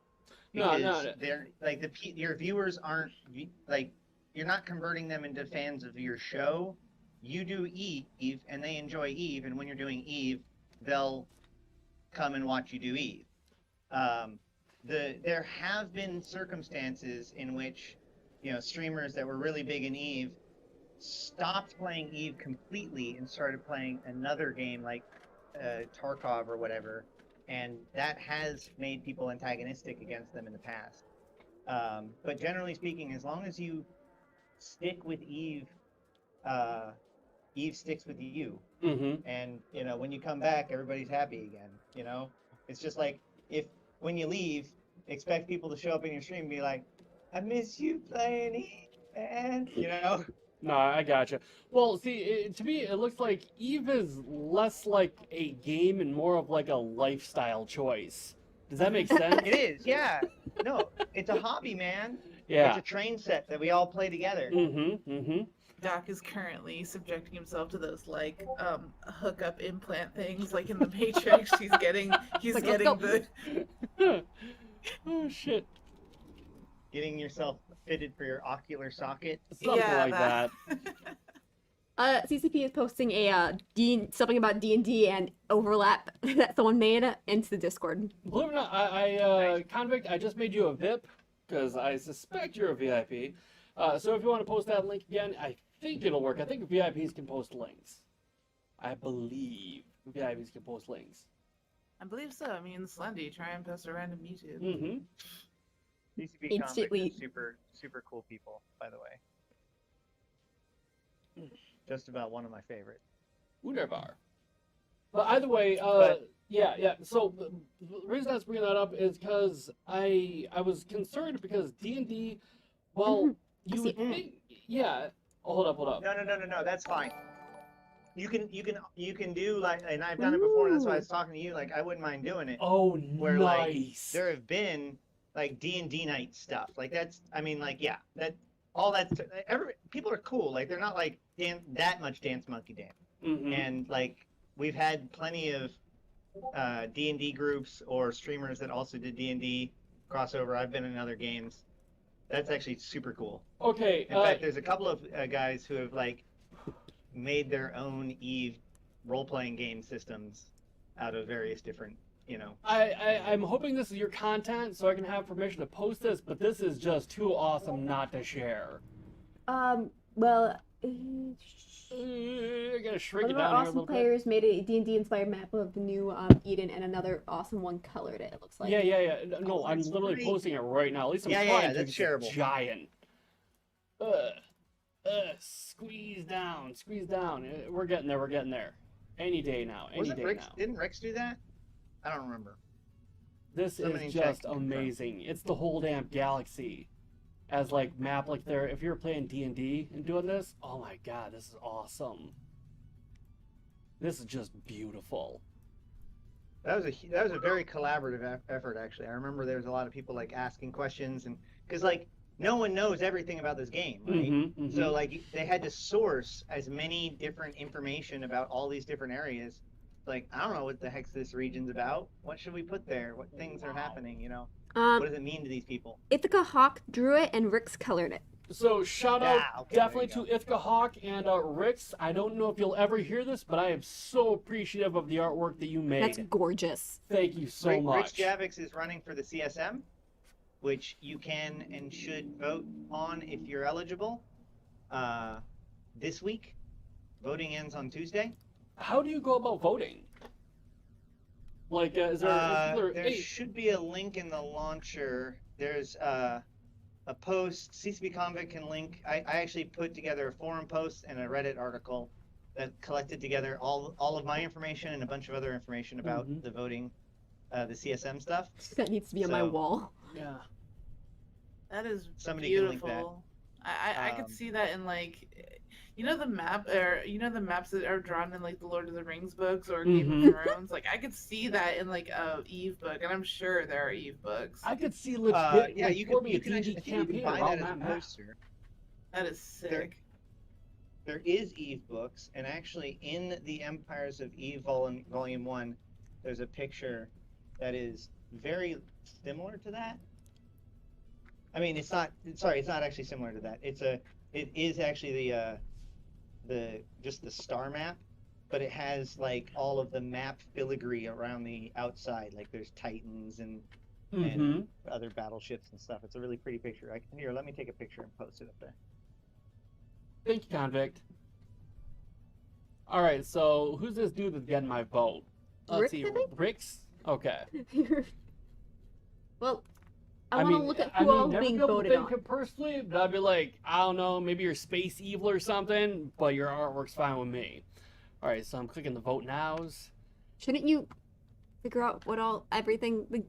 Because they're like your viewers aren't like, you're not converting them into fans of your show. You do Eve, and they enjoy Eve, and when you're doing Eve, they'll come and watch you do Eve. There have been circumstances in which, streamers that were really big in Eve stopped playing Eve completely and started playing another game like Tarkov or whatever, and that has made people antagonistic against them in the past. But generally speaking, as long as you stick with Eve, Eve sticks with you. Mm-hmm. And when you come back, everybody's happy again. It's just like, when you leave, expect people to show up in your stream and be like, I miss you playing Eve, man. No, I gotcha. Well, see, to me, it looks like Eve is less like a game and more of like a lifestyle choice. Does that make sense? It is, yeah. No, it's a hobby, man. Yeah. It's a train set that we all play together. Mm-hmm. Doc is currently subjecting himself to those like hookup implant things, like in the Matrix. He's getting Like, getting let's the. Oh shit. Getting yourself fitted for your ocular socket. Something Yeah, like that. CCP is posting a something about D&D and overlap that someone made into the Discord. Believe it or not, I convict, I just made you a VIP because I suspect you're a VIP. So if you want to post that link again, I think it'll work. I think VIPs can post links. I believe VIPs can post links. I believe so. I mean, Slendy, try and post a random YouTube. Mm-hmm. CCP Instantly- convicts are super, super cool people, by the way. Just about one of my favorites. Wunderbar. But either way, yeah. So the reason I was bringing that up is because I was concerned because D&D, well, you would think, yeah. Oh, hold up. No. That's fine. You can do like, and I've done it before. And that's why I was talking to you. Like, I wouldn't mind doing it. Oh, Where nice. like there have been like D&D night stuff. Like that's, I mean, like yeah, that all that. People are cool. Like they're not like that much Dance Monkey Dance. Mm-hmm. And like we've had plenty of D&D groups or streamers that also did D&D crossover. I've been in other games. That's actually super cool. Okay. In fact, there's a couple of guys who have like made their own Eve role-playing game systems out of various different, I'm hoping this is your content so I can have permission to post this, but this is just too awesome not to share. Well, I gotta shrink one it of down our here a awesome little bit. players made a D&D inspired map of the new Eden, and another awesome one colored it. It looks like. Yeah. No, I'm That's literally pretty- posting it right now. At least I'm Yeah, trying to. that's It's shareable. giant. Squeeze down. We're getting there. Any day now. Any Wasn't day Rex? now. Didn't Rex do that? I don't remember. This Somebody is check just and confirm. amazing. It's the whole damn galaxy. as like map like there. If you're playing D&D and doing this, oh my god, this is awesome. This is just beautiful. That was a very collaborative effort, actually. I remember there was a lot of people like asking questions, and because like no one knows everything about this game, right? So like they had to source as many different information about all these different areas. Like, I don't know what the heck this region's about. What should we put there? What things are happening? You know, what does it mean to these people? Ithaca Hawk drew it, and Rick's colored it. So shout out okay, definitely to Ithaca Hawk and Rix. I don't know if you'll ever hear this, but I am so appreciative of the artwork that you made. That's gorgeous. Thank you so much. Rich Javix is running for the CSM, which you can and should vote on if you're eligible. This week, voting ends on Tuesday. How do you go about voting? Like, is there there should be a link in the launcher. There's a post. CCP Convict can link. I actually put together a forum post and a Reddit article that collected together all of my information and a bunch of other information about the voting, the CSM stuff. That needs to be on my wall. Yeah. That is Somebody beautiful. can link that. I could see that in like, you know, the map or you know the maps that are drawn in like the Lord of the Rings books or Game of Thrones. Like I could see that in like a Eve book, and I'm sure there are Eve books. I could see legit. Yeah, like, you for can. me You a can D&D actually you can campaign buy around that as a map. poster. That is sick. There is Eve books, and actually in the Empires of Eve Volume 1, there's a picture that is very similar to that. I mean, it's not. Sorry, it's not actually similar to that. It is actually just the star map, but it has like all of the map filigree around the outside. Like there's Titans and other battleships and stuff. It's a really pretty picture. Here, let me take a picture and post it up there. Thank you, Convict. All right, so who's this dude that's getting my vote? Let's Rick, see, I think? Rick's. Okay. Well, I want to look at who I all never being be able to voted think on. it personally, but I'd be like, I don't know, maybe you're space evil or something, but your artwork's fine with me. All right, so I'm clicking the vote nows. Shouldn't you figure out what all everything? Like,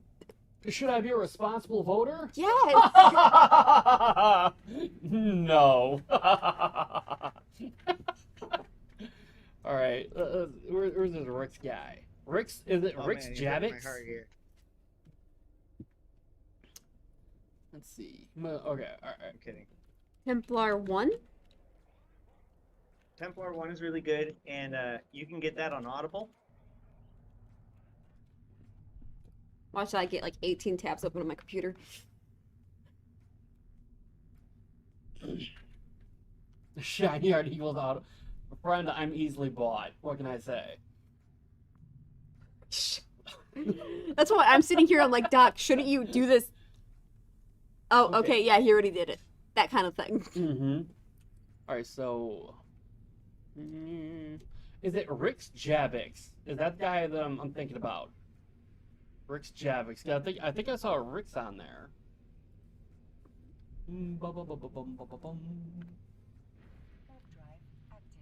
Should I be a responsible voter? yes. No. All right, where's this Rick's guy? Rick's, is it Rick's Javix? Let's see. Okay, all right. I'm kidding. Templar 1. Templar 1 is really good, and you can get that on Audible. Watch I get like 18 tabs open on my computer. Shiny art equals auto. Friend, I'm easily bought. What can I say? That's why I'm sitting here. I'm like, Doc, shouldn't you do this? Oh, okay, yeah, he already did it. That kind of thing. All right, so is it Rick's Javix? Is that the guy that I'm thinking about? Rick's Javix. Yeah, I think I saw Rick's on there. Warp drive active.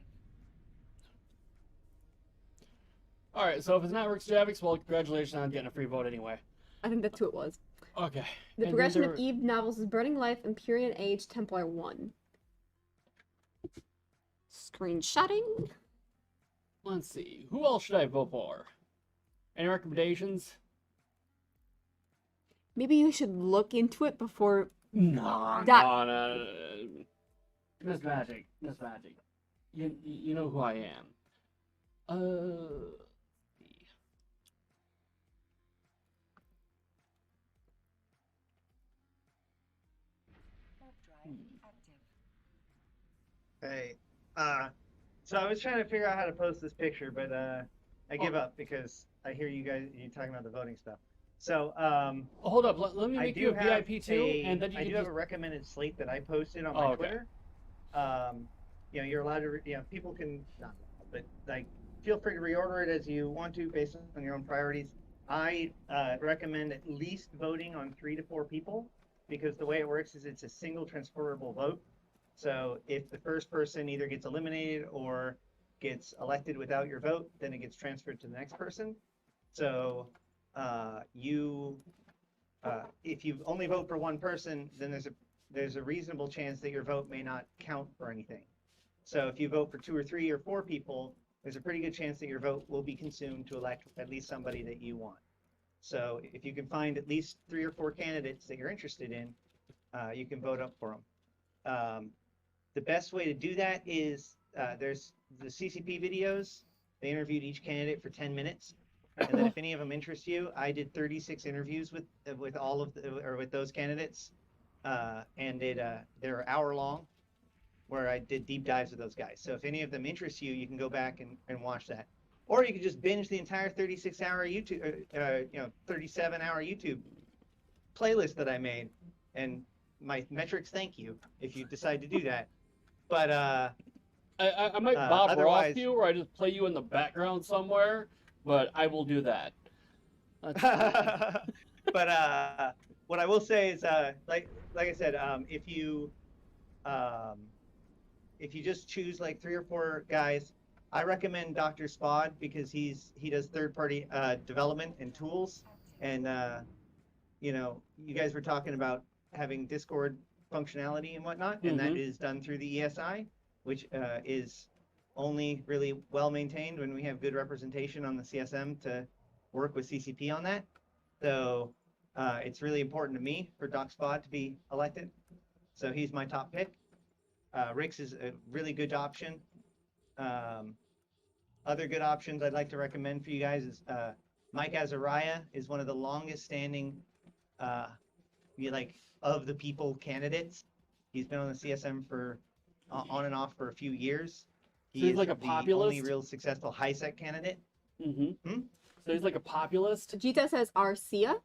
All right, so if it's not Rick's Javix, well, congratulations on getting a free vote anyway. I think that's who it was. Okay. The And progression then of Eve novels is Burning Life, Empyrean Age, Templar 1. Screenshotting. Let's see. Who else should I vote for? Any recommendations? Maybe you should look into it before. No. Miss Magic. You know who I am. Warp drive active. Hey, so I was trying to figure out how to post this picture, but I give up because I hear you talking about the voting stuff. So Hold up. Let me I make do you a have VIP too, and then you I can do have just... a recommended slate that I posted on my Oh, okay. Twitter. You know, you're allowed to, people can, not, but like, feel free to reorder it as you want to based on your own priorities. I recommend at least voting on 3 to 4 people because the way it works is it's a single transferable vote. So if the first person either gets eliminated or gets elected without your vote, then it gets transferred to the next person. So if you only vote for one person, then there's a there's a reasonable chance that your vote may not count for anything. So if you vote for 2 or 3 or 4 people, there's a pretty good chance that your vote will be consumed to elect at least somebody that you want. So if you can find at least 3 or 4 candidates that you're interested in, you can vote up for them. The best way to do that is there's the CCP videos. They interviewed each candidate for 10 minutes. And then if any of them interest you, I did 36 interviews with all of with those candidates, and they're hour long, where I did deep dives with those guys. So if any of them interest you, you can go back and watch that, or you can just binge the entire 36-hour YouTube, 37-hour YouTube playlist that I made, and my metrics thank you if you decide to do that. But I might Bob Ross otherwise- you, or I just play you in the background somewhere, but I will do that. But what I will say is, like I said, if you just choose like 3 or 4 guys, I recommend Dr. Spod because he does third-party development and tools, and you guys were talking about having Discord functionality and whatnot, and that is done through the ESI, which is only really well maintained when we have good representation on the CSM to work with CCP on that. So it's really important to me for Doc Spod to be elected. So he's my top pick. Rix is a really good option. Other good options I'd like to recommend for you guys is Mike Azariah is one of the longest standing of the people candidates. He's been on the CSM for on and off for a few years. So he's like a the populist? only real successful high-sec candidate. So he's like a populist? Vegeta says Arcia.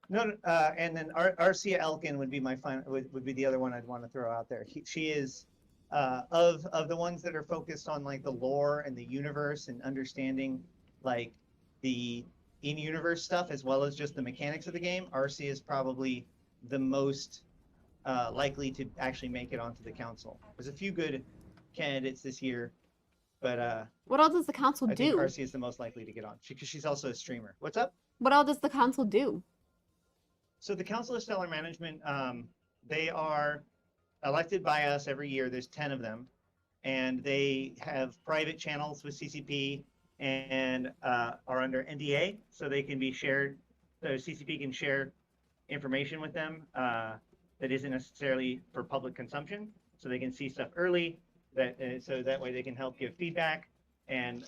No, and then Arcia Elkin would be my final. Would be the other one I'd want to throw out there. She is of the ones that are focused on like the lore and the universe and understanding like the in-universe stuff as well as just the mechanics of the game. Arcia is probably the most likely to actually make it onto the council. There's a few good candidates this year, but What all does the council I think do? Arcia is the most likely to get on because she's also a streamer. What's up? What all does the council do? So the Council of Stellar Management, they are elected by us every year. There's 10 of them, and they have private channels with CCP and are under NDA, so they can be shared. So CCP can share information with them that isn't necessarily for public consumption, so they can see stuff early. So that way they can help give feedback and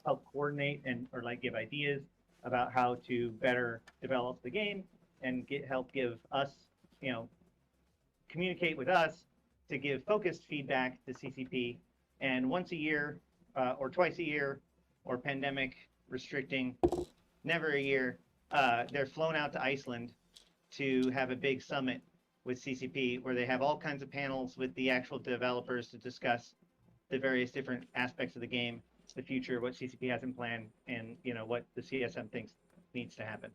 help coordinate or like give ideas about how to better develop the game and help give us, communicate with us to give focused feedback to CCP. And once a year or twice a year or pandemic restricting, never a year, they're flown out to Iceland to have a big summit with CCP where they have all kinds of panels with the actual developers to discuss the various different aspects of the game, the future, what CCP has in plan, and what the CSM thinks needs to happen.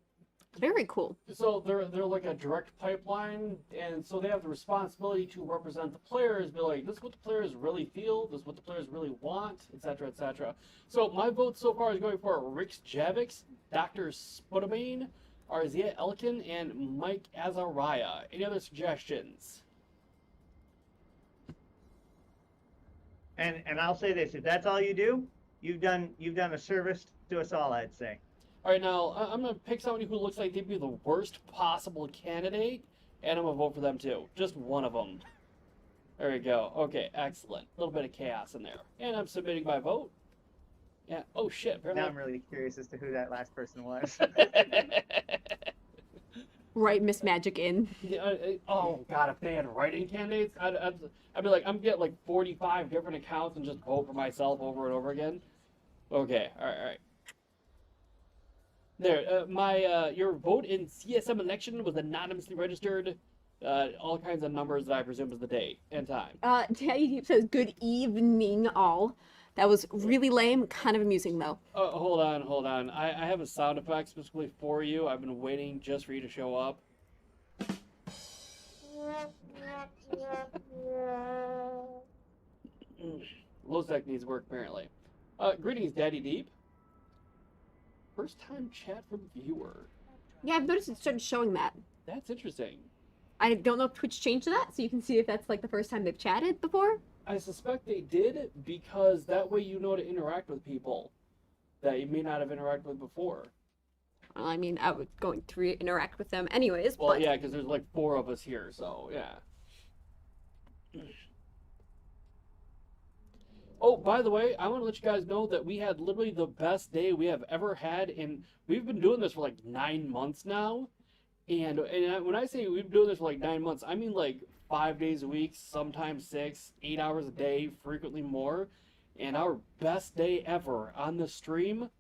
Very cool. So they're like a direct pipeline, and so they have the responsibility to represent the players, be like, this is what the players really feel, this is what the players really want, etc., etc. So my vote so far is going for Rix Javix, Dr. Spudamane, Arzia Elkin, and Mike Azariah. Any other suggestions? And I'll say this: if that's all you do, you've done a service to us all, I'd say. All right, now I'm gonna pick somebody who looks like they'd be the worst possible candidate, and I'm gonna vote for them too. Just one of them. There we go. Okay, excellent. A little bit of chaos in there, and I'm submitting my vote. Yeah. Oh shit. Now I'm really curious as to who that last person was. Right, Miss Magic in. Yeah, oh god, if they had writing candidates, I'd be like, I'm getting like 45 different accounts and just vote for myself over and over again. Okay, all right. There, your vote in CSM election was anonymously registered. All kinds of numbers that I presume is the date and time. Daddy Deep says, good evening, all. That was really lame, kind of amusing, though. Oh, hold on. I have a sound effect specifically for you. I've been waiting just for you to show up. Low sec needs work, apparently. Greetings, Daddy Deep. First time chat from viewer. Yeah, I've noticed it started showing that. That's interesting. I don't know if Twitch changed that, so you can see if that's like the first time they've chatted before. I suspect they did because that way you know to interact with people that you may not have interacted with before. Well, I mean, I was going to interact with them anyways, Well, but yeah, because there's like 4 of us here, so yeah. Oh, by the way, I want to let you guys know that we had literally the best day we have ever had, and we've been doing this for like 9 months now. And when I say we've been doing this for like 9 months, I mean like 5 days a week, sometimes 6, 8 hours a day, frequently more. And our best day ever on the stream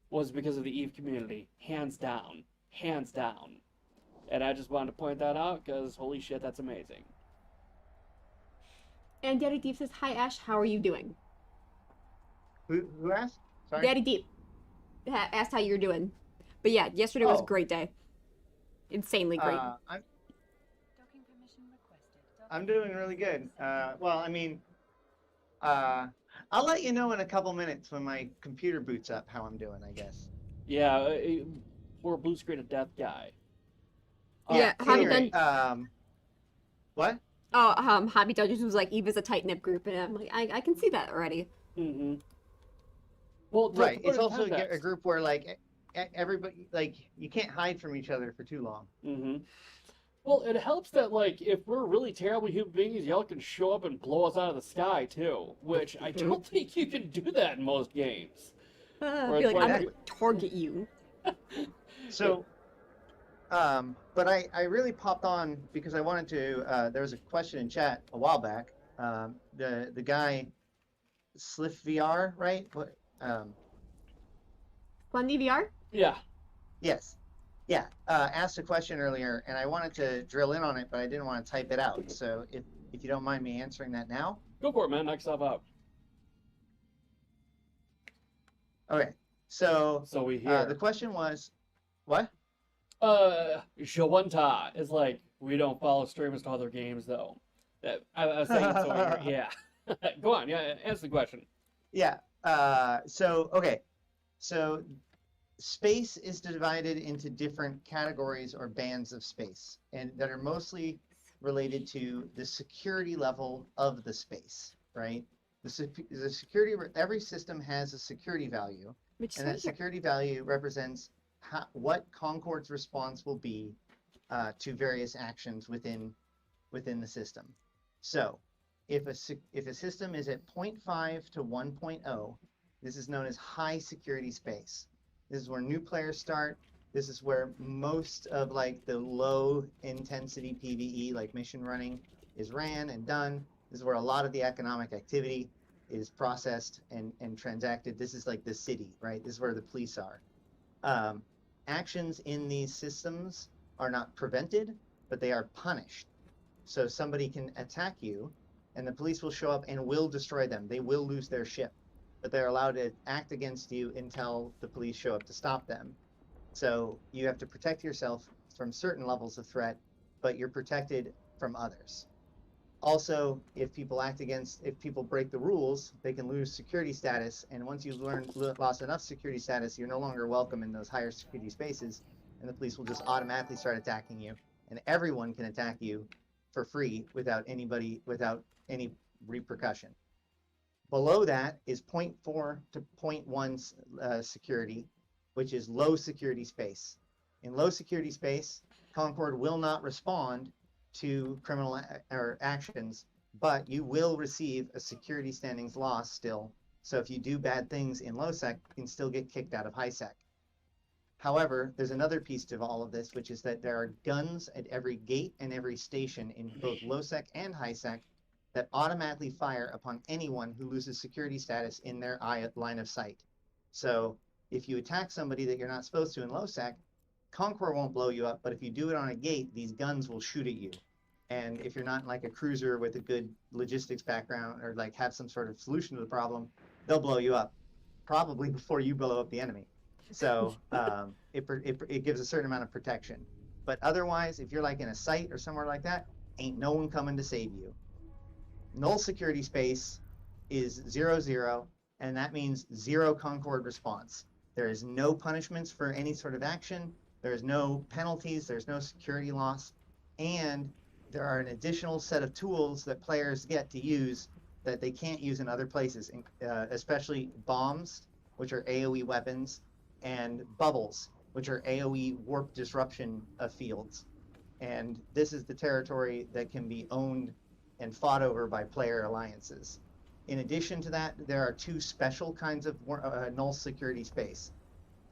was because of the EVE community, hands down, hands down. And I just wanted to point that out because holy shit, that's amazing. And Daddy Deep says, "Hi Ash, how are you doing?" Who asked? Sorry. Daddy Deep asked how you're doing. But yeah, yesterday was a Oh. great day. Insanely great. Docking permission requested. I'm doing really good. Well, I mean, I'll let you know in a couple minutes when my computer boots up how I'm doing, I guess. Yeah, poor blue screen of death guy. Yeah, Hobby anyway, what? Oh, Hobby Dungeons was like, Eve is a tight-knit group, and I'm like, I can see that already. Mm-hmm. Well, to Right. put It's it in also a context- group where like everybody, like, you can't hide from each other for too long. Mm-hmm. Well, it helps that, like, if we're really terrible human beings, y'all can show up and blow us out of the sky, too. Which I don't think you can do that in most games. I Or feel like it's I'm like- gonna target you. So, but I really popped on because I wanted to. There was a question in chat a while back. The guy, Sliff VR, right? What? Fun DVR? Yeah. Yes. Yeah. Asked a question earlier, and I wanted to drill in on it, but I didn't want to type it out. So if you don't mind me answering that now. Go for it, man. Knock yourself out. Okay. So So we hear. the question was, what? Shawanta is like, we don't follow streamers to other games, though. I was saying so yeah. Go on. Yeah, answer the question. Yeah. Okay. So space is divided into different categories or bands of space, and that are mostly related to the security level of the space, right? The security, every system has a security value, Which and that security value represents what Concord's response will be to various actions within the system. So, if a system is at 0.5 to 1.0, this is known as high security space. This is where new players start. This is where most of like the low intensity PvE, like mission running, is ran and done. This is where a lot of the economic activity is processed and transacted. This is like the city, right? This is where the police are. Actions in these systems are not prevented, but they are punished. So somebody can attack you, and the police will show up and will destroy them. They will lose their ship, but they're allowed to act against you until the police show up to stop them. So you have to protect yourself from certain levels of threat, but you're protected from others. Also, if people break the rules, they can lose security status, and once you've lost enough security status, you're no longer welcome in those higher security spaces, and the police will just automatically start attacking you, and everyone can attack you for free without any repercussion. Below that is 0.4 to 0.1 security, which is low security space. In low security space, Concord will not respond to criminal actions, but you will receive a security standings loss still. So if you do bad things in low sec, you can still get kicked out of high sec. However, there's another piece to all of this, which is that there are guns at every gate and every station in both low sec and high sec that automatically fire upon anyone who loses security status in their line of sight. So if you attack somebody that you're not supposed to in low sec, Concord won't blow you up, but if you do it on a gate, these guns will shoot at you. And if you're not like a cruiser with a good logistics background or like have some sort of solution to the problem, they'll blow you up, probably before you blow up the enemy. So it gives a certain amount of protection. But otherwise, if you're like in a site or somewhere like that, ain't no one coming to save you. Null security space is 0-0, and that means zero Concord response. There is no punishments for any sort of action. There's no penalties. There's no security loss. And there are an additional set of tools that players get to use that they can't use in other places, especially bombs, which are AoE weapons, and bubbles, which are AoE warp disruption of fields. And this is the territory that can be owned and fought over by player alliances. In addition to that, there are two special kinds of null security space.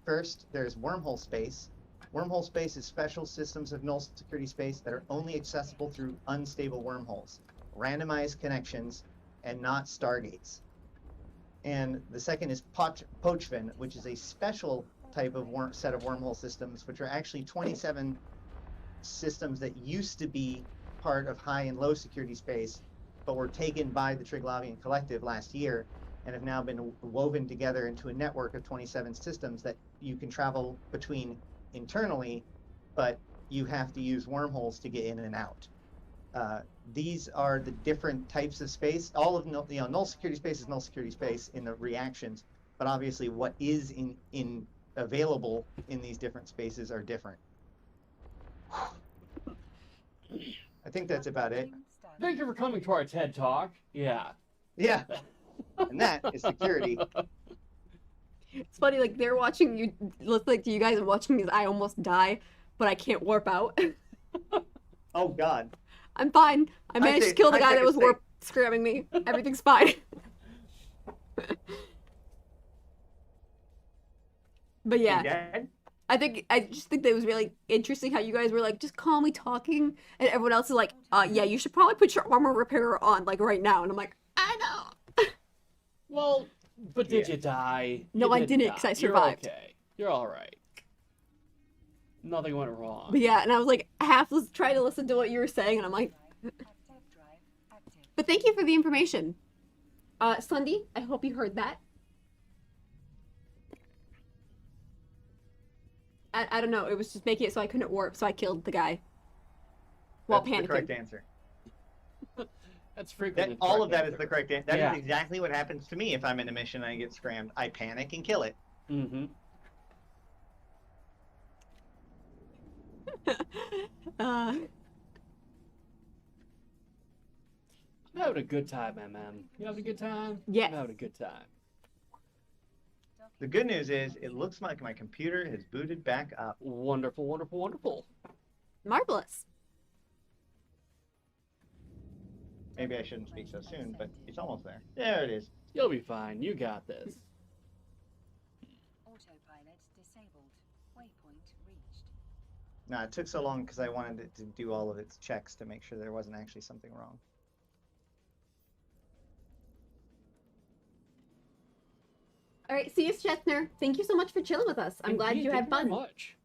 First, there's wormhole space. Wormhole space is special systems of null security space that are only accessible through unstable wormholes, randomized connections, and not stargates. And the second is Pochven, which is a special type of set of wormhole systems, which are actually 27 systems that used to be part of high and low security space, but were taken by the Triglavian Collective last year and have now been woven together into a network of 27 systems that you can travel between internally, but you have to use wormholes to get in and out. These are the different types of space. All of null security space is null security space in the reactions, but obviously what is in available in these different spaces are different. I think that's about it. Thank you for coming to our TED Talk. Yeah. Yeah, and that is security. It's funny, like they're watching you, listening to you guys and watching me as I almost die, but I can't warp out. Oh God. I'm fine. I managed to kill the guy that was warp scramming me. Everything's fine. But yeah, I just think that it was really interesting how you guys were like just calmly talking, and everyone else is like, yeah, you should probably put your armor repairer on like right now, and I'm like, I know. Well, but did you die? No, You I didn't, because I survived. You're okay. You're all right. Nothing went wrong. But yeah, and I was like trying to listen to what you were saying, and I'm like, but thank you for the information. Sunday, I hope you heard that. I don't know, it was just making it so I couldn't warp, so I killed the guy. While That's panicking. the correct answer. That's frequently All of that is the correct answer. That Yeah. is exactly what happens to me if I'm in a mission and I get scrammed. I panic and kill it. Mm-hmm. uh, I'm having a good time, man. You having a good time? Yes. I'm having a good time. The good news is it looks like my computer has booted back up. Wonderful, wonderful, wonderful. marvelous. Maybe I shouldn't speak so soon, but it's almost there. There it is. You'll be fine. You got this. Autopilot disabled. Waypoint reached. No, it took so long because I wanted it to do all of its checks to make sure there wasn't actually something wrong. All right, see you, Shetner. Thank you so much for chilling with us. I'm glad Indeed, you thank had fun. Very much.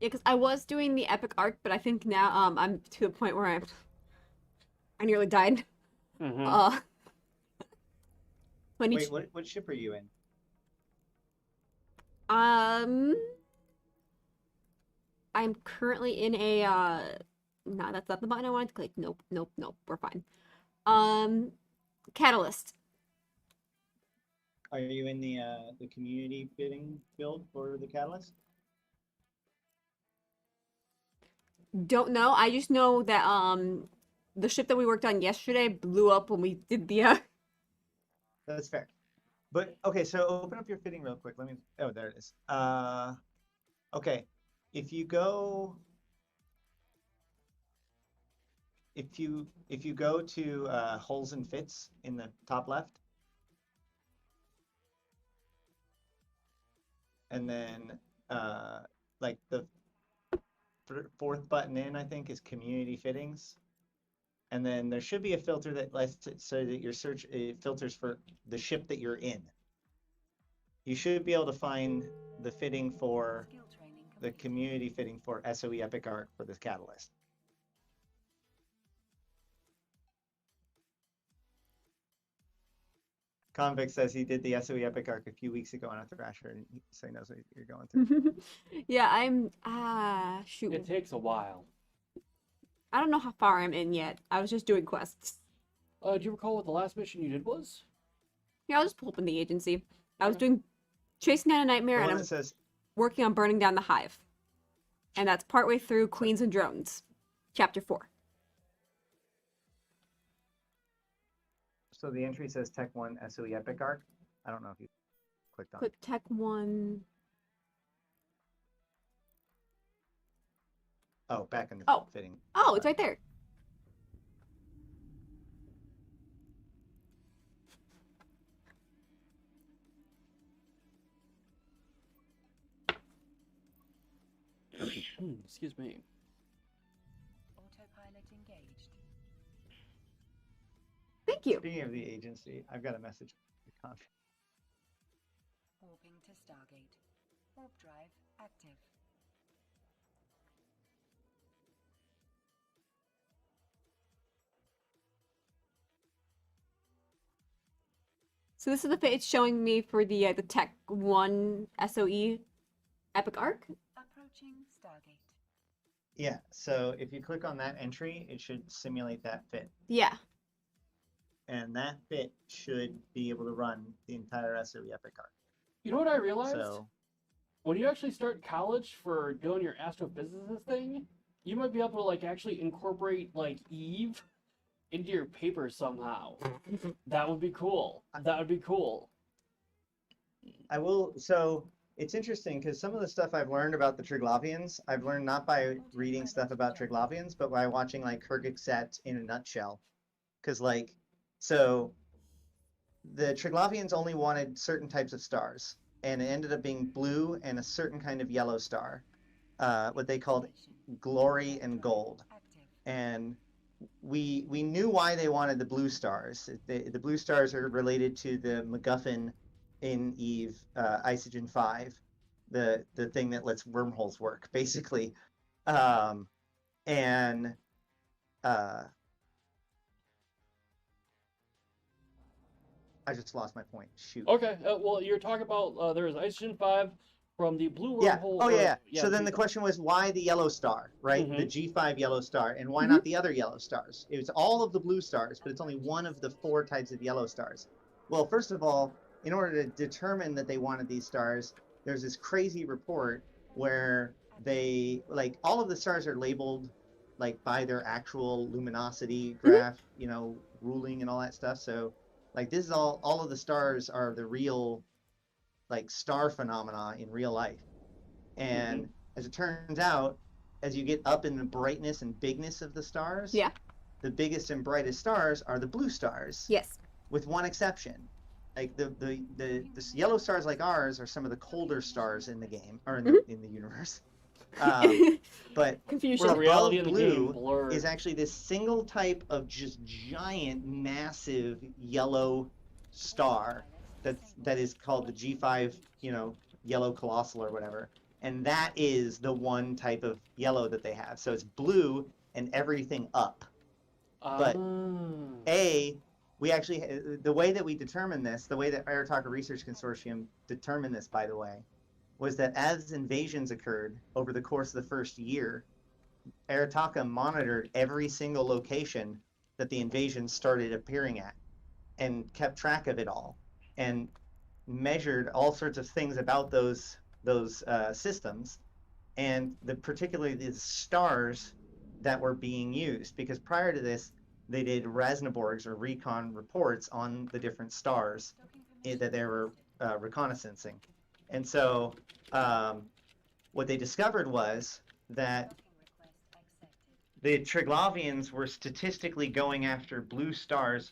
Yeah, because I was doing the epic arc, but I think now I'm to a point where I nearly died. Mm-hmm. When Wait, what ship are you in? I'm currently in a no, that's not the button I wanted to click. Nope, we're fine. Catalyst. Are you in the community bidding build for the Catalyst? Don't know. I just know that the ship that we worked on yesterday blew up when we did the That's fair. But okay, so open up your fitting real quick. Let me. Oh, there it is. Okay, if you go to holes and fits in the top left, and then like the fourth button in, I think, is community fittings. And then there should be a filter that lets it so that your search filters for the ship that you're in. You should be able to find the fitting for Skill training the complete. community fitting for SOE Epic Arc for this Catalyst. Convict says he did the SOE Epic Arc a few weeks ago on a Thrasher, and so he knows what you're going through. Yeah, I'm shoot. It takes a while. I don't know how far I'm in yet. I was just doing quests. Do you recall what the last mission you did was? Yeah, I'll just pull up in the agency. I was Okay. doing chasing down a nightmare, The and one I'm that says, working on burning down the hive. And that's partway through Queens and Drones, chapter 4. so the entry says Tech 1 SOE Epic Arc. I don't know if you clicked on it. Click Tech 1. Oh, back in the Oh. fitting. Oh, it's right there. Excuse me. Autopilot engaged. Thank you. Speaking of the agency, I've got a message. Warping to Stargate. Warp drive active. So this is the fit it's showing me for the Tech 1 SOE Epic Arc. Approaching Stargate. Yeah, so if you click on that entry, it should simulate that fit. Yeah. And that fit should be able to run the entire SOE Epic Arc. You know what I realized? So, When you actually start college for doing your astrophysicist thing, you might be able to like actually incorporate like Eve into your paper somehow. That would be cool. That would be cool. I will. So it's interesting because some of the stuff I've learned about the Triglavians, I've learned not by reading stuff about Triglavians, but by watching like Kyrgyzstat in a nutshell. Because like, so the Triglavians only wanted certain types of stars, and it ended up being blue and a certain kind of yellow star, what they called glory and gold. Active. And we knew why they wanted the blue stars. The blue stars are related to the MacGuffin in Eve, Isogen 5, the thing that lets wormholes work, basically. And I just lost my point. Shoot. Okay, well, you're talking about there is Isogen 5 from the blue Yeah. wormhole. Oh, or- yeah. So then blue- the question was, why the yellow star, right? The G5 yellow star, and why not the other yellow stars? It was all of the blue stars, but it's only one of the 4 types of yellow stars. Well, first of all, in order to determine that they wanted these stars, there's this crazy report where they, like, all of the stars are labeled, like, by their actual luminosity graph, you know, ruling and all that stuff. So, like, this is all of the stars are the real, like, star phenomena in real life. And as it turns out, as you get up in the brightness and bigness of the stars, Yeah. the biggest and brightest stars are the blue stars, Yes. with one exception. Like the yellow stars like ours are some of the colder stars in the game or in the universe. But Confusion. Where reality above of the game blue blurred. is actually this single type of just giant, massive yellow star that is called the G5, you know, yellow colossal or whatever. And that is the one type of yellow that they have. So it's blue and everything up. But we actually, the way that we determined this, the way that Arataka Research Consortium determined this, by the way, was that as invasions occurred over the course of the first year, Arataka monitored every single location that the invasions started appearing at and kept track of it all and measured all sorts of things about those systems and particularly the stars that were being used, because prior to this they did Rasnaborgs or recon reports on the different stars that they were reconnaissancing. And so what they discovered was that the Triglavians were statistically going after blue stars,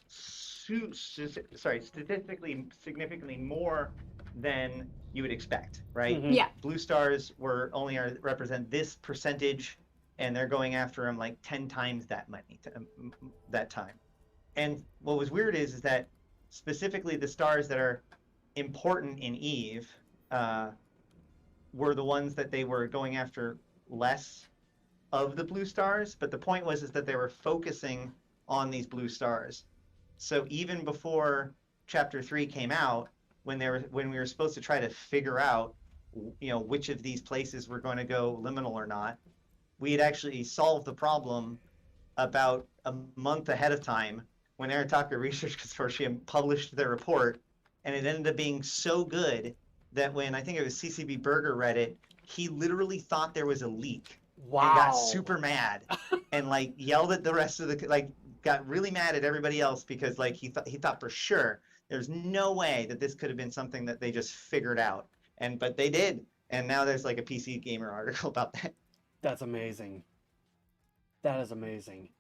statistically significantly more than you would expect, right? Yeah. Blue stars only represent this percentage, and they're going after them like 10 times that many that time. And what was weird is that specifically the stars that are important in Eve were the ones that they were going after less of the blue stars, but the point was that they were focusing on these blue stars. So even before Chapter 3 came out, when we were supposed to try to figure out, you know, which of these places were going to go liminal or not, we had actually solved the problem about a month ahead of time when Arataka Research Consortium published their report, and it ended up being so good that when I think it was CCB Burger read it, he literally thought there was a leak Wow. and got super mad and like yelled at the rest of the like got really mad at everybody else because like he thought for sure there's no way that this could have been something that they just figured out, but they did, and now there's like a PC Gamer article about that. That's amazing. That is amazing.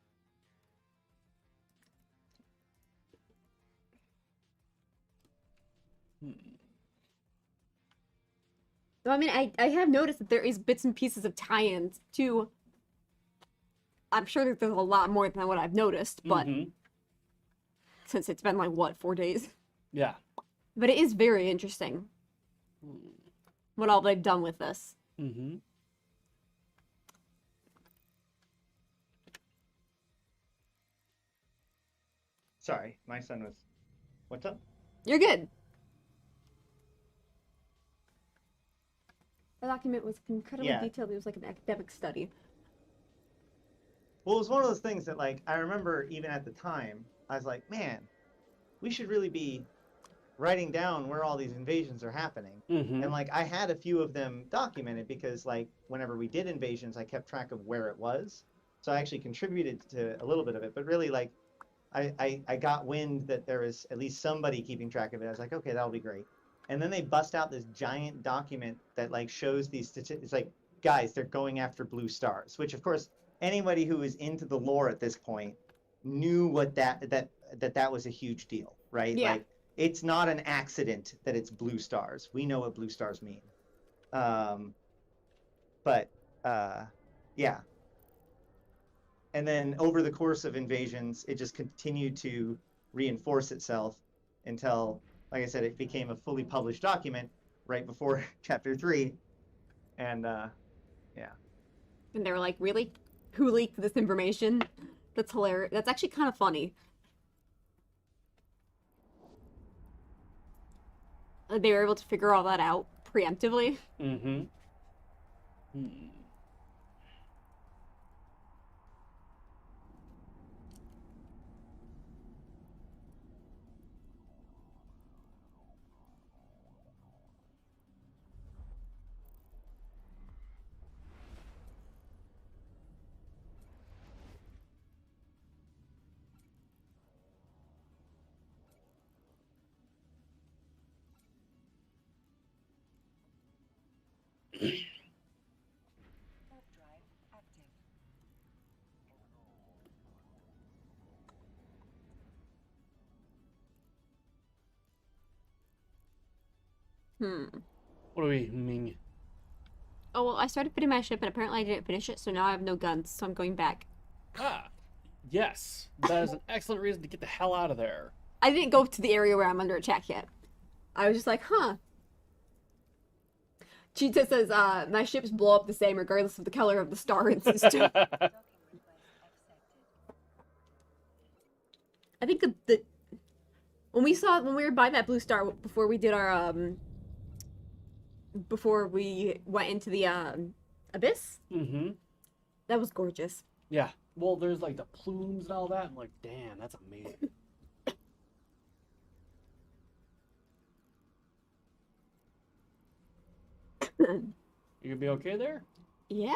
So I mean, I have noticed that there is bits and pieces of tie-ins to. I'm sure that there's a lot more than what I've noticed, but since it's been like what 4 days. Yeah. But it is very interesting what all they've done with this. Mm-hmm. Sorry, my son was. What's up? You're good. The document was incredibly Yeah. detailed. It was like an academic study. Well, it was one of those things that, like, I remember even at the time, I was like, man, we should really be writing down where all these invasions are happening. Mm-hmm. And, like, I had a few of them documented because, like, whenever we did invasions, I kept track of where it was. So I actually contributed to a little bit of it. But really, like, I got wind that there was at least somebody keeping track of it. I was like, okay, that'll be great. And then they bust out this giant document that, like, shows these statistics. It's like, guys, they're going after blue stars, which, of course, anybody who is into the lore at this point knew what that was a huge deal, right? Yeah. Like, it's not an accident that it's blue stars. We know what blue stars mean. Yeah. And then over the course of invasions, it just continued to reinforce itself until, like I said, it became a fully published document right before Chapter 3. And, yeah. And they were like, really? Who leaked this information? That's hilarious. That's actually kind of funny. They were able to figure all that out preemptively. Mm-hmm. Warp drive active. What do we mean? Oh, well, I started putting my ship, and apparently I didn't finish it, so now I have no guns, so I'm going back. Ah, yes. That is an excellent reason to get the hell out of there. I didn't go to the area where I'm under attack yet. I was just like, huh. Cheetah says, my ships blow up the same regardless of the color of the star and system. Docking request accepted. I think the when we were by that blue star before we did our before we went into the abyss, Mm-hmm. that was gorgeous. Yeah. Well, there's like the plumes and all that. I'm like, damn, that's amazing. You gonna be okay there? Yeah.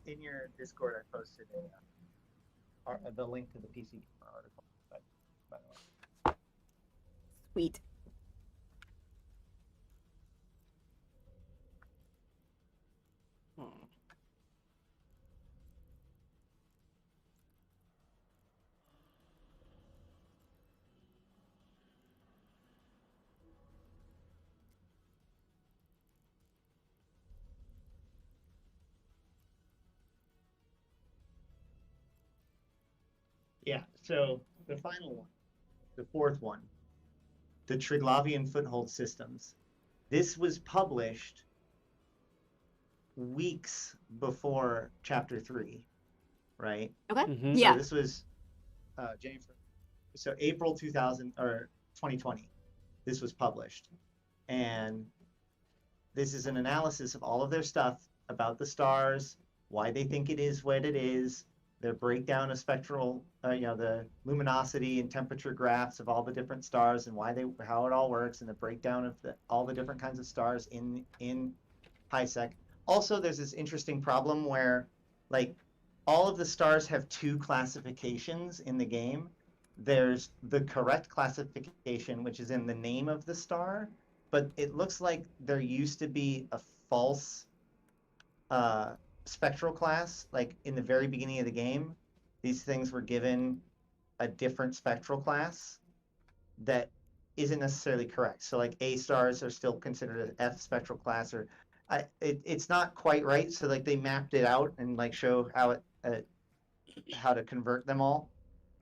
In your Discord, I posted the link to the PC article. By the way. Sweet. Hmm. Yeah, so the final one, the fourth one, the Triglavian Foothold Systems. This was published weeks before Chapter 3, right? Okay. Mhm. Yeah. So this was April 2020. This was published, and this is an analysis of all of their stuff about the stars, why they think it is what it is, their breakdown of spectral, the luminosity and temperature graphs of all the different stars and how it all works, and the breakdown of all the different kinds of stars in HiSec. Also, there's this interesting problem where, like, all of the stars have two classifications in the game. There's the correct classification, which is in the name of the star, but it looks like there used to be a false spectral class. Like in the very beginning of the game, these things were given a different spectral class that isn't necessarily correct. So like A stars are still considered an F spectral class, or it's not quite right. So like they mapped it out and like show how to convert them all.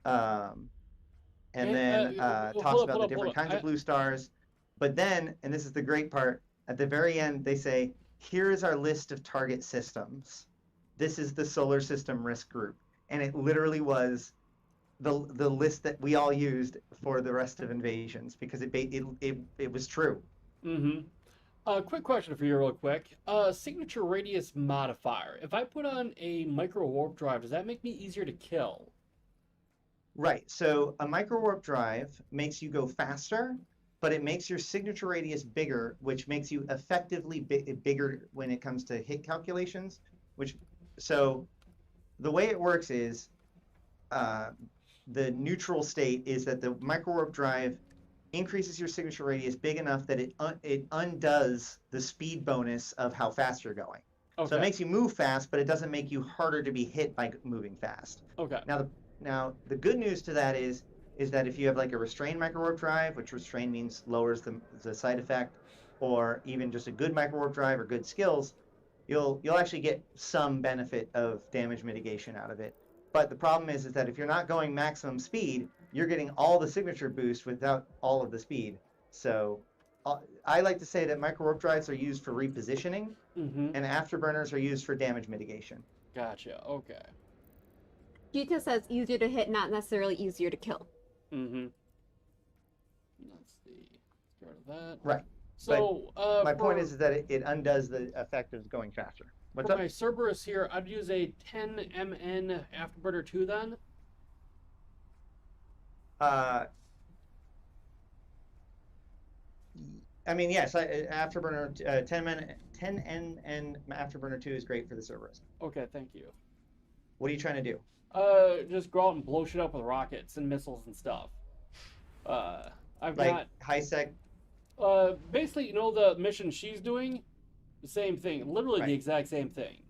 And then talks about the different kinds of blue stars. But then, and this is the great part, at the very end, they say, here is our list of target systems. This is the solar system risk group. And it literally was the list that we all used for the rest of Invasions, because it was true. Mm-hmm. Quick question for you real quick. Signature radius modifier. If I put on a micro warp drive, does that make me easier to kill? Right. So a micro warp drive makes you go faster, but it makes your signature radius bigger, which makes you effectively bigger when it comes to hit calculations. So the way it works is the neutral state is that the micro warp drive increases your signature radius big enough that it undoes the speed bonus of how fast you're going. Okay. So it makes you move fast, but it doesn't make you harder to be hit by moving fast. Okay. Now the good news to that is that if you have like a restrained micro warp drive, which restrained means lowers the side effect, or even just a good micro warp drive or good skills, you'll actually get some benefit of damage mitigation out of it. But the problem is that if you're not going maximum speed, you're getting all the signature boost without all of the speed. So I like to say that micro warp drives are used for repositioning, and afterburners are used for damage mitigation. Gotcha. Okay. Gita says easier to hit, not necessarily easier to kill. Mm-hmm. Let's see. Start with that. Right. So my point is that it undoes the effect of going faster. What's for up? my Cerberus here, I'd use a 10 MN Afterburner 2 then. I mean, yes, Afterburner 10 NN Afterburner 2 is great for the Cerberus. Okay, thank you. What are you trying to do? Just go out and blow shit up with rockets and missiles and stuff. I've like got HiSec. basically, you know, the mission she's doing, the same thing, literally Right. the exact same thing.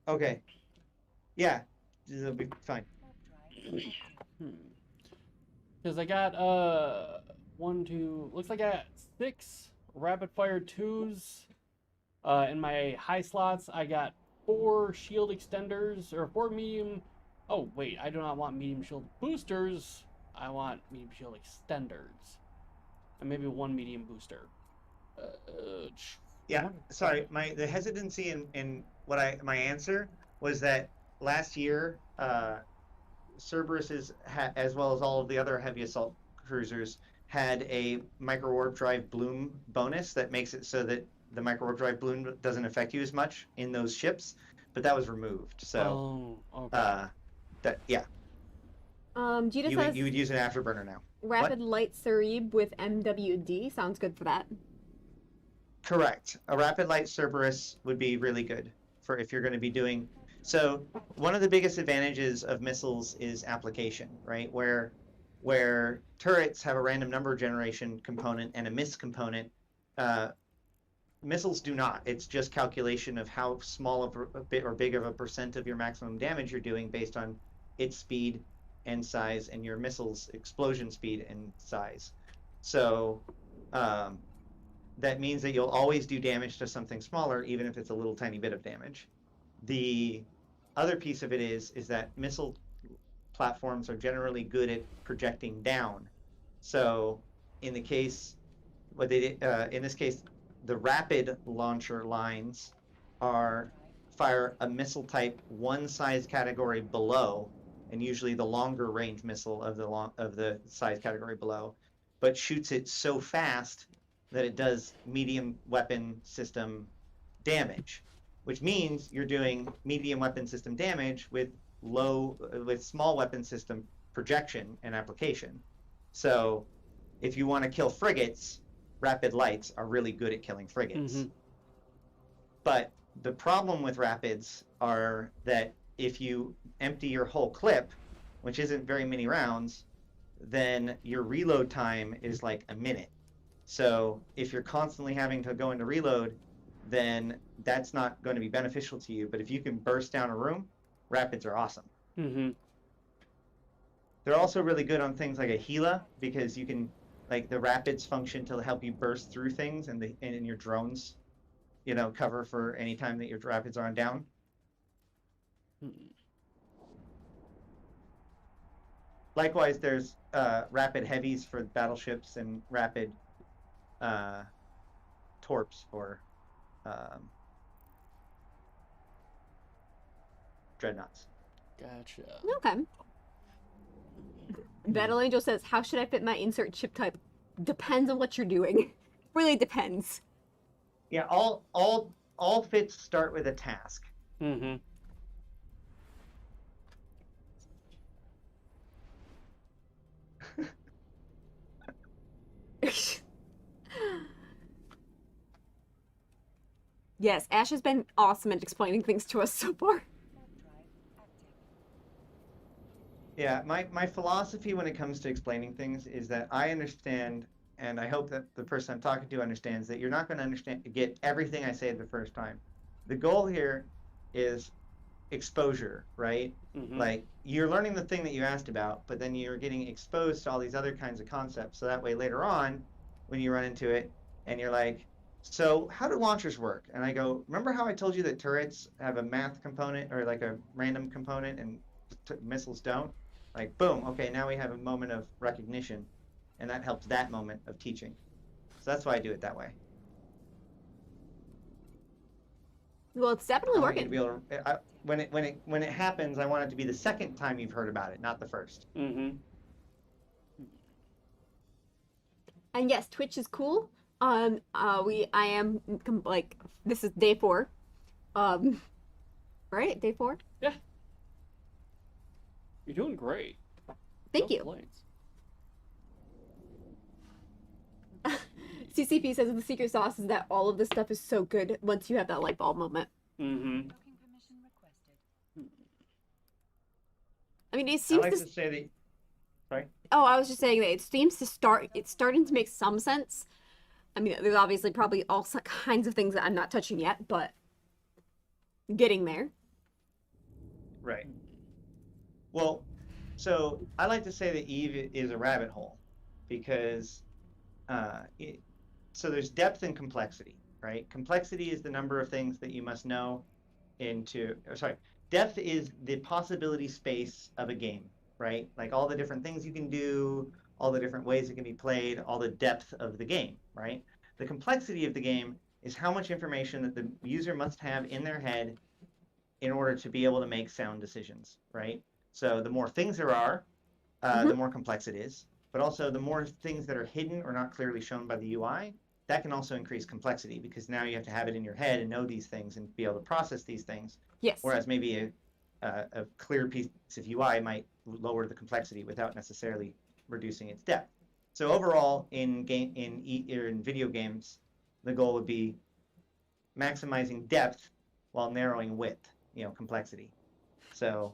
Okay. Yeah, it'll be fine. Because I got 1, 2, looks like I got 6 rapid fire 2s. In my high slots, I got 4 shield extenders, or 4 medium. Oh, wait, I do not want medium shield boosters. I want medium shield extenders. And maybe 1 medium booster. Yeah, sorry. The hesitancy in my answer was that last year, Cerberus's, as well as all of the other heavy assault cruisers, had a micro warp drive bloom bonus that makes it so that the micro warp drive bloom doesn't affect you as much in those ships, but that was removed. So, okay. Yeah. Gita You says would use an afterburner now. rapid light Cereb with MWD sounds good for that. Correct. A rapid light Cerberus would be really good for if you're going to be doing. So one of the biggest advantages of missiles is application, right? Where turrets have a random number generation component and a miss component, missiles do not. It's just calculation of how small of a bit or big of a percent of your maximum damage you're doing based on its speed and size and your missile's explosion speed and size. So that means that you'll always do damage to something smaller, even if it's a little tiny bit of damage. The other piece of it is that missile platforms are generally good at projecting down. So in the case, in this case, the rapid launcher lines fire a missile type one size category below, and usually the longer range missile of the size category below, but shoots it so fast that it does medium weapon system damage, which means you're doing medium weapon system damage with small weapon system projection and application. So if you want to kill frigates, rapid lights are really good at killing frigates. Mhm. But the problem with rapids are that if you empty your whole clip, which isn't very many rounds, then your reload time is like a minute. So if you're constantly having to go into reload, then that's not going to be beneficial to you. But if you can burst down a room, rapids are awesome. Mhm. They're also really good on things like a Gila, because you can, like, the rapids function to help you burst through things, and your drones, cover for any time that your rapids are on down. Likewise, there's rapid heavies for battleships and rapid torps for dreadnoughts. Gotcha. Okay. Battle Angel says, "How should I fit my insert chip type? Depends on what you're doing. Really depends." Yeah, all fits start with a task. Mhm. Yes, Ash has been awesome at explaining things to us so far. Warp drive active. Yeah, my philosophy when it comes to explaining things is that I understand, and I hope that the person I'm talking to understands, that you're not going to get everything I say the first time. The goal here is exposure, right? Mhm. Like, you're learning the thing that you asked about, but then you're getting exposed to all these other kinds of concepts. So that way later on, when you run into it and you're like, so how do launchers work? And I go, remember how I told you that turrets have a math component or like a random component and missiles don't? Like, boom, okay, now we have a moment of recognition, and that helps that moment of teaching. So that's why I do it that way. Well, it's definitely I want you working. to be able to, when it happens, I want it to be the second time you've heard about it, not the first. Mhm. And yes, Twitch is cool. I am like, this is day 4. Right? Day 4? Yeah. You're doing great. Thank No you. complaints. CCP says the secret sauce is that all of this stuff is so good once you have that light bulb moment. Mhm. Docking permission requested. I mean, it I seems like to... to say that. Sorry. Oh, I was just saying that it seems to start... It's starting to make some sense. I mean, there's obviously probably all kinds of things that I'm not touching yet, but getting there. Right. Well, so I like to say that Eve is a rabbit hole, because so there's depth and complexity, right? Complexity is the number of things that you must know depth is the possibility space of a game, right? Like all the different things you can do, all the different ways it can be played, all the depth of the game, right? The complexity of the game is how much information that the user must have in their head in order to be able to make sound decisions, right? So the more things there are, the more complex it is. But also the more things that are hidden or not clearly shown by the UI, that can also increase complexity, because now you have to have it in your head and know these things and be able to process these things. Yes. Whereas maybe a clear piece of UI might lower the complexity without necessarily reducing its depth. So overall, in video games, the goal would be maximizing depth while narrowing width, complexity. So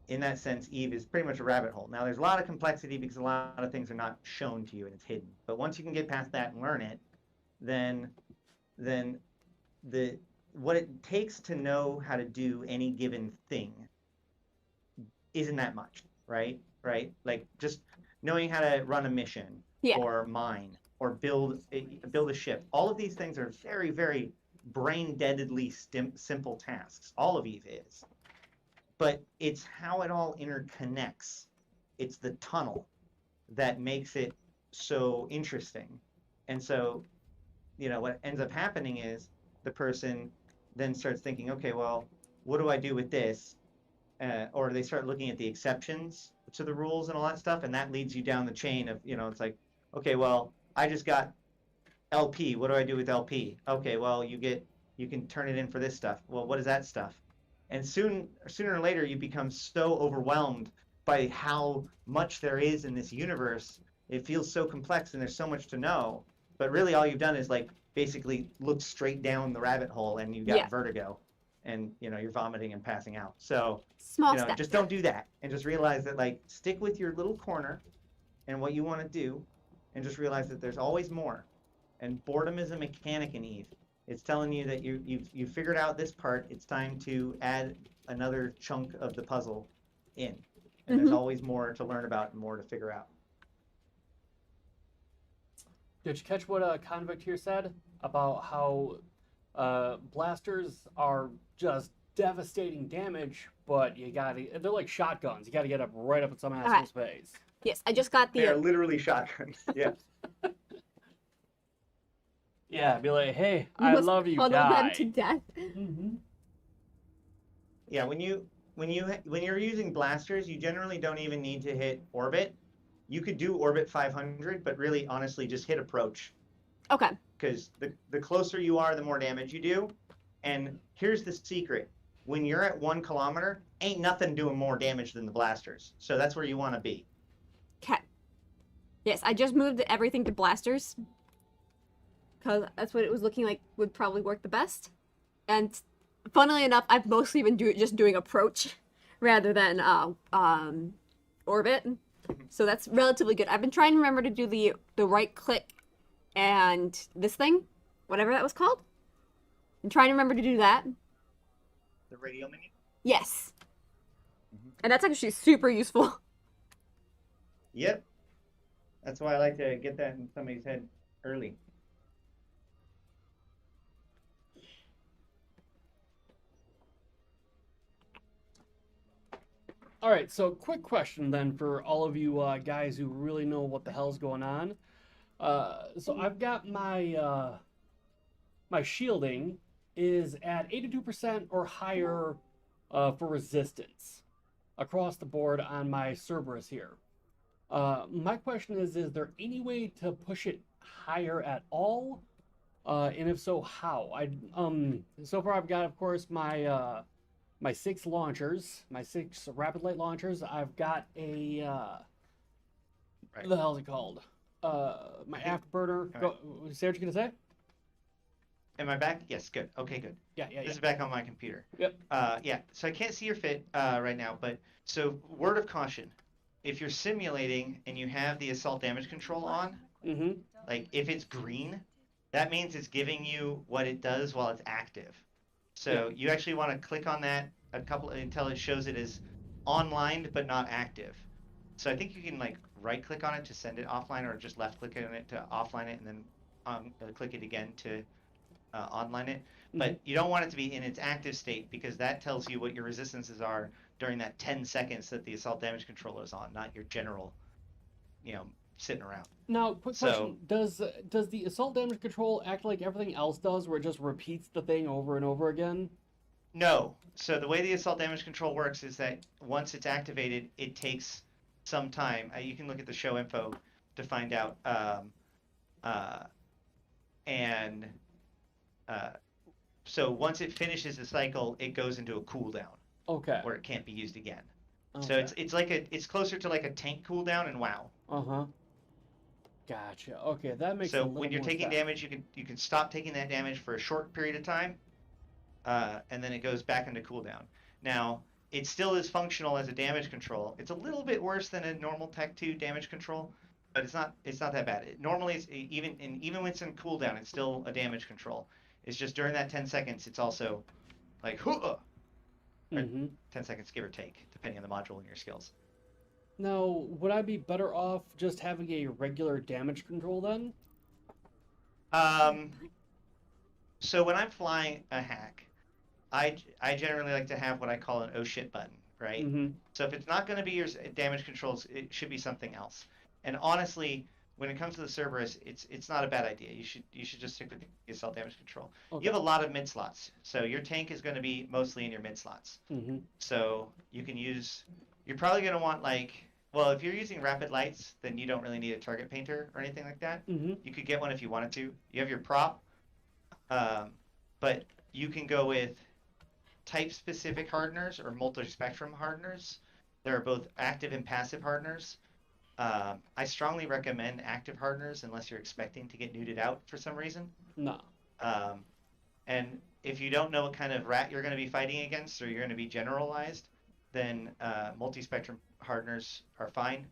in that sense, Eve is pretty much a rabbit hole. Now, there's a lot of complexity because a lot of things are not shown to you and it's hidden. But once you can get past that and learn it, then what it takes to know how to do any given thing isn't that much, right? Right? Like just knowing how to run a mission, Yeah. or mine, or build a ship. All of these things are very, very brain-deadedly simple tasks. All of Eve is. But it's how it all interconnects. It's the tunnel that makes it so interesting. And so, what ends up happening is the person then starts thinking, okay, well, what do I do with this? Or they start looking at the exceptions to the rules and all that stuff, and that leads you down the chain of, it's like, okay, well, I just got LP. What do I do with LP? Okay, well, you can turn it in for this stuff. Well, what is that stuff? And sooner or later, you become so overwhelmed by how much there is in this universe. It feels so complex and there's so much to know. But really, all you've done is like basically look straight down the rabbit hole, and you got Yeah. vertigo, and you're vomiting and passing out. So Small step. just don't do that, and just realize that like stick with your little corner and what you want to do, and just realize that there's always more. And boredom is a mechanic in Eve. It's telling you that you've figured out this part. It's time to add another chunk of the puzzle in, and there's always more to learn about and more to figure out. Did you catch what Convict here said about how blasters are just devastating damage, but they're like shotguns. You gotta get up right up in some asshole's face. Yes, I just got They are the. literally shotguns. Yeah. Yeah, be like, hey, You I must love you, huddle die. them to death. Mm-hmm. Yeah, when you're using blasters, you generally don't even need to hit orbit. You could do orbit 500, but really, honestly, just hit approach. Okay. Because the closer you are, the more damage you do. And here's the secret: when you're at 1 kilometer, ain't nothing doing more damage than the blasters. So that's where you want to be. Okay. Yes, I just moved everything to blasters. Because that's what it was looking like would probably work the best. And funnily enough, I've mostly been just doing approach rather than orbit. So that's relatively good. I've been trying to remember to do the right click and this thing, whatever that was called. I'm trying to remember to do that. The radial menu? Yes. And that's actually super useful. Yep. That's why I like to get that in somebody's head early. All right, so quick question then for all of you guys who really know what the hell's going on. So I've got my my shielding is at 82% or higher for resistance across the board on my Cerberus here. My question is there any way to push it higher at all? And if so, how? So far I've got, of course, my my 6 launchers, my 6 rapid light launchers. I've got a what the hell is it called? My afterburner. Go, say what you're gonna say. Am I back? Yes, good. Okay, good. Yeah. This is back on my computer. Yep. Yeah, so I can't see your fit right now, but so word of caution. If you're simulating and you have the assault damage control on, like if it's green, that means it's giving you what it does while it's active. So you actually want to click on that until it shows it as online but not active. So I think you can like right click on it to send it offline, or just left click on it to offline it, and then click it again to online it. But you don't want it to be in its active state, because that tells you what your resistances are during that 10 seconds that the assault damage controller is on, not your general, sitting around. Now, quick question: Does the assault damage control act like everything else does, where it just repeats the thing over and over again? No. So the way the assault damage control works is that once it's activated, it takes some time. You can look at the show info to find out. So once it finishes the cycle, it goes into a cooldown. Okay. Where it can't be used again. Okay. So it's closer to like a tank cooldown in WoW. Gotcha. Okay, that makes. So when you're taking damage, you can stop taking that damage for a short period of time, and then it goes back into cooldown. Now it still is functional as a damage control. It's a little bit worse than a normal Tech 2 damage control, but it's not that bad. Normally, even when it's in cooldown, it's still a damage control. It's just during that 10 seconds, it's also like 10 seconds, give or take, depending on the module and your skills. Now, would I be better off just having a regular damage control then? So when I'm flying a hack, I generally like to have what I call an oh shit button, right? So if it's not going to be your damage controls, it should be something else. And honestly, when it comes to the Cerberus, it's not a bad idea. You should just stick with the assault damage control. Okay. You have a lot of mid slots, so your tank is going to be mostly in your mid slots. So you can use. You're probably going to want if you're using rapid lights, then you don't really need a target painter or anything like that. You could get one if you wanted to. You have your prop, but you can go with type-specific hardeners or multi-spectrum hardeners. There are both active and passive hardeners. I strongly recommend active hardeners unless you're expecting to get nuded out for some reason. No. And if you don't know what kind of rat you're going to be fighting against, or you're going to be generalized, then multi-spectrum hardeners are fine.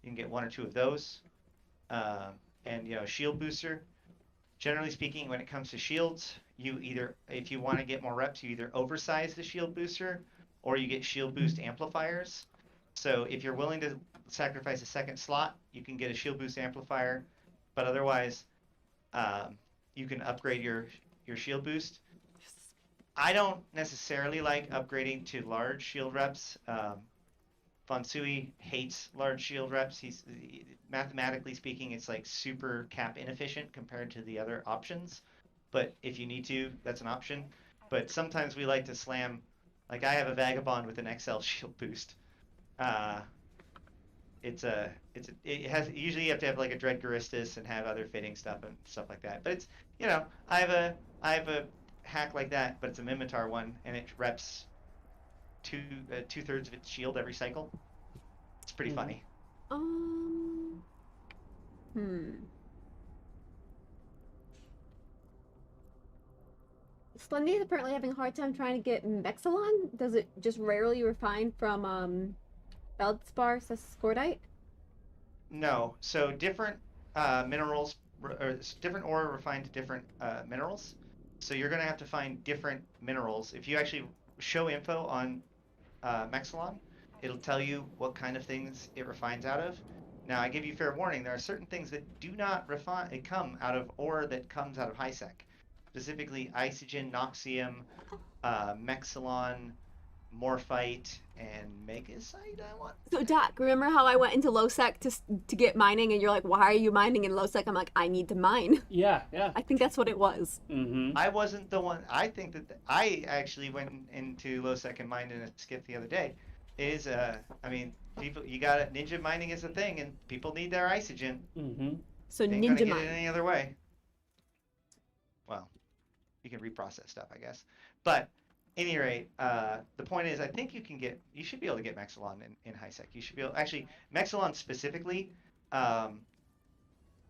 You can get 1 or 2 of those. And shield booster. Generally speaking, when it comes to shields, you either, if you want to get more reps, you either oversize the shield booster, or you get shield boost amplifiers. So if you're willing to sacrifice a second slot, you can get a shield boost amplifier, but otherwise, you can upgrade your shield boost. I don't necessarily like upgrading to large shield reps. Fonsui hates large shield reps. Mathematically speaking, it's like super cap inefficient compared to the other options. But if you need to, that's an option. But sometimes we like to slam, like I have a Vagabond with an XL shield boost. Usually you have to have like a Dread Guristas and have other fitting stuff and stuff like that. But it's, I have a hack like that, but it's a Mimitar one, and it reps two-thirds of its shield every cycle. It's pretty funny. Slendy is apparently having a hard time trying to get Mexilon. Does it just rarely refine from Feldspar Scordite? No. So different minerals, or different ore refined to different minerals. So you're going to have to find different minerals. If you actually show info on Mexilon, it'll tell you what kind of things it refines out of. Now, I give you fair warning, there are certain things that do not come out of ore that comes out of HiSec. Specifically, Isogen, Noxium, Mexilon, Morphite, and Megasite, I want. So, Doc, remember how I went into Lowsec to get mining, and you're like, why are you mining in Lowsec? I'm like, I need to mine. Yeah. I think that's what it was. Mm-hmm. I wasn't the one. I think that I actually went into Lowsec and mined in a skip the other day. People, you got it. Ninja mining is a thing, and people need their Isogen. Mm-hmm. So Ain't ninja gonna get mine. it any other way. Well, you can reprocess stuff, I guess. But any rate, the point is, I think you should be able to get Mexilon in HiSec. You should be able, actually, Mexilon specifically,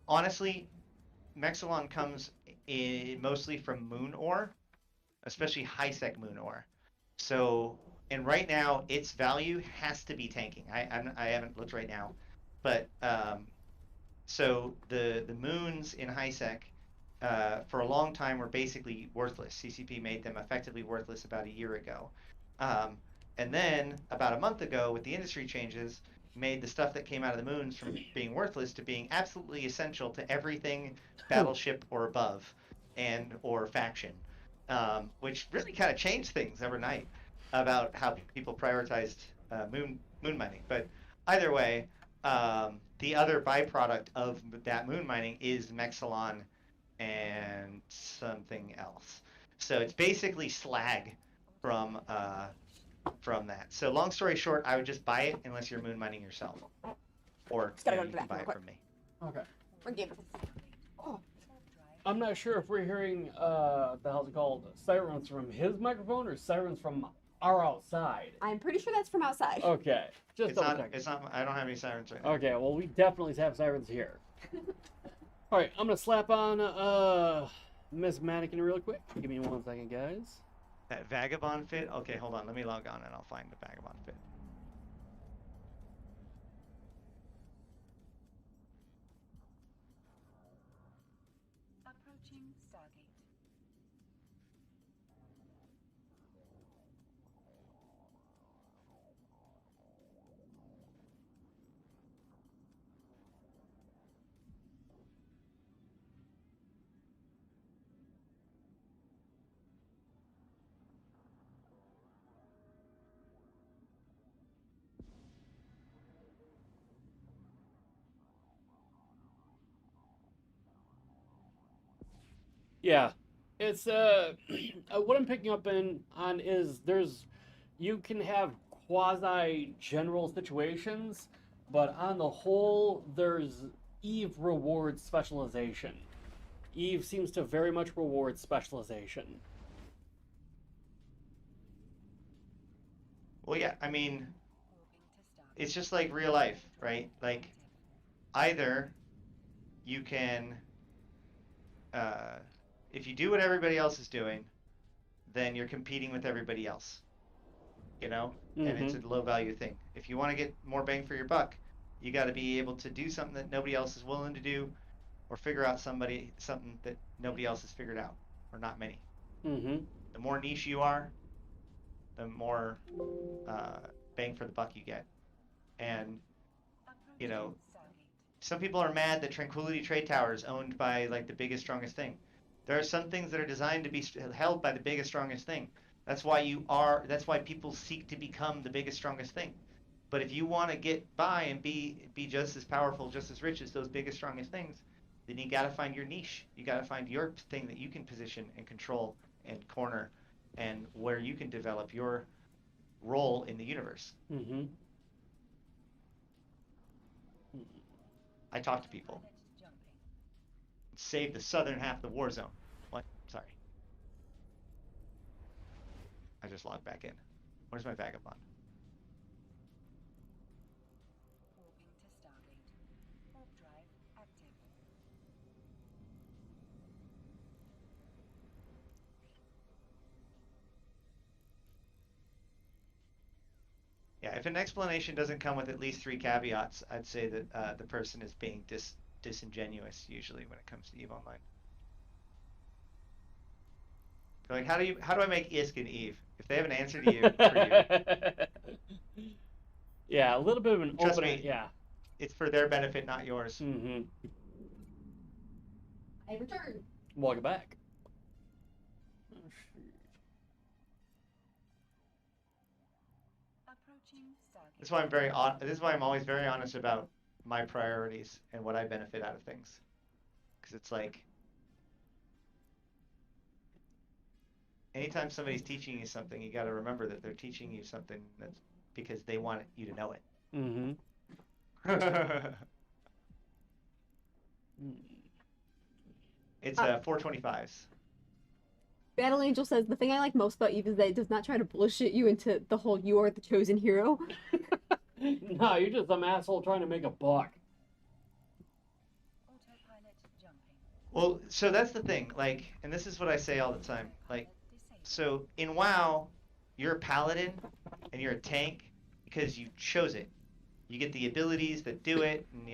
honestly, Mexilon comes mostly from moon ore, especially HiSec moon ore. So, and right now, its value has to be tanking. I haven't looked right now, but so the moons in HiSec, for a long time were basically worthless. CCP made them effectively worthless about a year ago. And then about a month ago, with the industry changes, made the stuff that came out of the moons from being worthless to being absolutely essential to everything battleship or above and or faction, which really kind of changed things overnight about how people prioritized moon mining. But either way, the other byproduct of that moon mining is Mexilon and something else. So it's basically slag from that. So long story short, I would just buy it unless you're moon mining yourself, or Just gotta you go to the can buy bathroom it real from me. Okay. We're gamers. Oh. I'm not sure if we're hearing the hell's it called, sirens from his microphone or sirens from our outside. I'm pretty sure that's from outside. Okay. Just It's double not. checking. It's not. I don't have any sirens right now. Okay, well, we definitely have sirens here. All right, I'm gonna slap on Miss Mannequin real quick. Give me 1 second, guys. That Vagabond fit? Okay, hold on. Let me log on and I'll find the Vagabond fit. Approaching Stargate. Yeah, it's what I'm picking up on is you can have quasi general situations, but on the whole, there's Eve rewards specialization. Eve seems to very much reward specialization. Well, yeah, I mean, Moving to stop. it's just like real life, right? Like, either you can, uh, if you do what everybody else is doing, then you're competing with everybody else, you know? And it's a low value thing. If you want to get more bang for your buck, you got to be able to do something that nobody else is willing to do, or figure out something that nobody else has figured out, or not many. Mm-hmm. The more niche you are, the more uh, bang for the buck you get. And you know, Approaching Stargate. some people are mad that Tranquility Trade Tower is owned by like the biggest, strongest thing. There are some things that are designed to be held by the biggest, strongest thing. That's why people seek to become the biggest, strongest thing. But if you want to get by and be just as powerful, just as rich as those biggest, strongest things, then you got to find your niche. You got to find your thing that you can position and control and corner, and where you can develop your role in the universe. Mm-hmm. I talk to people. Planet jumping. Save the southern half of the war zone. What? Sorry. I just logged back in. Where's my backup on? Moving to Stargate. Warp drive active. Yeah, if an explanation doesn't come with at least 3 caveats, I'd say that the person is being disingenuous usually when it comes to EVE Online. They're like, how do I make Isk and Eve? If they have an answer to you, for you, Yeah, a little bit of an Trust opening. me. Yeah. it's for their benefit, not yours. Mm-hmm. I return. Welcome back. Approaching Stargate. This is why I'm always very honest about my priorities and what I benefit out of things. Because it's like, anytime somebody's teaching you something, you got to remember that they're teaching you something that's because they want you to know it. Mm-hmm. It's 425s. Battle Angel says the thing I like most about Eve is that it does not try to bullshit you into the whole "you are the chosen hero." No, you're just some asshole trying to make a buck. Autopilot jumping. Well, so that's the thing. Like, and this is what I say all the time. Like, Disabled. so in WoW, you're a paladin and you're a tank because you chose it. You get the abilities that do it, and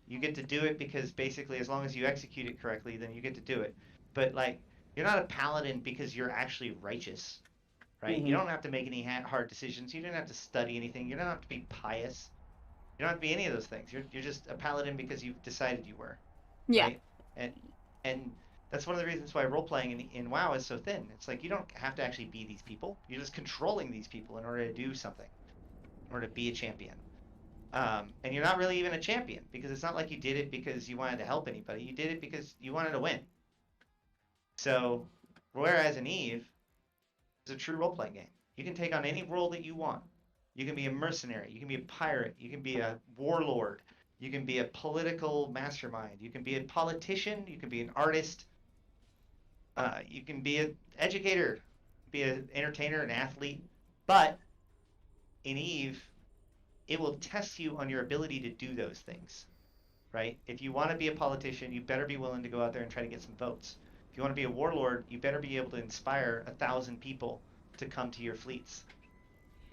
you get to do it because basically as long as you execute it correctly, then you get to do it. But like, you're not a paladin because you're actually righteous, right? Mhm. You don't have to make any hard decisions. You don't have to study anything. You don't have to be pious. You don't have to be any of those things. You're just a paladin because you've decided you were. Yeah. Right? And that's one of the reasons why role playing in WoW is so thin. It's like you don't have to actually be these people. You're just controlling these people in order to do something, in order to be a champion. And you're not really even a champion because it's not like you did it because you wanted to help anybody. You did it because you wanted to win. So, whereas in EVE, it's a true role playing game. You can take on any role that you want. You can be a mercenary. You can be a pirate. You can be a warlord. You can be a political mastermind. You can be a politician. You can be an artist. You can be an educator, be an entertainer, an athlete. But in EVE, it will test you on your ability to do those things, right? If you want to be a politician, you better be willing to go out there and try to get some votes. If you want to be a warlord, you better be able to inspire 1,000 people to come to your fleets.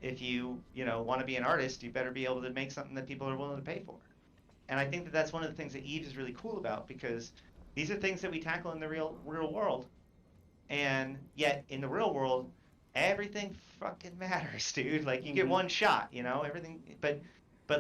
If you want to be an artist, you better be able to make something that people are willing to pay for. And I think that that's one of the things that EVE is really cool about, because these are things that we tackle in the real world. And yet in the real world, everything fucking matters, dude. Like, you get one shot, everything. But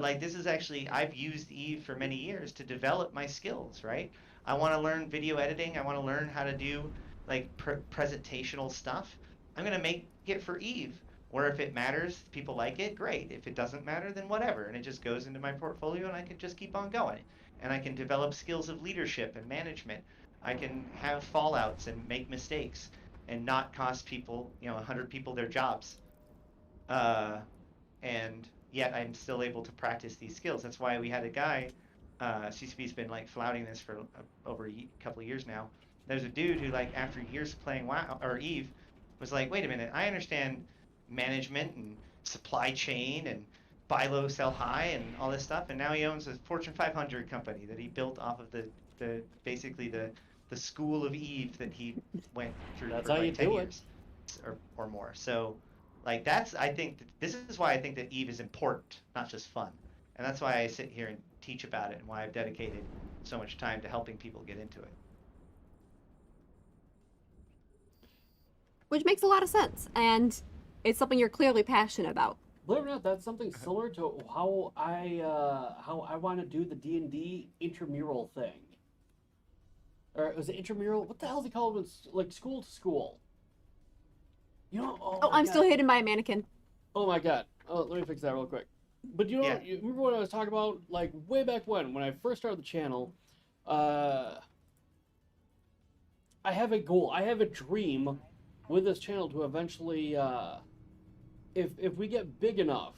like, this is actually, I've used EVE for many years to develop my skills, right? I want to learn video editing. I want to learn how to do like presentational stuff. I'm gonna make it for EVE, where if it matters, people like it, great. If it doesn't matter, then whatever. And it just goes into my portfolio, and I can just keep on going. And I can develop skills of leadership and management. I can have fallouts and make mistakes and not cost people, 100 people their jobs. And yet I'm still able to practice these skills. That's why we had a guy, CCP's been like flouting this for over a couple of years now. There's a dude who, like, after years playing WoW or EVE, was like, wait a minute, I understand management and supply chain and buy low, sell high, and all this stuff. And now he owns a Fortune 500 company that he built off of the basically the school of Eve that he went through That's for how you like 10 do it. years or more. So, like I think this is why I think that Eve is important, not just fun. And that's why I sit here and teach about it, and why I've dedicated so much time to helping people get into it. Which makes a lot of sense, and it's something you're clearly passionate about. Believe it or not, that's something similar to how I want to do the D&D intramural thing. Or was it intramural? What the hell is it called? It's like school to school. You know? Oh, my I'm God. still hidden by a mannequin. Oh my God. Oh, let me fix that real quick. But you know, Yeah. you remember what I was talking about, like way back when I first started the channel. I have a goal. I have a dream with this channel to eventually, if we get big enough,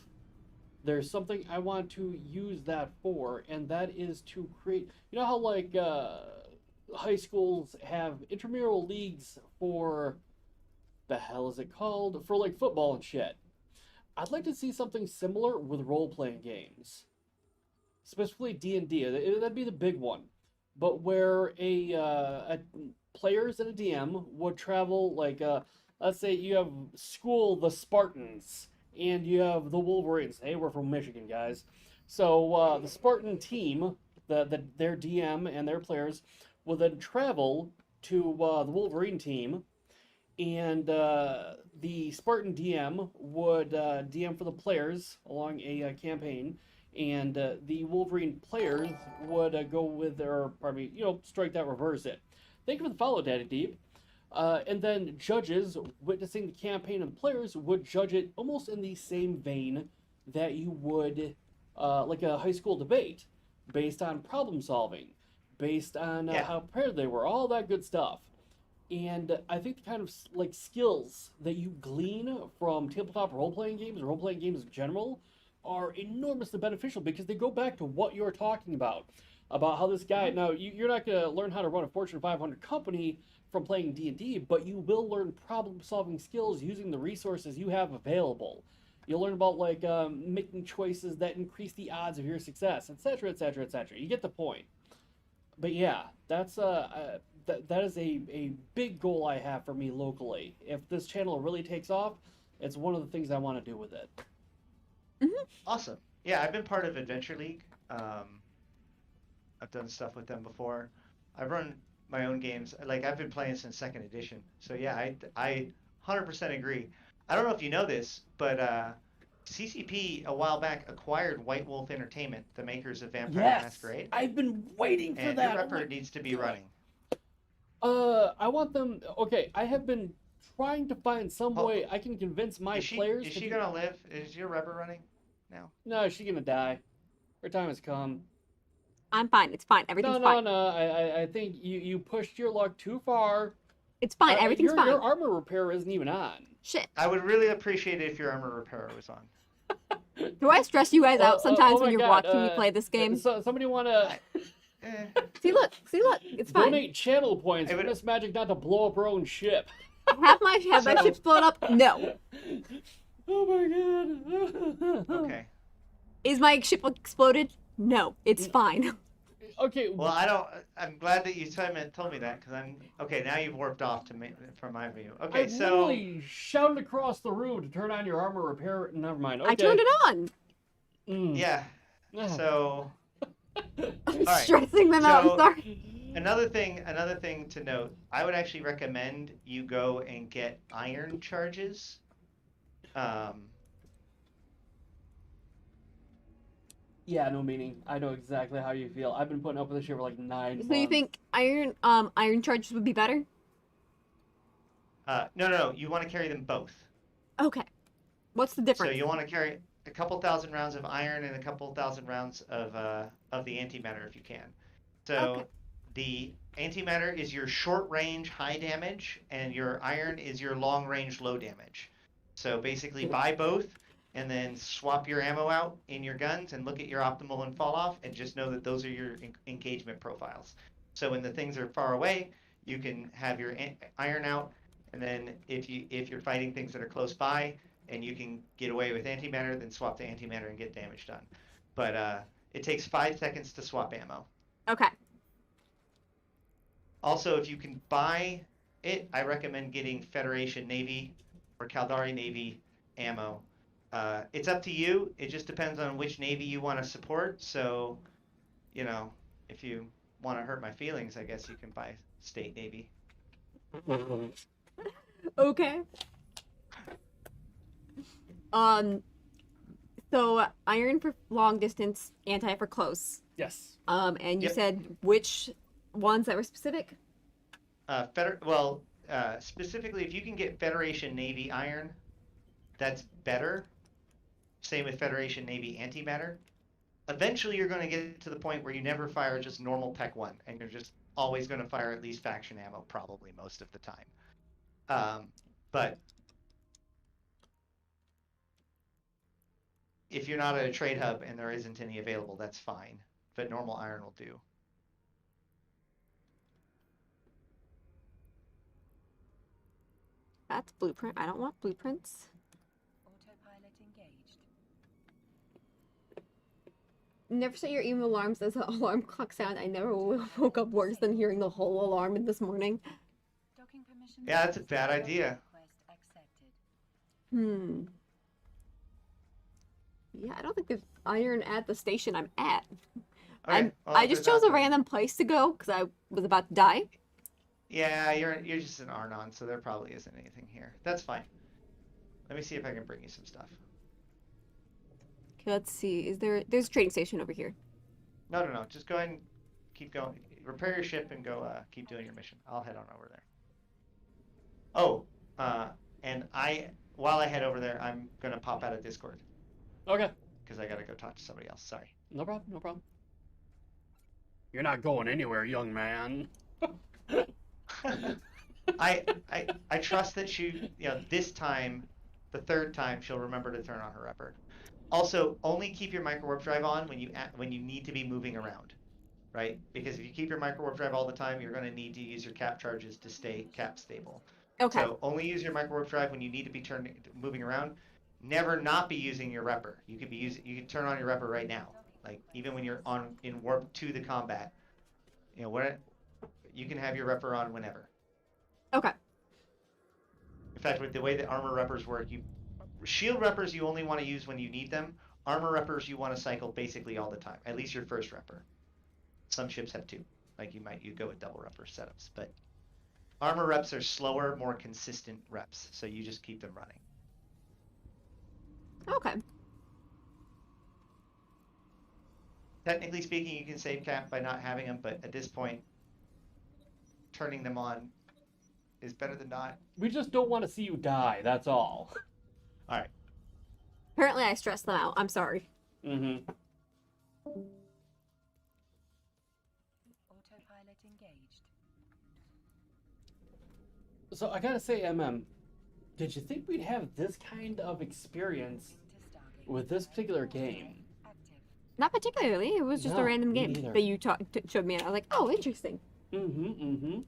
there's something I want to use that for, and that is to create. You know how like high schools have intramural leagues for the hell is it called? For like football and shit. I'd like to see something similar with role-playing games, specifically D&D. That'd be the big one, but where a players and a DM would travel. Like, let's say you have school, the Spartans, and you have the Wolverines. Hey, we're from Michigan, guys. So the Spartan team, their DM and their players will then travel to the Wolverine team, and the Spartan DM would DM for the players along a campaign, and the Wolverine players would go with their, strike that, reverse it. Thank you for the follow, Daddy Deep. And then judges witnessing the campaign and players would judge it almost in the same vein that you would like a high school debate, based on problem solving, based on how prepared they were, all that good stuff. And I think the kind of like skills that you glean from tabletop role-playing games, role-playing games in general, are enormously beneficial because they go back to what you're talking about how this guy. Now, you're not going to learn how to run a Fortune 500 company from playing D&D, but you will learn problem-solving skills using the resources you have available. You'll learn about like making choices that increase the odds of your success, etc., etc., etc. You get the point. But yeah, that's that is a big goal I have for me locally. If this channel really takes off, it's one of the things I want to do with it. Mm-hmm. Awesome. Yeah, I've been part of Adventure League. I've done stuff with them before. I've run my own games. Like, I've been playing since 2nd edition. So yeah, I 100% agree. I don't know if you know this, but CCP a while back acquired White Wolf Entertainment, the makers of Vampire the Masquerade. I've been waiting for And that. your report needs to be running. I want them. Okay, I have been trying to find some way I can convince my players. Is she gonna live? Is your Rebel running now? No, she's gonna die. Her time has come. I'm fine. It's fine. Everything's fine. No. I think you pushed your luck too far. It's fine. Everything's fine. Your armor repair isn't even on. Shit. I would really appreciate it if your armor repairer was on. Do I stress you guys out sometimes when my you're God, watching me play this game? So, somebody want to See, look. It's fine. donate channel points for Miss Magic not to blow up her own ship? Have my ships blown up? No. Oh my God. Okay. Is my ship exploded? No. It's fine. Okay. Well, I'm glad that you told me that, because okay. Now you've warped off from my view. Okay, I so literally shouted across the room to turn on your armor repair. Never mind. Okay. I turned it on. Yeah. So. I'm All right. stressing them out. I'm sorry. Another thing to note. I would actually recommend you go and get iron charges. Yeah, no meaning. I know exactly how you feel. I've been putting up with this shit for like 9 months. So you think iron charges would be better? No. You want to carry them both. Okay. What's the difference? So you want to carry a couple thousand rounds of iron and a couple thousand rounds of the antimatter if you can. So Okay. the antimatter is your short range high damage, and your iron is your long range low damage. So basically buy both, and then swap your ammo out in your guns and look at your optimal and fall off, and just know that those are your engagement profiles. So when the things are far away, you can have your iron out, and then if you're fighting things that are close by, and you can get away with antimatter, then swap to antimatter and get damage done. But it takes 5 seconds to swap ammo. Okay. Also, if you can buy it, I recommend getting Federation Navy or Caldari Navy ammo. It's up to you. It just depends on which Navy you want to support. So, you know, if you want to hurt my feelings, I guess you can buy State Navy. Okay. So iron for long distance, anti for close. Yes. And you Yep. said which ones that were specific? Specifically, if you can get Federation Navy iron, that's better. Same with Federation Navy antimatter. Eventually, you're going to get to the point where you never fire just normal Tech 1, and you're just always going to fire at least faction ammo, probably most of the time. But if you're not at a trade hub and there isn't any available, that's fine. But normal iron will do. That's blueprint. I don't want blueprints. Autopilot engaged. Never set your email alarms as an alarm clock sound. I never woke up worse than hearing the whole alarm in this morning. Docking permission. Yeah, that's a bad idea. Request accepted. Yeah, I don't think there's iron at the station I'm at. Okay, well, I just there's chose a that. random place to go because I was about to die. Yeah, you're just an Arnon, so there probably isn't anything here. That's fine. Let me see if I can bring you some stuff. Okay, let's see. There's a trading station over here. No. Just go ahead and keep going. Repair your ship and go keep doing your mission. I'll head on over there. Oh, and while I head over there, I'm gonna pop out of Discord Okay. because I gotta go talk to somebody else. Sorry. No problem. No problem. You're not going anywhere, young man. I trust that this time, the third time, she'll remember to turn on her repper. Also, only keep your micro warp drive on when you need to be moving around, right? Because if you keep your micro warp drive all the time, you're going to need to use your cap charges to stay cap stable. Okay. So only use your micro warp drive when you need to be moving around. Never not be using your repper. You can turn on your repper right now, like even when you're in warp to the combat. You can have your repper on whenever. Okay. In fact, with the way that armor reppers work, shield reppers you only want to use when you need them. Armor reppers you want to cycle basically all the time. At least your first repper. Some ships have 2. Like you go with double repper setups, but armor reps are slower, more consistent reps, so you just keep them running. Okay. Technically speaking, you can save cap by not having them, but at this point, turning them on is better than not. We just don't want to see you die. That's all. All right. Apparently I stressed them out. I'm sorry. Mm-hmm. Autopilot engaged. So I gotta say, did you think we'd have this kind of experience Moving to Stargate. with this particular game? Active. Not particularly. It was just No, a random me game neither. that you showed me, and I was like, oh, interesting. Mm-hmm. Mm-hmm.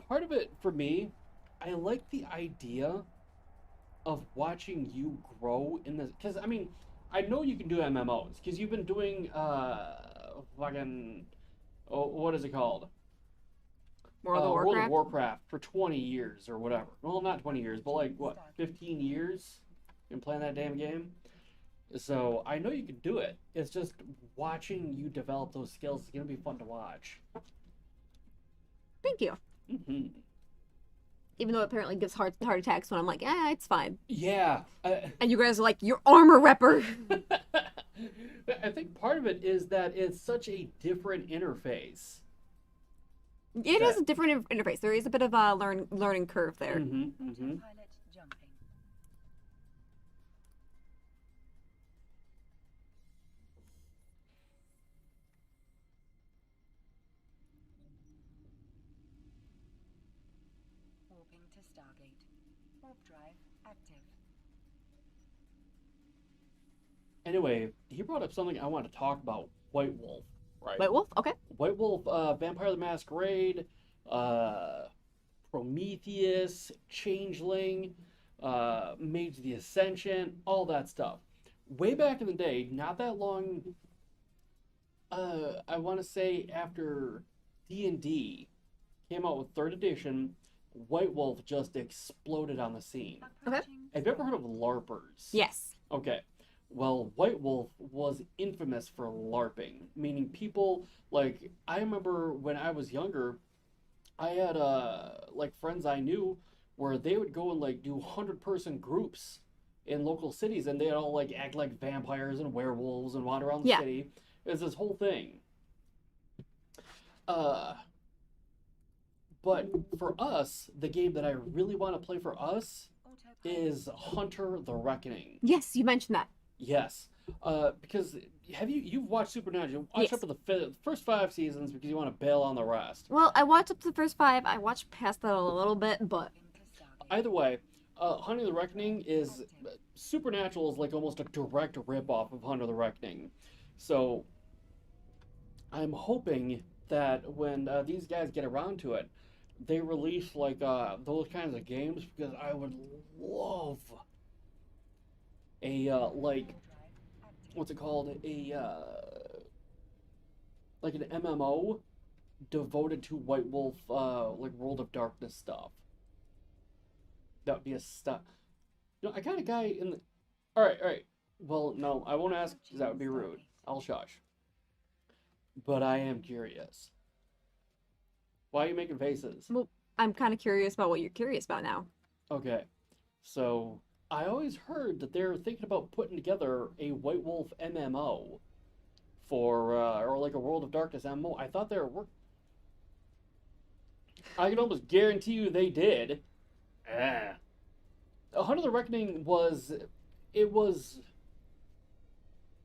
Part of it for me, I like the idea of watching you grow in this, because I know you can do MMOs because you've been doing what is it called? World of Warcraft for 20 years or whatever. Well, not 20 years, but like what, 15 years? Been playing that damn game. So I know you can do it. It's just watching you develop those skills is gonna be fun to watch. Thank you. Mm-hmm. Even though it apparently gives heart attacks when I'm like, it's fine. Yeah. And you guys are like, you're armor repper. I think part of it is that it's such a different interface. It is a different interface. There is a bit of a learning curve there. Mm-hmm. Mm-hmm. Autopilot jumping. Warping to Stargate. Warp drive active. Anyway, he brought up something I want to talk about. White Wolf, Right. White Wolf. Okay. White Wolf, Vampire the Masquerade, Prometheus, Changeling, Mage the Ascension, all that stuff. Way back in the day, not that long, I want to say after D&D came out with 3rd edition, White Wolf just exploded on the scene. Okay. Have you ever heard of LARPers? Yes. Okay. Well, White Wolf was infamous for LARPing, meaning people, like, I remember when I was younger, I had, like, friends I knew where they would go and, like, do 100-person groups in local cities, and they'd all, like, act like vampires and werewolves and wander around the Yeah. city. It was this whole thing. But for us, the game that I really want to play for us is Hunter the Reckoning. Yes, you mentioned that. Yes, because you've watched Supernatural? You watched Yes. up to the first 5 seasons because you want to bail on the rest. Well, I watched up to the first 5. I watched past that a little bit, but Either way, Hunter the Reckoning is Supernatural is like almost a direct rip-off of Hunter the Reckoning. So I'm hoping that when these guys get around to it, they release like those kinds of games because I would love a like what's it called, like an MMO devoted to White Wolf, like World of Darkness stuff. That would be a stuff. You know, I got a guy in the. All right. Well, no, I won't ask because that would be rude. I'll shush. But I am curious. Why are you making faces? well, I'm kind of curious about what you're curious about now. Okay, so I always heard that they're thinking about putting together a White Wolf MMO for, or like a World of Darkness MMO. I thought they were working. I can almost guarantee you they did. Hunter the Reckoning was, it was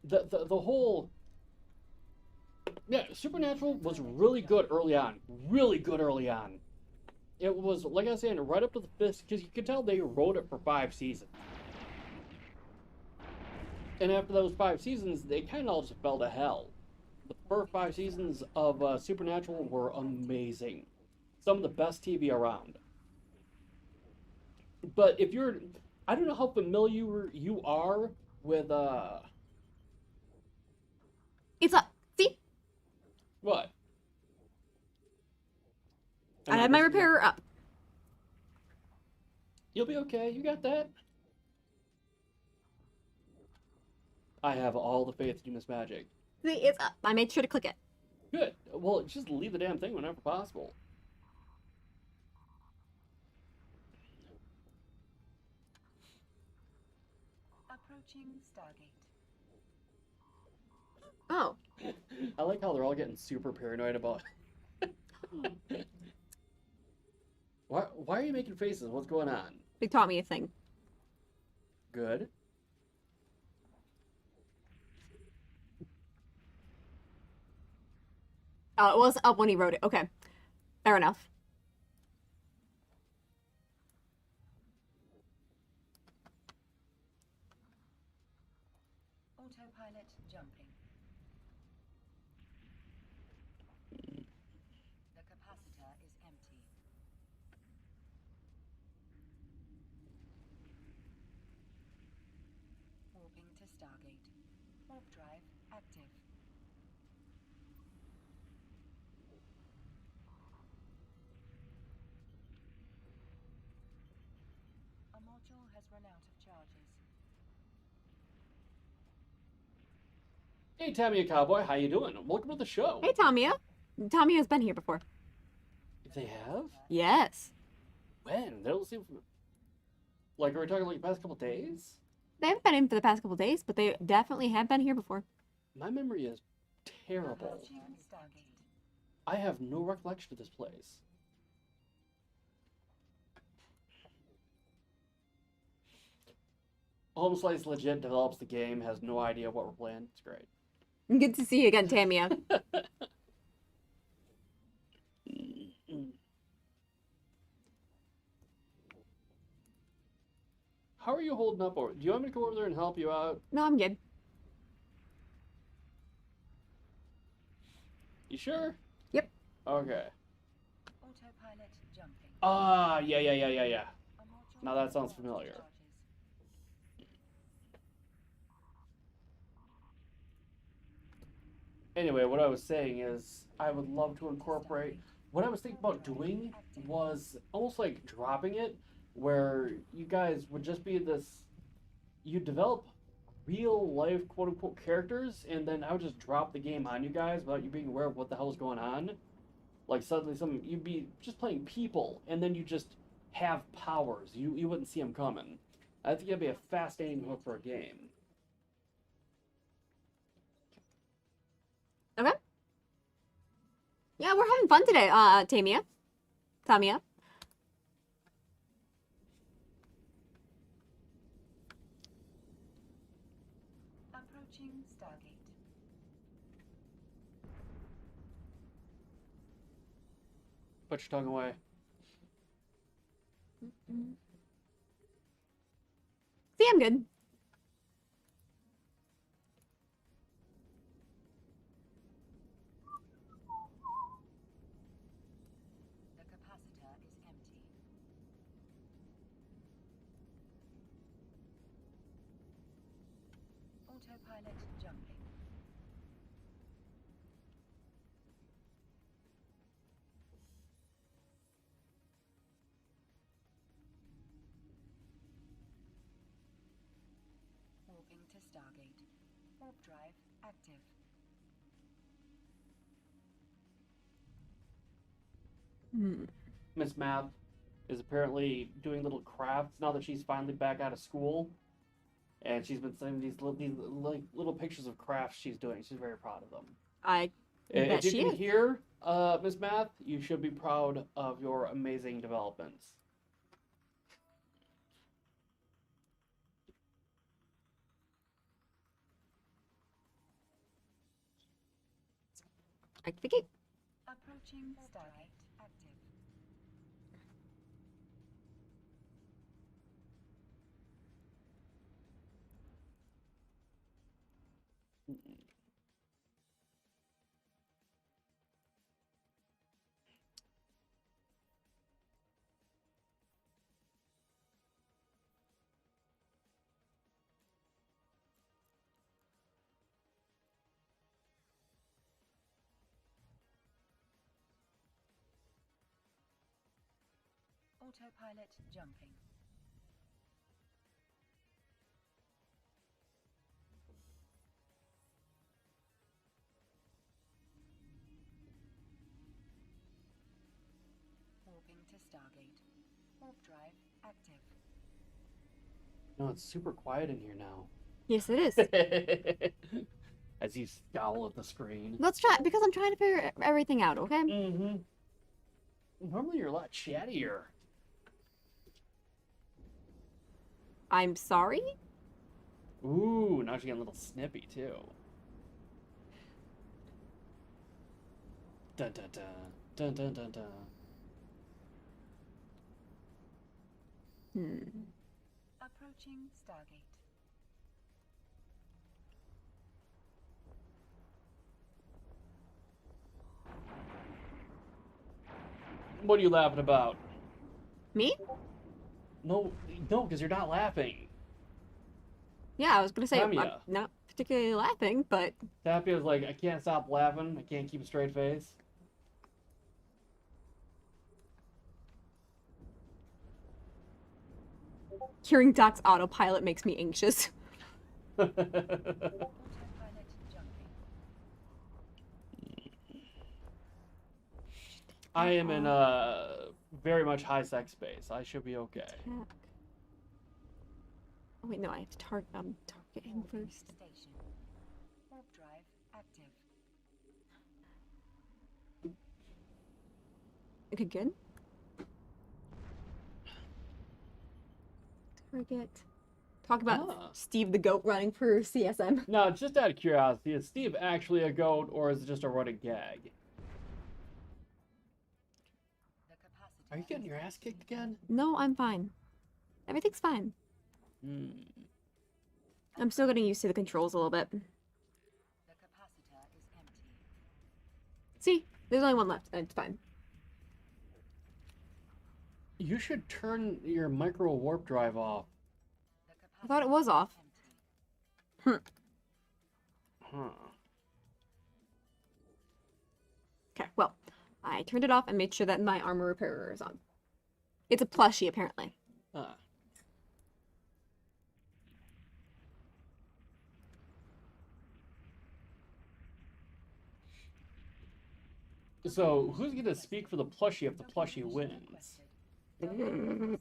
the whole. Yeah, Supernatural was really good early on. Really good early on. It was, like I was saying, right up to the 5th, because you could tell they wrote it for 5 seasons. And after those 5 seasons, they kind of all just fell to hell. The first 5 seasons of Supernatural were amazing. Some of the best TV around. But if you're, I don't know how familiar you are with, It's up. See, what? I had my repairer up. You'll be okay. You got that. I have all the faith in Miss Magic. See, it's up. I made sure to click it. Good. Well, just leave the damn thing whenever possible. Approaching Stargate. Oh, I like how they're all getting super paranoid about. Why are you making faces? What's going on? they taught me a thing. Good. Oh, it was up when he wrote it. Okay, fair enough. Autopilot jumping. The capacitor is empty. Warping to Stargate. Warp drive active. A module has run out of charges. Hey, Tammy Cowboy, how you doing? Welcome to the show. Hey, Tamia. Tamia's been here before. They have? Yes, When? They don't seem. Like, are we talking like the past couple days? they haven't been in for the past couple days, but they definitely have been here before. My memory is terrible. Approaching Stargate. I have no recollection of this place. Home Slice legit develops the game, has no idea what we're playing. It's great. Good to see you again, Tamia. How are you holding up? Over? Do you want me to go over there and help you out? No, I'm good. You sure? Yep. Okay. Autopilot jumping. Yeah. A module Now that sounds charges. familiar. Anyway, what I was saying is I would love to incorporate. What I was thinking about doing was almost like dropping it, where you guys would just be this. You develop real life quote unquote characters, and then I would just drop the game on you guys without you being aware of what the hell is going on. Like suddenly, you'd be just playing people, and then you just have powers. You wouldn't see them coming. I think it'd be a fascinating hook for a game. Okay. Yeah, we're having fun today, Tamia. Tamia. Approaching Stargate. Put your tongue away. See, I'm good. The capacitor is empty. Autopilot jumping. Warping to Stargate. Warp drive active. Miss Math is apparently doing little crafts now that she's finally back out of school, and she's been sending these little pictures of crafts she's doing. She's very proud of them. I bet If you she can is. hear Miss Math, you should be proud of your amazing developments. I think it. Approaching Stargate active. Autopilot jumping. Warping to Stargate. Warp drive active. No, it's super quiet in here now. Yes, it is. As you scowl at the screen. Let's try, because I'm trying to figure everything out, okay? Mm-hmm. Normally you're a lot chattier. I'm sorry? Ooh, now she's getting a little snippy too. Dun dun dun dun dun dun dun. Approaching Stargate. What are you laughing about? Me? No, because you're not laughing. Yeah, I was gonna say I'm Tamia. not particularly laughing, but Tapia's like, I can't stop laughing. I can't keep a straight face. hearing Doc's autopilot makes me anxious. Autopilot jumping. I am in very much high sex space. I should be okay. Attack. Oh wait, no, I have to target him first. Station. Warp drive active. Okay, good. Target. Talk about Ah. Steve the goat running for CSM. Now, just out of curiosity, is Steve actually a goat or is it just a running gag? The capacitor Are you getting is your ass kicked again? No, I'm fine. Everything's fine. Hmm. I'm still getting used to the controls a little bit. The capacitor is empty. See, there's only one left, and it's fine. You should turn your micro warp drive off. I thought it was off. Huh. Okay, well, I turned it off and made sure that my armor repairer is on. It's a plushie, apparently. Ah. So, who's gonna speak for the plushie if the plushie wins? Accepted.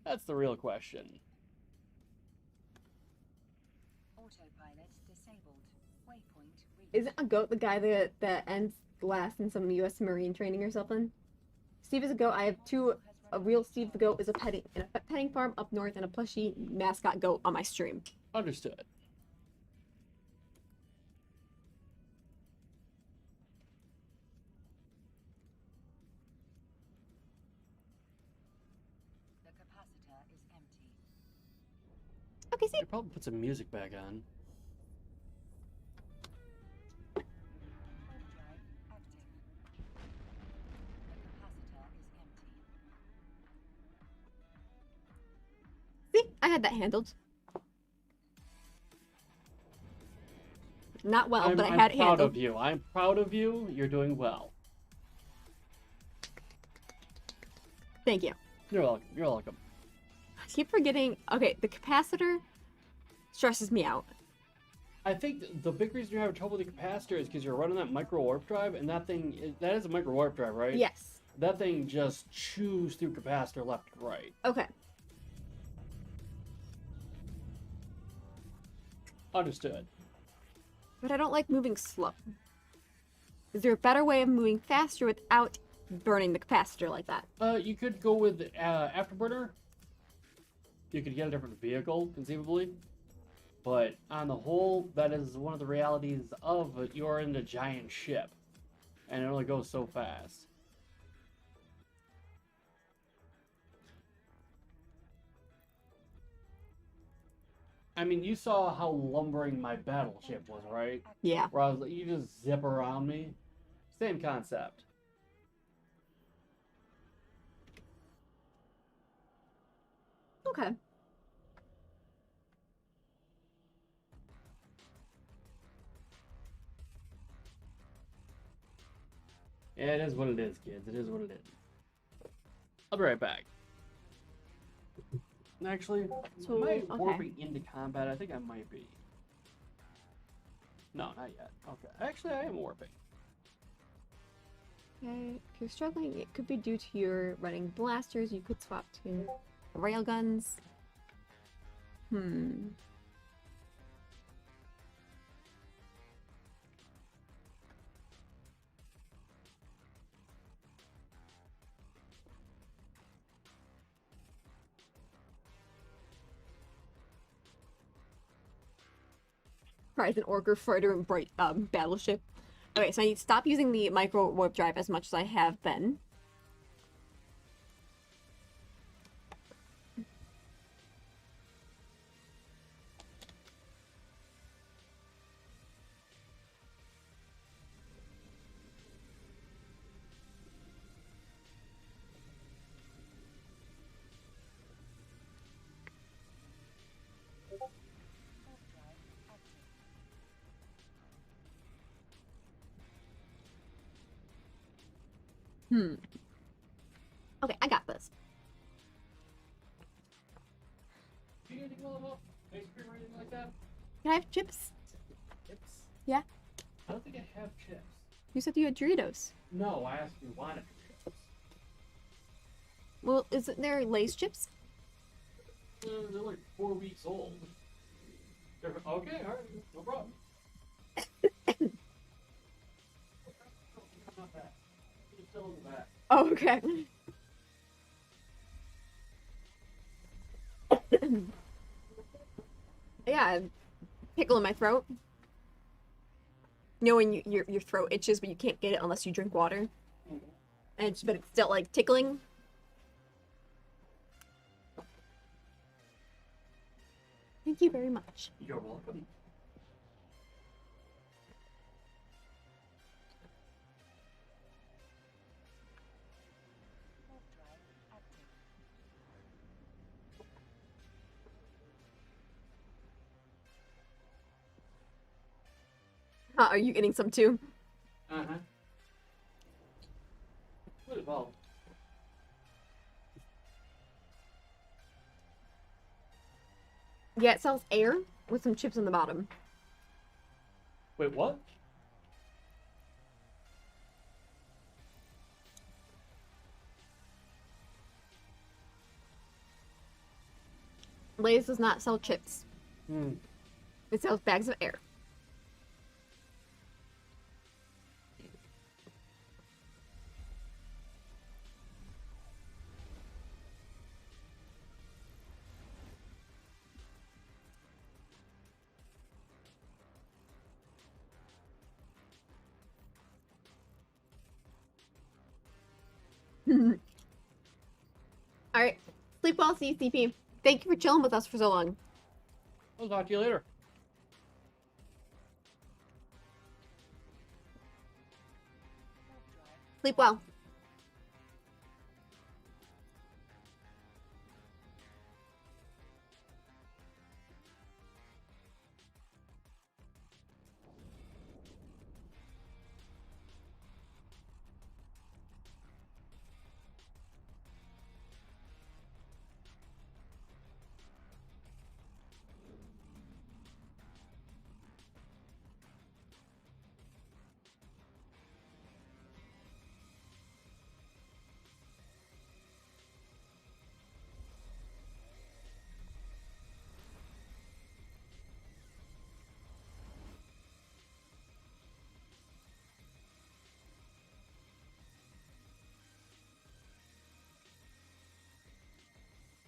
That's the real question. Autopilot disabled. Waypoint reached. Isn't a goat the guy that ends last in some U.S. Marine training or something? Steve is a goat. I have two. A real Steve the goat is in a petting farm up north, and a plushie mascot goat on my stream. Understood. The capacitor is empty. Okay, see. I probably put some music back on. Overdrive active. The capacitor is empty. See, I had that handled. Not well, but I had it I'm proud handled. of you. I'm proud of you. You're doing well. Thank you. You're welcome. You're welcome. I keep forgetting. Okay, the capacitor stresses me out. I think the big reason you're having trouble with the capacitor is because you're running that micro warp drive, and that is a micro warp drive, right? Yes. That thing just chews through capacitor left and right. Okay. Understood. But I don't like moving slow. Is there a better way of moving faster without burning the capacitor like that? You could go with afterburner. You could get a different vehicle, conceivably. But on the whole, that is one of the realities of you're in a giant ship. And it only goes so fast. I mean, you saw how lumbering my battleship was, right? Yeah. Where I was like, you just zip around me. Same concept. Okay. Yeah, it is what it is, kids. It is what it is. I'll be right back. Actually, So, am I okay. warping into combat? I think I might be. No, not yet. Okay. Actually, I am warping. Okay. If you're struggling, it could be due to your running blasters. You could swap to railguns. Prize an Orker Fighter and Bright Battleship. Okay, so I need to stop using the micro warp drive as much as I have been. Overdrive active. Okay, I got this. Do you get anything about ice cream or anything like that? Can I have chips? Chips? Yeah. I don't think I have chips. You said you had Doritos. No, I asked if you wanted chips. Well, isn't there Lay's chips? They're like 4 weeks old. Okay, alright, no problem. Not bad. It's still in the back. Oh, okay. Yeah, pickle in my throat. You know when your throat itches, but you can't get it unless you drink water, but it's still like tickling. Thank you very much. You're welcome. Are you getting some too? Uh-huh. Good as well. Yeah, it sells air with some chips on the bottom. Wait, what? Lay's does not sell chips. Hmm. It sells bags of air. Alright. Sleep well, CCP. Thank you for chilling with us for so long. I'll talk to you later. Sleep well.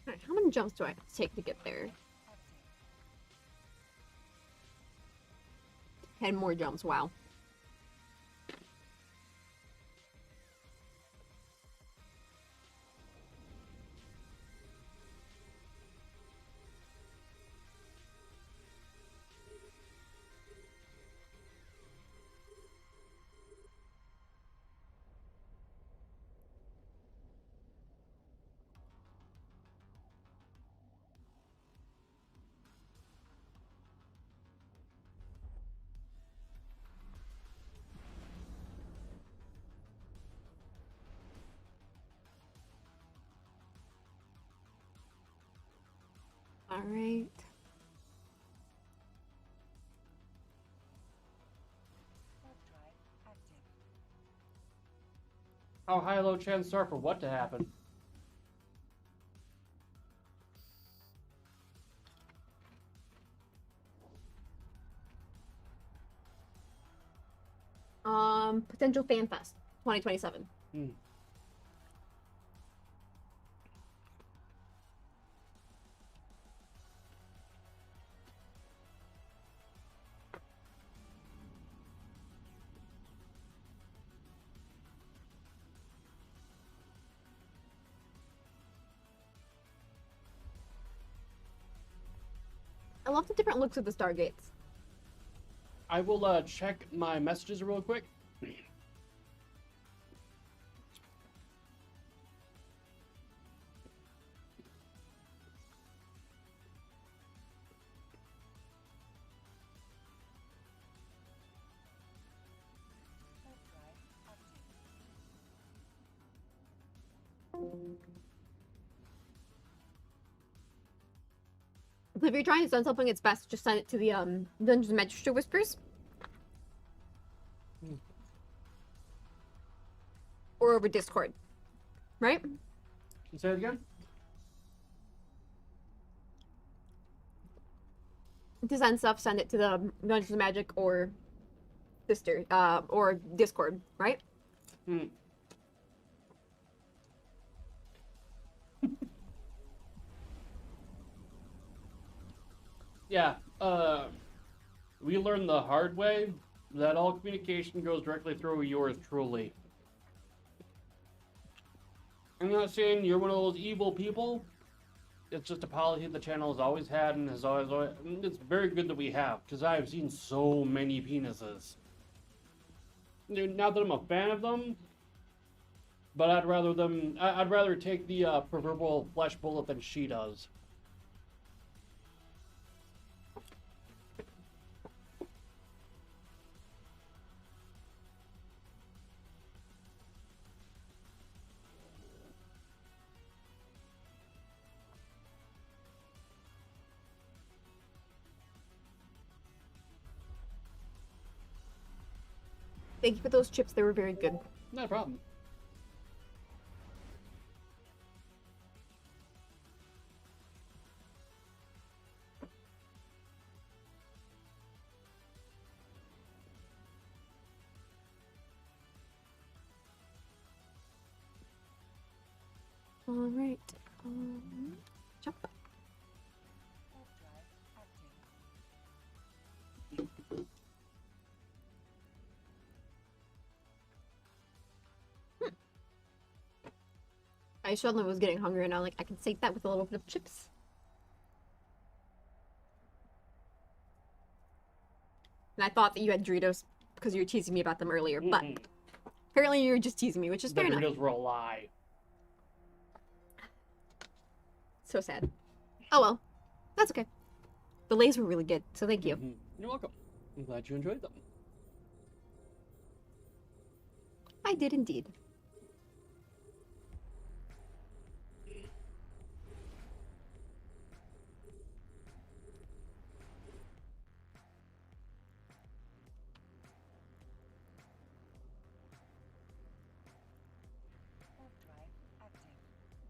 Alright, how many jumps do I have to take to get there? 10 more jumps, wow. Alright. Warp drive active. How high low chances are for what to happen? Potential Fan Fest 2027. Hmm. I love the different looks of the Stargates. I will check my messages real quick. Warp drive active. So if you're trying to send something, it's best to just send it to the Dungeons and Magister Whispers. Or over Discord. Right? Say it again? To send stuff, send it to the Dungeons and Magic or Sister, or Discord, right? Hmm. Yeah, we learned the hard way that all communication goes directly through yours truly. I'm not saying you're one of those evil people. It's just a policy the channel has always had and has always it's very good that we have, because I've seen so many penises. Not that I'm a fan of them, but I'd rather take the proverbial flesh bullet than she does. Thank you for those chips. They were very good. Not a problem. All right. Jump. Warp drive active. I suddenly was getting hungry, and I like I can save that with a little bit of chips. And I thought that you had Doritos because you were teasing me about them earlier, but Mm-mm. apparently you were just teasing me, which is The fair enough. Doritos were a lie. So sad. Oh well, that's okay. The Lays were really good, so thank you. Mhm. You're welcome. I'm glad you enjoyed them. I did indeed. Warp drive active. Warp drive active.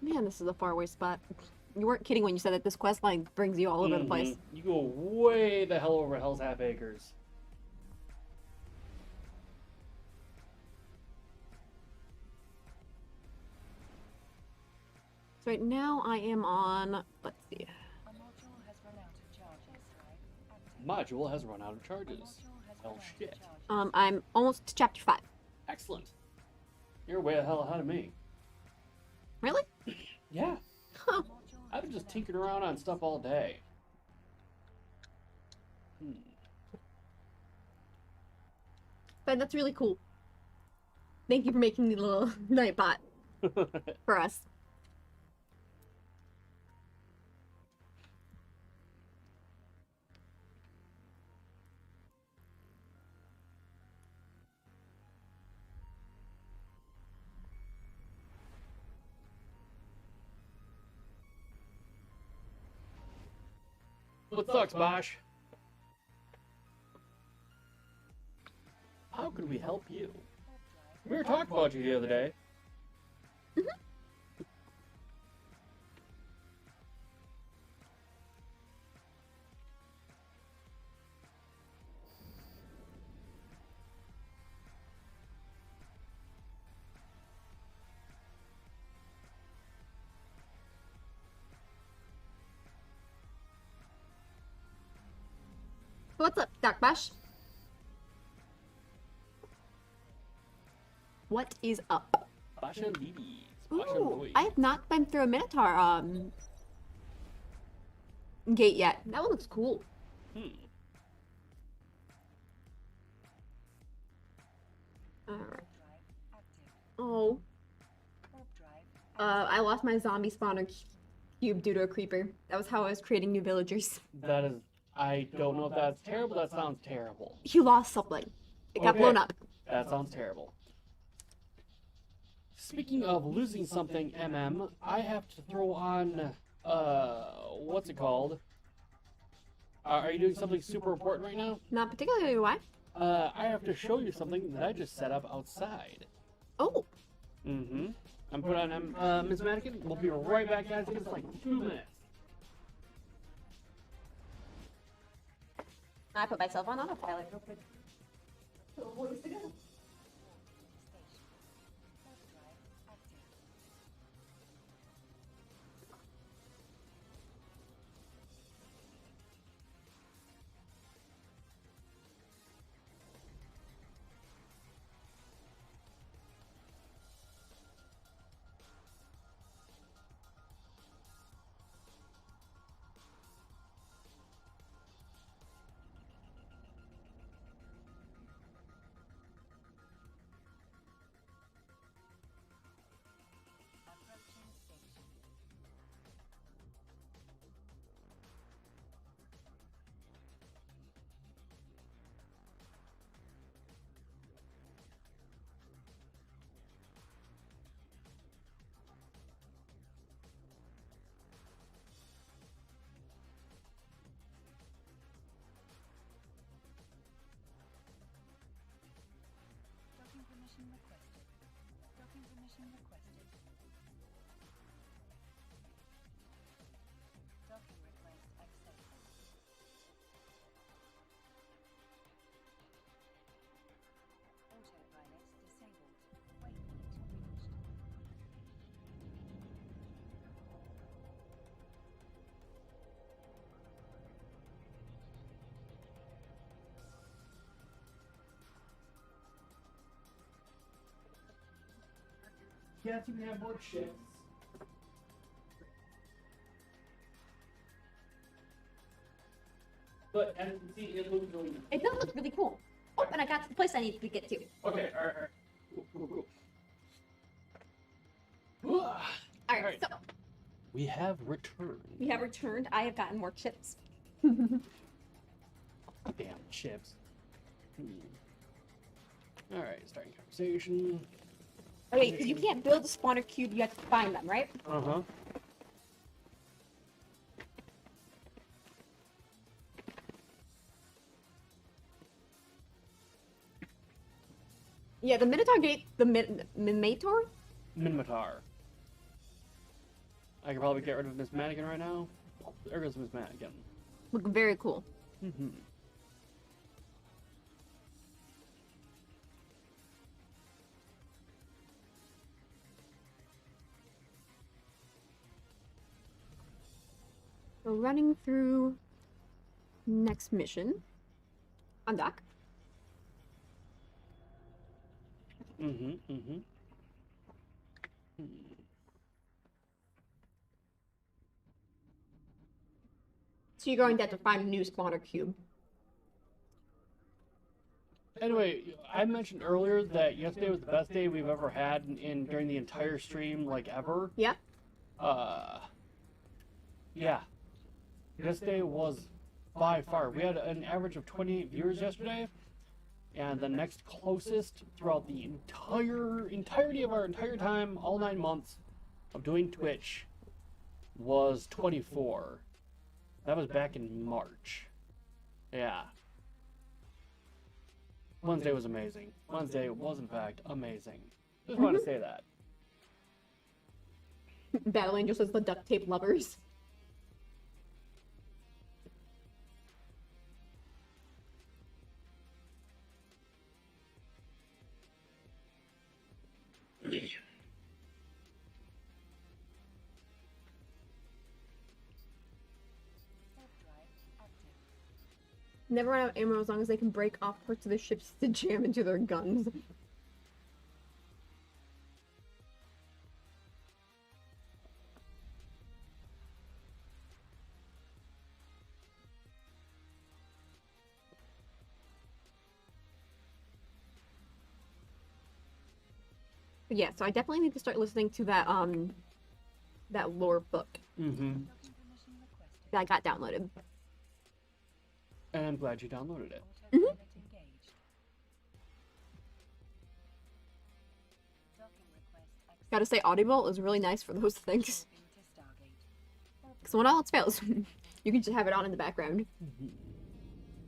Man, this is a faraway spot. You weren't kidding when you said that this quest line brings you all over the place. Mhm. You go way the hell over Hell's Half Acres. So right now I am on, let's see. A module has run out of charges. Drive active. Module has run out of A charges. module has Oh, run out shit. of charges. I'm almost to chapter 5. Excellent. You're way the hell ahead of me. Really? Yeah. Huh. Module I've has been just run out tinkering of around on charges. stuff all day. But that's really cool. Thank you for making the little night bot for us. What sucks, Bosh? How can we help you? Warp drive. We were talking about you the other day. What's up, Doc Bash? What is up? Basha Ladies. Basha Ooh, Boys. I have not been through a Minotaur gate yet. That one looks cool. Hmm. Alright. Warp drive active. Oh, Warp drive. I lost my zombie spawner cube due to a creeper. That was how I was creating new villagers. That is. I don't know if that's terrible. That sounds terrible. You lost something. It got Okay. blown up. That sounds terrible. Speaking of losing something, I have to throw on, what's it called? Are you doing something super important right now? Not particularly. Why? I have to show you something that I just set up outside. Oh, Mm-hmm. I'm put on Ms. Mannequin. We'll be right back, guys. It's like 2 minutes. I put myself on autopilot real quick. So, ways to go. Station. Left drive active. Approaching station. Docking permission requested. Docking permission requested. Docking request accepted. Autopilot disabled. Waypoint reached. Can't even have more chips. But as you can see, it looks really nice. It does look really cool. Oh, and I got to the place I need to get to. Okay, alright, alright. Cool. All Alright, so we have returned. we have returned. I have gotten more chips. Damn chips. Alright, starting conversation. Okay, because you can't build a spawner cube, you have to find them, right? Uh-huh. Yeah, the Minotaur gate, the Minotaur? Minmatar. I could probably get rid of Miss Mannequin right now. There goes Miss Mannequin. Look very cool. Mm-hmm. We're running through next mission on dock. Mm-hmm. So you're going to have to find a new spawner cube. Anyway, I mentioned earlier that yesterday was the best day we've ever had in during the entire stream, like ever. Yep. Yeah. Yesterday was by far. We had an average of 28 viewers yesterday, and the next closest throughout the entirety of our entire time, all 9 months of doing Twitch, was 24. That was back in March. Yeah. Wednesday was amazing. Wednesday was, in fact, amazing. Just wanted to say that. Battle Angel says the duct tape lovers. Step drive active. Never run out of ammo as long as they can break off parts of the ships to jam into their guns. But yeah, so I definitely need to start listening to that that lore book Mm-hmm. Docking permission requested. that I got downloaded. And I'm glad you downloaded it. Autopilot engaged. Docking request accepted. Gotta say, Audible is really nice for those things. Moving to Stargate. Because when all else fails. You can just have it on in the background.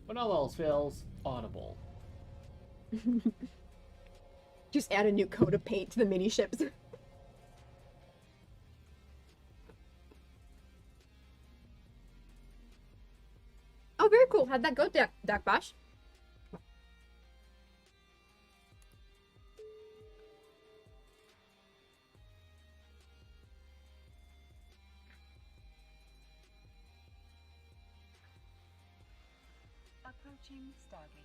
When all else fails, audible. Just add a new coat of paint to the mini ships. Oh, very cool. How'd that go, Doc Bosh? Approaching Stargate.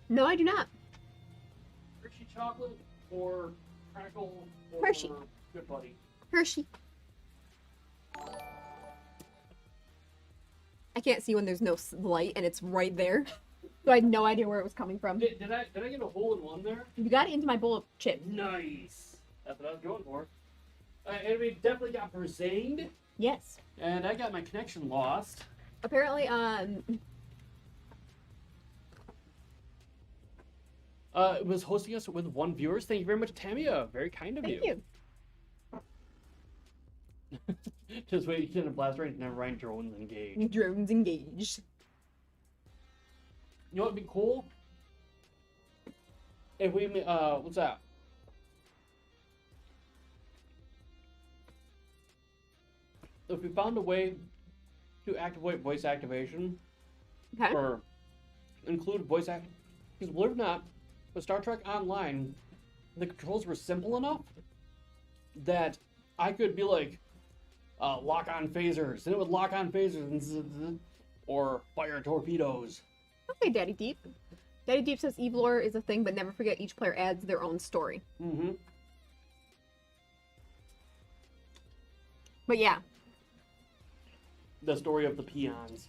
No, I do not. Hershey chocolate or crackle or Hershey. Good Buddy. Hershey. I can't see when there's no light and it's right there. So I had no idea where it was coming from. Did I get a hole in one there? You got it into my bowl of chips. Nice. That's what I was going for. And we definitely got Berzaned, Yes. and I got my connection lost. Apparently, It was hosting us with 1 viewer. Thank you very much, Tamia. Very kind of thank you. Just wait, you can blast right. Never mind, drones engaged. Drones engaged. You know what'd be cool? If we, what's that? If we found a way to activate voice activation, Okay. or include voice act, because believe it or not, with Star Trek Online, the controls were simple enough that I could be like, lock on phasers, and it would lock on phasers, and or fire torpedoes. Okay, Daddy Deep. Daddy Deep says Evlore is a thing, but never forget each player adds their own story. Mm-hmm. But yeah, The story of the peons.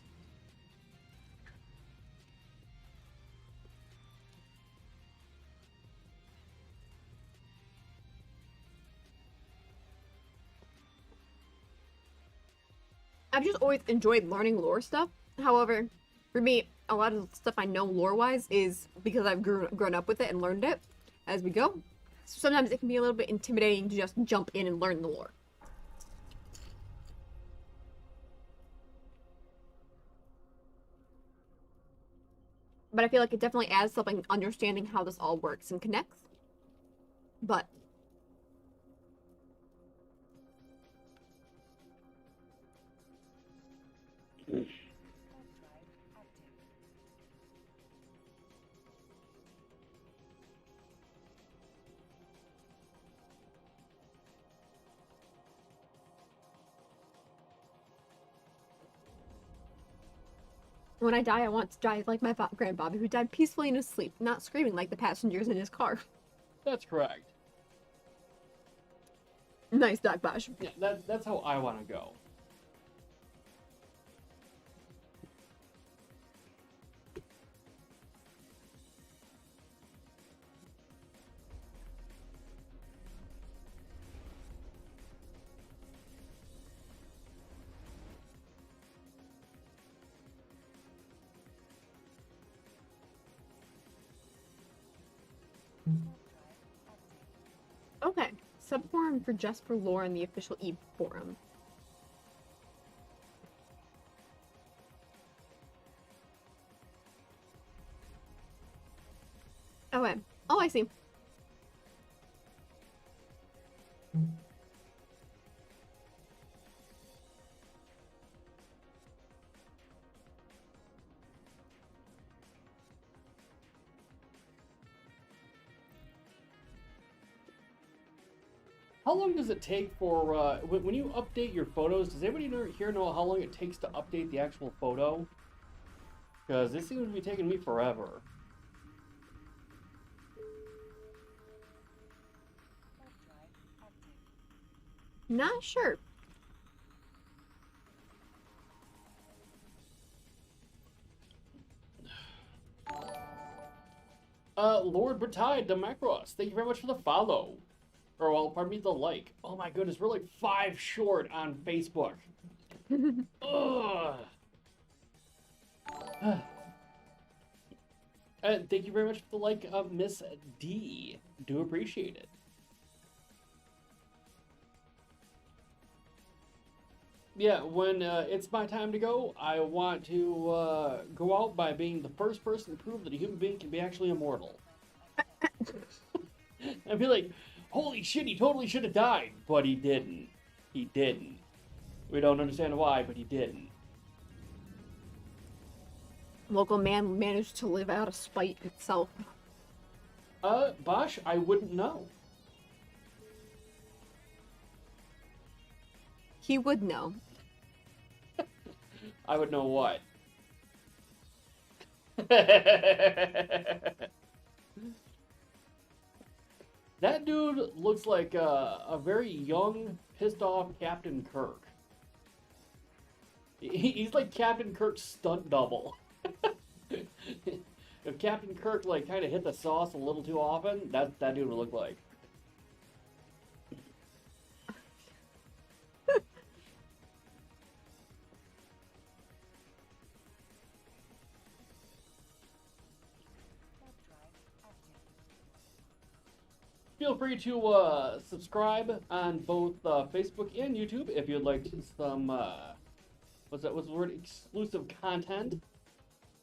I've just always enjoyed learning lore stuff. However, for me, a lot of the stuff I know lore-wise is because I've grown up with it and learned it as we go. So sometimes it can be a little bit intimidating to just jump in and learn the lore. But I feel like it definitely adds something understanding how this all works and connects. But Warp drive active. when I die, I want to die like my grandfather, who died peacefully in his sleep, not screaming like the passengers in his car. That's correct. Nice, Doc Bosh. Yeah, that's how I want to go. Okay, subforum for just for lore in the official Eve forum. Okay. Oh, I see. How long does it take for, when you update your photos, does anybody here know how long it takes to update the actual photo? Because this seems to be taking me forever. Warp drive active. Not sure. Lord Bertide, the Macross, thank you very much for the follow. Or, well, pardon me, the like. Oh my goodness, we're like 5 short on Facebook. Ugh. And thank you very much for the like of Miss D. Do appreciate it. Yeah, when it's my time to go, I want to go out by being the first person to prove that a human being can be actually immortal. I'd be like, holy shit, he totally should have died, but he didn't. He didn't. We don't understand why, but he didn't. Local man managed to live out a spite itself. Bosh, I wouldn't know. He would know. I would know what. That dude looks like a very young, pissed off Captain Kirk. He's like Captain Kirk's stunt double. If Captain Kirk like kind of hit the sauce a little too often, that dude would look like. Feel free to subscribe on both Facebook and YouTube if you'd like some what's the word, exclusive content,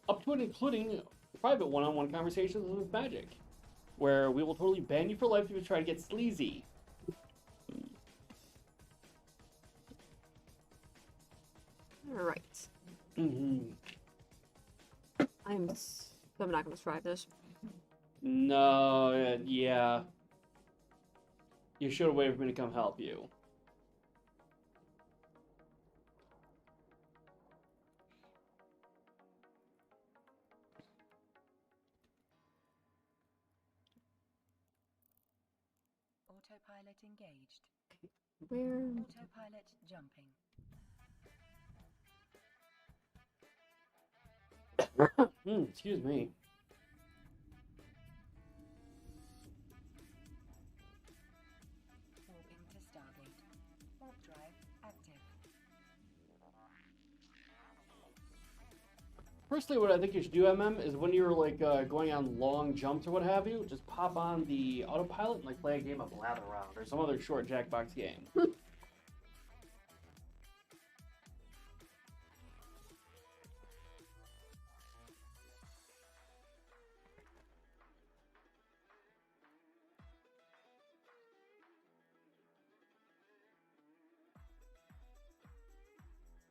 up to and including private one-on-one conversations with Magic, where we will totally ban you for life if you try to get sleazy. All right. Mm-hmm. I'm not gonna strive this. No, yeah. You should have waited for me to come help you. Autopilot engaged. Where? Autopilot jumping. Excuse me. Warping to Stargate. Warp drive active. Personally, what I think you should do, MM, is when you're like going on long jumps or what have you, just pop on the autopilot and like play a game of Lather Round or some other short Jackbox game.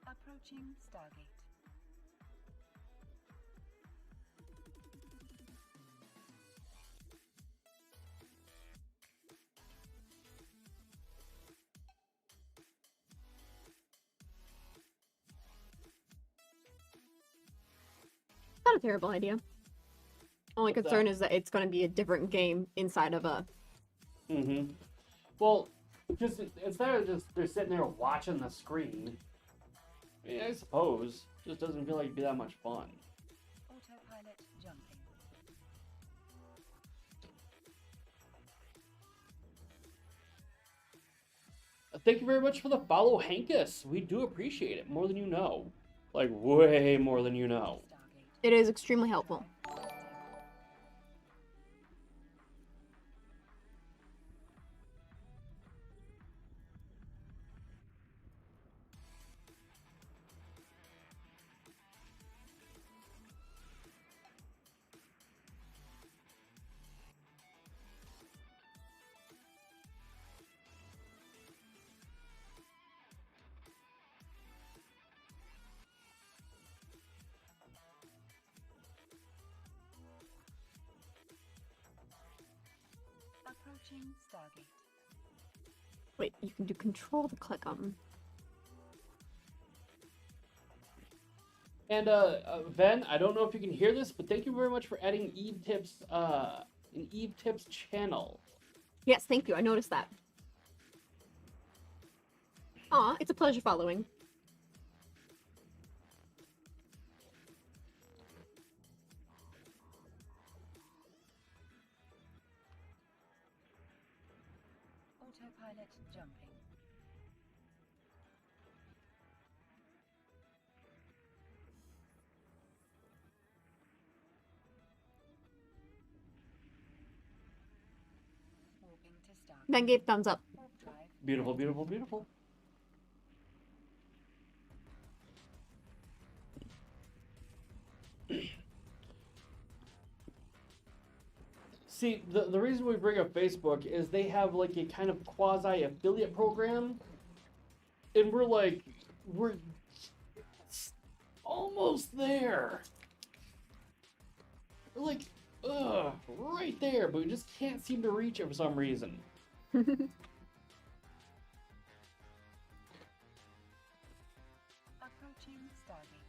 Approaching Stargate. Not a terrible idea. Only What's concern that? is that it's going to be a different game inside of a. Mm-hmm. Well, just instead of just they're sitting there watching the screen, I mean, I suppose just doesn't feel like it'd be that much fun. Autopilot jumping. Thank you very much for the follow, Hankus. We do appreciate it more than you know, like way more than you know. Stargate. It is extremely helpful. Approaching Stargate. Wait, you can do control to click on. And Ven, I don't know if you can hear this, but thank you very much for adding Eve Tips, an Eve Tips channel. Yes, thank you. I noticed that. Aw, it's a pleasure following. Autopilot jumping. Stargate. Ben gave thumbs up. Warp drive. Beautiful, beautiful, beautiful. See, the reason we bring up Facebook is they have like a kind of quasi affiliate program, and we're almost there. We're like, right there, but we just can't seem to reach it for some reason. Approaching Stargate.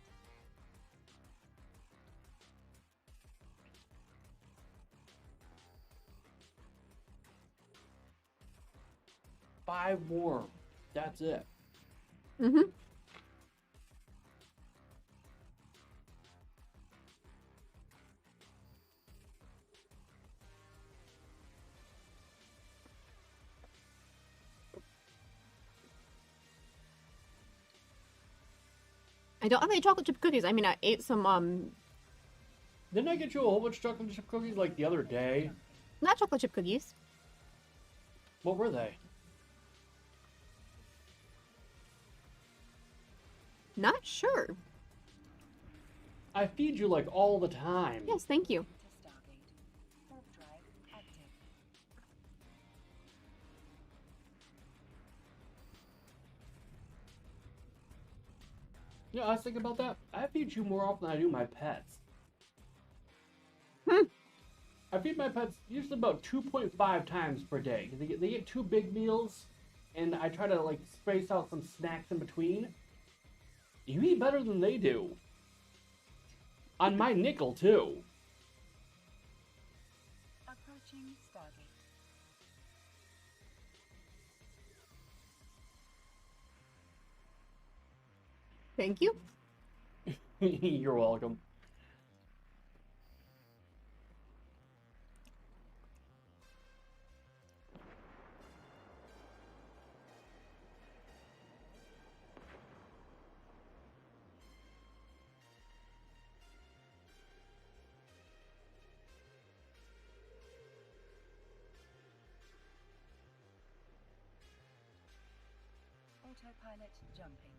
Five more. That's it. Mm-hmm. I don't have any chocolate chip cookies. I mean, I ate some, Didn't I get you a whole bunch of chocolate chip cookies like the other day? not chocolate chip cookies. What were they? Not sure. I feed you like all the time. Yes, thank you. To Stargate. Warp drive active. Yeah, I was thinking about that. I feed you more often than I do my pets. Hmm. I feed my pets usually about 2.5 times per day. They get two big meals, and I try to like space out some snacks in between. You eat better than they do. On my nickel too. Approaching Stargate. Thank you. You're welcome. Autopilot jumping.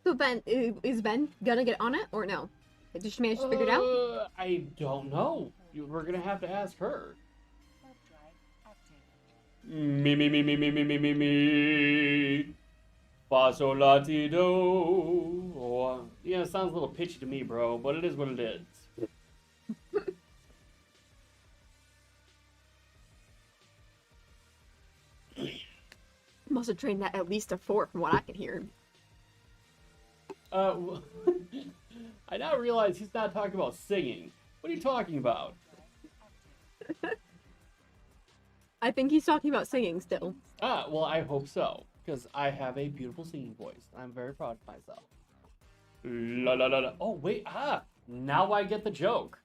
So Ben, is Ben gonna get on it or no? Did she manage to figure it out? I don't know. We're gonna have to ask her. Warp drive active. Me. Fa sol la ti do. Oh, yeah, it sounds a little pitchy to me, bro, but it is what it is. Must have trained that at least a 4 from what I can hear. Well, I now realize he's not talking about singing. What are you talking about? I think he's talking about singing still. Ah, well, I hope so, because I have a beautiful singing voice. I'm very proud of myself. La la la la. Oh wait, now I get the joke.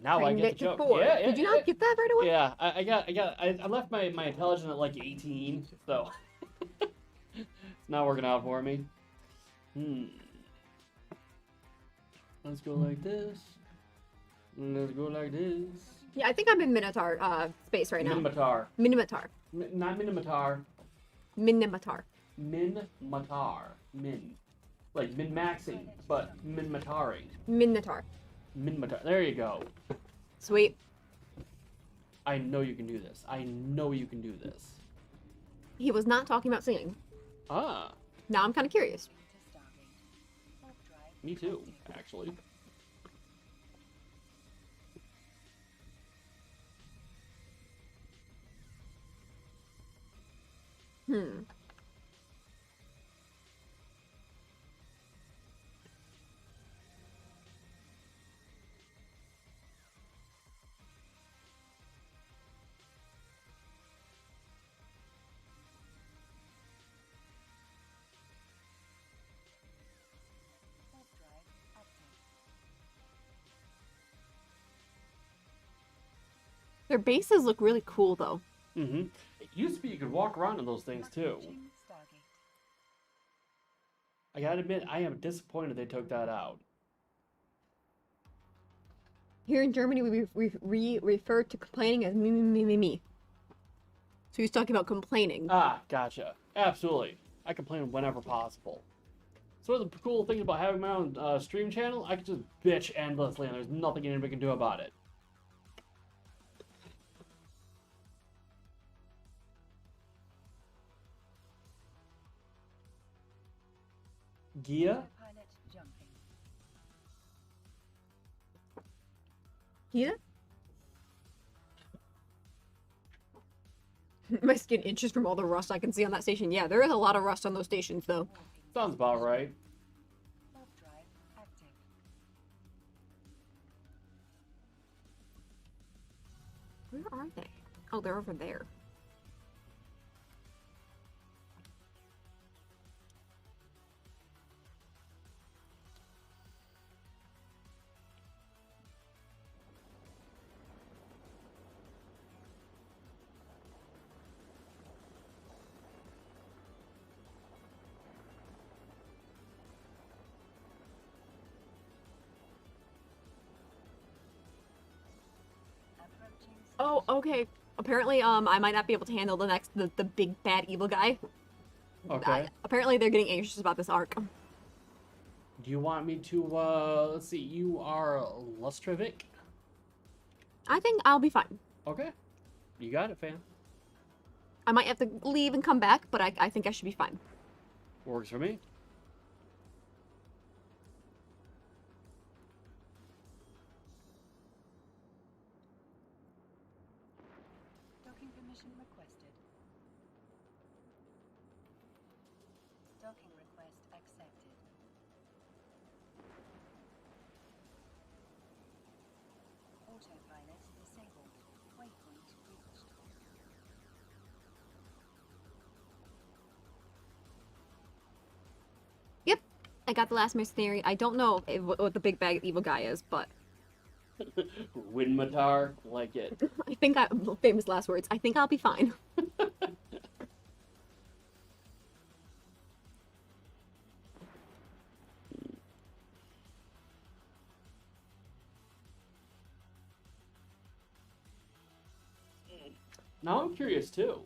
Now I Trained get it the to joke. 4. Yeah, Did you not get that right away? Yeah, I left my intelligence at like 18, so it's not working out for me. Let's go like this. Let's go like this. Yeah, I think I'm in Minotaur space right now. Minimatar. Minimatar. Not Minimatar. Minimatar. Min-matar. Min. Like min-maxing, but min-mataring. Minotaur. Min-matar. There you go. Sweet. I know you can do this. I know you can do this. He was not talking about singing. Ah, Now I'm kind of curious. To Stargate. Warp drive me too, active. actually. Warp drive active. Their bases look really cool though. Mm-hmm. It used to be you could walk around in those things too. Approaching Stargate. I gotta admit, I am disappointed they took that out. Here in Germany, we refer to complaining as me, me, me, me, me. So he's talking about complaining. Ah, gotcha. Absolutely. I complain whenever possible. So one of the cool things about having my own stream channel, I can just bitch endlessly and there's nothing anybody can do about it. Gia? Pilot jumping. Yeah? My skin itches from all the rust I can see on that station. Yeah, there is a lot of rust on those stations, though. Warping. Sounds about right. Warp drive active. Where are they? Oh, they're over there. Approaching. Oh, okay. Apparently, I might not be able to handle the big bad evil guy. Okay. Apparently, they're getting anxious about this arc. Do you want me to, let's see, you are Lustrevic? I think I'll be fine. Okay. You got it, fam. I might have to leave and come back, but I think I should be fine. Works for me. Docking permission requested. Docking request accepted. Autopilot disabled. Waypoint reached. Yep, I got the last mercenary. I don't know what the big bad evil guy is, but Winmatar, like it. I think famous last words. I think I'll be fine. Now I'm curious too.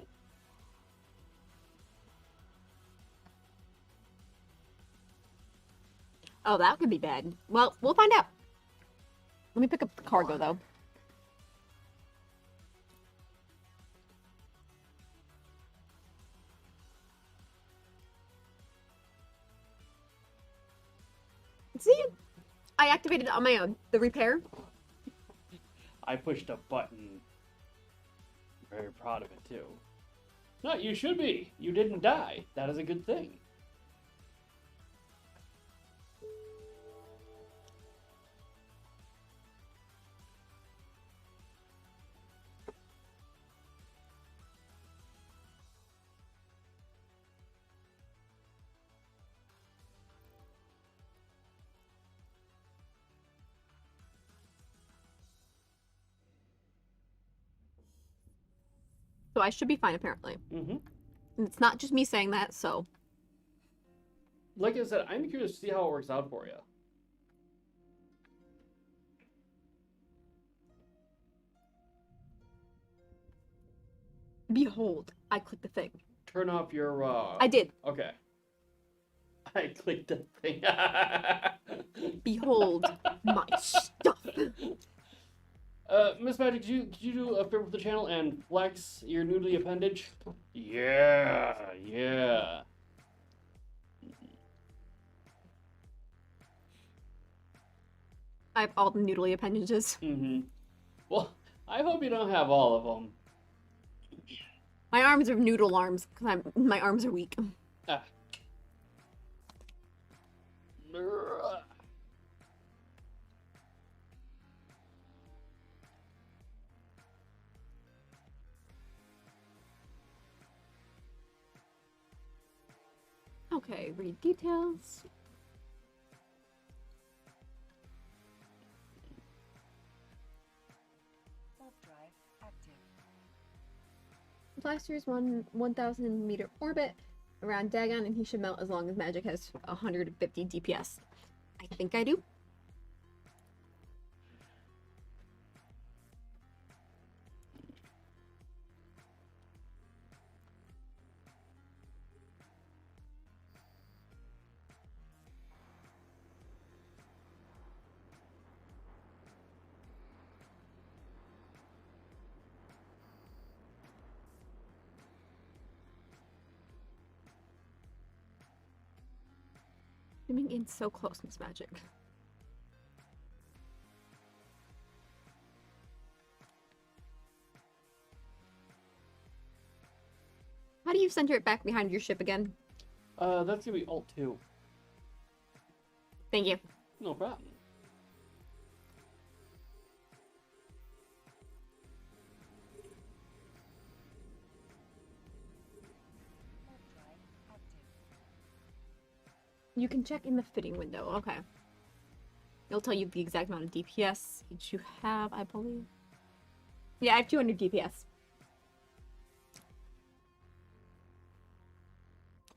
Oh, that could be bad. Well, we'll find out. Let me pick up the cargo, though. See? I activated it on my own. The repair. I pushed a button. Very proud of it too. No, you should be. You didn't die. That is a good thing. So I should be fine, apparently. Mm-hmm. And it's not just me saying that, so... Like I said, I'm curious to see how it works out for you. Behold, I clicked the thing. Turn off your, I did. Okay. I clicked the thing. Behold my stuff. Miss Magic, could you do a favor for the channel and flex your noodly appendage? Yeah, yeah. I have all the noodly appendages. Mm-hmm. Well, I hope you don't have all of them. My arms are noodle arms, because my arms are weak. Ah. Okay, read details. Warp drive active. Blaster's 1,000 meter orbit around Dagon, and he should melt as long as magic has 150 DPS. I think I do. Zooming in so close, Miss Magic. How do you center it back behind your ship again? That's gonna be Alt 2. Thank you. No problem. Warp drive active. You can check in the fitting window. Okay. It'll tell you the exact amount of DPS each you have, I believe. Yeah, I have 200 DPS.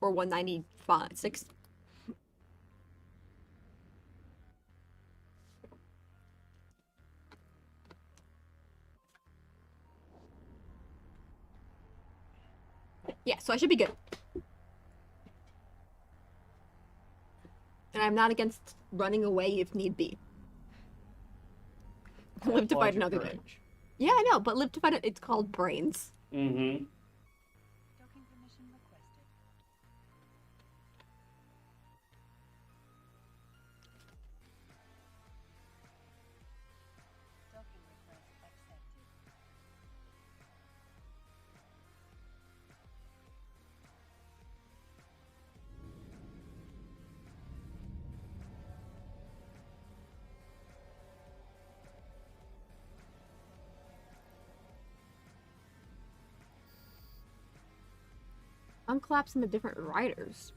Or 195, 6. Yeah, so I should be good. And I'm not against running away if need be. Live to fight another day. Yeah, I know, but live to fight it. It's called brains. Mm-hmm. Docking permission requested. Docking request accepted. I'm collapsing the different riders.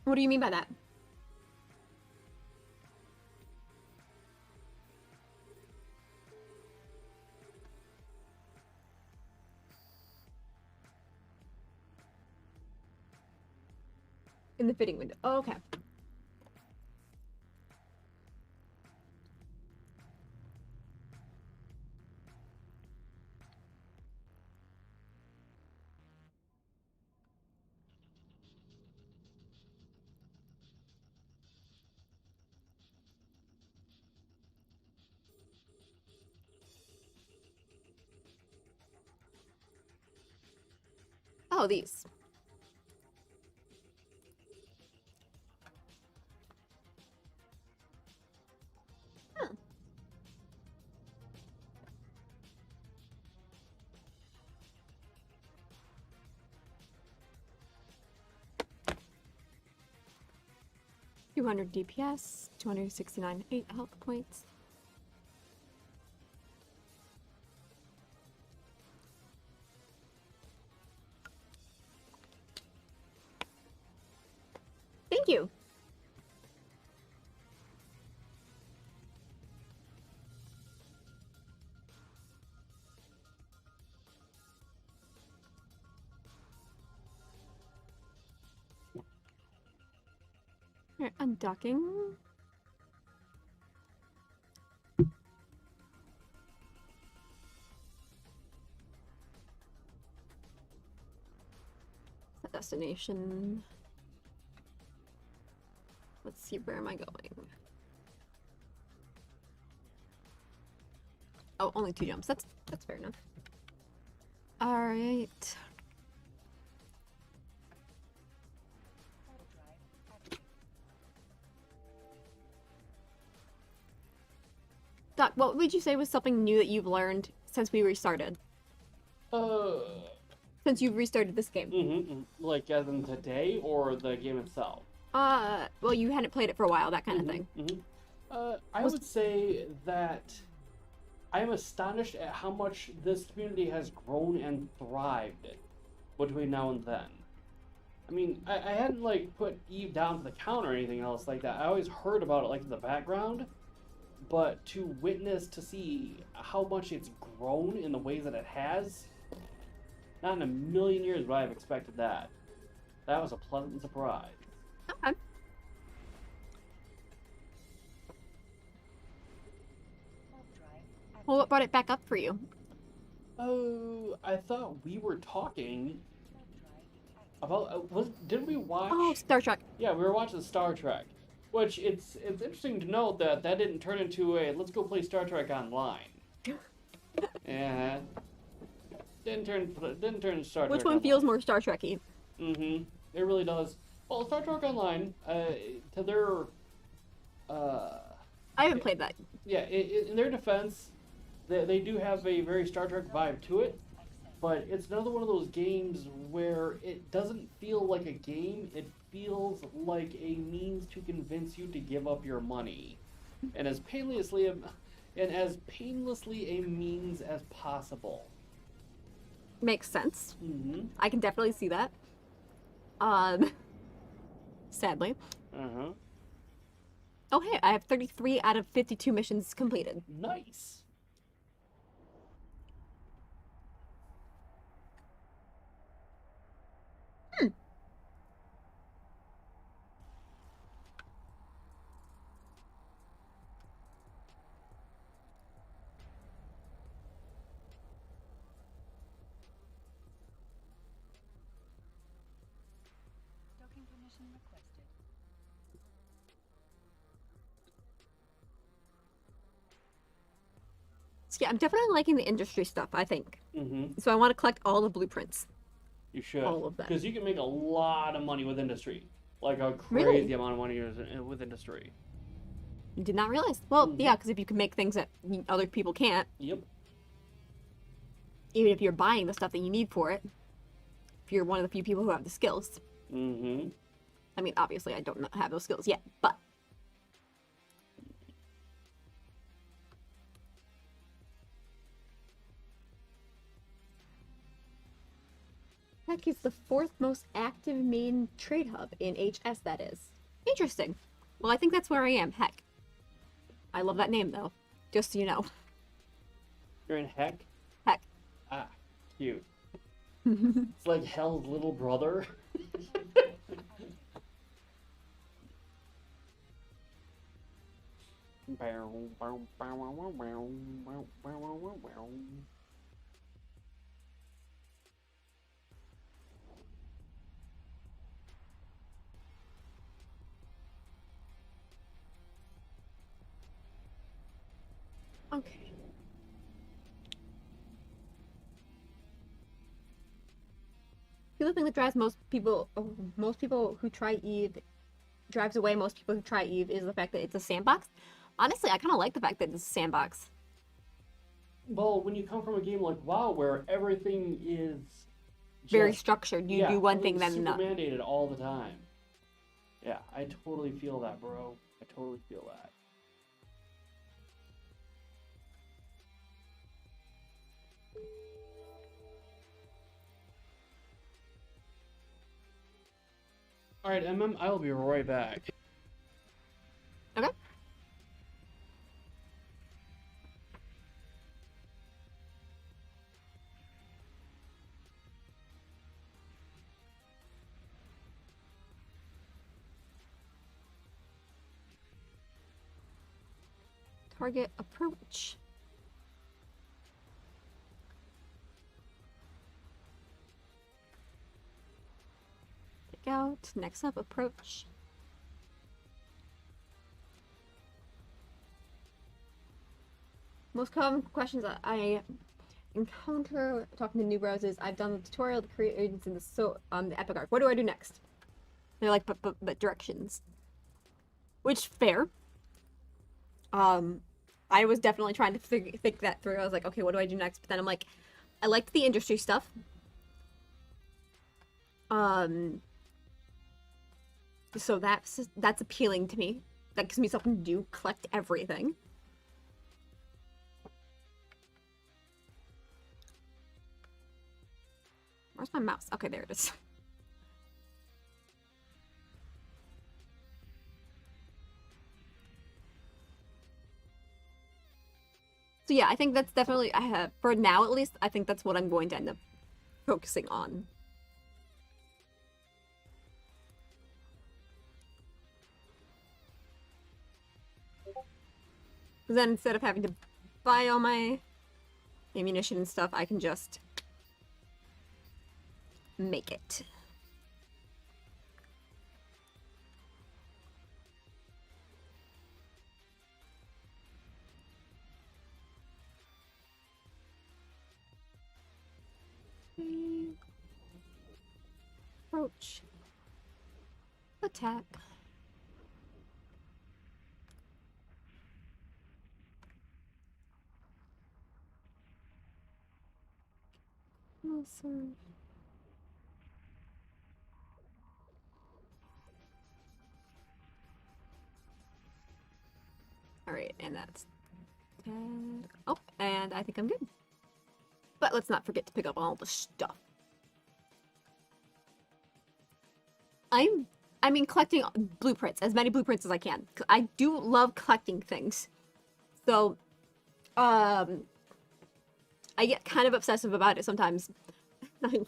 What do you mean by that? In the fitting window. Oh, okay. Oh, these. Huh. $200 DPS, 269 8 health points. Thank you. Alright, undocking. The destination. Let's see, where am I going? Oh, only 2 jumps. That's fair enough. All right. Warp drive active. Doc, what would you say was something new that you've learned since we restarted? Since you've restarted this game? Like as in today or the game itself? Well, you hadn't played it for a while, that kind of thing. I would say that I am astonished at how much this community has grown and thrived between now and then. I mean, I hadn't like put Eve down to the count or anything else like that. I always heard about it like in the background, but to see how much it's grown in the ways that it has, not in a million years would I have expected that. That was a pleasant surprise. Okay. Warp drive active. Well, what brought it back up for you? Oh, I thought we were talking Warp drive active. about. Didn't we watch? Oh, Star Trek. Yeah, we were watching Star Trek, which it's interesting to note that didn't turn into a let's go play Star Trek online. Yeah, didn't turn into Star Trek. Which one Online. feels more Star Trek-y? It really does. Well, Star Trek Online, to their, I haven't played that. yeah, in their defense, they do have a very Star Trek vibe to it, but it's another one of those games where it doesn't feel like a game. It feels like a means to convince you to give up your money, and as painlessly a means as possible. Makes sense. Mm-hmm. I can definitely see that. Sadly. Uh-huh. Oh, hey, I have 33 out of 52 missions completed. Nice. Docking permission requested. So yeah, I'm definitely liking the industry stuff, I think. Mm-hmm. So I want to collect all the blueprints. You should. All of them. Because you can make a lot of money with industry. Like a crazy Really? amount of money with industry. Did not realize. Well, Mhm. yeah, because if you can make things that other people can't, Yep. even if you're buying the stuff that you need for it, if you're one of the few people who have the skills. Mm-hmm. I mean, obviously, I don't have those skills yet, but heck, it's the fourth most active main trade hub in HS, that is. Interesting. Well, I think that's where I am. Heck. I love that name, though. Just so you know. You're in Heck? Heck. Ah, cute. It's like Hell's little brother. Okay. The other thing that drives most people who try Eve, drives away most people who try Eve is the fact that it's a sandbox. Honestly, I kind of like the fact that it's a sandbox. Well, when you come from a game like WoW where everything is Very just- structured. You yeah, do one thing, everything's then super another. mandated all the time. Yeah, I totally feel that, bro. I totally feel that. All right, MM, I will be right back. Okay. Target approach. Take out. Next up, approach. Most common questions that I encounter talking to new browsers, I've done the tutorial, the create agents, and the epic arc. What do I do next? They're like, but directions. Which, fair. I was definitely trying to think that through. I was like, okay, what do I do next? But then I'm like, I liked the industry stuff. So that's appealing to me. That gives me something to do, collect everything. Where's my mouse? Okay, there it is. So yeah, I think that's definitely, for now at least, I think that's what I'm going to end up focusing on. Then instead of having to buy all my ammunition and stuff, I can just make it. Approach. attack. Closer. Alright, and that's 10. Oh, and I think I'm good. But let's not forget to pick up all the stuff. I mean, collecting blueprints, as many blueprints as I can. I do love collecting things. So, I get kind of obsessive about it sometimes. I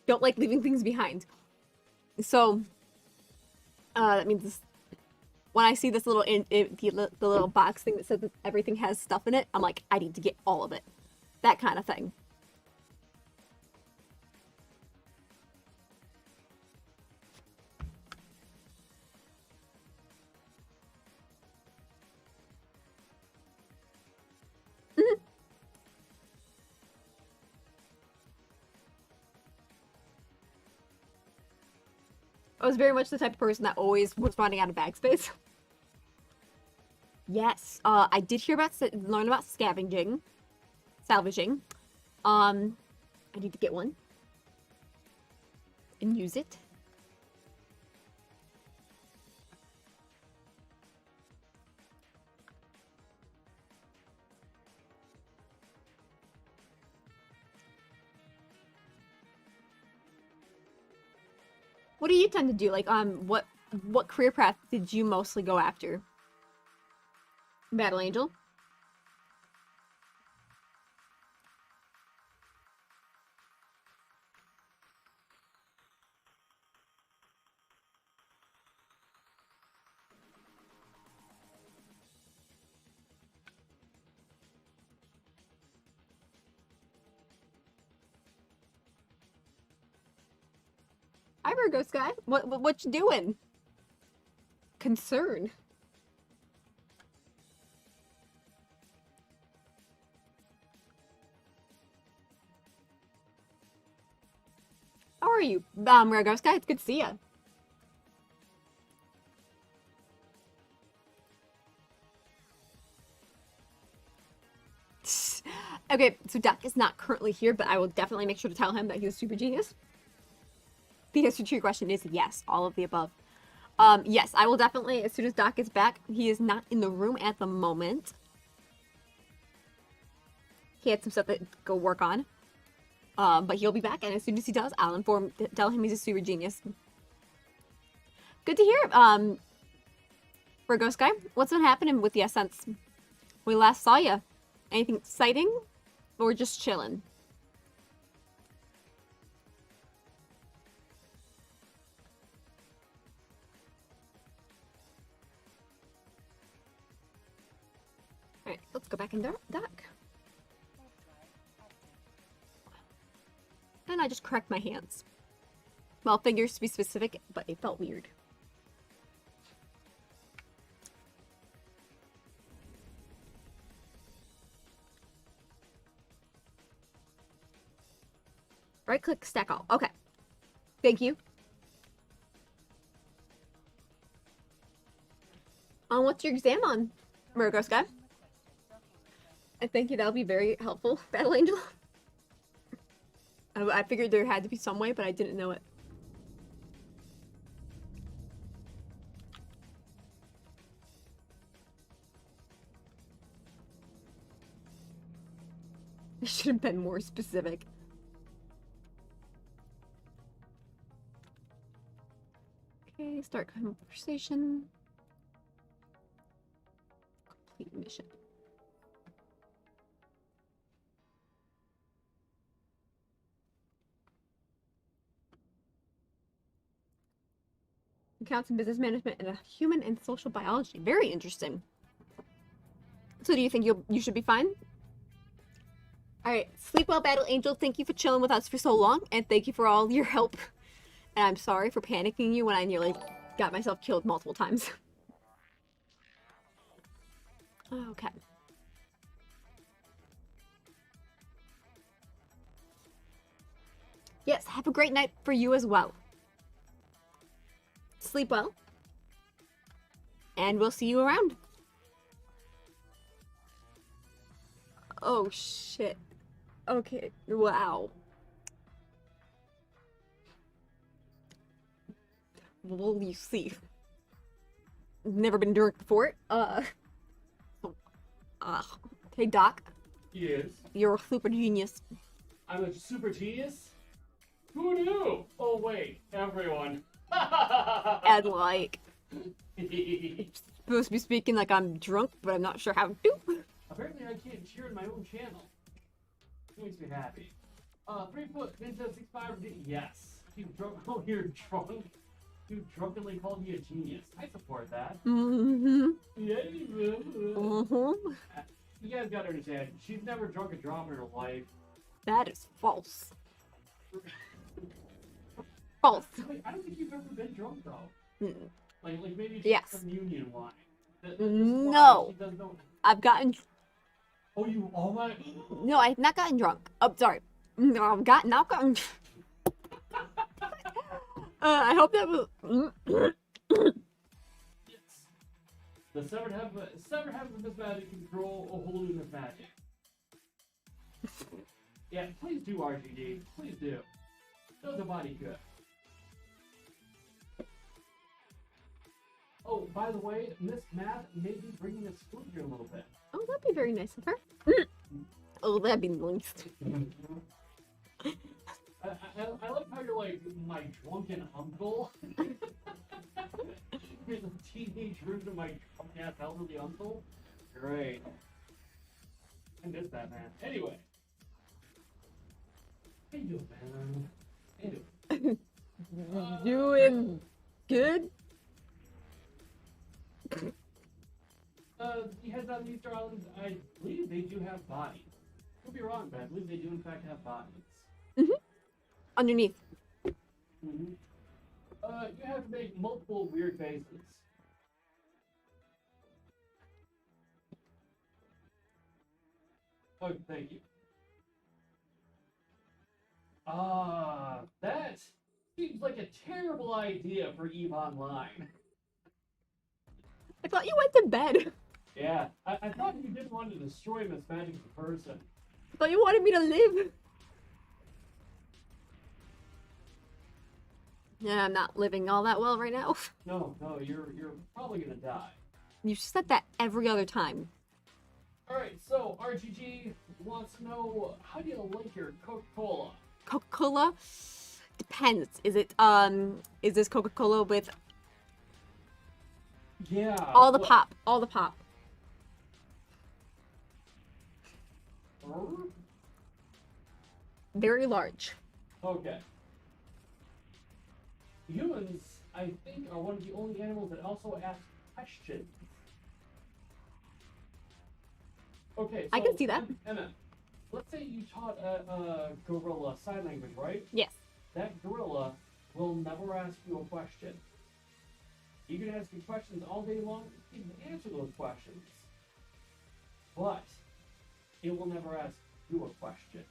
don't like leaving things behind. So, that means this, when I see this little, the little box thing that says that everything has stuff in it, I'm like, I need to get all of it. That kind of thing. I was very much the type of person that always was running out of bag space. Yes, I did learn about salvaging. I need to get one and use it. What do you tend to do? Like, what career path did you mostly go after? Battle Angel? Hi, Virgo Sky. What you doing? Concern. How are you, Virgo Sky? It's good to see you. Okay, so Duck is not currently here, but I will definitely make sure to tell him that he's a super genius. The answer to your question is yes, all of the above. Yes, I will definitely, as soon as Doc is back, he is not in the room at the moment. He had some stuff to go work on. But he'll be back, and as soon as he does, I'll tell him he's a super genius. Good to hear, Virgo Sky. What's been happening with the Essence? We last saw you. Anything exciting? Or just chilling? Alright, let's go back in Doc. And I just cracked my hands. Well, fingers to be specific, but it felt weird. Right click, stack all. Okay. Thank you. What's your exam on, Virgo Sky? I thank you, that'll be very helpful, Battle Angel. I figured there had to be some way, but I didn't know it. I should have been more specific. Okay, start conversation. Complete mission. Accounts and business management and a human and social biology. Very interesting. So do you think you should be fine? Alright, sleep well, Battle Angel. Thank you for chilling with us for so long, and thank you for all your help. And I'm sorry for panicking you when I nearly got myself killed multiple times. Okay. Yes, have a great night for you as well. sleep well. And we'll see you around. Oh, shit. Okay, wow. Will you see? Never been drunk before. Hey, Doc. Yes. You're a super genius. I'm a super genius? Who knew? Oh, wait. Everyone. And like, supposed to be speaking like I'm drunk, but I'm not sure how to. Apparently I can't cheer in my own channel. It makes me happy. 3 foot Ninja 65 yes. You drunk oh you're drunk. You drunkenly called me a genius. I support that. Mm-hmm. Yeah. Mm-hmm. You guys gotta understand, she's never drunk a drop in her life. That is false. False. Wait, I don't think you've ever been drunk though. Mm. Like maybe it's Yes. communion wine. No. She does know. I've gotten. Oh, you oh my No, I've not gotten drunk. Oh, sorry. No, I've not gotten. I hope that was. Yes. The severed head of this magic control a holding this magic. Yeah, please do RGD. Please do. Does the body good. Oh, by the way, Miss Math may be bringing us food here a little bit. Oh, that'd be very nice of her. Oh, that'd be nice. I like how you're like my drunken uncle. You're the teenage version of my drunk ass elderly uncle. Great. I miss that man. Anyway. How you doing, man? How you doing? Doing good. The heads on the Easter Islands, I believe they do have bodies. Could be wrong, but I believe they do in fact have bodies. Underneath. Mm-hmm. You have to make multiple weird faces. Oh, thank you. That seems like a terrible idea for EVE Online. I thought you went to bed. Yeah, I thought you didn't want to destroy Miss Magic as a person. I thought you wanted me to live. Yeah, I'm not living all that well right now. No, you're probably gonna die. You said that every other time. Alright, so RGG wants to know, how do you like your Coca-Cola? Coca-Cola? Depends. Is this Coca-Cola with Yeah. all the pop? All the pop. Very large. Okay. Humans, I think, are one of the only animals that also ask questions. Okay, so I can see that. Emma, let's say you taught a gorilla sign language, right? Yes. That gorilla will never ask you a question. You can ask you questions all day long, you can answer those questions. But it will never ask you a question.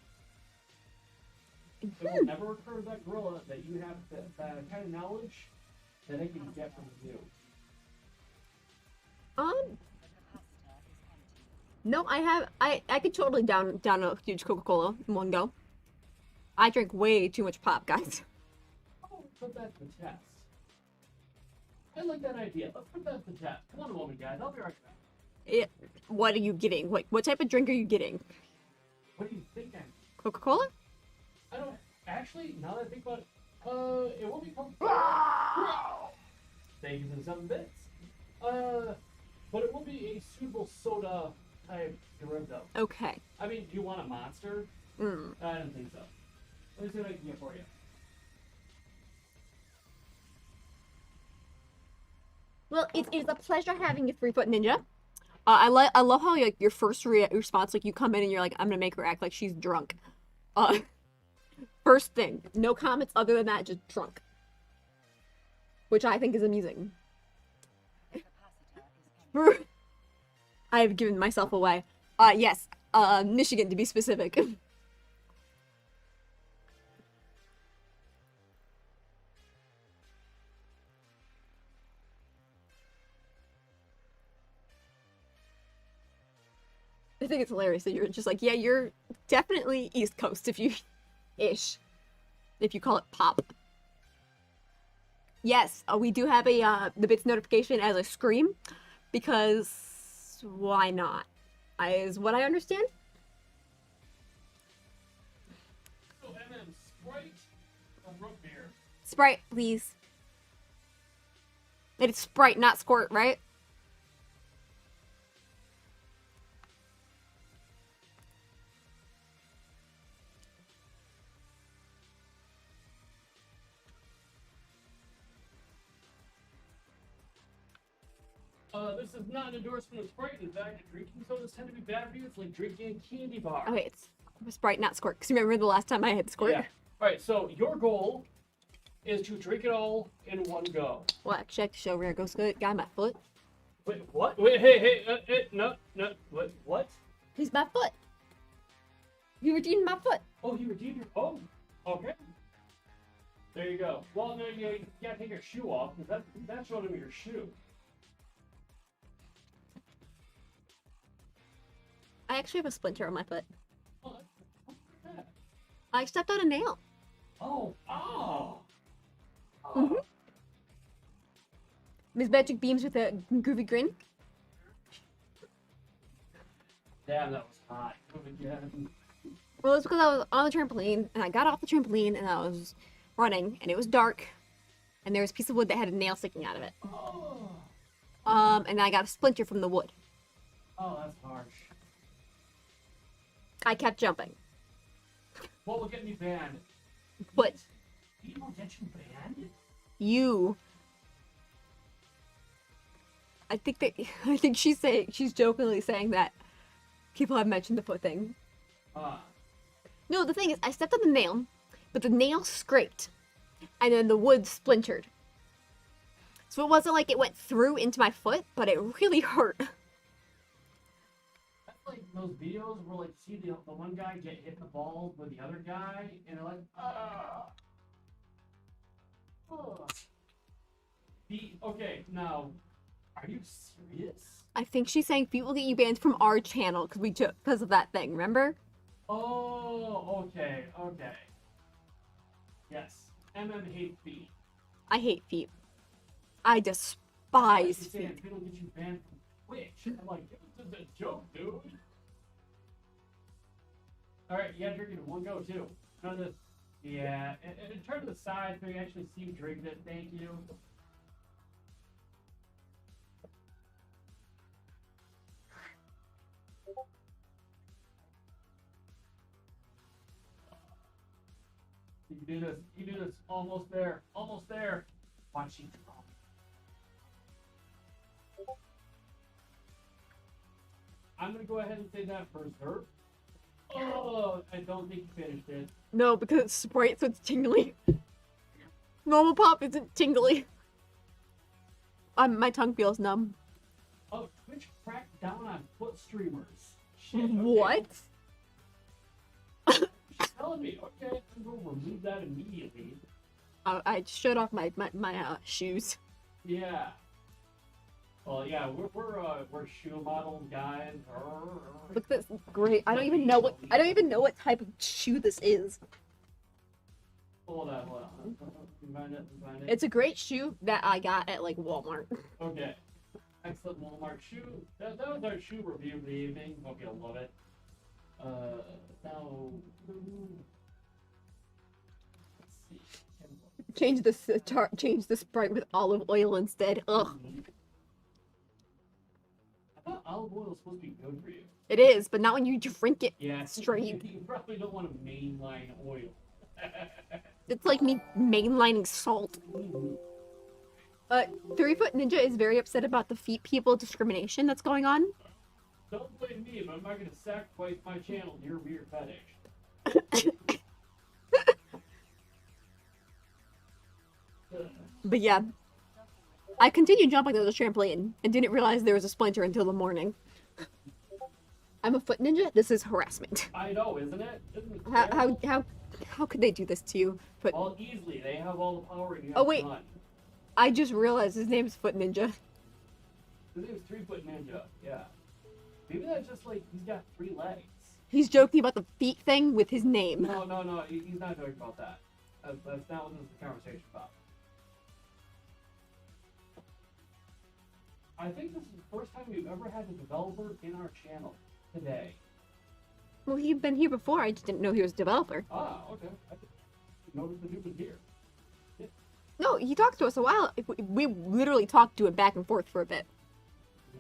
It will never occur to that gorilla that you have that kind of knowledge that it can get from you. No, I could totally down a huge Coca-Cola in one go. I drink way too much pop, guys. Oh, put that to the test. I like that idea. Let's put that to the test. Come on a moment, guys. I'll be right back. What are you getting? What type of drink are you getting? What do you think I'm... Coca-Cola? I don't... Actually, now that I think about it, it won't be called... Thank you for the 7 bits. But it will be a suitable soda type derivative. Okay. I mean, do you want a Monster? I don't think so. Let me see what I can get for you. Well, it's a pleasure having you, 3-Foot Ninja. I love how like your first response, like you come in and you're like, I'm gonna make her act like she's drunk. First thing, no comments other than that, just drunk, which I think is amusing. I have given myself away. Yes, Michigan to be specific. think it's hilarious that you're just like, yeah, you're definitely East Coast if you call it pop. Yes, we do have a the bits notification as a scream because why not? Is what I understand. So, Sprite or root beer? Sprite, please. It's Sprite, not Squirt, right? This is not an endorsement of Sprite. In fact, drinking sodas tend to be bad for you. It's like drinking a candy bar. Okay, it's Sprite, not Squirt. Because remember the last time I had Squirt? Yeah. Alright, so your goal is to drink it all in one go. Well, actually, I have to show where it goes. Good guy, my foot. Wait, what? Wait, hey, no, what? He's my foot. You redeemed my foot. Oh, you redeemed your, oh, okay. There you go. Well, no, you gotta take your shoe off, because that's showing him your shoe. I actually have a splinter on my foot. Oh, what's that? I stepped on a nail. Oh. Mhm. Miss Magic beams with a groovy grin. Damn, that was hot. Oh, again. Well, it's because I was on the trampoline, and I got off the trampoline, and I was running, and it was dark, and there was a piece of wood that had a nail sticking out of it. Oh. And I got a splinter from the wood. Oh, that's harsh. I kept jumping. What will get me banned? But People get you banned? you... I think she's jokingly saying that people have mentioned the foot thing. No, the thing is, I stepped on the nail, but the nail scraped, and then the wood splintered. So it wasn't like it went through into my foot, but it really hurt. That's like those videos where like see the one guy get hit in the balls with the other guy, and they're like, ah. Oh. Okay, now, are you serious? I think she's saying feet will get you banned from our channel because of that thing, remember? Oh, okay. Yes, hates feet. I hate feet. I despise She's feet. saying feet will get you banned from Twitch. I'm like, it was just a joke, dude. Alright, you gotta drink it in one go, too. None of this. Yeah, and turn to the side so you actually see you drink it. Thank you. You do this. Almost there. Watch you. I'm gonna go ahead and say that for Zerp. Oh, I don't think you finished it. No, because it's Sprite, so it's tingly. Normal pop isn't tingly. My tongue feels numb. Oh, Twitch cracked down on foot streamers. Shit. Okay. What? She's telling me. Okay, I'm gonna remove that immediately. I showed off my shoes. Yeah. Well, yeah, we're shoe model guys. Look at this, great. I don't even know what type of shoe this is. Hold on. Find it. It's a great shoe that I got at like Walmart. Okay. Excellent Walmart shoe. That was our shoe review of the evening. Hope you'll love it. Now, let's see. Change the Sprite with olive oil instead. Ugh. I thought olive oil was supposed to be good for you. It is, but not when you drink it Yeah. straight. You probably don't want to mainline oil. It's like me mainlining salt. 3-Foot Ninja is very upset about the feet people discrimination that's going on. Don't blame me, but I'm not going to sacrifice my channel to your weird fetish. But yeah, I continued jumping on the trampoline and didn't realize there was a splinter until the morning. I'm a foot ninja. This is harassment. I know, isn't it? Isn't it How could they do this to you? But all easily, they have all the power and you have Oh, wait. none. I just realized his name is Foot Ninja. His name is 3-Foot Ninja, yeah. Maybe that's just like he's got 3 legs. He's joking about the feet thing with his name. No, he's not joking about that. That's not what this is the conversation about. I think this is the first time we've ever had a developer in our channel today. Well, he'd been here before. I just didn't know he was a developer. Ah, okay. I didn't notice that he was here. No, he talked to us a while. We literally talked to him back and forth for a bit.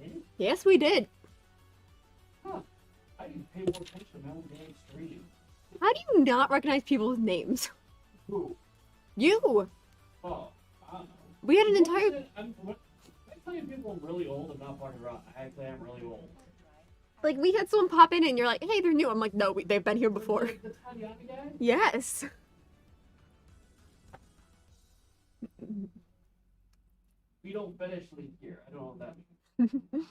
Really? Yes, we did. Huh. I didn't pay more attention to my own damn stream. How do you not recognize people's names? Who? You! Oh, I don't know. We had an What entire... is it? I'm telling people I'm really old. I'm not fucking around. I actually am really old. Like, we had someone pop in and you're like, hey, they're new. I'm like, no, they've been here before. The Tatiana guy? Yes. We don't finish leap year. I don't know what that means.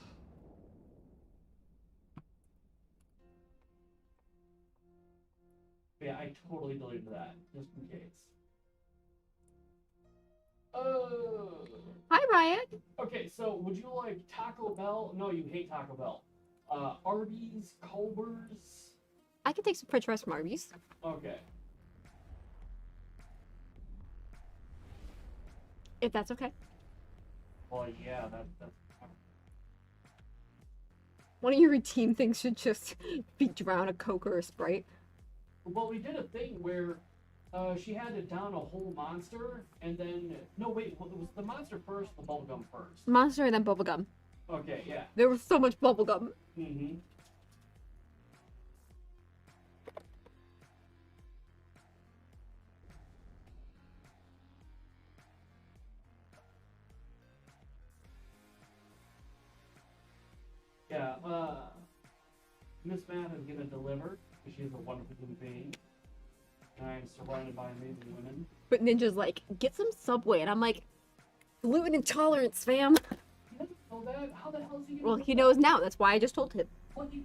Yeah, I totally deleted that, just in case. Hi, Ryan. Okay, so would you like Taco Bell? No, you hate Taco Bell. Arby's, Culver's. I can take some french fries from Arby's. Okay. If that's okay. Well, yeah, that's. One of your routine things should just be drown a Coke or a Sprite. Well, we did a thing where she had to down a whole monster, and then no, wait, well, it was the monster first, the bubblegum first. Monster and then bubblegum. Okay, yeah. There was so much bubblegum. Mm-hmm. Yeah, Miss Matt is gonna deliver, because she is a wonderful human being. And I am surrounded by amazing women. But Ninja's like, get some Subway. And I'm like, gluten intolerance, fam. He doesn't know that? How the hell is he gonna Well, know he that? knows now. That's why I just told him. What you...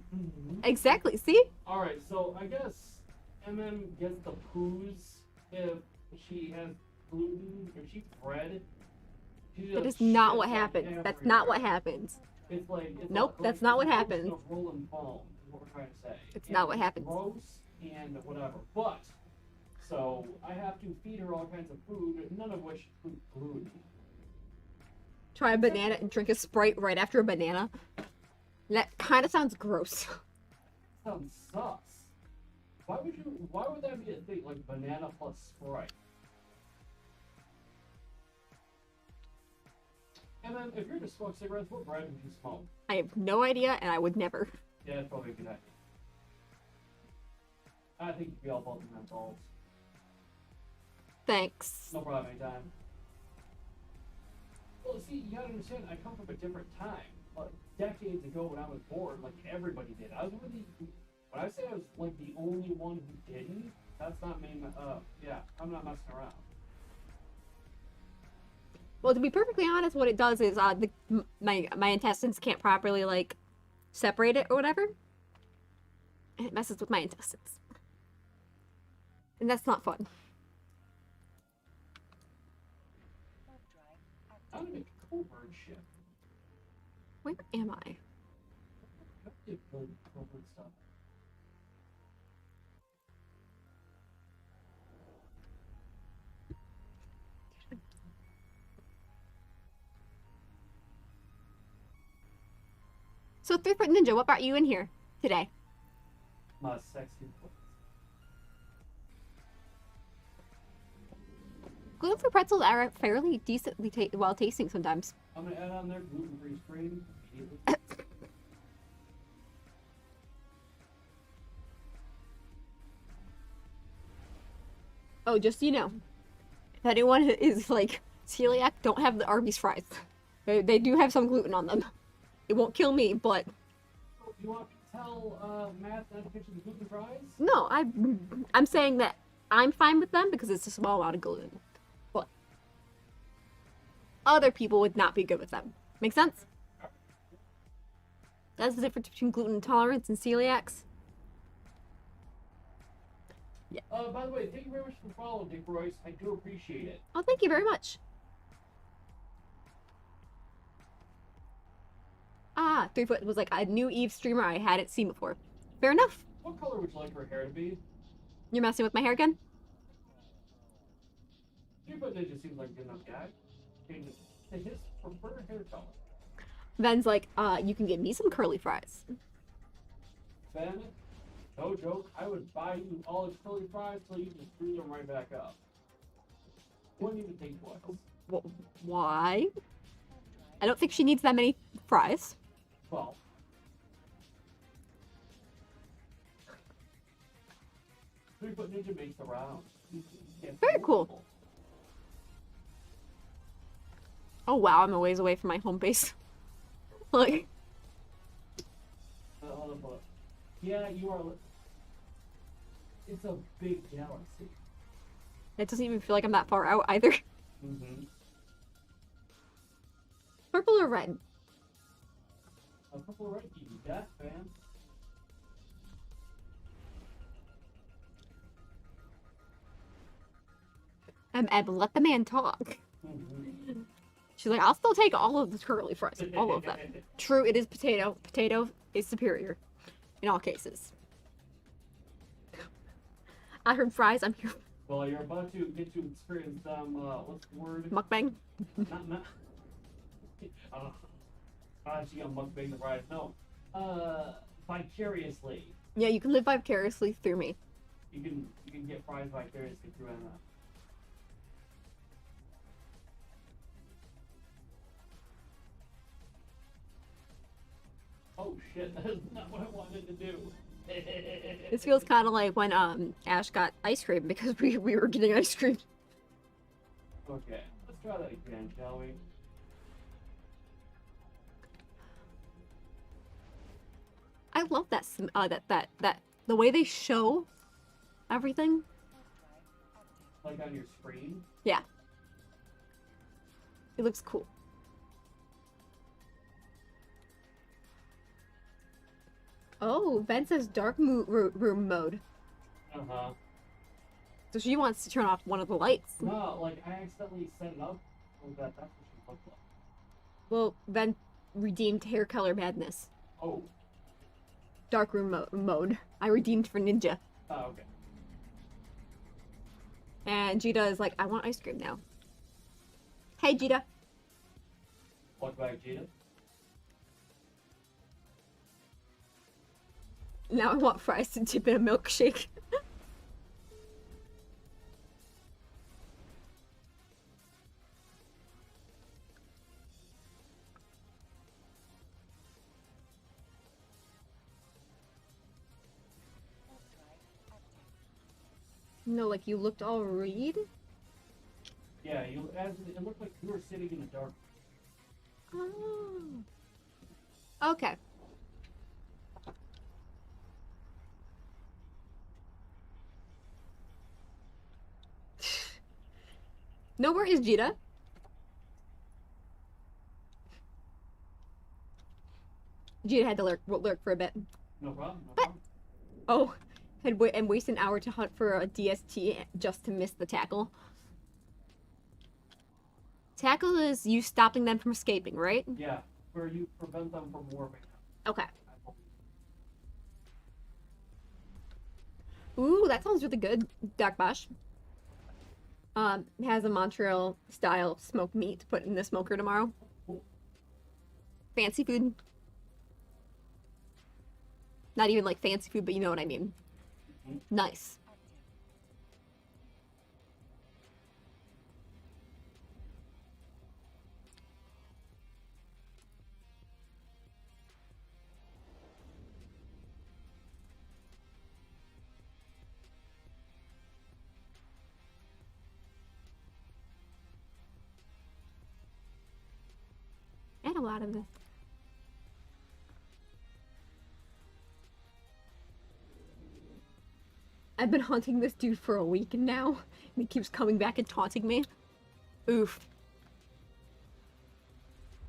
Exactly. See? Alright, so I guess MM gets the poos if she has gluten, if she's bred. She That just is not shits what like happened. That's not what everywhere. happens. It's like it's Nope, like that's not what it's happens. a rolling foam, is what we're trying to say. It's And not what happens. Gross and whatever. But so I have to feed her all kinds of food, none of which include gluten. Try a banana and drink a Sprite right after a banana. That kind of sounds gross. Sounds sus. Why would that be a thing, like banana plus Sprite? And then if you're to smoke cigarettes, what brand would you smoke? I have no idea, and I would never. Yeah, that's probably a good idea. I think you'd be all about the menthols. Thanks. No problem, anytime. Well, see, you gotta understand, I come from a different time. Like, decades ago when I was born, like, everybody did. I was really... When I say I was, like, the only one who didn't, that's not me, yeah, I'm not messing around. Well, to be perfectly honest, what it does is my intestines can't properly, like, separate it or whatever. And it messes with my intestines. And that's not fun. Warp drive I'm gonna active. make a covert ship. Where am I? How do you build covert stuff? So, Threefoot Ninja, what brought you in here today? My sexy voice. Gluten-free pretzels are fairly decently well tasting sometimes. I'm gonna add on their gluten-free Streem immediately. Oh, just so you know, if anyone is like celiac, don't have the Arby's fries. They do have some gluten on them. It won't kill me, but So, you want to tell Matt not to pitch the gluten fries? no, I'm saying that I'm fine with them because it's a small amount of gluten. But other people would not be good with them. Make sense? That's the difference between gluten intolerance and celiacs. By the way, thank you very much for the follow, Dick Royce. I do appreciate it. Oh, thank you very much. Ah, 3-foot was like a new Eve streamer I hadn't seen before. Fair enough. What color would you like her hair to be? You're messing with my hair again? 3-foot ninja seems like a good enough guy. Changes to his preferred hair color. Ven's like, you can give me some curly fries. Ben, no joke, I would buy you all the curly fries till you just screw them right back up. Wouldn't even think twice. Why? I don't think she needs that many fries. Well. 3-foot ninja makes the rounds. Very cool. Oh wow, I'm a ways away from my home base. Look. Hold up, hold up. Yeah, you are. It's a big galaxy. It doesn't even feel like I'm that far out either. Mm-hmm. Purple or red? A purple red, you that fan. Let the man talk. Mm-hmm. She's like, I'll still take all of the curly fries. All of them. True, it is potato. Potato is superior. In all cases. I heard fries, I'm here. Well, you're about to get to experience some, what's the word? Mukbang? Not. She got mukbang the fries. No. Vicariously. Yeah, you can live vicariously through me. You can get fries vicariously through Anna. Oh shit, that is not what I wanted to do. This feels kind of like when Ash got ice cream because we were getting ice cream. Okay, let's try that again, shall we? I love that that the way they show everything. Like on your screen? Yeah. It looks cool. Oh, Ven says dark room mode. Uh-huh. So she wants to turn off one of the lights. No, like I accidentally set it up so that that's what she looked like. Well, Ven redeemed hair color madness. Oh. Dark room mode. I redeemed for ninja. Oh, okay. And Jita is like, I want ice cream now. Hey, Jita. Welcome back, Gina. Now I want fries to dip in a milkshake. No, like you looked all read? Yeah, it looked like you were sitting in the dark. Oh. Okay. No, where is Jita? Jita had to lurk for a bit. No problem, no But- problem. Oh, and waste an hour to hunt for a DST just to miss the tackle. Tackle is you stopping them from escaping, right? Yeah, where you prevent them from warping. Okay. Ooh, that sounds really good. Dark Bosch. Has a Montreal style smoked meat to put in the smoker tomorrow. Fancy food. Not even like fancy food, but you know what I mean. Nice. And a lot of this. I've been haunting this dude for a week now, and he keeps coming back and taunting me. Oof.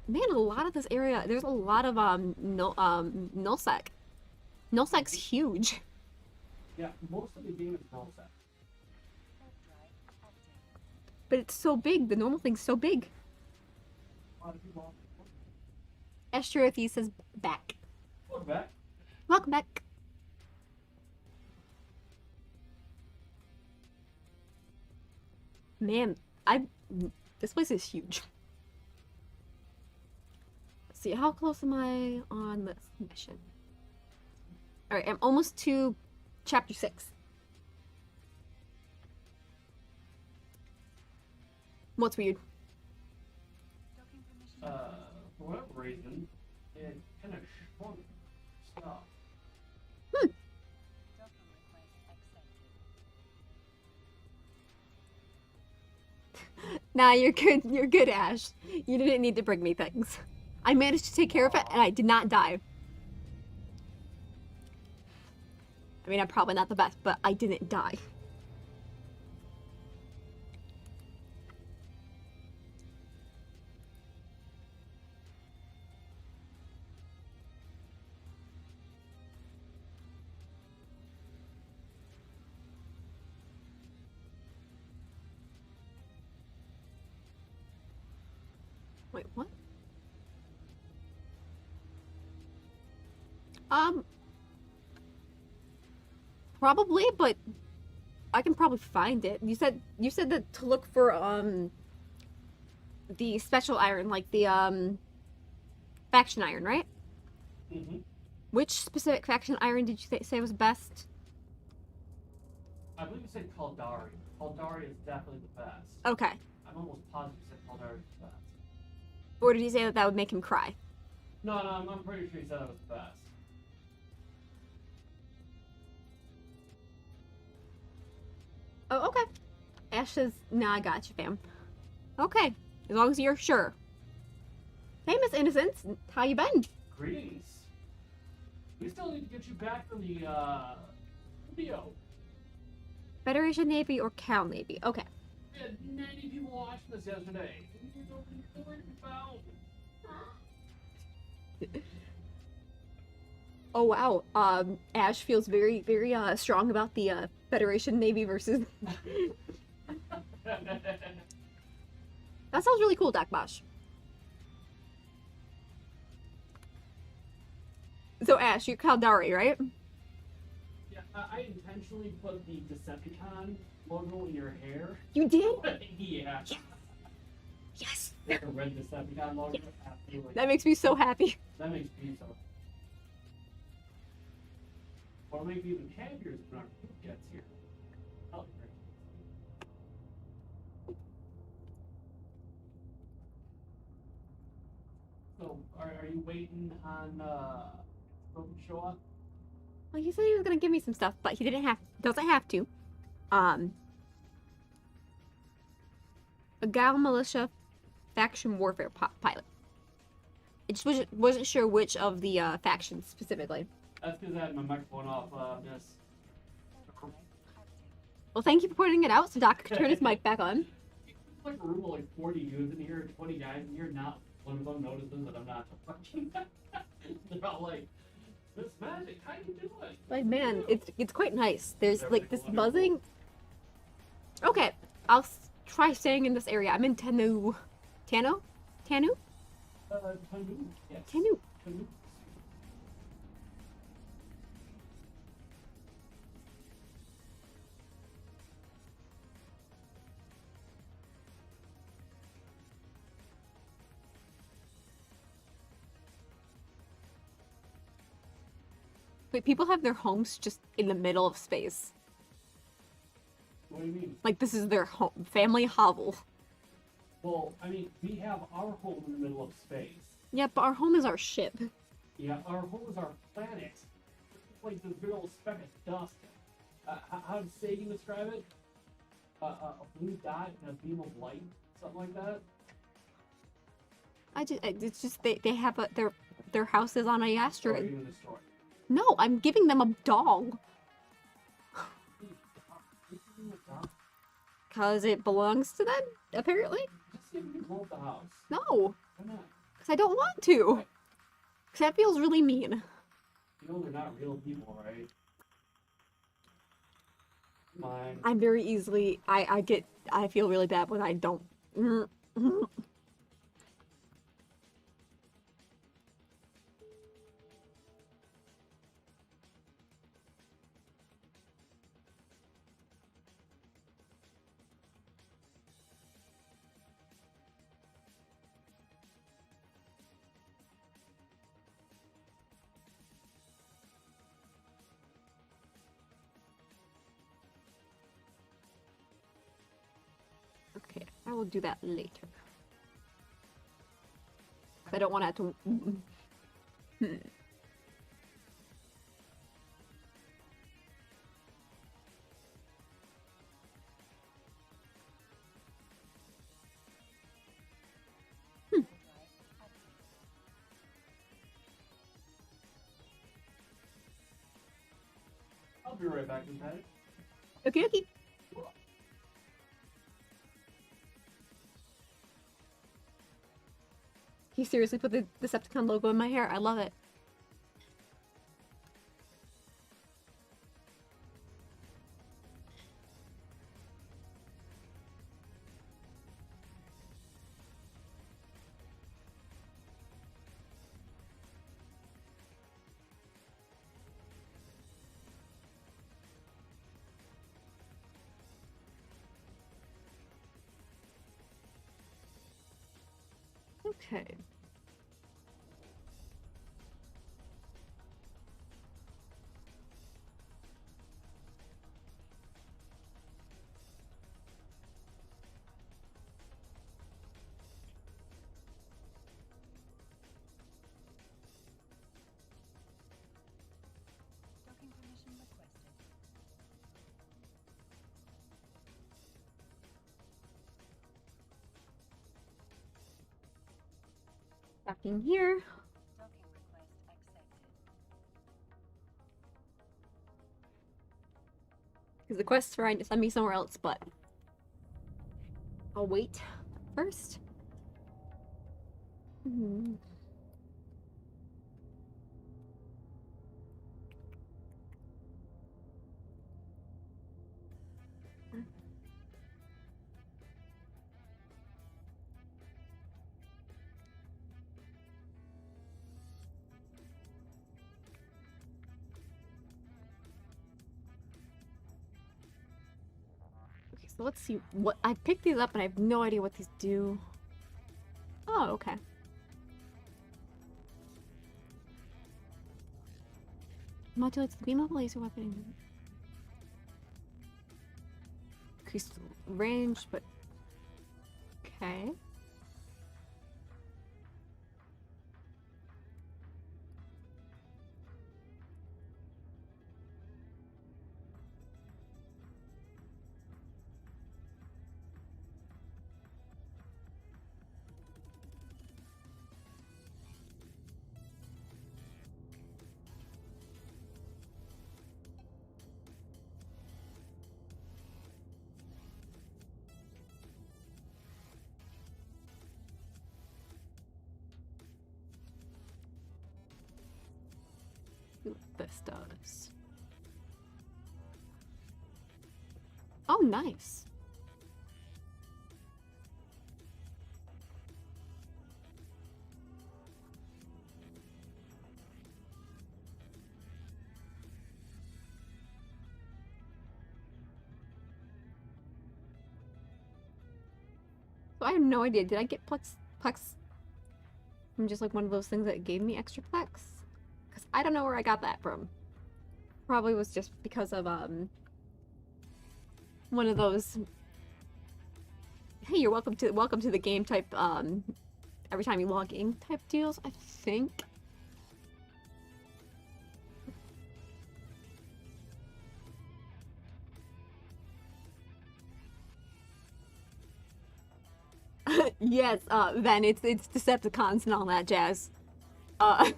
Man, a lot of this area, there's a lot of nullsec. Nullsec's huge. Yeah, most of the game is null set. But it's so big, the normal thing's so big. A lot of people. Astrotheus is back. Welcome back. Welcome back. Man, this place is huge. Let's see, how close am I on this mission? Alright, I'm almost to chapter 6. What's weird? Docking permission. For whatever reason, it kind of shrunk stuff. Docking request accepted. Nah, you're good. You're good, Ash. You didn't need to bring me things. I managed to take care of it, and I did not die. I mean, I'm probably not the best, but I didn't die. Wait, what? Probably, but I can probably find it. You said that to look for the special iron, like the faction iron, right? Mm-hmm. Which specific faction iron did you say was best? I believe you said Caldari. Caldari is definitely the best. Okay. I'm almost positive you said Caldari is the best. Or did you say that would make him cry? No, I'm pretty sure you said that was the best. Oh, okay. Ash says, nah, I got you, fam. Okay. As long as you're sure. Hey, Miss Innocence. How you been? Greetings. We still need to get you back from the video. Federation Navy or Cal Navy? Okay. We had 90 people watching this yesterday. Nowhere to be found. Oh, wow. Ash feels very, very strong about the Federation Navy versus... That sounds really cool, Dakbash. So, Ash, you're Caldari, right? Yeah, I intentionally put the Decepticon logo in your hair. You did? Yeah. Yes! Like a red Decepticon logo. Absolutely. That makes me so happy. That makes me so. What'll make me even happier is when our food gets here. Oh, great. So, are you waiting on Broken to show up? Well, he said he was gonna give me some stuff, but he doesn't have to. A Gal Militia faction warfare pilot. I just wasn't sure which of the factions specifically. That's because I had my microphone off, miss. Third drive active. Well, thank you for pointing it out, so Doc can turn his mic back on. It's like a room of like 40 dudes in here, 20 guys in here, not one of them notices that I'm not fucking. They're all like, Miss Magic, how you doing? Like, man, it's quite nice. There's like this buzzing. Okay, I'll try staying in this area. I'm in Tanu. Tanu? Tanu, yes. Tanu. Tanu. Wait, people have their homes just in the middle of space. What do you mean? Like, this is their home, family hovel. Well, I mean, we have our home in the middle of space. Yeah, but our home is our ship. Yeah, our home is our planet. It's like this big old speck of dust. How did Sagan describe it? A blue dot and a beam of light, something like that. It's just they have their house is on a Or are you asteroid. in the story? No, I'm giving them a dog because it belongs to them. Apparently, Just see if you can blow up the house. no, Why not? because I don't want to. Because that feels really mean. You know they're not real people, right? Come on. I'm very easily. I feel really bad when I don't. I will do that later. I don't want to have to. I'll be right back in time. Okay, okay. He seriously put the Decepticon logo in my hair. I love it. Okay. Docking permission requested. Back in here. Docking request accepted. Because the quest's trying to send me somewhere else, but I'll wait first. Okay, so let's see what I picked these up, and I have no idea what these do. Oh, okay. Modulates the beam of a laser weapon. Increased range, but okay. See what this does. Oh, nice. So I have no idea. Did I get Plex from just like one of those things that gave me extra Plex? Because I don't know where I got that from. Probably was just because of one of those hey, you're welcome to the game type every time you log in type deals, I think. Yes, Ven, it's Decepticons and all that jazz. I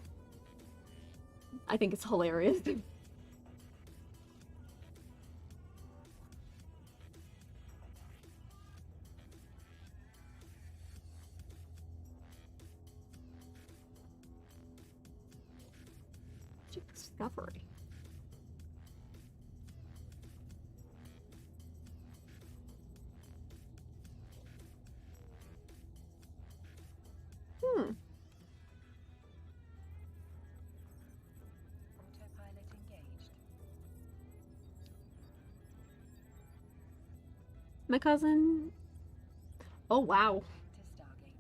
think it's hilarious. Discovery. Autopilot engaged. My cousin. Oh wow. To Stargate.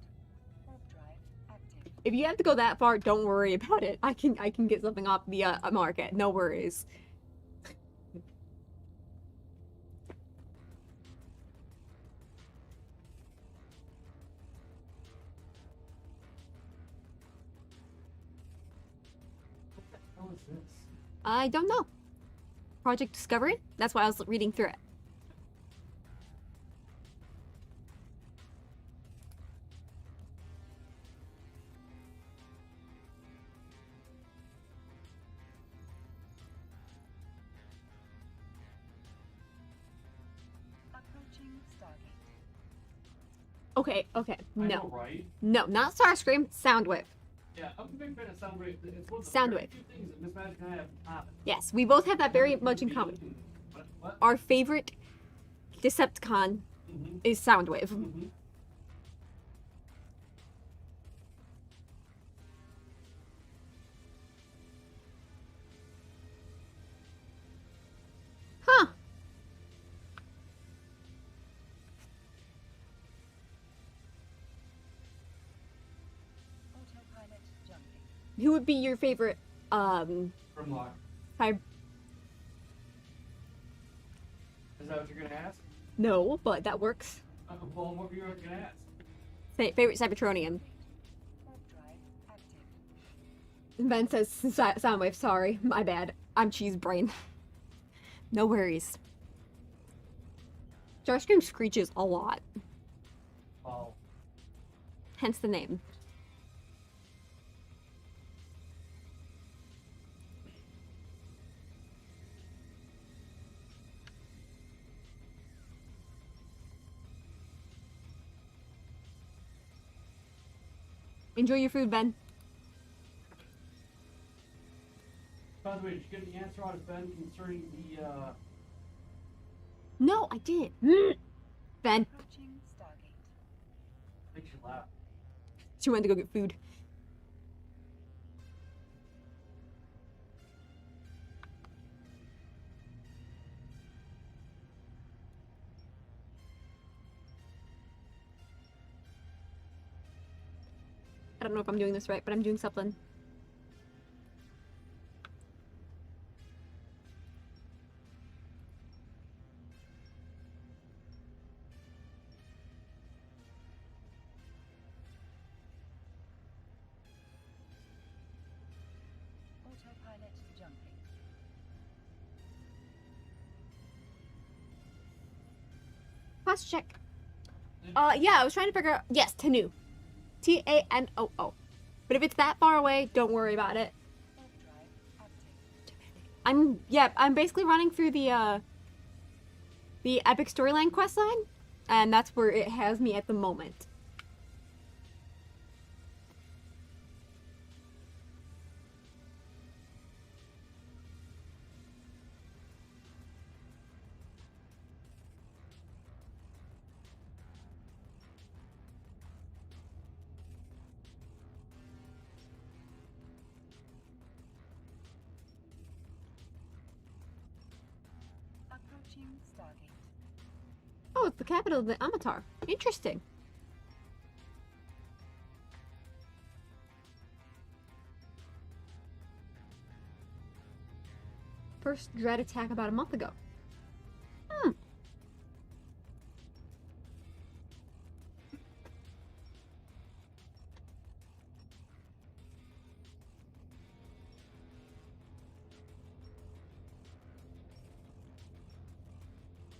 Warp drive active. If you have to go that far, don't worry about it. I can get something off the market. No worries. How is this? I don't know. Project Discovery? That's why I was reading through it. Approaching Stargate. Okay, I no. know, right? No, not Starscream, Soundwave. Yeah, I'm a big fan of Soundwave. It's one of the Soundwave. very few things that Miss Magic and I have in common. Yes, we both have that very much in common. What? Our favorite Decepticon Mm-hmm. is Soundwave. Mm-hmm. Huh. Autopilot jumping. Who would be your favorite, Grimlock. hy- Is that what you're gonna ask? No, but that works. Well, what were you gonna ask? Favorite Cybertronian. Warp drive active. Ben says Soundwave, sorry. My bad. I'm cheese brain. No worries. Starscream screeches a lot. Oh. Hence the name. Enjoy your food, Ben. By the way, did you get the answer out of Ben concerning the No, I did. Ben, Approaching Stargate. makes you laugh? she went to go get food. I don't know if I'm doing this right, but I'm doing something. Autopilot jumping. Quest check. Yeah, I was trying to figure out. Yes, Tanu. Tanoo. But if it's that far away, don't worry about it. Warp drive active. I'm basically running through the epic storyline quest line, and that's where it has me at the moment. Approaching Stargate. Oh, it's the capital of the Amatar. Interesting. First dread attack about a month ago. Hmm.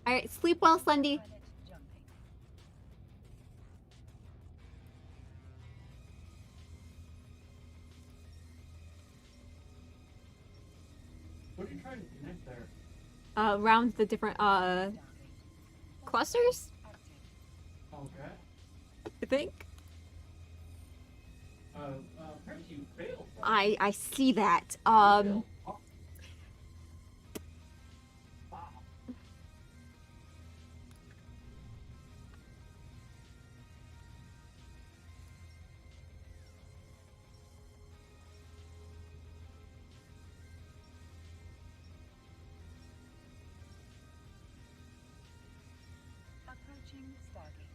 Alright, sleep well, Slendy. Pilot jumping. What are you trying to connect there? Around the different, Stargate. clusters, Active. Okay. I think. Apparently you failed. I see that. Failed. Oh. Wow. Approaching Stargate.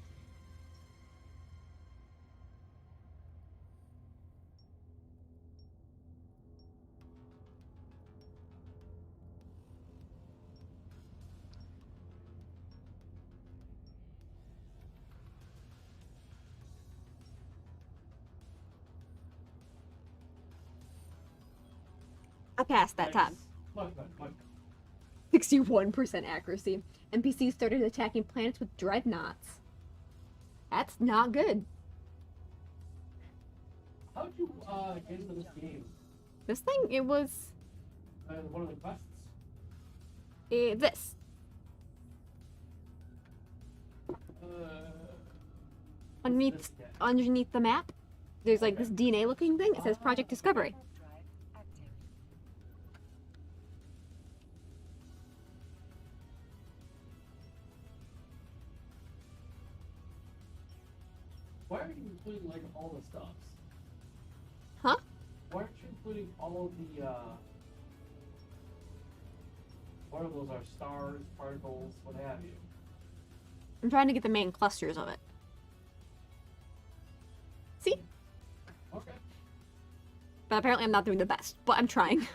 I passed that time. Much better, much better. 61% accuracy. NPCs started attacking planets with dreadnoughts. That's not good. How'd you get into this game? This thing, it was One of the quests. this. Underneath, This guy. underneath the map, there's like this DNA looking thing. It says Project Discovery. Warp drive active. Why are you including like all the stuffs? Huh? Why aren't you including all of the what are those are stars, particles, what have you? I'm trying to get the main clusters of it. See? Okay. But apparently I'm not doing the best. But I'm trying.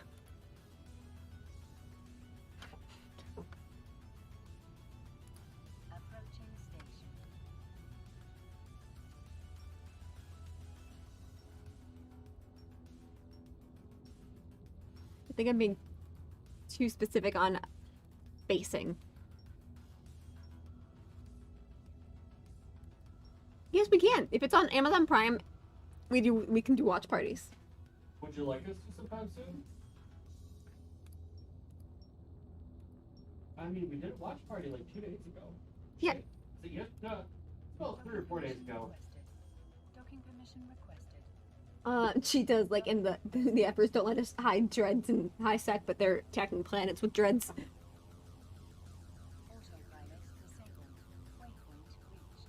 Approaching station. I think I'm being too specific on basing. Yes, we can. If it's on Amazon Prime, we can do watch parties. Would you like us to sometime soon? I mean, we did a watch party like 2 days ago. Yeah. Is it yes? No. Well, 3 or 4 days ago. Docking permission requested. She does like in the Emperors don't let us hide dreads in high sec, but they're attacking planets with dreads. Autopilot disabled. Waypoint reached.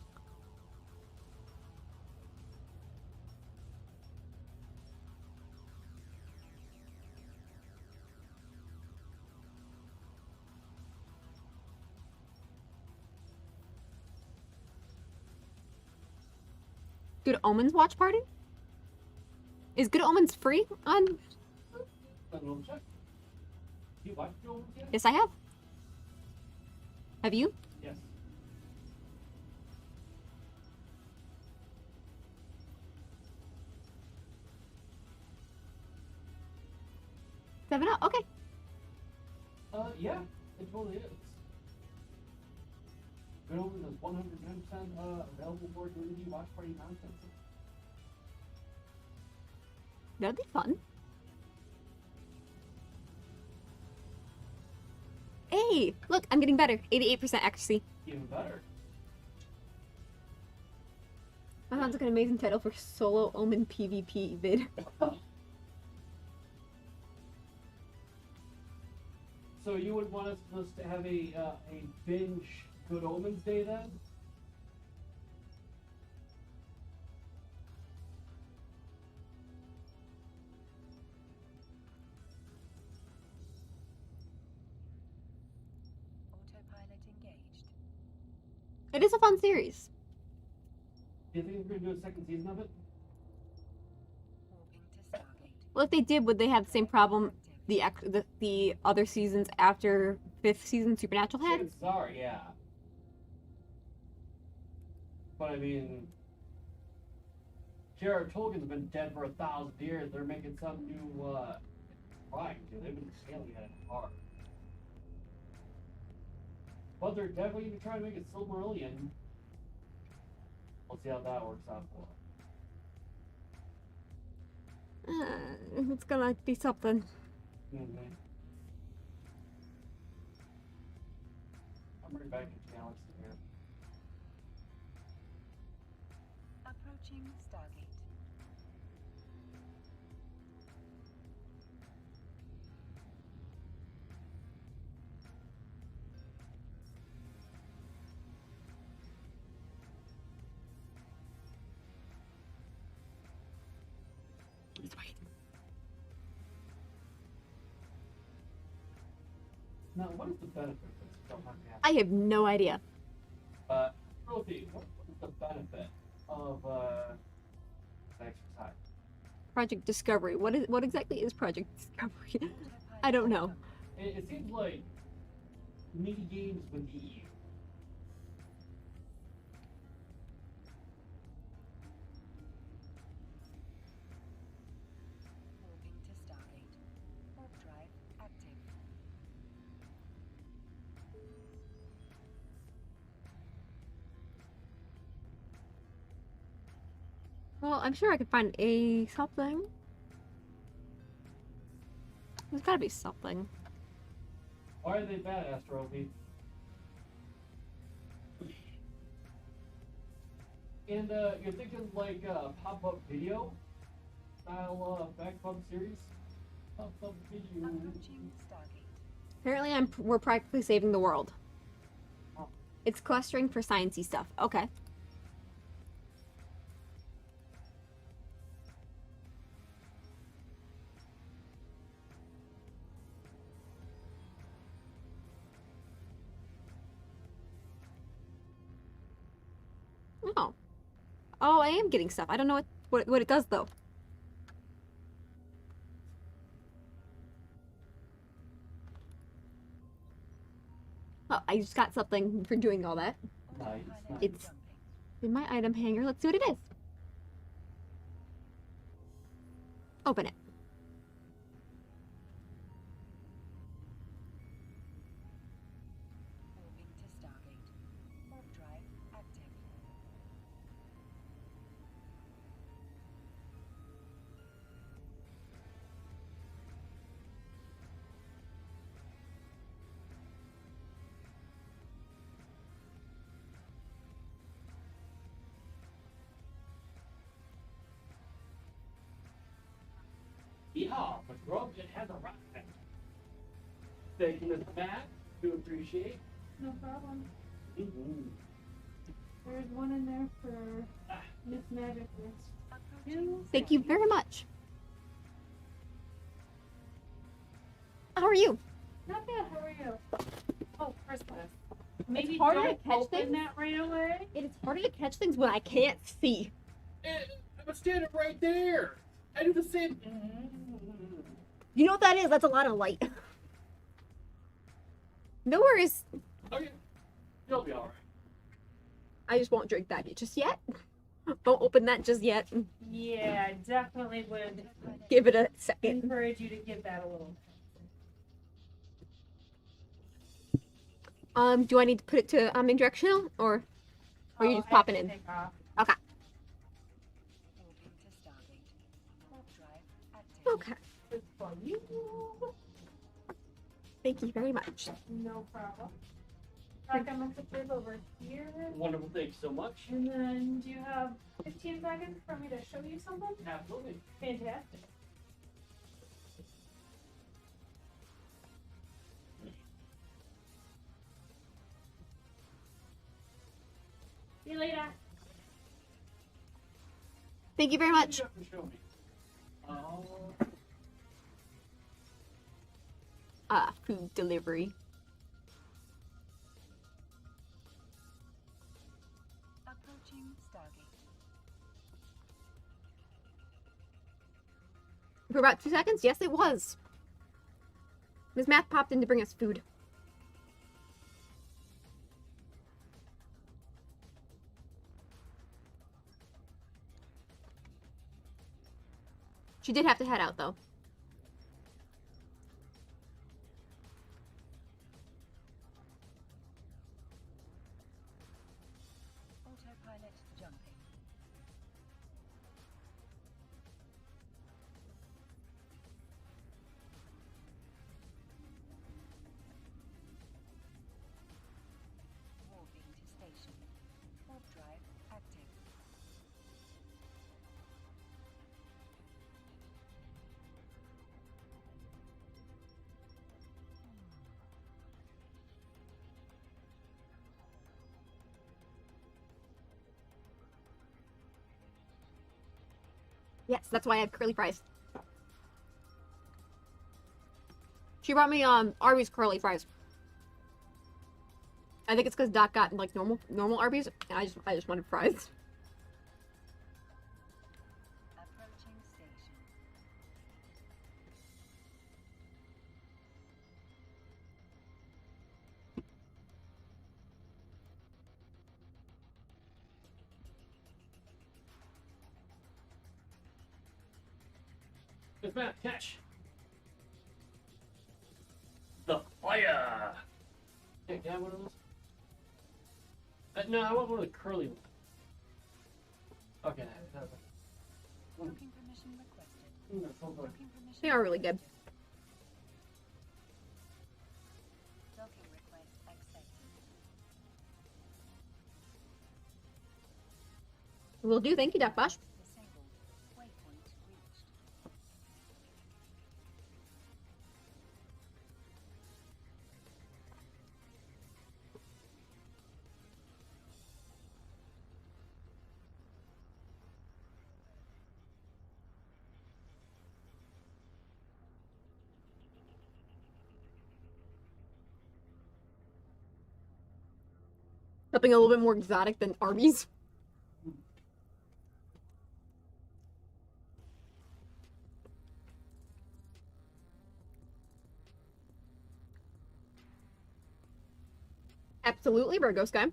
Good Omens watch party? Is Good Omens free on? Let me check. You watched Good Omens yet? Yes, I have. Have you? Yes. Seven up. Okay. Yeah, it totally is. Good Omens is 110% available for community watch party content. That'd be fun. Hey, look, I'm getting better. 88% accuracy. Even better. That sounds like an amazing title for solo Omen PvP vid. So you would want us to have a binge Good Omens day then? Autopilot engaged. It is a fun series. Do you think we're gonna do a second season of it? Warping to Stargate. Well, if they did, would they have the same problem the other seasons after 5th season Supernatural had? Chances are, yeah. But I mean, J.R. Tolkien's been dead for 1,000 years. They're making some new drawing, dude. They've been scaling at it hard. But they're definitely gonna try to make it Silmarillion. We'll see how that works out for them. It's gonna be something. Mm-hmm. I'm right back to Galaxy here. Approaching Stargate. Sweet. Now, what is the benefit of this? Don't mind me I have no idea. asking. Trophy, what is the benefit of exercise? Project Discovery. What exactly is Project Discovery? Autopilot I don't know. It seems like mini games with EU. Warping to Stargate. Warp drive Well, I'm sure I could find a something. There's gotta be something. Why are they badass, Trophy? And you're thinking like pop-up video style back-pump series? Pop-up video. Approaching Stargate. Apparently, we're practically saving the world. It's clustering for sciencey stuff. Okay. Oh. Oh, I am getting stuff. I don't know what it does though. Oh, I just got something for doing all that. Nice, Autopilot nice. It's- jumping. In my item hanger, let's see what it is. Open it. Moving to Stargate. Warp drive active. Yeehaw, but Grub it has a rocket. Thank you, Mr. Matt. Do appreciate. No problem. Mm-hmm. There's one in there for Miss Magic. Approaching Thank you very much. How are you? Not bad. How are you? Oh, Christmas. Maybe harder to don't catch open things. that right away. It is harder to catch things when I can't see. I'm standing right there. I do the same. You know what that is? That's a lot of light. No worries. Okay, you'll be all right. I just won't drink that just yet. Don't open that just yet. Yeah, I definitely would Give it a second. encourage you to give that a little. Do I need to put it to indirectional or are you Oh, just I popping have in? to take off. Okay. moving to Stargate. Warp drive active. Okay. It's for you. Thank you very much. No problem. I'm gonna put this over here. Wonderful, thank you so much. And then do you have 15 seconds for me to show you something? Absolutely. Fantastic. See you later. Thank you very much. What do you have to show me? Food delivery. Approaching Stargate. For about 2 seconds? Yes, it was. Ms. Math popped in to bring us food. She did have to head out, though. Autopilot jumping. Moving to station. Warp drive active. Yes, that's why I have curly fries. She brought me Arby's curly fries. I think it's because Doc got like normal Arby's, and I just wanted fries. Approaching station. Miss Matt, catch. The fire. Hey, can I have one of those? No, I want one of the curly ones. Okay. Docking permission requested. That sounds like Docking permission. They are really good. Docking request accepted. Will do. Thank you, Duck Bosh. Disabled. Waypoint reached. Something a little bit more exotic than Arby's. Absolutely, Virgo Sky.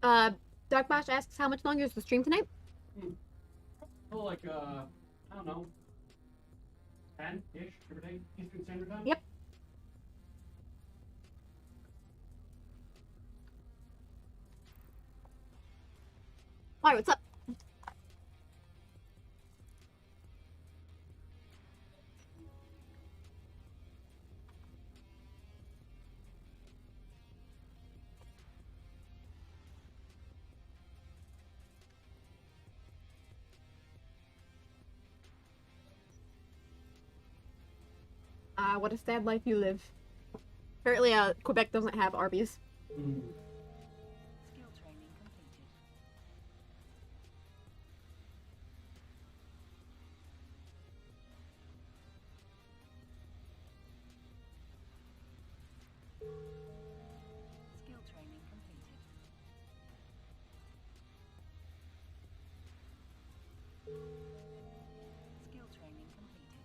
Duck Bosh asks how much longer is the stream tonight? oh, like I don't know, 10-ish, give or take, Eastern Standard Time. Yep. Why, what's up? What a sad life you live. Apparently, Quebec doesn't have Arby's. Mm. Skill training completed. Skill training completed. Skill training completed.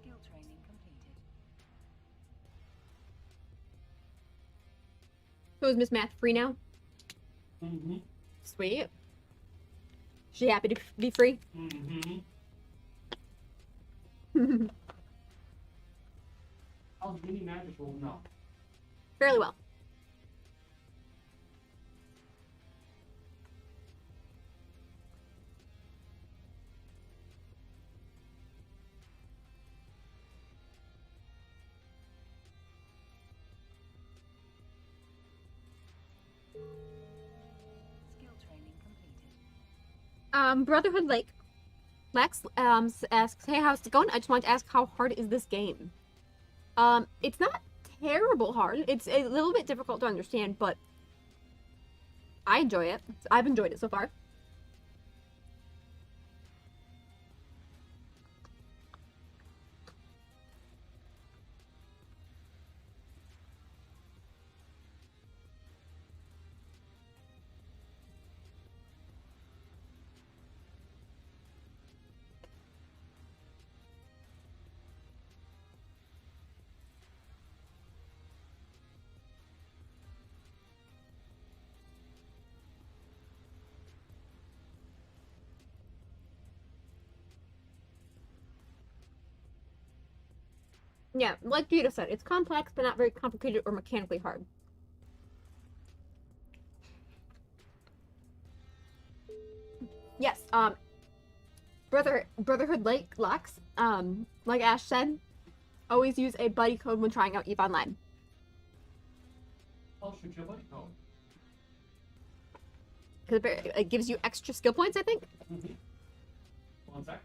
Skill training completed. So is Miss Math free now? Mm-hmm. Sweet. She happy to be free? Mm-hmm. How's Mini Magic holding up? Fairly well. Skill training completed. Brotherhood Lake. Lex asks, hey, how's it going? I just want to ask, how hard is this game? It's not terrible hard. It's a little bit difficult to understand, but I enjoy it. I've enjoyed it so far. Yeah, like Vita said, it's complex, but not very complicated or mechanically hard. Yes, Brotherhood Lake Lux, like Ash said, always use a buddy code when trying out EVE Online. I'll shoot you a buddy code. Because it gives you extra skill points, I think. Mm-hmm. One sec.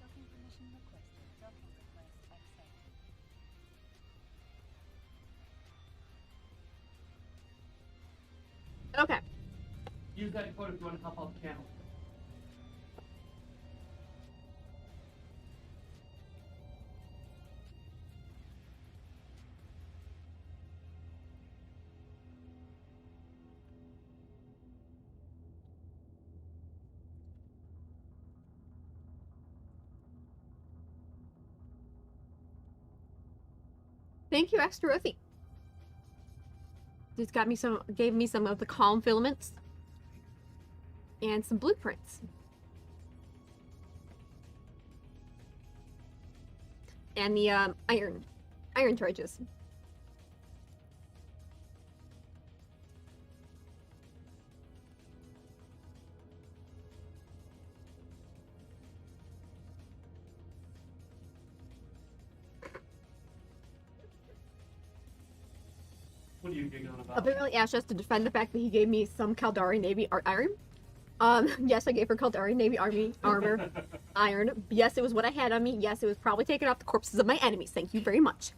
Docking permission requested. Docking request accepted. Okay. Use that code if you want to help out the channel. Thank you, Extra Earthy. Just gave me some of the calm filaments and some blueprints. And the iron charges. What are you giggling about? Apparently asked us to defend the fact that he gave me some Caldari Navy iron. Yes, I gave her Caldari Navy armor iron. Yes, it was what I had on me. Yes, it was probably taken off the corpses of my enemies. Thank you very much.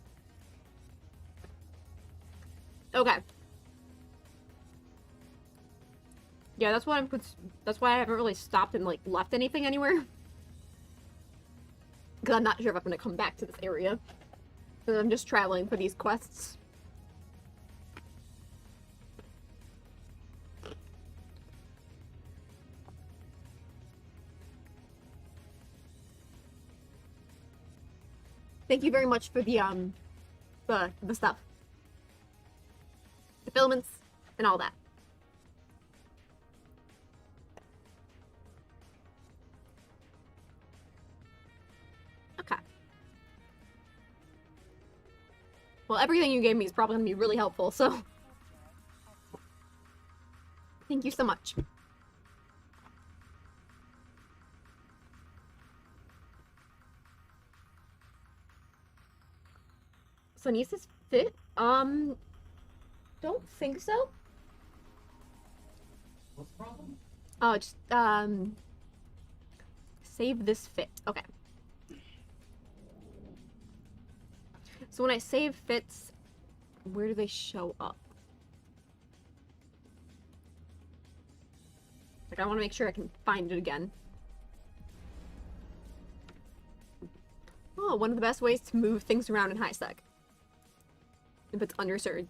Okay. Yeah, that's why I haven't really stopped and like left anything anywhere. Because I'm not sure if I'm gonna come back to this area. Because I'm just traveling for these quests. Thank you very much for the stuff. The filaments and all that. Okay. Well, everything you gave me is probably gonna be really helpful, so thank you so much. Sonia's fit? Don't think so. What's the problem? Oh, just, save this fit. Okay. So when I save fits, where do they show up? Like, I want to make sure I can find it again. Oh, one of the best ways to move things around in high sec. If it's underserved.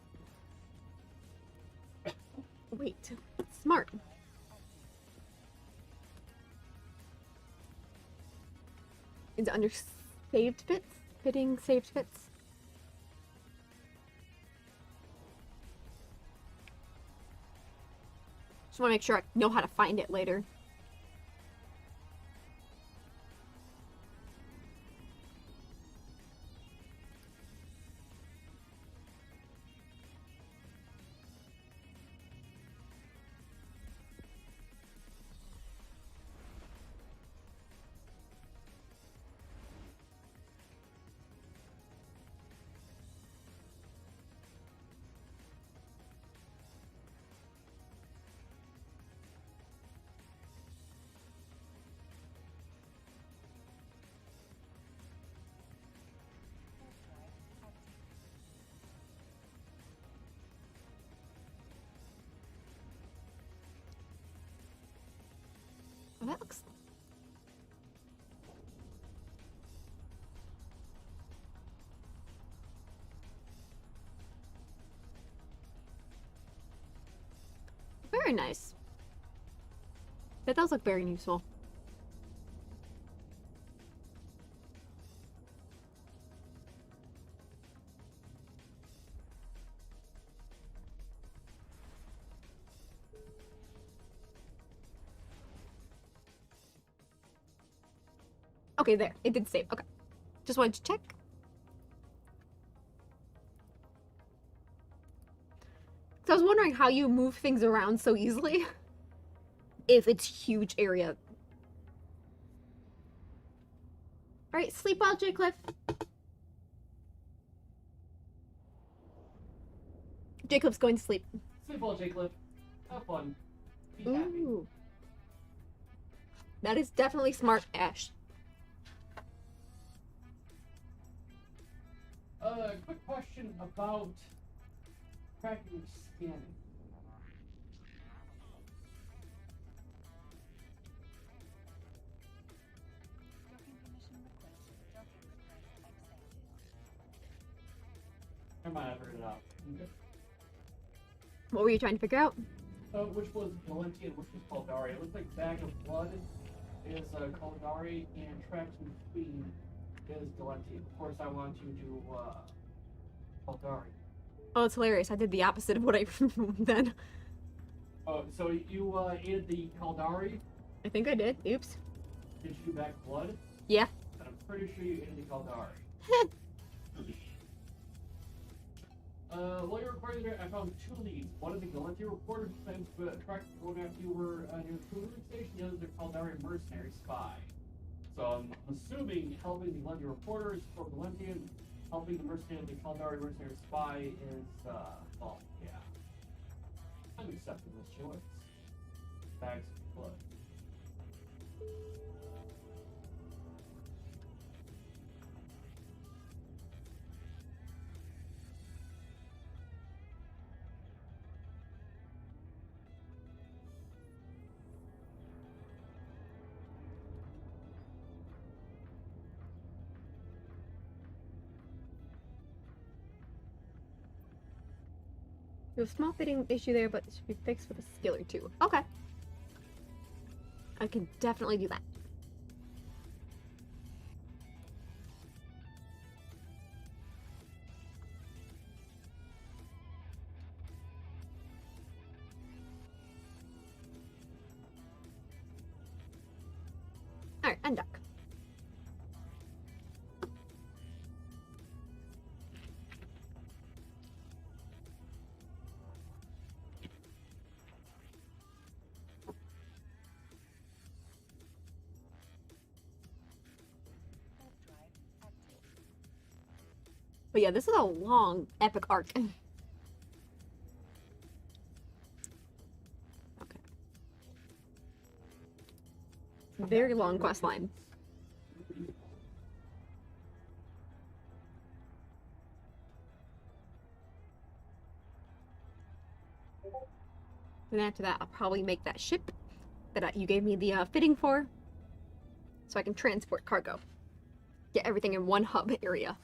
Wait, smart. Is it under saved fits? Fitting saved fits? Just want to make sure I know how to find it later. Oh, that looks... very nice. That does look very useful. Okay, there. It did save. Okay. Just wanted to check. So I was wondering how you move things around so easily. If it's huge area. Alright, sleep well, J. Cliff. Jacob's going to sleep. Sleep well, Jacob. Have fun. Be happy. Ooh. That is definitely smart, Ash. Quick question about tracking scanning. Never mind, I figured it out. Okay. What were you trying to figure out? Which was Valenti and which was Caldari. It looks like Bag of Blood is Caldari and Tracks in Between is Valenti. Of course, I want you to Caldari. Oh, it's hilarious. I did the opposite of what I then. Oh, so you ate the Caldari? I think I did. Oops. Did you back blood? Yeah. And I'm pretty sure you ate the Caldari. While you were recording there, I found 2 leads. One of the Galenti reporters claims to track one after you were near the Cooling Station, the other is a Caldari mercenary spy. So I'm assuming helping the Galenti reporters for Galenti and helping the mercenary, the Caldari mercenary spy is, well, yeah. I'm accepting this choice. Bags of blood. There's a small fitting issue there, but it should be fixed with a skill or 2. Okay. I can definitely do that. Alright, undock. But yeah, this is a long, epic arc. Okay. Very long quest line. Then after that, I'll probably make that ship that you gave me the fitting for, so I can transport cargo. Get everything in one hub area.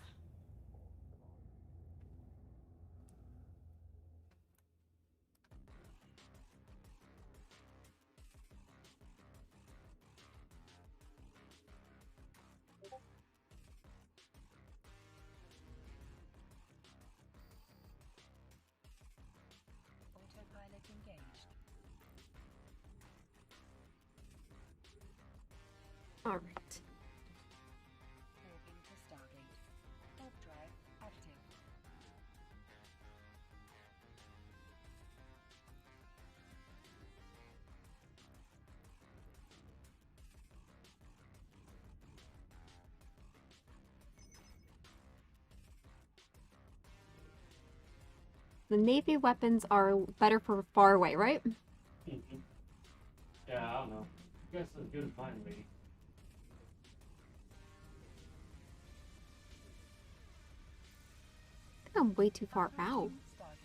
Autopilot engaged. All right. Warping to Stargate. Warp drive active. The Navy weapons are better for far away, right? Yeah, I don't know. You guys are good at mine, lady. I think I'm way too far out. Stargate.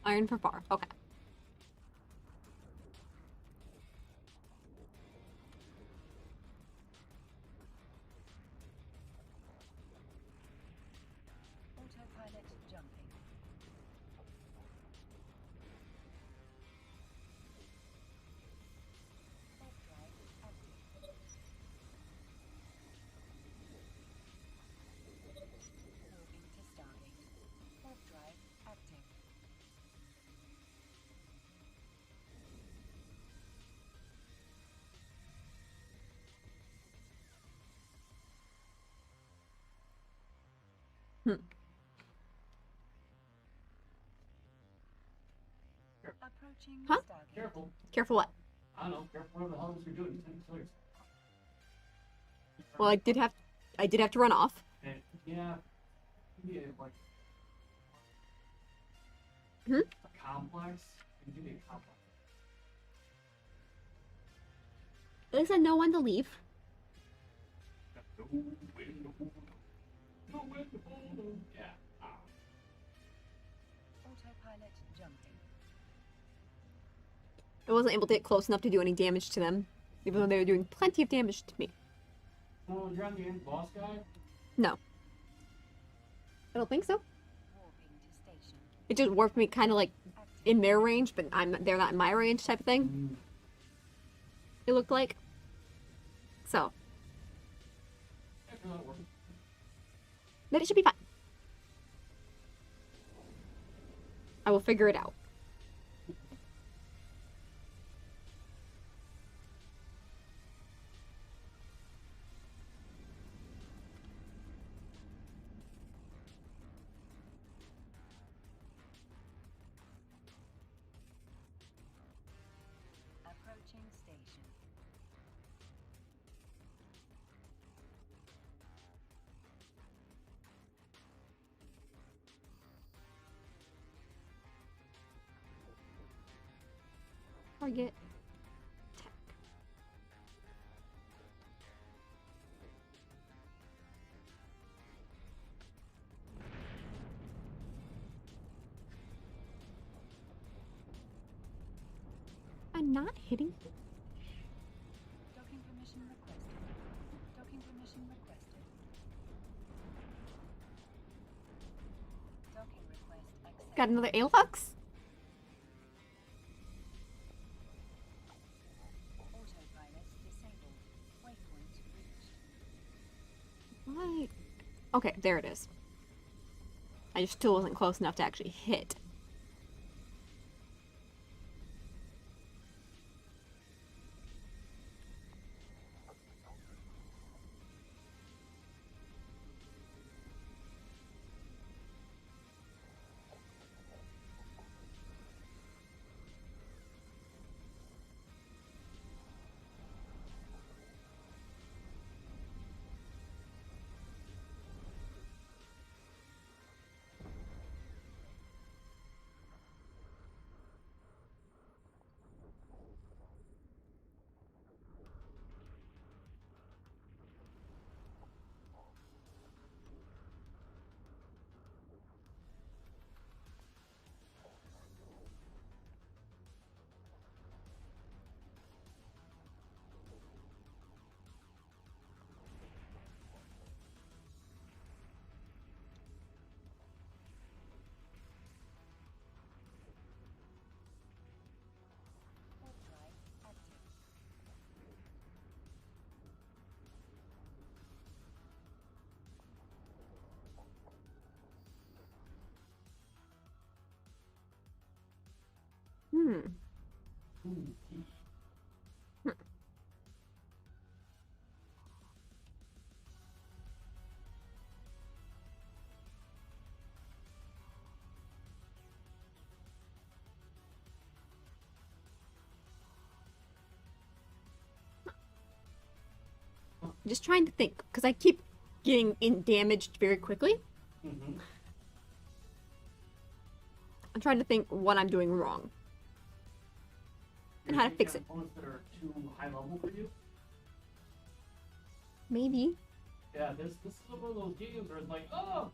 Iron for far. Okay. Autopilot jumping. Warp drive active. Warping to Stargate. Warp drive active. Approaching Huh? Stargate. Careful. Careful what? I don't know. Careful whatever the hell it is you're doing. Kill yourself. Well, I did have to run off. And, yeah. Yeah, like. Hmm? A complex? You give me a complex. At least I know when to leave. Yeah. Autopilot jumping. I wasn't able to get close enough to do any damage to them, even though they were doing plenty of damage to me. Oh, you're on the end boss guy? No. I don't think so. Warping to station. It just warped me kind of like in their range, but they're not in my range type of thing. Mm. It looked like. So, Actually, that'll work. but it should be fine. I will figure it out. Approaching station. Target. Tech. I'm not hitting. Docking permission requested. Docking permission requested. Docking request accepted. Got another Alefox? Autopilot disabled. Waypoint reached. What? Okay, there it is. I just still wasn't close enough to actually hit. Warp drive active. Hmm. Ooh. Just trying to think, because I keep getting damaged very quickly. Mm-hmm. I'm trying to think what I'm doing wrong and how to fix it. Opponents that are too high level for you? Maybe. Yeah, this is one of those games where it's like, oh,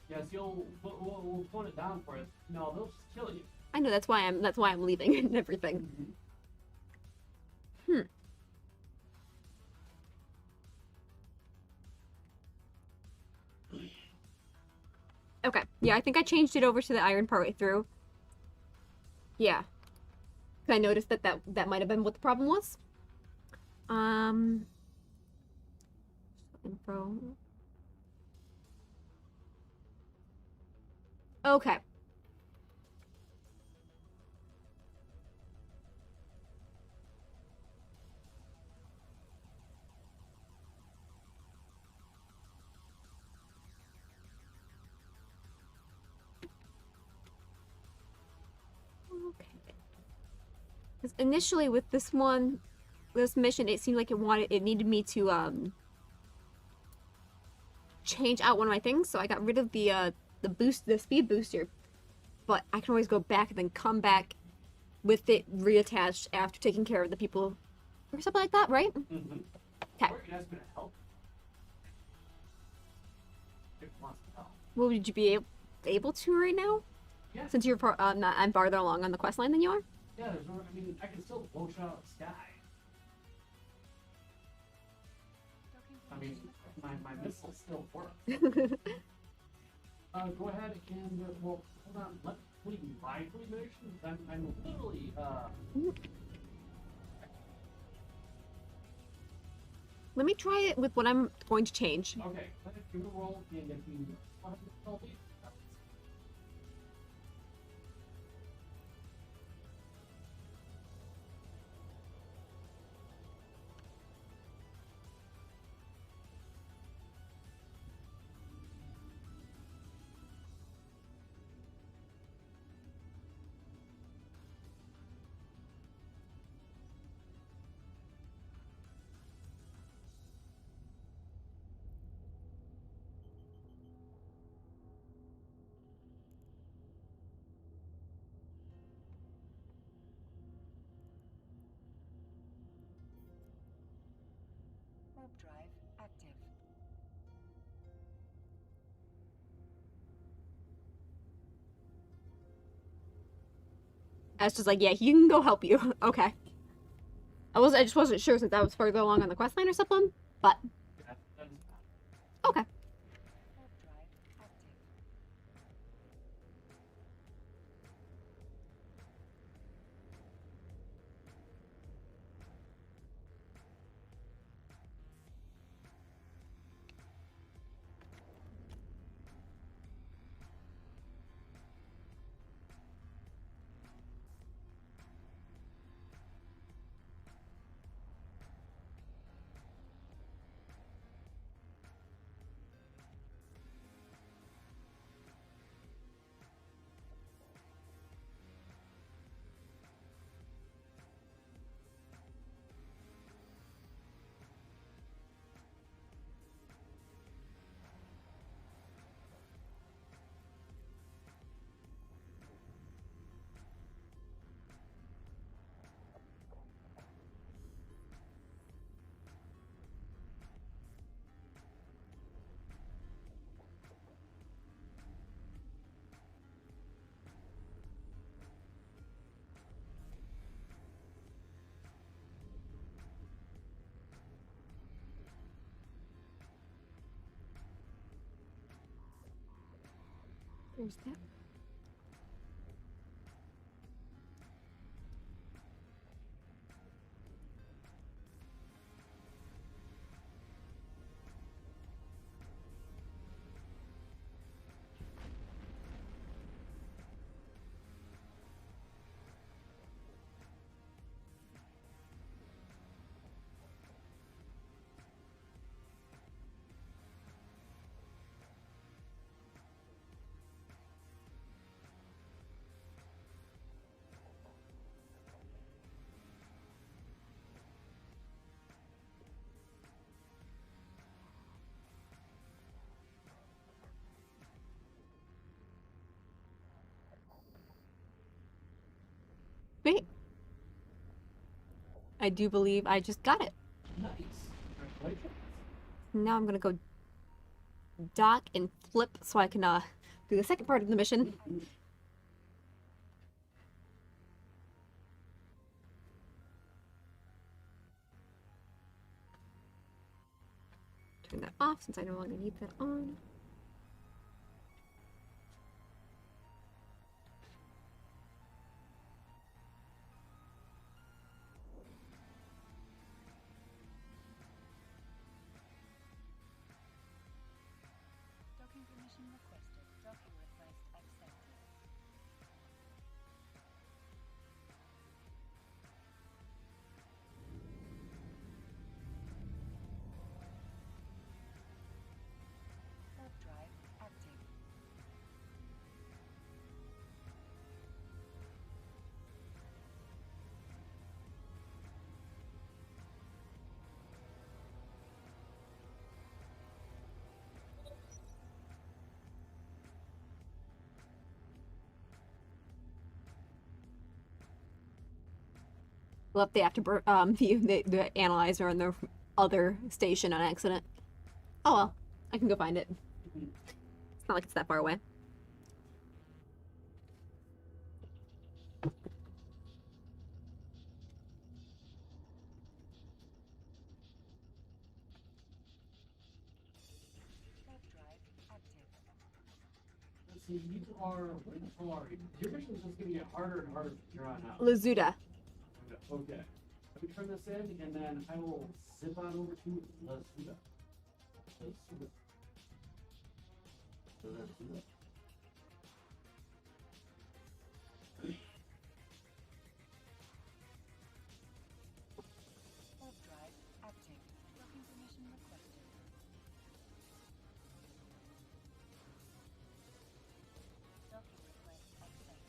yes, we'll tone it down for it. No, they'll just kill you. I know that's why I'm leaving and everything. Hmm. Okay. Yeah, I think I changed it over to the iron partway through. Yeah. 'Cause I noticed that might have been what the problem was. Info. Okay. Okay. Because initially with this mission, it seemed like it needed me to change out one of my things, so I got rid of the speed booster. But I can always go back and then come back with it reattached after taking care of the people or something like that, right? Mm-hmm. Okay. Or you can ask me to help. If it wants to help. Well, would you be able to right now? Yeah. Since you're I'm farther along on the quest line than you are? Yeah, there's no, I mean, I can still blow shot out of the sky. Docking I mean, my missiles still work. Go ahead and, well, hold on. Let me my three missions. I'm literally, Let me try it with what I'm going to change. okay. Let us do the roll, and if you want to tell me, Warp drive active. I was just like, yeah, he can go help you. Okay. I just wasn't sure since that was further along on the quest line or something. But that is fine. okay. Warp drive active. Where's that? Wait. I do believe I just got it. Nice. Congratulations. Now I'm gonna go dock and flip so I can do the second part of the mission. Turn that off since I no longer need that on. Docking permission requested. Docking request accepted. Warp drive active. Left the the analyzer in the other station on accident. Oh well, I can go find it. It's not like it's that far away. you are. What are you? Your mission is just going to get harder and harder from here on out. Lazuda. Okay. Let me turn this in, and then I will zip on over to Lazuda. Lazuda. Lazuda. Warp drive active. Docking permission requested. Docking request accepted.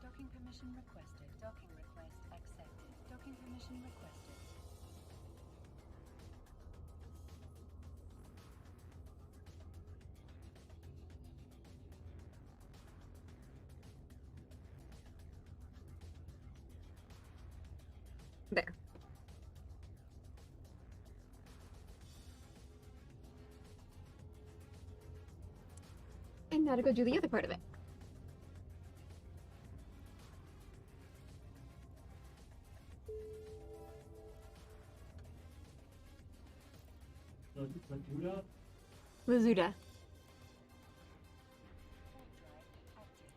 Docking permission requested. Docking request accepted. Docking permission requested. There. And now to go do the other part of it. Lazuda? Lazuda. Warp drive active.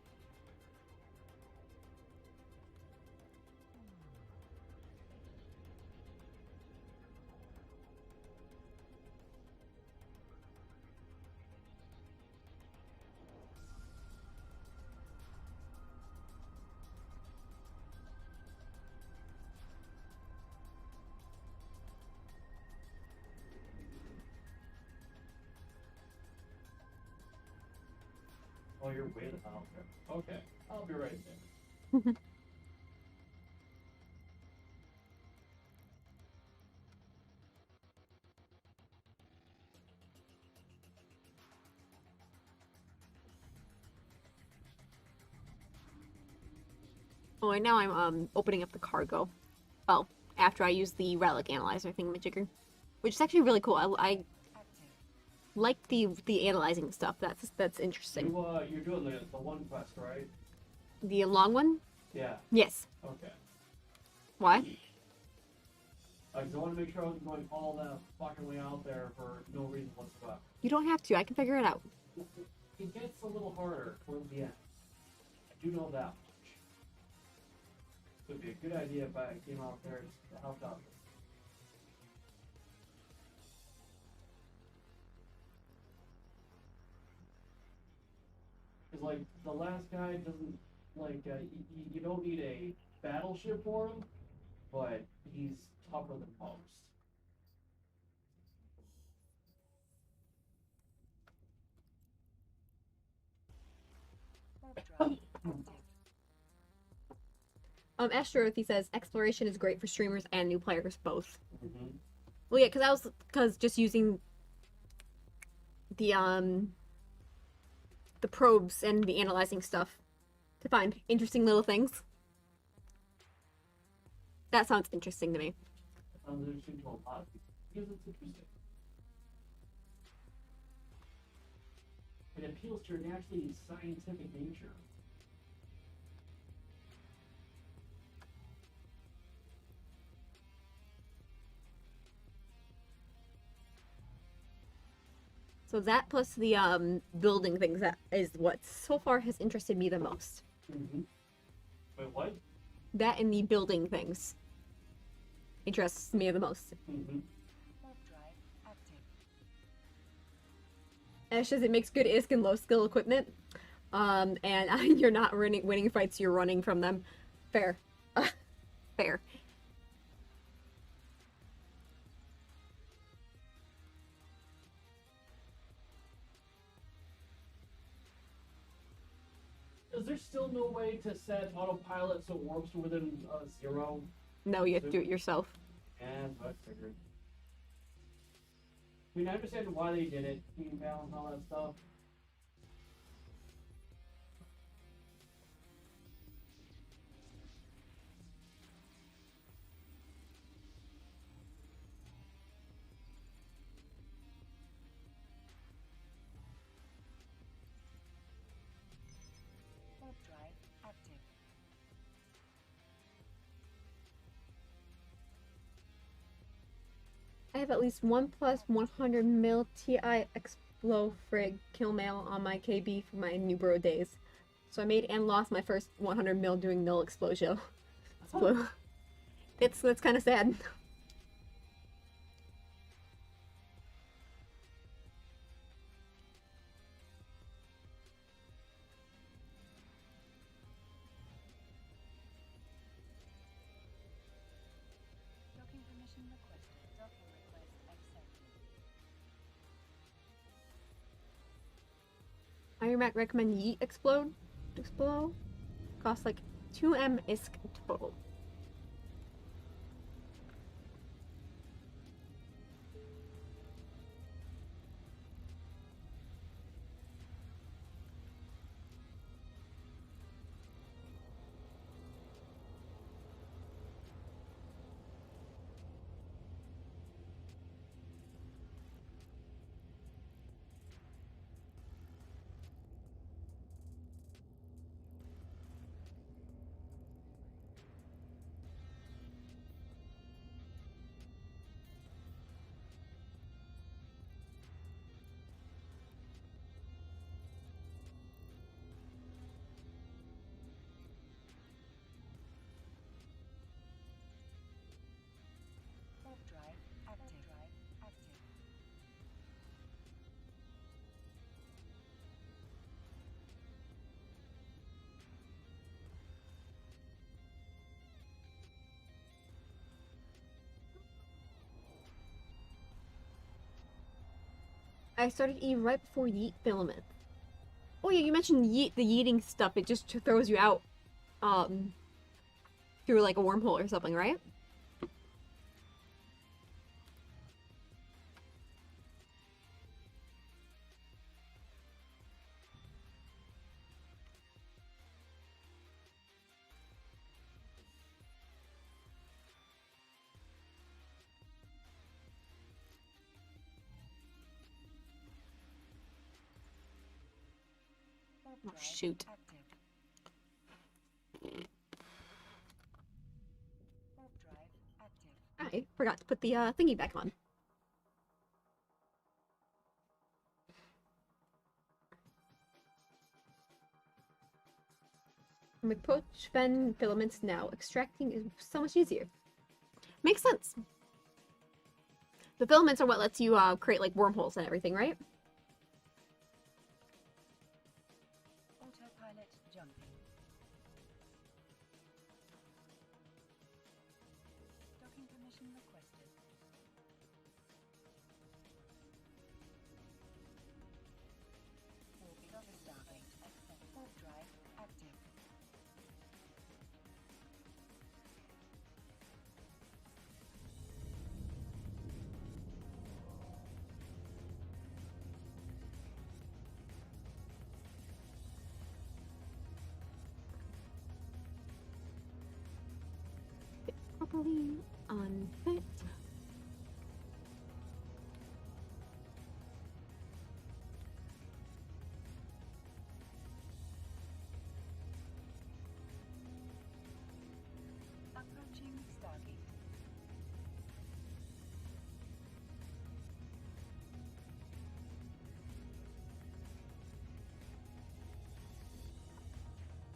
Oh, you're way the hell there. Okay, I'll be right there. Oh, and now I'm opening up the cargo. Well, after I use the relic analyzer thingamajigger, which is actually really cool. I Active. like the analyzing stuff. That's interesting. You're doing the one quest, right? The long one? Yeah. Yes. Okay. Why? I just want to make sure I wasn't going all that fucking way out there for no reason whatsoever. You don't have to. I can figure it out. It gets a little harder towards the end. I do know that much. So it'd be a good idea if I came out there to help out. Because, like, the last guy doesn't, like, you don't need a battleship for him, but he's tougher than most. Warp drive active. Astroearthy says exploration is great for streamers and new players both. Mm-hmm. Well, yeah, because just using the probes and the analyzing stuff to find interesting little things. That sounds interesting to me. That sounds interesting to a lot of people because it's interesting. It appeals to your naturally scientific nature. So that plus the building things, that is what so far has interested me the most. Mm-hmm. Wait, what? That and the building things interests me the most. Mm-hmm. Warp drive active. Ash says it makes good ISK and low skill equipment. And you're not winning fights, you're running from them. Fair. Fair. Is there still no way to set autopilot so it warps to within 0? No, you have to do it yourself. And I figured. I mean, I understand why they did it, team balance, all that stuff. I have at least 1 plus 100 mil TI Explo Frig kill mail on my KB for my New Bro days. So I made and lost my first 100 mil doing null explosion. It's kind of sad. Docking permission requested. Docking request accepted. Iron Mac recommend Yeet Explode. Explode? Costs like 2M ISK total. Warp drive active. Drive active. I started E right before Yeet filament. Oh yeah, you mentioned Yeet, the yeeting stuff. It just throws you out, through like a wormhole or something, right? Warp Oh, drive shoot. active. Warp drive active. I forgot to put the thingy back on. With poach fen filaments now, extracting is so much easier. Makes sense. The filaments are what lets you create like wormholes and everything, right? Autopilot jumping. Docking permission requested. Warp docking stargate accept. Warp drive active. Properly unfit. Approaching stargate.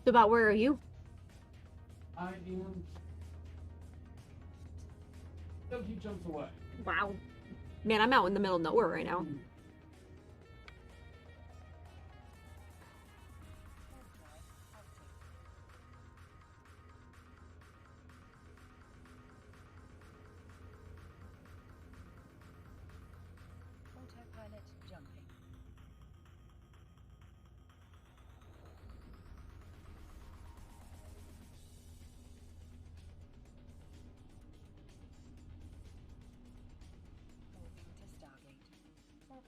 So about where are you? I am. So he jumps away. Wow. Man, I'm out in the middle of nowhere right now. Warp drive active. Autopilot jumping. Warping to stargate. Warp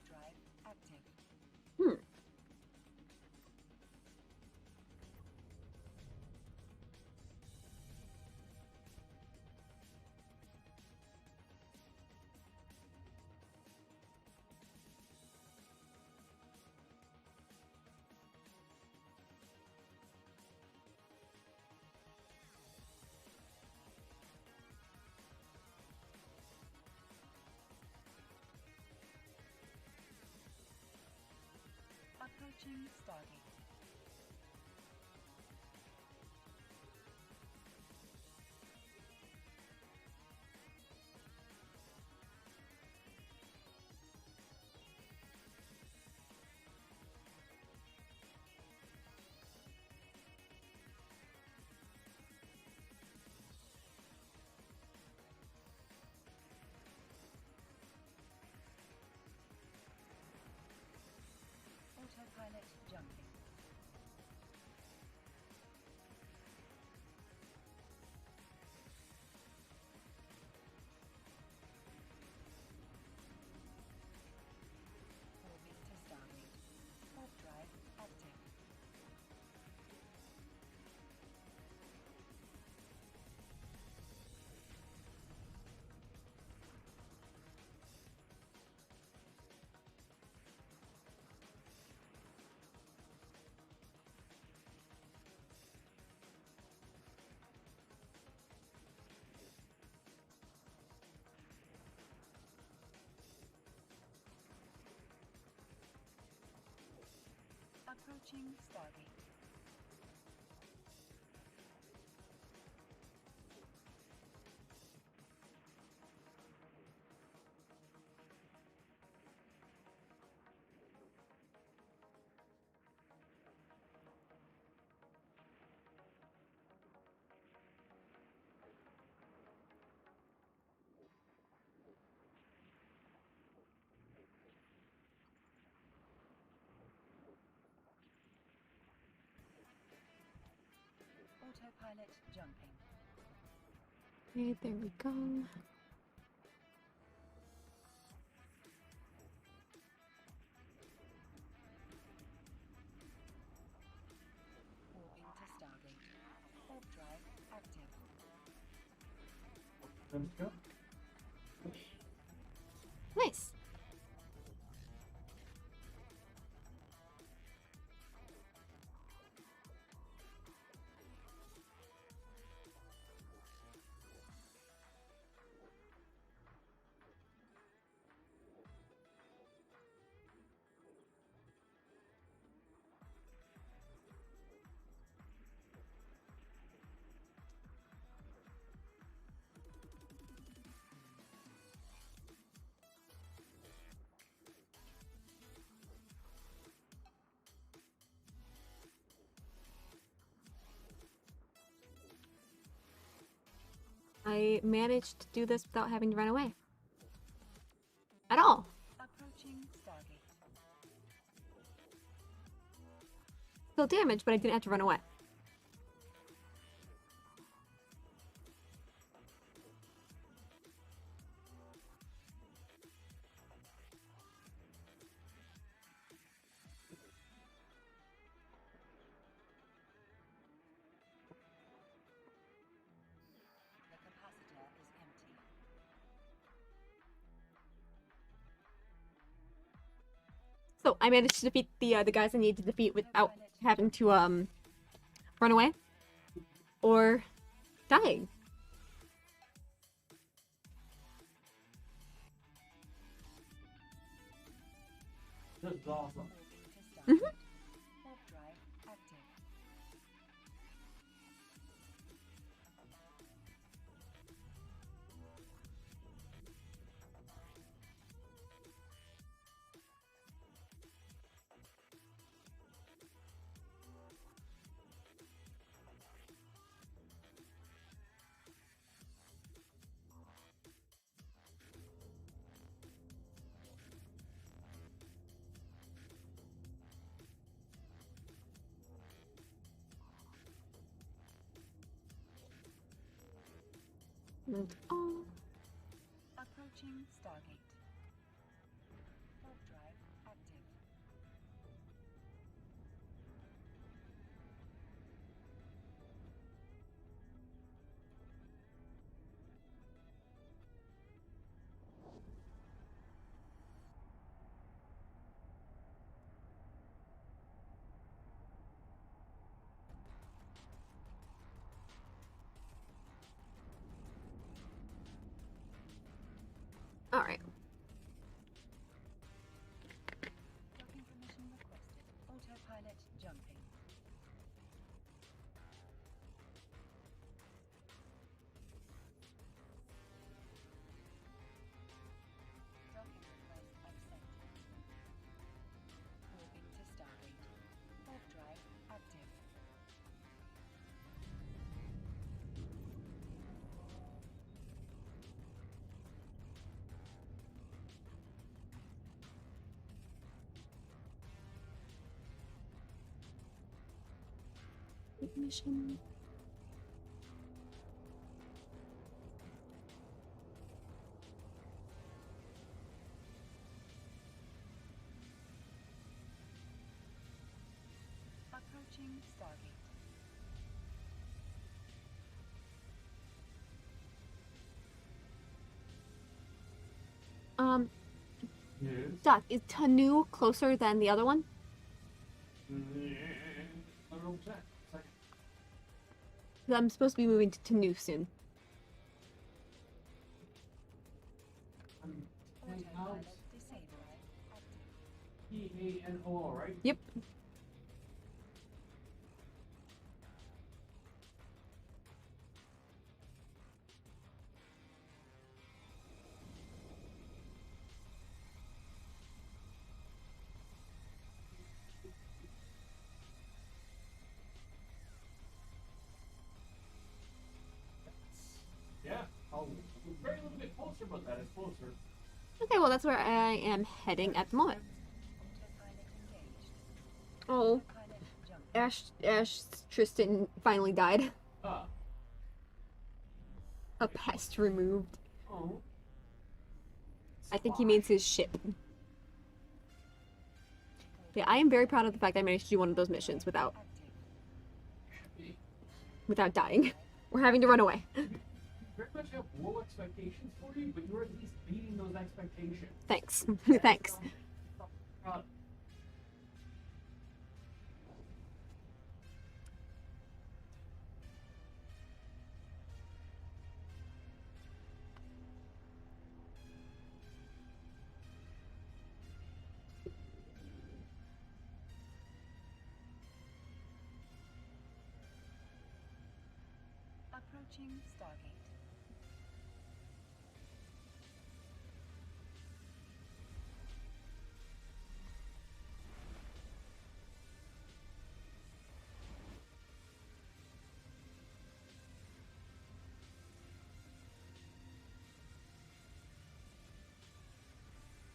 Approaching Stargate. Autopilot jumping. Orbit to Stargate. Warp drive active. Approaching Stargate. Autopilot jumping. Okay, there we go. Warping to Stargate. Warp drive active. Let's go. Nice. I managed to do this without having to run away. At all. Approaching Stargate. Still damaged, but I didn't have to run away. The capacitor is empty. So I managed to defeat the guys I needed to defeat without having to run away or dying. This is awesome. Warping to Stargate. Mhm. Warp drive active. And oh, Approaching Stargate. Warp drive active. all right. Docking permission requested. Mission. Approaching Stargate. Yes. Doc, is Tanu closer than the other one? I don't know what's that. Second. 'Cause I'm supposed to be moving to Tanu soon. I'm playing out Autopilot disabled. Active. P-A-N-O, right? Yep. Yeah. Oh, very little bit closer, but that is closer. Okay, well that's where I am heading at the moment. Autopilot engaged. Oh, Pilot jumping. Ash Tristan finally died. Ah. A pest removed. Oh. I think he means his ship. Yeah, I am very proud of the fact I managed to do one of those missions without dying. Or having to run away. Very much have low expectations for you, but you're at least beating those expectations. Thanks. Thanks. Proud. Approaching Stargate.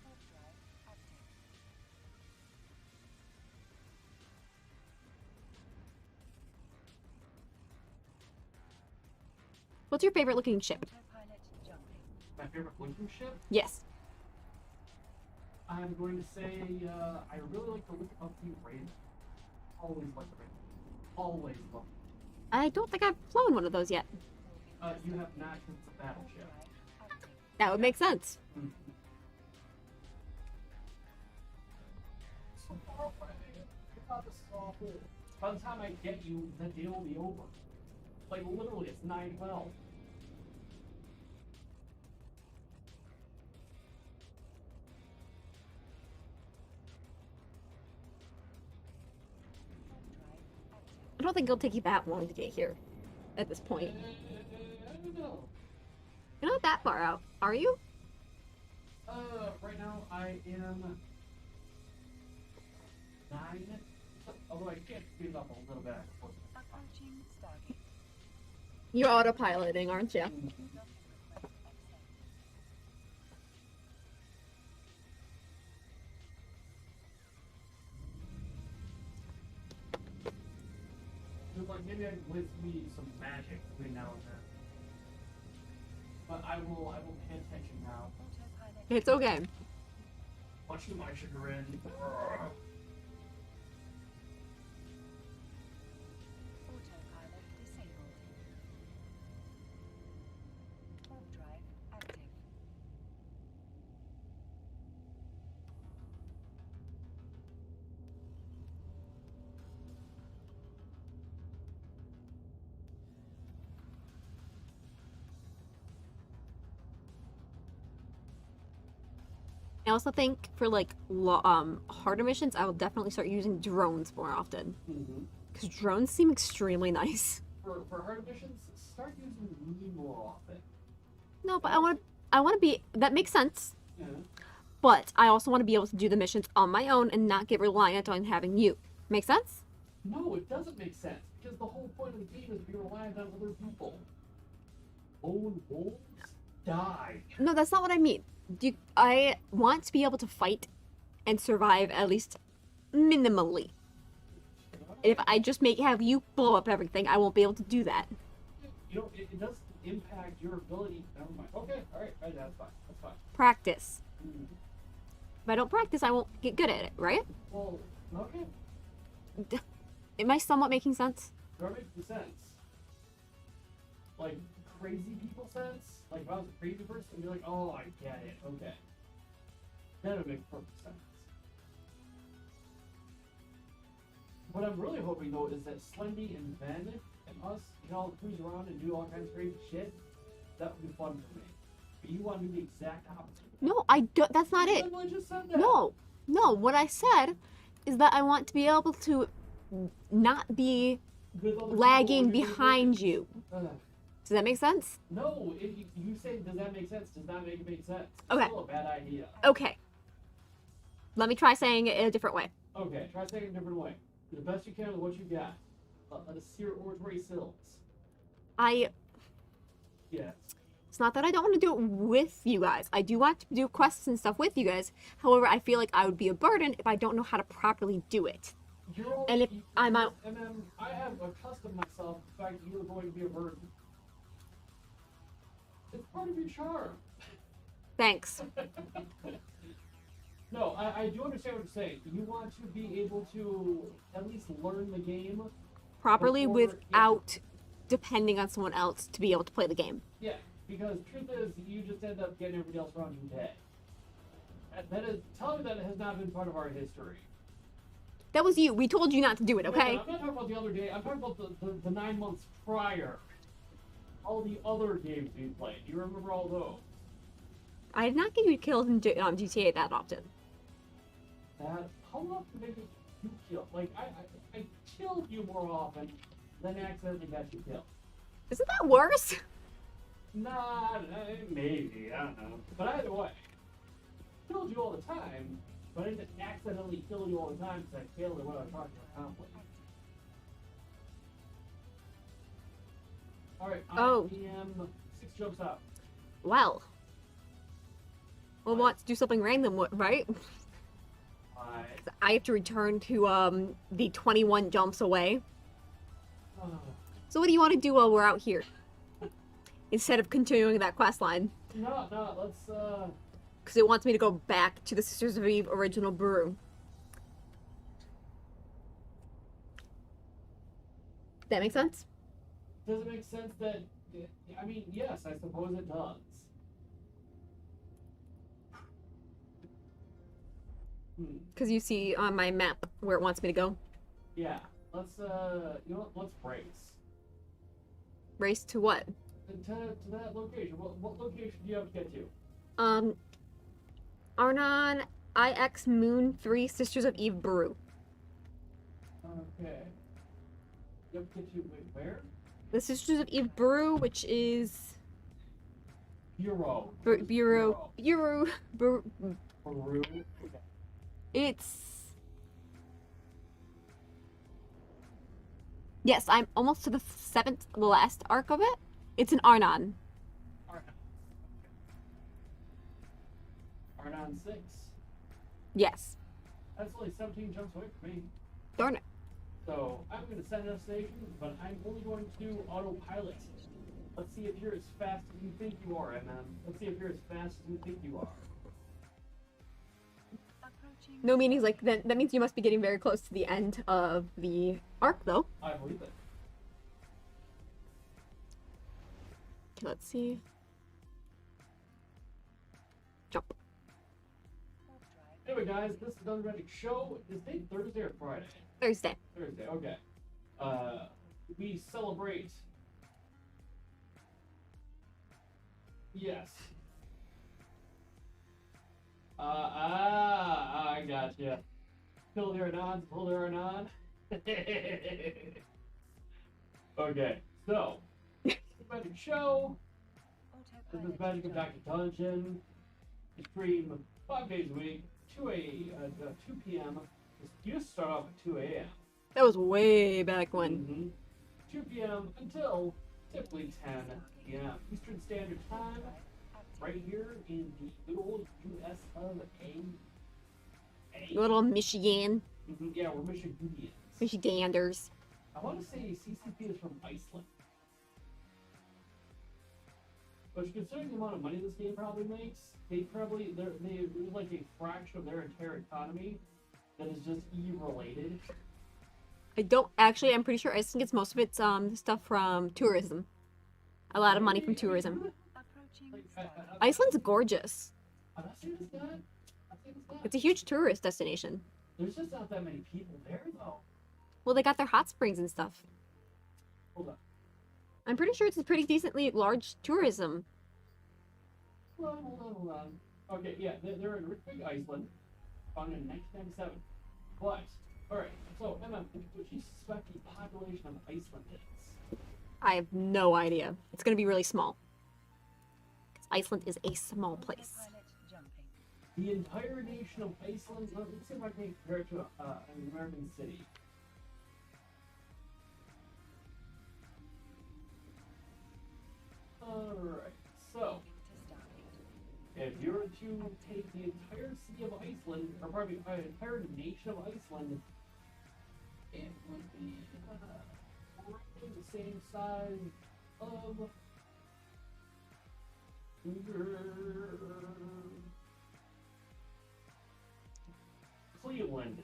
Warp drive active. What's your favorite looking ship? Autopilot jumping. My favorite looking ship? Yes. I'm going to say, I really like the look of the Raven. Always like the Raven. Always love it. I don't think I've flown one of those yet. You have not, 'cause it's a battleship. Drive active. That would make sense. Mhm. So far away. I thought this was awful. By the time I get you, the deal will be over. Like, literally, it's 9/12. Warp drive active. I don't think it'll take you that long to get here at this point. I don't know. You're not that far out, are you? Right now I am 9. Although I can't speed it up a little bit. Approaching Stargate. You're autopiloting, aren't you? Docking request accepted. Just like maybe I with me some magic between now and then. But I will pay attention now. Autopilot. It's okay. Much to my chagrin. Autopilot disabled. Warp drive active. I also think for like harder missions, I will definitely start using drones more often Mm-hmm. because drones seem extremely nice. For hard missions, start using me more often. No, but I want to be. That makes sense. Yeah. But I also want to be able to do the missions on my own and not get reliant on having you. Make sense? No, it doesn't make sense because the whole point of the game is to be reliant on other people. Lone wolves die. No, that's not what I mean. I want to be able to fight and survive at least minimally. If I just have you blow up everything, I won't be able to do that. You know, it doesn't impact your ability. Never mind. Okay, all right, that's fine. That's fine. Practice. Mhm. If I don't practice, I won't get good at it, right? Well, okay. Am I somewhat making sense? That makes sense. Like crazy people sense. Like if I was a crazy person, I'd be like, oh, I get it. Okay. That would make perfect sense. What I'm really hoping though is that Slendy and Ben and us can all cruise around and do all kinds of crazy shit. That would be fun for me. But you want to do the exact opposite. No, I don't. That's not You it. literally just said that. No. What I said is that I want to be able to not be With other people lagging when you're doing behind things. you. Ugh. Does that make sense? No, if you say does that make sense? Does not make sense. It's Okay. still a bad idea. Okay. Let me try saying it in a different way. Okay, try saying it a different way. Do the best you can with what you got. The seer oratory sills. Yes. It's not that I don't want to do it with you guys. I do want to do quests and stuff with you guys. However, I feel like I would be a burden if I don't know how to properly do it. And if I'm out- And then I have accustomed myself to the fact that you're going to be a burden. It's part of your charm. Thanks. No, I do understand what you're saying. You want to be able to at least learn the game. Properly Before- yeah. without depending on someone else to be able to play the game. Yeah, because truth is, you just end up getting everybody else around you dead. That is, tell me that has not been part of our history. That was you. We told you not to do it, Wait, okay? I'm not talking about the other day. I'm talking about the 9 months prior. All the other games we played. Do you remember all those? I did not get you killed in GTA that often. That how often did you kill? Like I killed you more often than accidentally got you killed. Isn't that worse? Nah, maybe I don't know. But either way, killed you all the time. But I didn't accidentally kill you all the time because I failed at what I was trying to accomplish. All right, Oh. I am 6 jumps out. Well. We'll want to do something random, right? I have to return to the 21 jumps away. So what do you want to do while we're out here? Instead of continuing that quest line. No, let's Because it wants me to go back to the Sisters of Eve original brew. That make sense? Does it make sense that, I mean, yes, I suppose it does. Because you see on my map where it wants me to go. Yeah, let's, you know what, let's race. Race to what? To that location. What location do you have to get to? Arnon IX Moon 3 Sisters of Eve brew. Okay. You have to get to, wait, where? The Sisters of Eve brew, which is... Bureau. Bureau. Peru. Okay. It's... Yes, I'm almost to the the last arc of it. It's in Arnon. Arnon 6. Yes. That's only 17 jumps away from me. Darn it. So I'm going to send a station, but I'm only going to do autopilot. Let's see if you're as fast as you think you are, MM. Let's see if you're as fast as you think you are. Approaching. No meanings like that means you must be getting very close to the end of the arc though. I believe it. Okay, let's see. Jump. Anyway, guys, this is the Unready Show. Is today Thursday or Friday? Thursday. Thursday, okay. We celebrate. Yes. I gotcha. Pull there anon, pull there anon. Okay, so, Magic Show. This is Magic of Dr. Dungeon. We stream 5 days a week, 2 p.m. This used to start off at 2 a.m. That was way back when. Mm-hmm. 2 p.m. until typically 10 p.m. Eastern Standard Time, right here in the good old U.S. of A. Little Michigan. Yeah, we're Michigunians. Fishy danders. I want to say CCP is from Iceland. But considering the amount of money this game probably makes, they there's like a fraction of their entire economy that is just E-related. I don't actually. I'm pretty sure Iceland gets most of its stuff from tourism. A lot of money from tourism. Approaching Iceland's gorgeous. I'm not saying it's not. I'm saying it's not. It's a huge tourist destination. There's just not that many people there, though. Well, they got their hot springs and stuff. Hold on. I'm pretty sure it's a pretty decently large tourism. Hold on. Okay, yeah, they're in Reykjavik, Iceland, founded in 1997. But, alright, so, Emma, what do you suspect the population of Iceland is? I have no idea. It's gonna be really small. 'Cause Iceland is a small place. autopilot jumping. The entire nation of Iceland, let's see if I can compare it to an American city. Alright, so, Moving to Stargate. if you were to take the entire city of Iceland, or probably the entire nation of Iceland, it would be roughly the same size of Cleveland.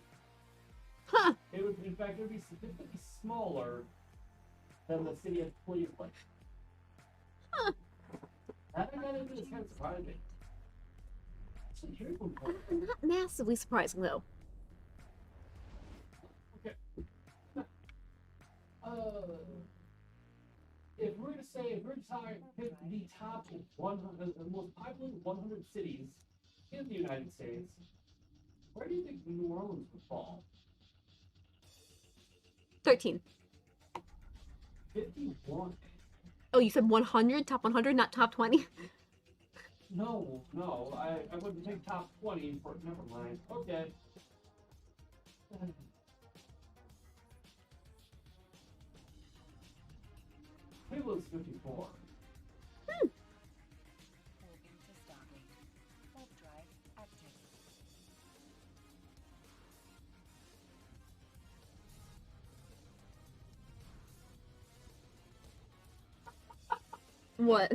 Huh. It would, in fact, it would be significantly smaller than the city of Cleveland. Huh. That I gotta admit is kind of surprising. So here's one point. Not massively surprising though. Okay. If we're to say, if we're to pick the top 100, the most populous 100 cities in the United States, where do you think New Orleans would fall? 13. 51. Oh, you said 100? Top 100, not top 20? No, I wouldn't take top 20 for, never mind. Okay. Cleveland's 54. Moving to Stargate. Warp drive active. What?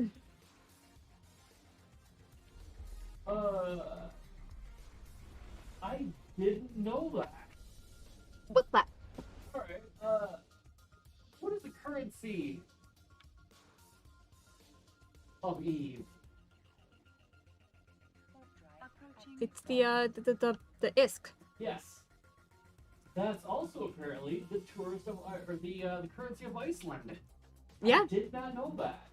I didn't know that. What's that? Alright, what is the currency of Eve? Warp drive approaching. It's the ISK. Yes. That's also apparently the tourist of, or the currency of Iceland. Yeah. I did not know that.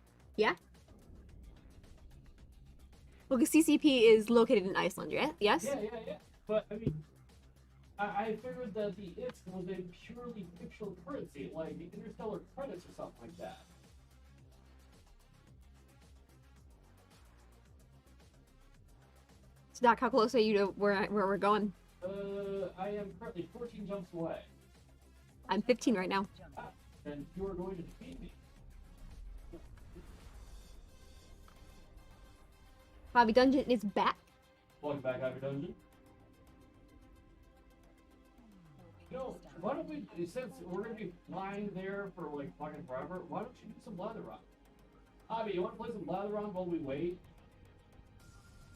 Well, because CCP is located in Iceland, yeah? Yes? Yeah. But, I mean, I figured that the ISK was a purely fictional currency, like the interstellar credits or something like that. So, Doc, how close are you to where we're going? I am currently 14 jumps away. I'm 15 right now. Jumping. Then you are going to defeat me. Hobby Dungeon is back. Welcome back, Happy Dungeon. Moving You know, to Stargate. why don't we, since we're going to be flying there for like fucking forever, why don't you do some Blather Round? Hobby, you want to play some Blather Round while we wait?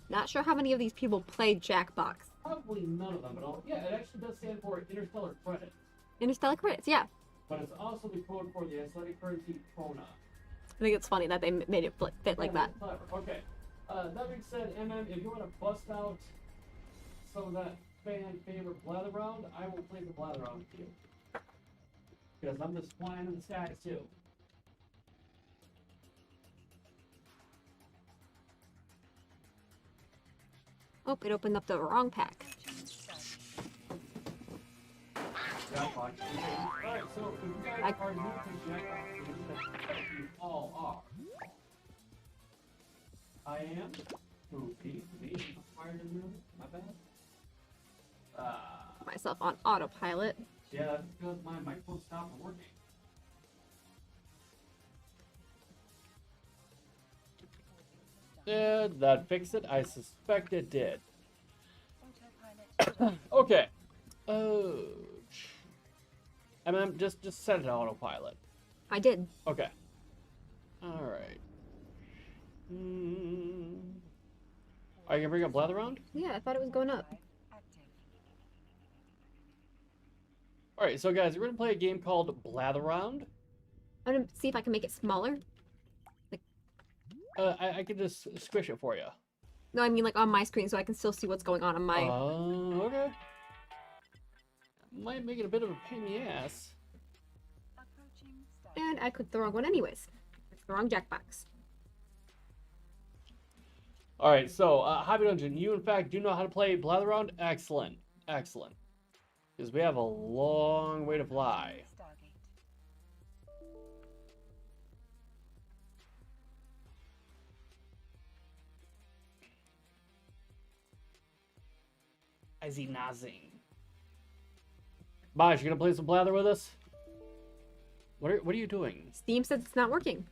Not sure how many of these people played Jackbox. Probably none of them, but yeah, it actually does stand for Interstellar Credits. Interstellar Credits, yeah. But it's also the code for the athletic currency Krona. I think it's funny that they made it fit like that. Clever. Okay. That being said, MM, if you want to bust out some of that fan favorite Blather Round, I will play the Blather Round with you. Because I'm just flying in the skies too. Oh, it opened up the wrong pack. Approaching Stargate. Jackpot. Alright, so if you guys are new to Jackpot, you all are. I am Goofy. Me, fired in the my bad. Myself on autopilot. Yeah, that's because my microphone stopped working. Did that fix it? I suspect it did. Autopilot jumping. Okay. Oh. Just set it to autopilot. I did. Okay. All right. Are you gonna bring up Blather Round? Yeah, I thought it was going up. All right, so guys, we're gonna play a game called Blather Round. I'm gonna see if I can make it smaller. I could just squish it for you. No, I mean like on my screen so I can still see what's going on my... Oh, okay. Might make it a bit of a pain in the ass. And I clicked the wrong one anyways. It's the wrong Jackbox. All right, so Hobby Dungeon, you in fact do know how to play Blather Round? Excellent, excellent. Because we have a long way to fly. I see nothing. Bosh, you gonna play some Blather with us? What are you doing? Steam says it's not working.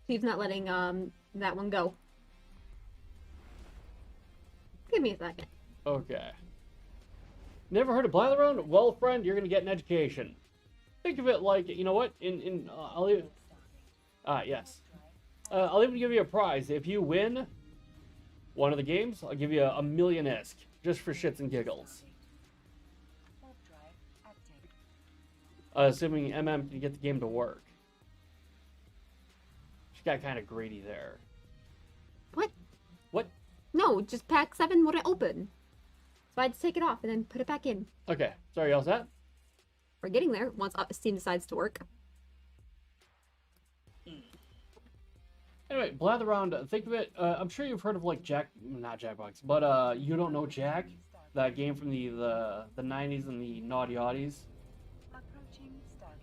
Steve's not letting that one go. Give me a second. Okay. Never heard of Blather Round? Well, friend, you're gonna get an education. Think of it like, you know what? I'll even... yes. I'll even give you a prize. If you win one of the games, I'll give you a million ISK. Just for shits and giggles. Assuming MM can get the game to work. She got kind of greedy there. What? What? No, just pack 7 wouldn't open. So I had to take it off and then put it back in. Okay, sorry, all set? We're getting there once Steam decides to work. Anyway, Blather Round, think of it, I'm sure you've heard of like not Jackbox, but You Don't Know Jack? That game from the 90s and the Naughty Oddies.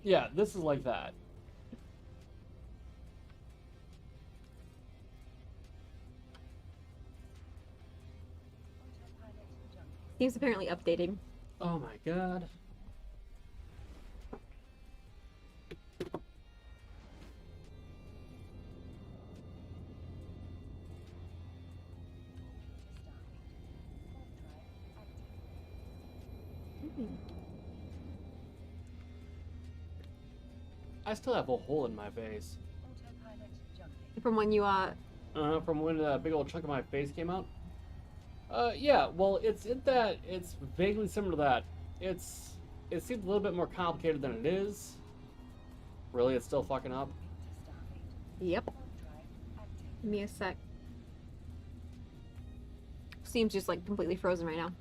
Yeah, this is like that. Steam's apparently updating. Oh my god. I still have a hole in my face. From when you From when a big old chunk of my face came out. Yeah, well, it's vaguely similar to that. It seems a little bit more complicated than it is. Really, it's still fucking up. Yep. Give me a sec. Steam's just like completely frozen right now.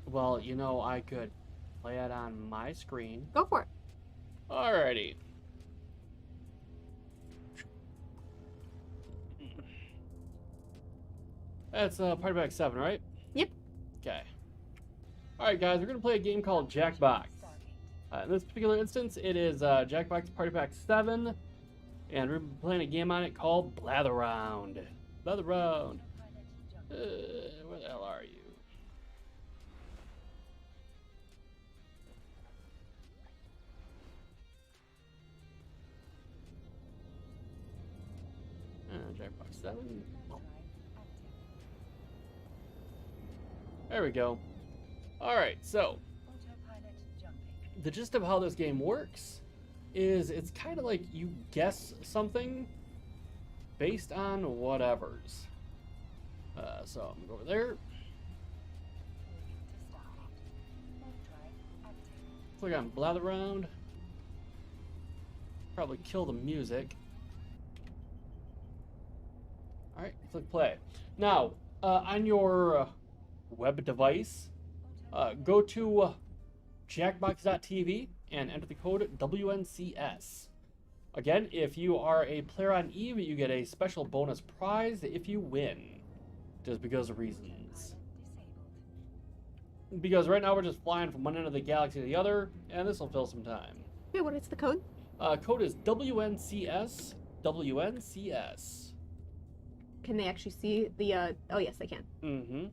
Well, you know, I could play it on my screen. Go for it. Alrighty. That's Party Pack 7, right? Yep. Okay. Alright, guys, we're going to play a game called Jackbox. In this particular instance, it is Jackbox Party Pack 7, and we're playing a game on it called Blather Round. Blather Round. Where the hell are you? Jackbox 7. Oh. There we go. Alright, so the gist of how this game works is it's kind of like you guess something based on whatevers. So I'm gonna go over there. Click on Blather Round. Probably kill the music. Alright, click play. Now, on your web device, go to jackbox.tv and enter the code WNCS. Again, if you are a player on EVE, you get a special bonus prize if you win. Just because of reasons. Because right now we're just flying from one end of the galaxy to the other, and this will fill some time. Okay, what is the code? Code is WNCS. WNCS. Can they actually see the, oh yes, they can. Mm-hmm.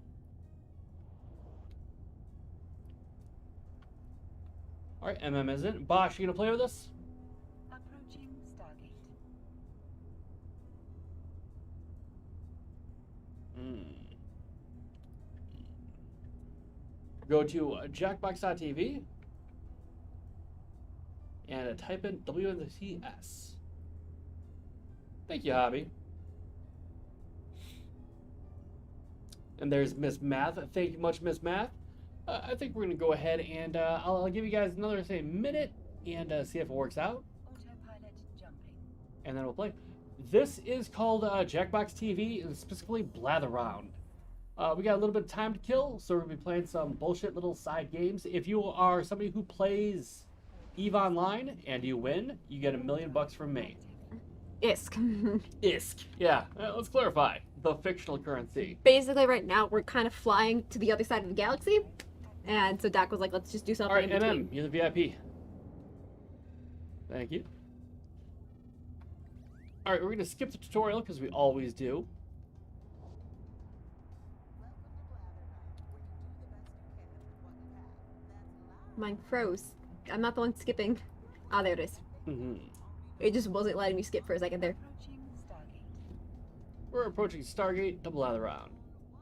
All right, MM isn't. Bosh, you gonna play with us? Approaching Stargate. Go to jackbox.tv and type in WNCS. Thank you, Hobby. And there's Miss Math. Thank you much, Miss Math. I think we're going to go ahead and I'll give you guys another, say, minute and see if it works out. Autopilot jumping. And then we'll play. This is called Jackbox TV, and specifically Blather Round. We got a little bit of time to kill, so we're going to be playing some bullshit little side games. If you are somebody who plays EVE Online and you win, you get $1 million from me. ISK. ISK. Yeah, let's clarify. The fictional currency. Basically, right now, we're kind of flying to the other side of the galaxy. And so Doc was like, let's just do something Alright, in between. MM, you're the VIP. Thank you. Alright, we're going to skip the tutorial because we always do. Mine froze. I'm not the one skipping. Ah, there it is. It just wasn't letting me skip for a second there. Approaching Stargate. We're approaching Stargate to Blather Round.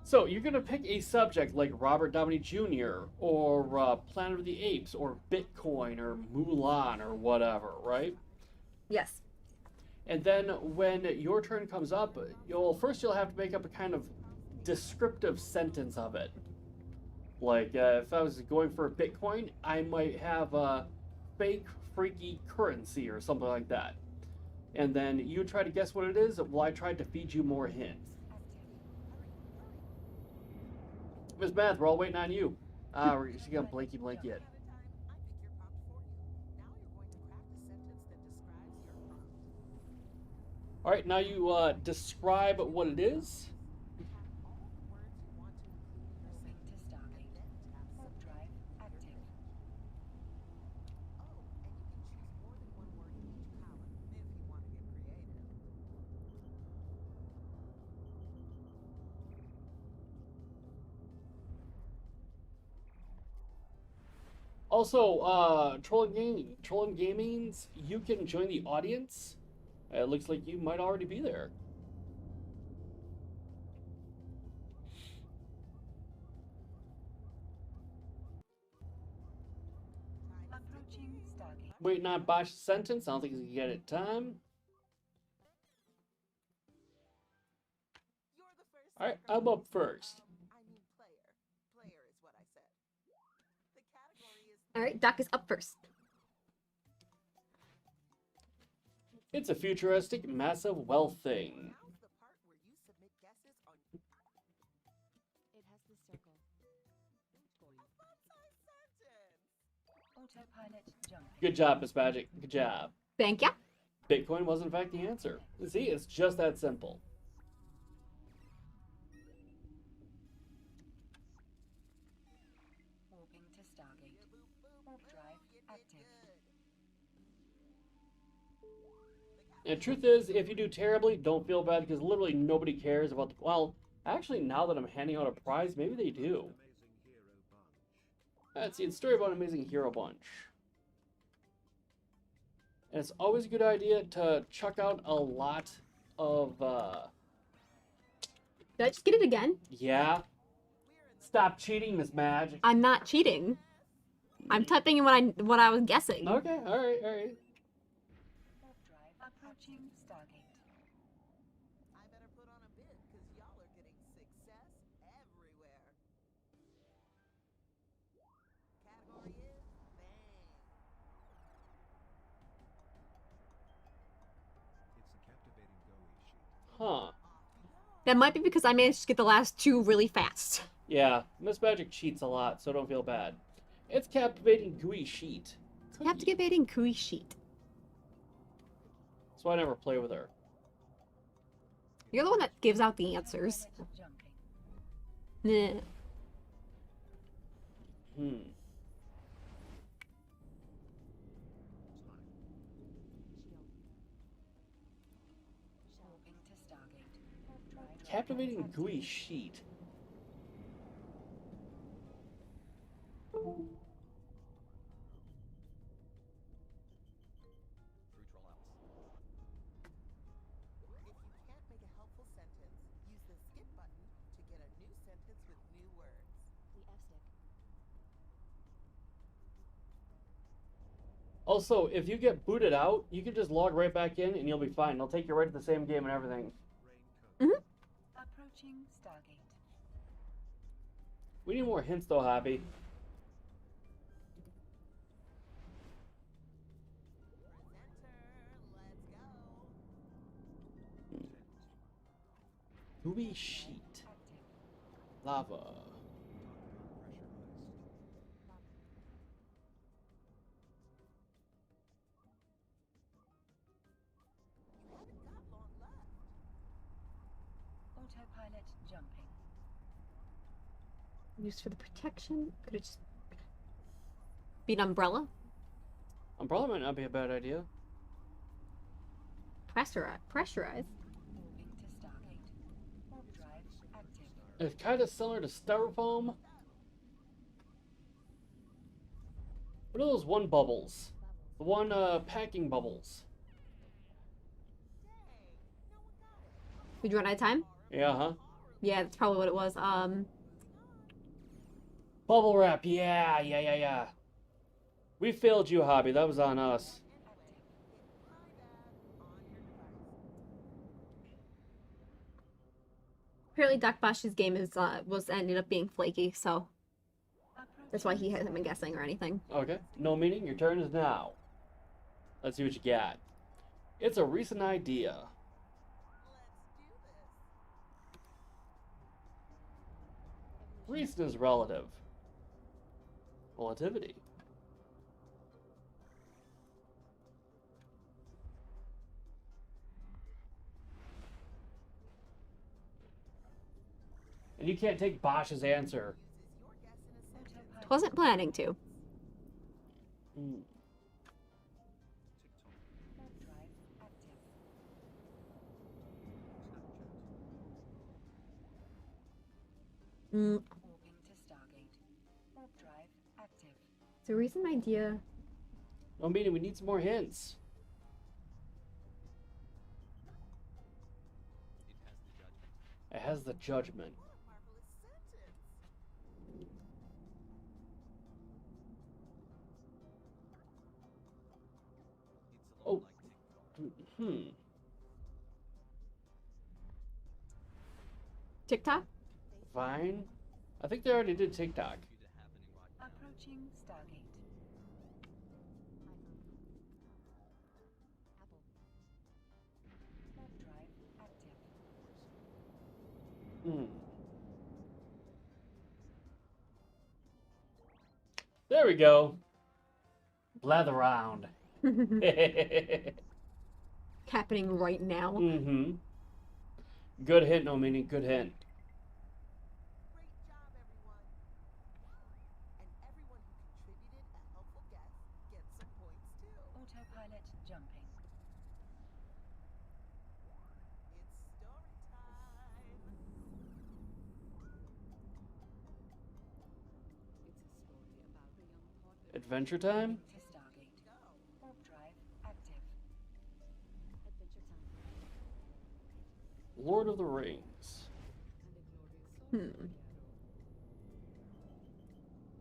So, you're going to pick a subject like Robert Downey Jr., or Planet of the Apes, or Bitcoin, or Mulan, or whatever, right? Yes. And then when your turn comes up, you'll have to make up a kind of descriptive sentence of it. Like, if I was going for a Bitcoin, I might have a fake, freaky currency or something like that. And then you try to guess what it is, while I try to feed you more hints. Miss Math, we're all waiting on you. We're just gonna blanky it. Alright, now you describe what it is. Moving to Stargate. Warp drive active. Also, Trolling Gamings, you can join the audience. It looks like you might already be there. Approaching Stargate. Waiting on Bosch's sentence. I don't think he's gonna get it in time. Alright, I'm up first. Alright, Doc is up first. It's a futuristic, massive wealth thing. It has the circle. Autopilot jumping. Good job, Miss Magic. Good job. Thank ya. Bitcoin was in fact the answer. See, it's just that simple. Warping to Stargate. Warp drive active. And truth is, if you do terribly, don't feel bad because literally nobody cares about the. Well, actually, now that I'm handing out a prize, maybe they do. Let's see, it's a story about Amazing Hero Bunch. And it's always a good idea to chuck out a lot of. Did I just get it again? Yeah. Stop cheating, Miss Madge. I'm not cheating. I'm typing in what I was guessing. Okay, alright. Warp drive approaching Stargate. I better put on a bid because y'all are getting success everywhere. Category is bang. It's a captivating GUI sheet. Huh. That might be because I managed to get the last two really fast. Yeah, Miss Magic cheats a lot, so don't feel bad. It's captivating GUI sheet. Captivating GUI sheet. So I never play with her. You're the one that gives out the answers. Jumping. Nah. Warping to Stargate. Warp drive Captivating active. GUI sheet. Also, if you get booted out, you can just log right back in and you'll be fine. They'll take you right to the same game and everything. Approaching Stargate. We need more hints though, Happy. Ruby sheet. Lava. Autopilot jumping. Used for the protection. Could it just be an umbrella? Umbrella might not be a bad idea. Pressurized. Moving to Stargate. Warp drive active. It's kind of similar to styrofoam. What are those one bubbles? The one packing bubbles. Did you run out of time? Yeah, huh? Yeah, that's probably what it was. Bubble wrap. Yeah. We failed you, Hobby. That was on us. Apparently, Doc Bosch's game is was ended up being flaky, so that's why he hasn't been guessing or anything. Okay. No meaning. Your turn is now. Let's see what you got. It's a recent idea. Recent is relative. Relativity. And you can't take Bosch's answer. Wasn't planning to. Hmm. Warp drive active. Mm, Moving to Stargate. Warp drive active. it's a recent idea. No meaning. We need some more hints. It has the judgment. Oh. TikTok? Vine? I think they already did TikTok. Approaching Stargate. Warp drive active. There we go. Blather around. Happening right now. Mm-hmm. Good hint, no meaning. Good hint. Great job, everyone. And everyone who contributed a helpful guess gets some points too. Autopilot jumping. It's story time. Adventure time? To Stargate. Warp drive active. Lord of the Rings.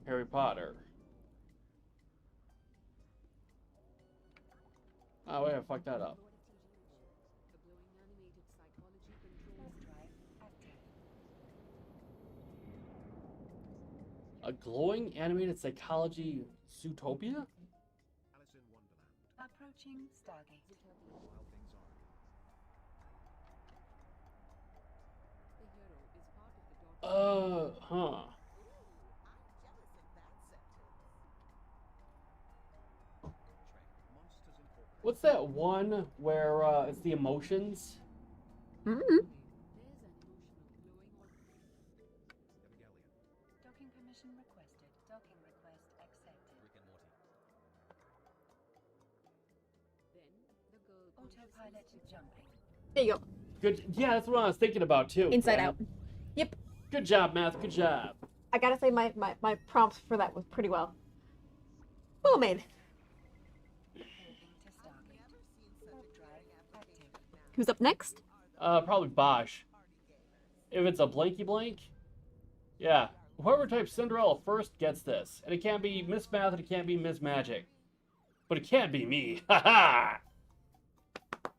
Harry Potter. Oh, wait, I fucked that up. Warp drive active. A glowing animated psychology Zootopia? Alice in Wonderland. Approaching Stargate. Wild things are. Huh. I'm jealous of that sentence. Monsters Incorporated. What's that one where it's the emotions? Mm-hmm. Evangelion. Docking permission requested. Docking request accepted. Rick and Morty. Autopilot jumping. There you go. Good. Yeah, that's what I was thinking about too. Inside Damn Out. it. Yep. Good job, Math. Good job. I gotta say my prompts for that was pretty well made. Moving to Stargate. Warp drive active. Who's up next? Probably Bosch. If it's a blanky blank, yeah. Whoever types Cinderella first gets this. And it can't be Miss Math and it can't be Miss Magic. But it can't be me. Ha ha! It's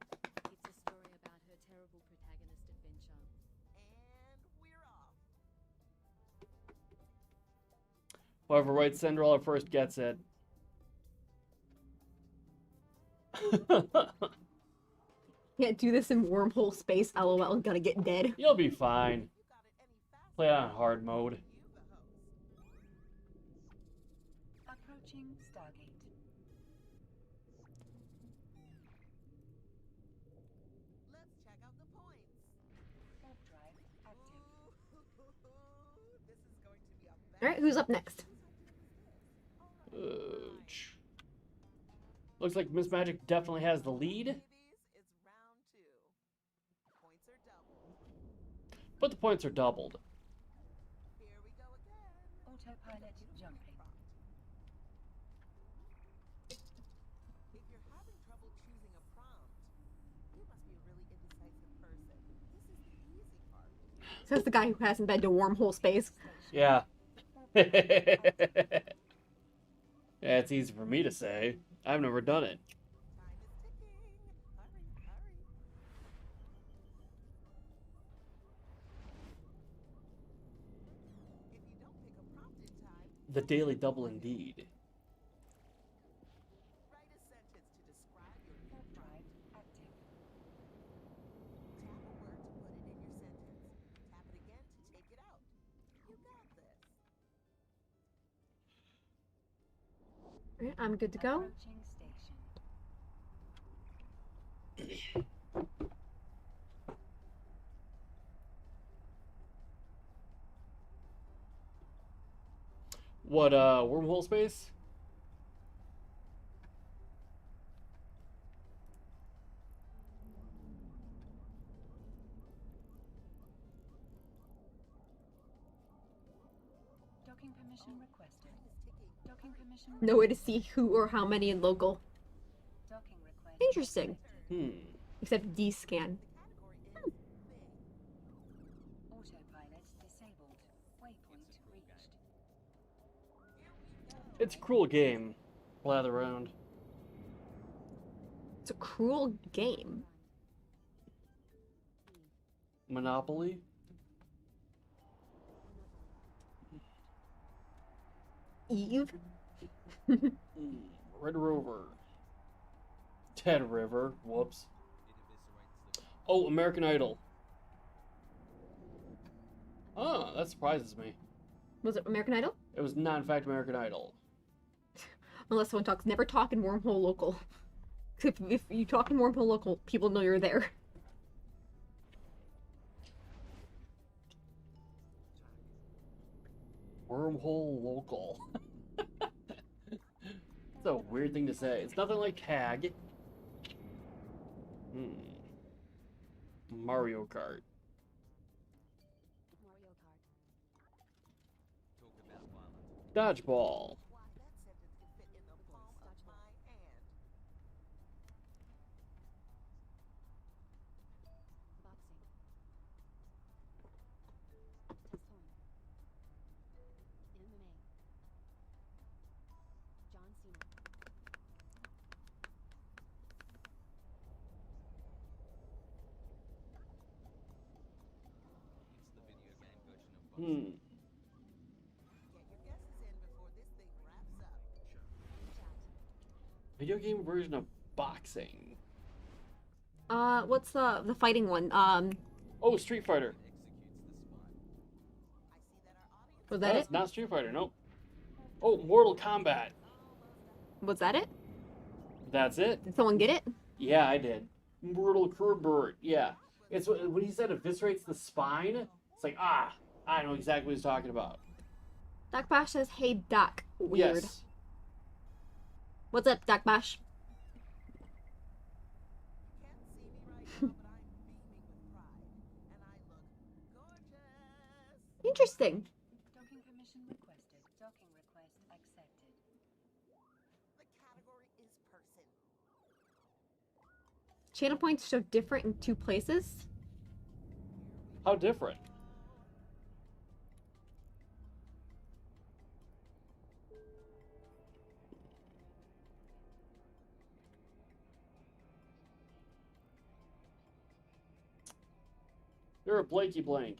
a story about her terrible protagonist adventure. And we're off. Whoever writes Cinderella first gets it. Can't do this in wormhole space. LOL. Gonna get dead. You'll be fine. You got it any faster? Play it on hard mode. You the host. Approaching Stargate. Let's check out the points. Warp drive active. Ooh, this is going to be a All right, who's up next? Looks like Miss Magic definitely has the lead. Ladies, it's round 2. Points are doubled. But the points are doubled. Here we go again. Autopilot jumping. If you're having trouble choosing a prompt, you must be a really indecisive person. This is the easy part. Says the guy who hasn't been to wormhole space. Yeah. Yeah, it's easy for me to say. I've never done it. Time is ticking. Hurry, hurry. If you don't pick a prompt in time, The daily double indeed. write a sentence to describe your new Warp prompt. drive active. Tap a word to put it in your sentence. Tap it again to take it out. You got this. All right, I'm good to go. Approaching station. What, wormhole space? Docking permission requested. Time is ticking. Docking permission. No way to see who or how many in local. Docking request. Interesting. Except D-scan. The category is big. Autopilot disabled. Waypoint reached. It's a cruel game. Blather around. It's a cruel game. Monopoly? Eve. Red Rover. Ted River. Whoops. Oh, American Idol. Oh, that surprises me. Was it American Idol? It was not, in fact, American Idol. Unless someone talks, never talk in wormhole local. If you talk in wormhole local, people know you're there. Wormhole local. It's a weird thing to say. It's nothing like tag. Mario Kart. Mario Kart. Dodgeball. Why, that sentence can fit in the palm of my hand. Boxing. Test home. MMA. John Cena. Hmm. Get your guesses in before this thing wraps up. Chat. Video game version of boxing. What's the fighting one? Oh, Street Fighter. I see that our audience Was No, that it's it? not Street Fighter, nope. Oh, Mortal Kombat. Was that it? That's it. Did someone get it? Yeah, I did. Mortal Kombat. Yeah. It's when he said eviscerates the spine. It's like, I know exactly what he's talking about. Doc Bash says, "Hey Doc." Weird. Yes. What's up, Doc Bash? can't see me right now, but I'm beaming with pride. And I look gorgeous. Interesting. Docking permission requested. Docking request accepted. The category is person. Channel points show different in two places. How different? You're a blanky blank.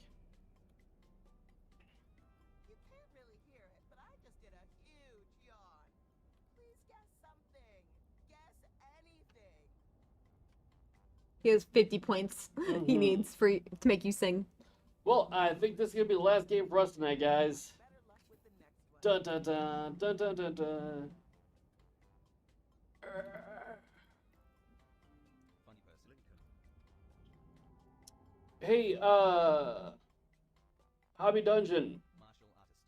You can't really hear it, but I just did a huge yawn. Please guess something. Guess anything. He has 50 points he Mhm. needs to make you sing. Well, I think this is gonna be the last game for us tonight, guys. Better luck with the next one. Dun dun dun dun dun dun dun. Funny person. Lincoln. Hey, Hobby Dungeon, Martial artist.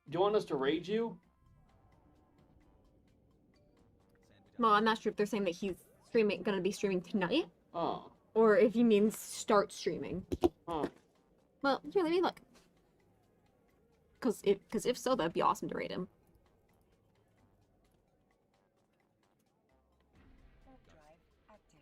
do you want us to raid you? Sandwich Well, I'm not sure if they're saying that he's gonna be streaming tonight, Oh, or if he means start streaming. huh. Well, here, let me look. Cause if so, that'd be awesome to raid him. Warp drive active.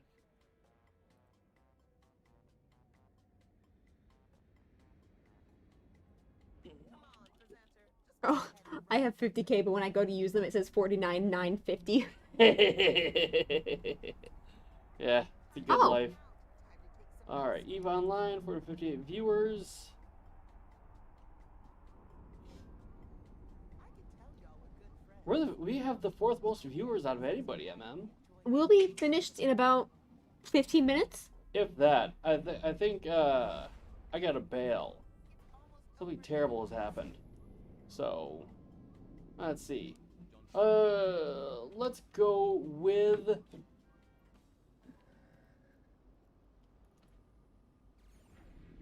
Come on, presenter. Just Oh, go ahead and I have 50k, but when I go to use them, it says 49,950. Yeah, it's a good Oh. life. time to take some Alright, EVE Online, 458 viewers. I can tell y'all were good friends. We have the fourth most viewers out of anybody, MM. We'll be finished in about 15 minutes. If that. I think, I gotta bail. Something terrible has happened. So, let's see. Let's go with...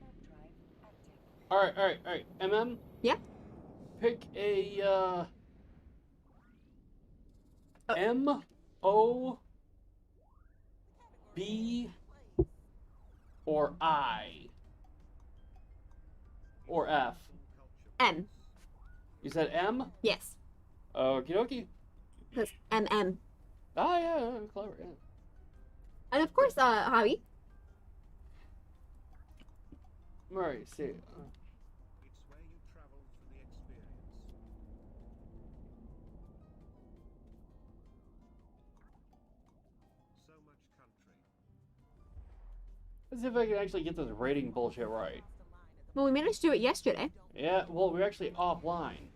Warp drive active. Alright. MM? Yeah? Pick a, M, O, B, or I. Or F. M. You said M? Yes. Okie dokie. Because MM. Ah, yeah, clever, yeah. And of course, Hobby. Alright, see. It's where you travel for the experience. So much country. Let's see if I can actually get this rating bullshit right. Well, we managed to do it yesterday. Yeah, well, we're actually offline.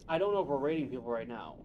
I don't know if we're rating people right now.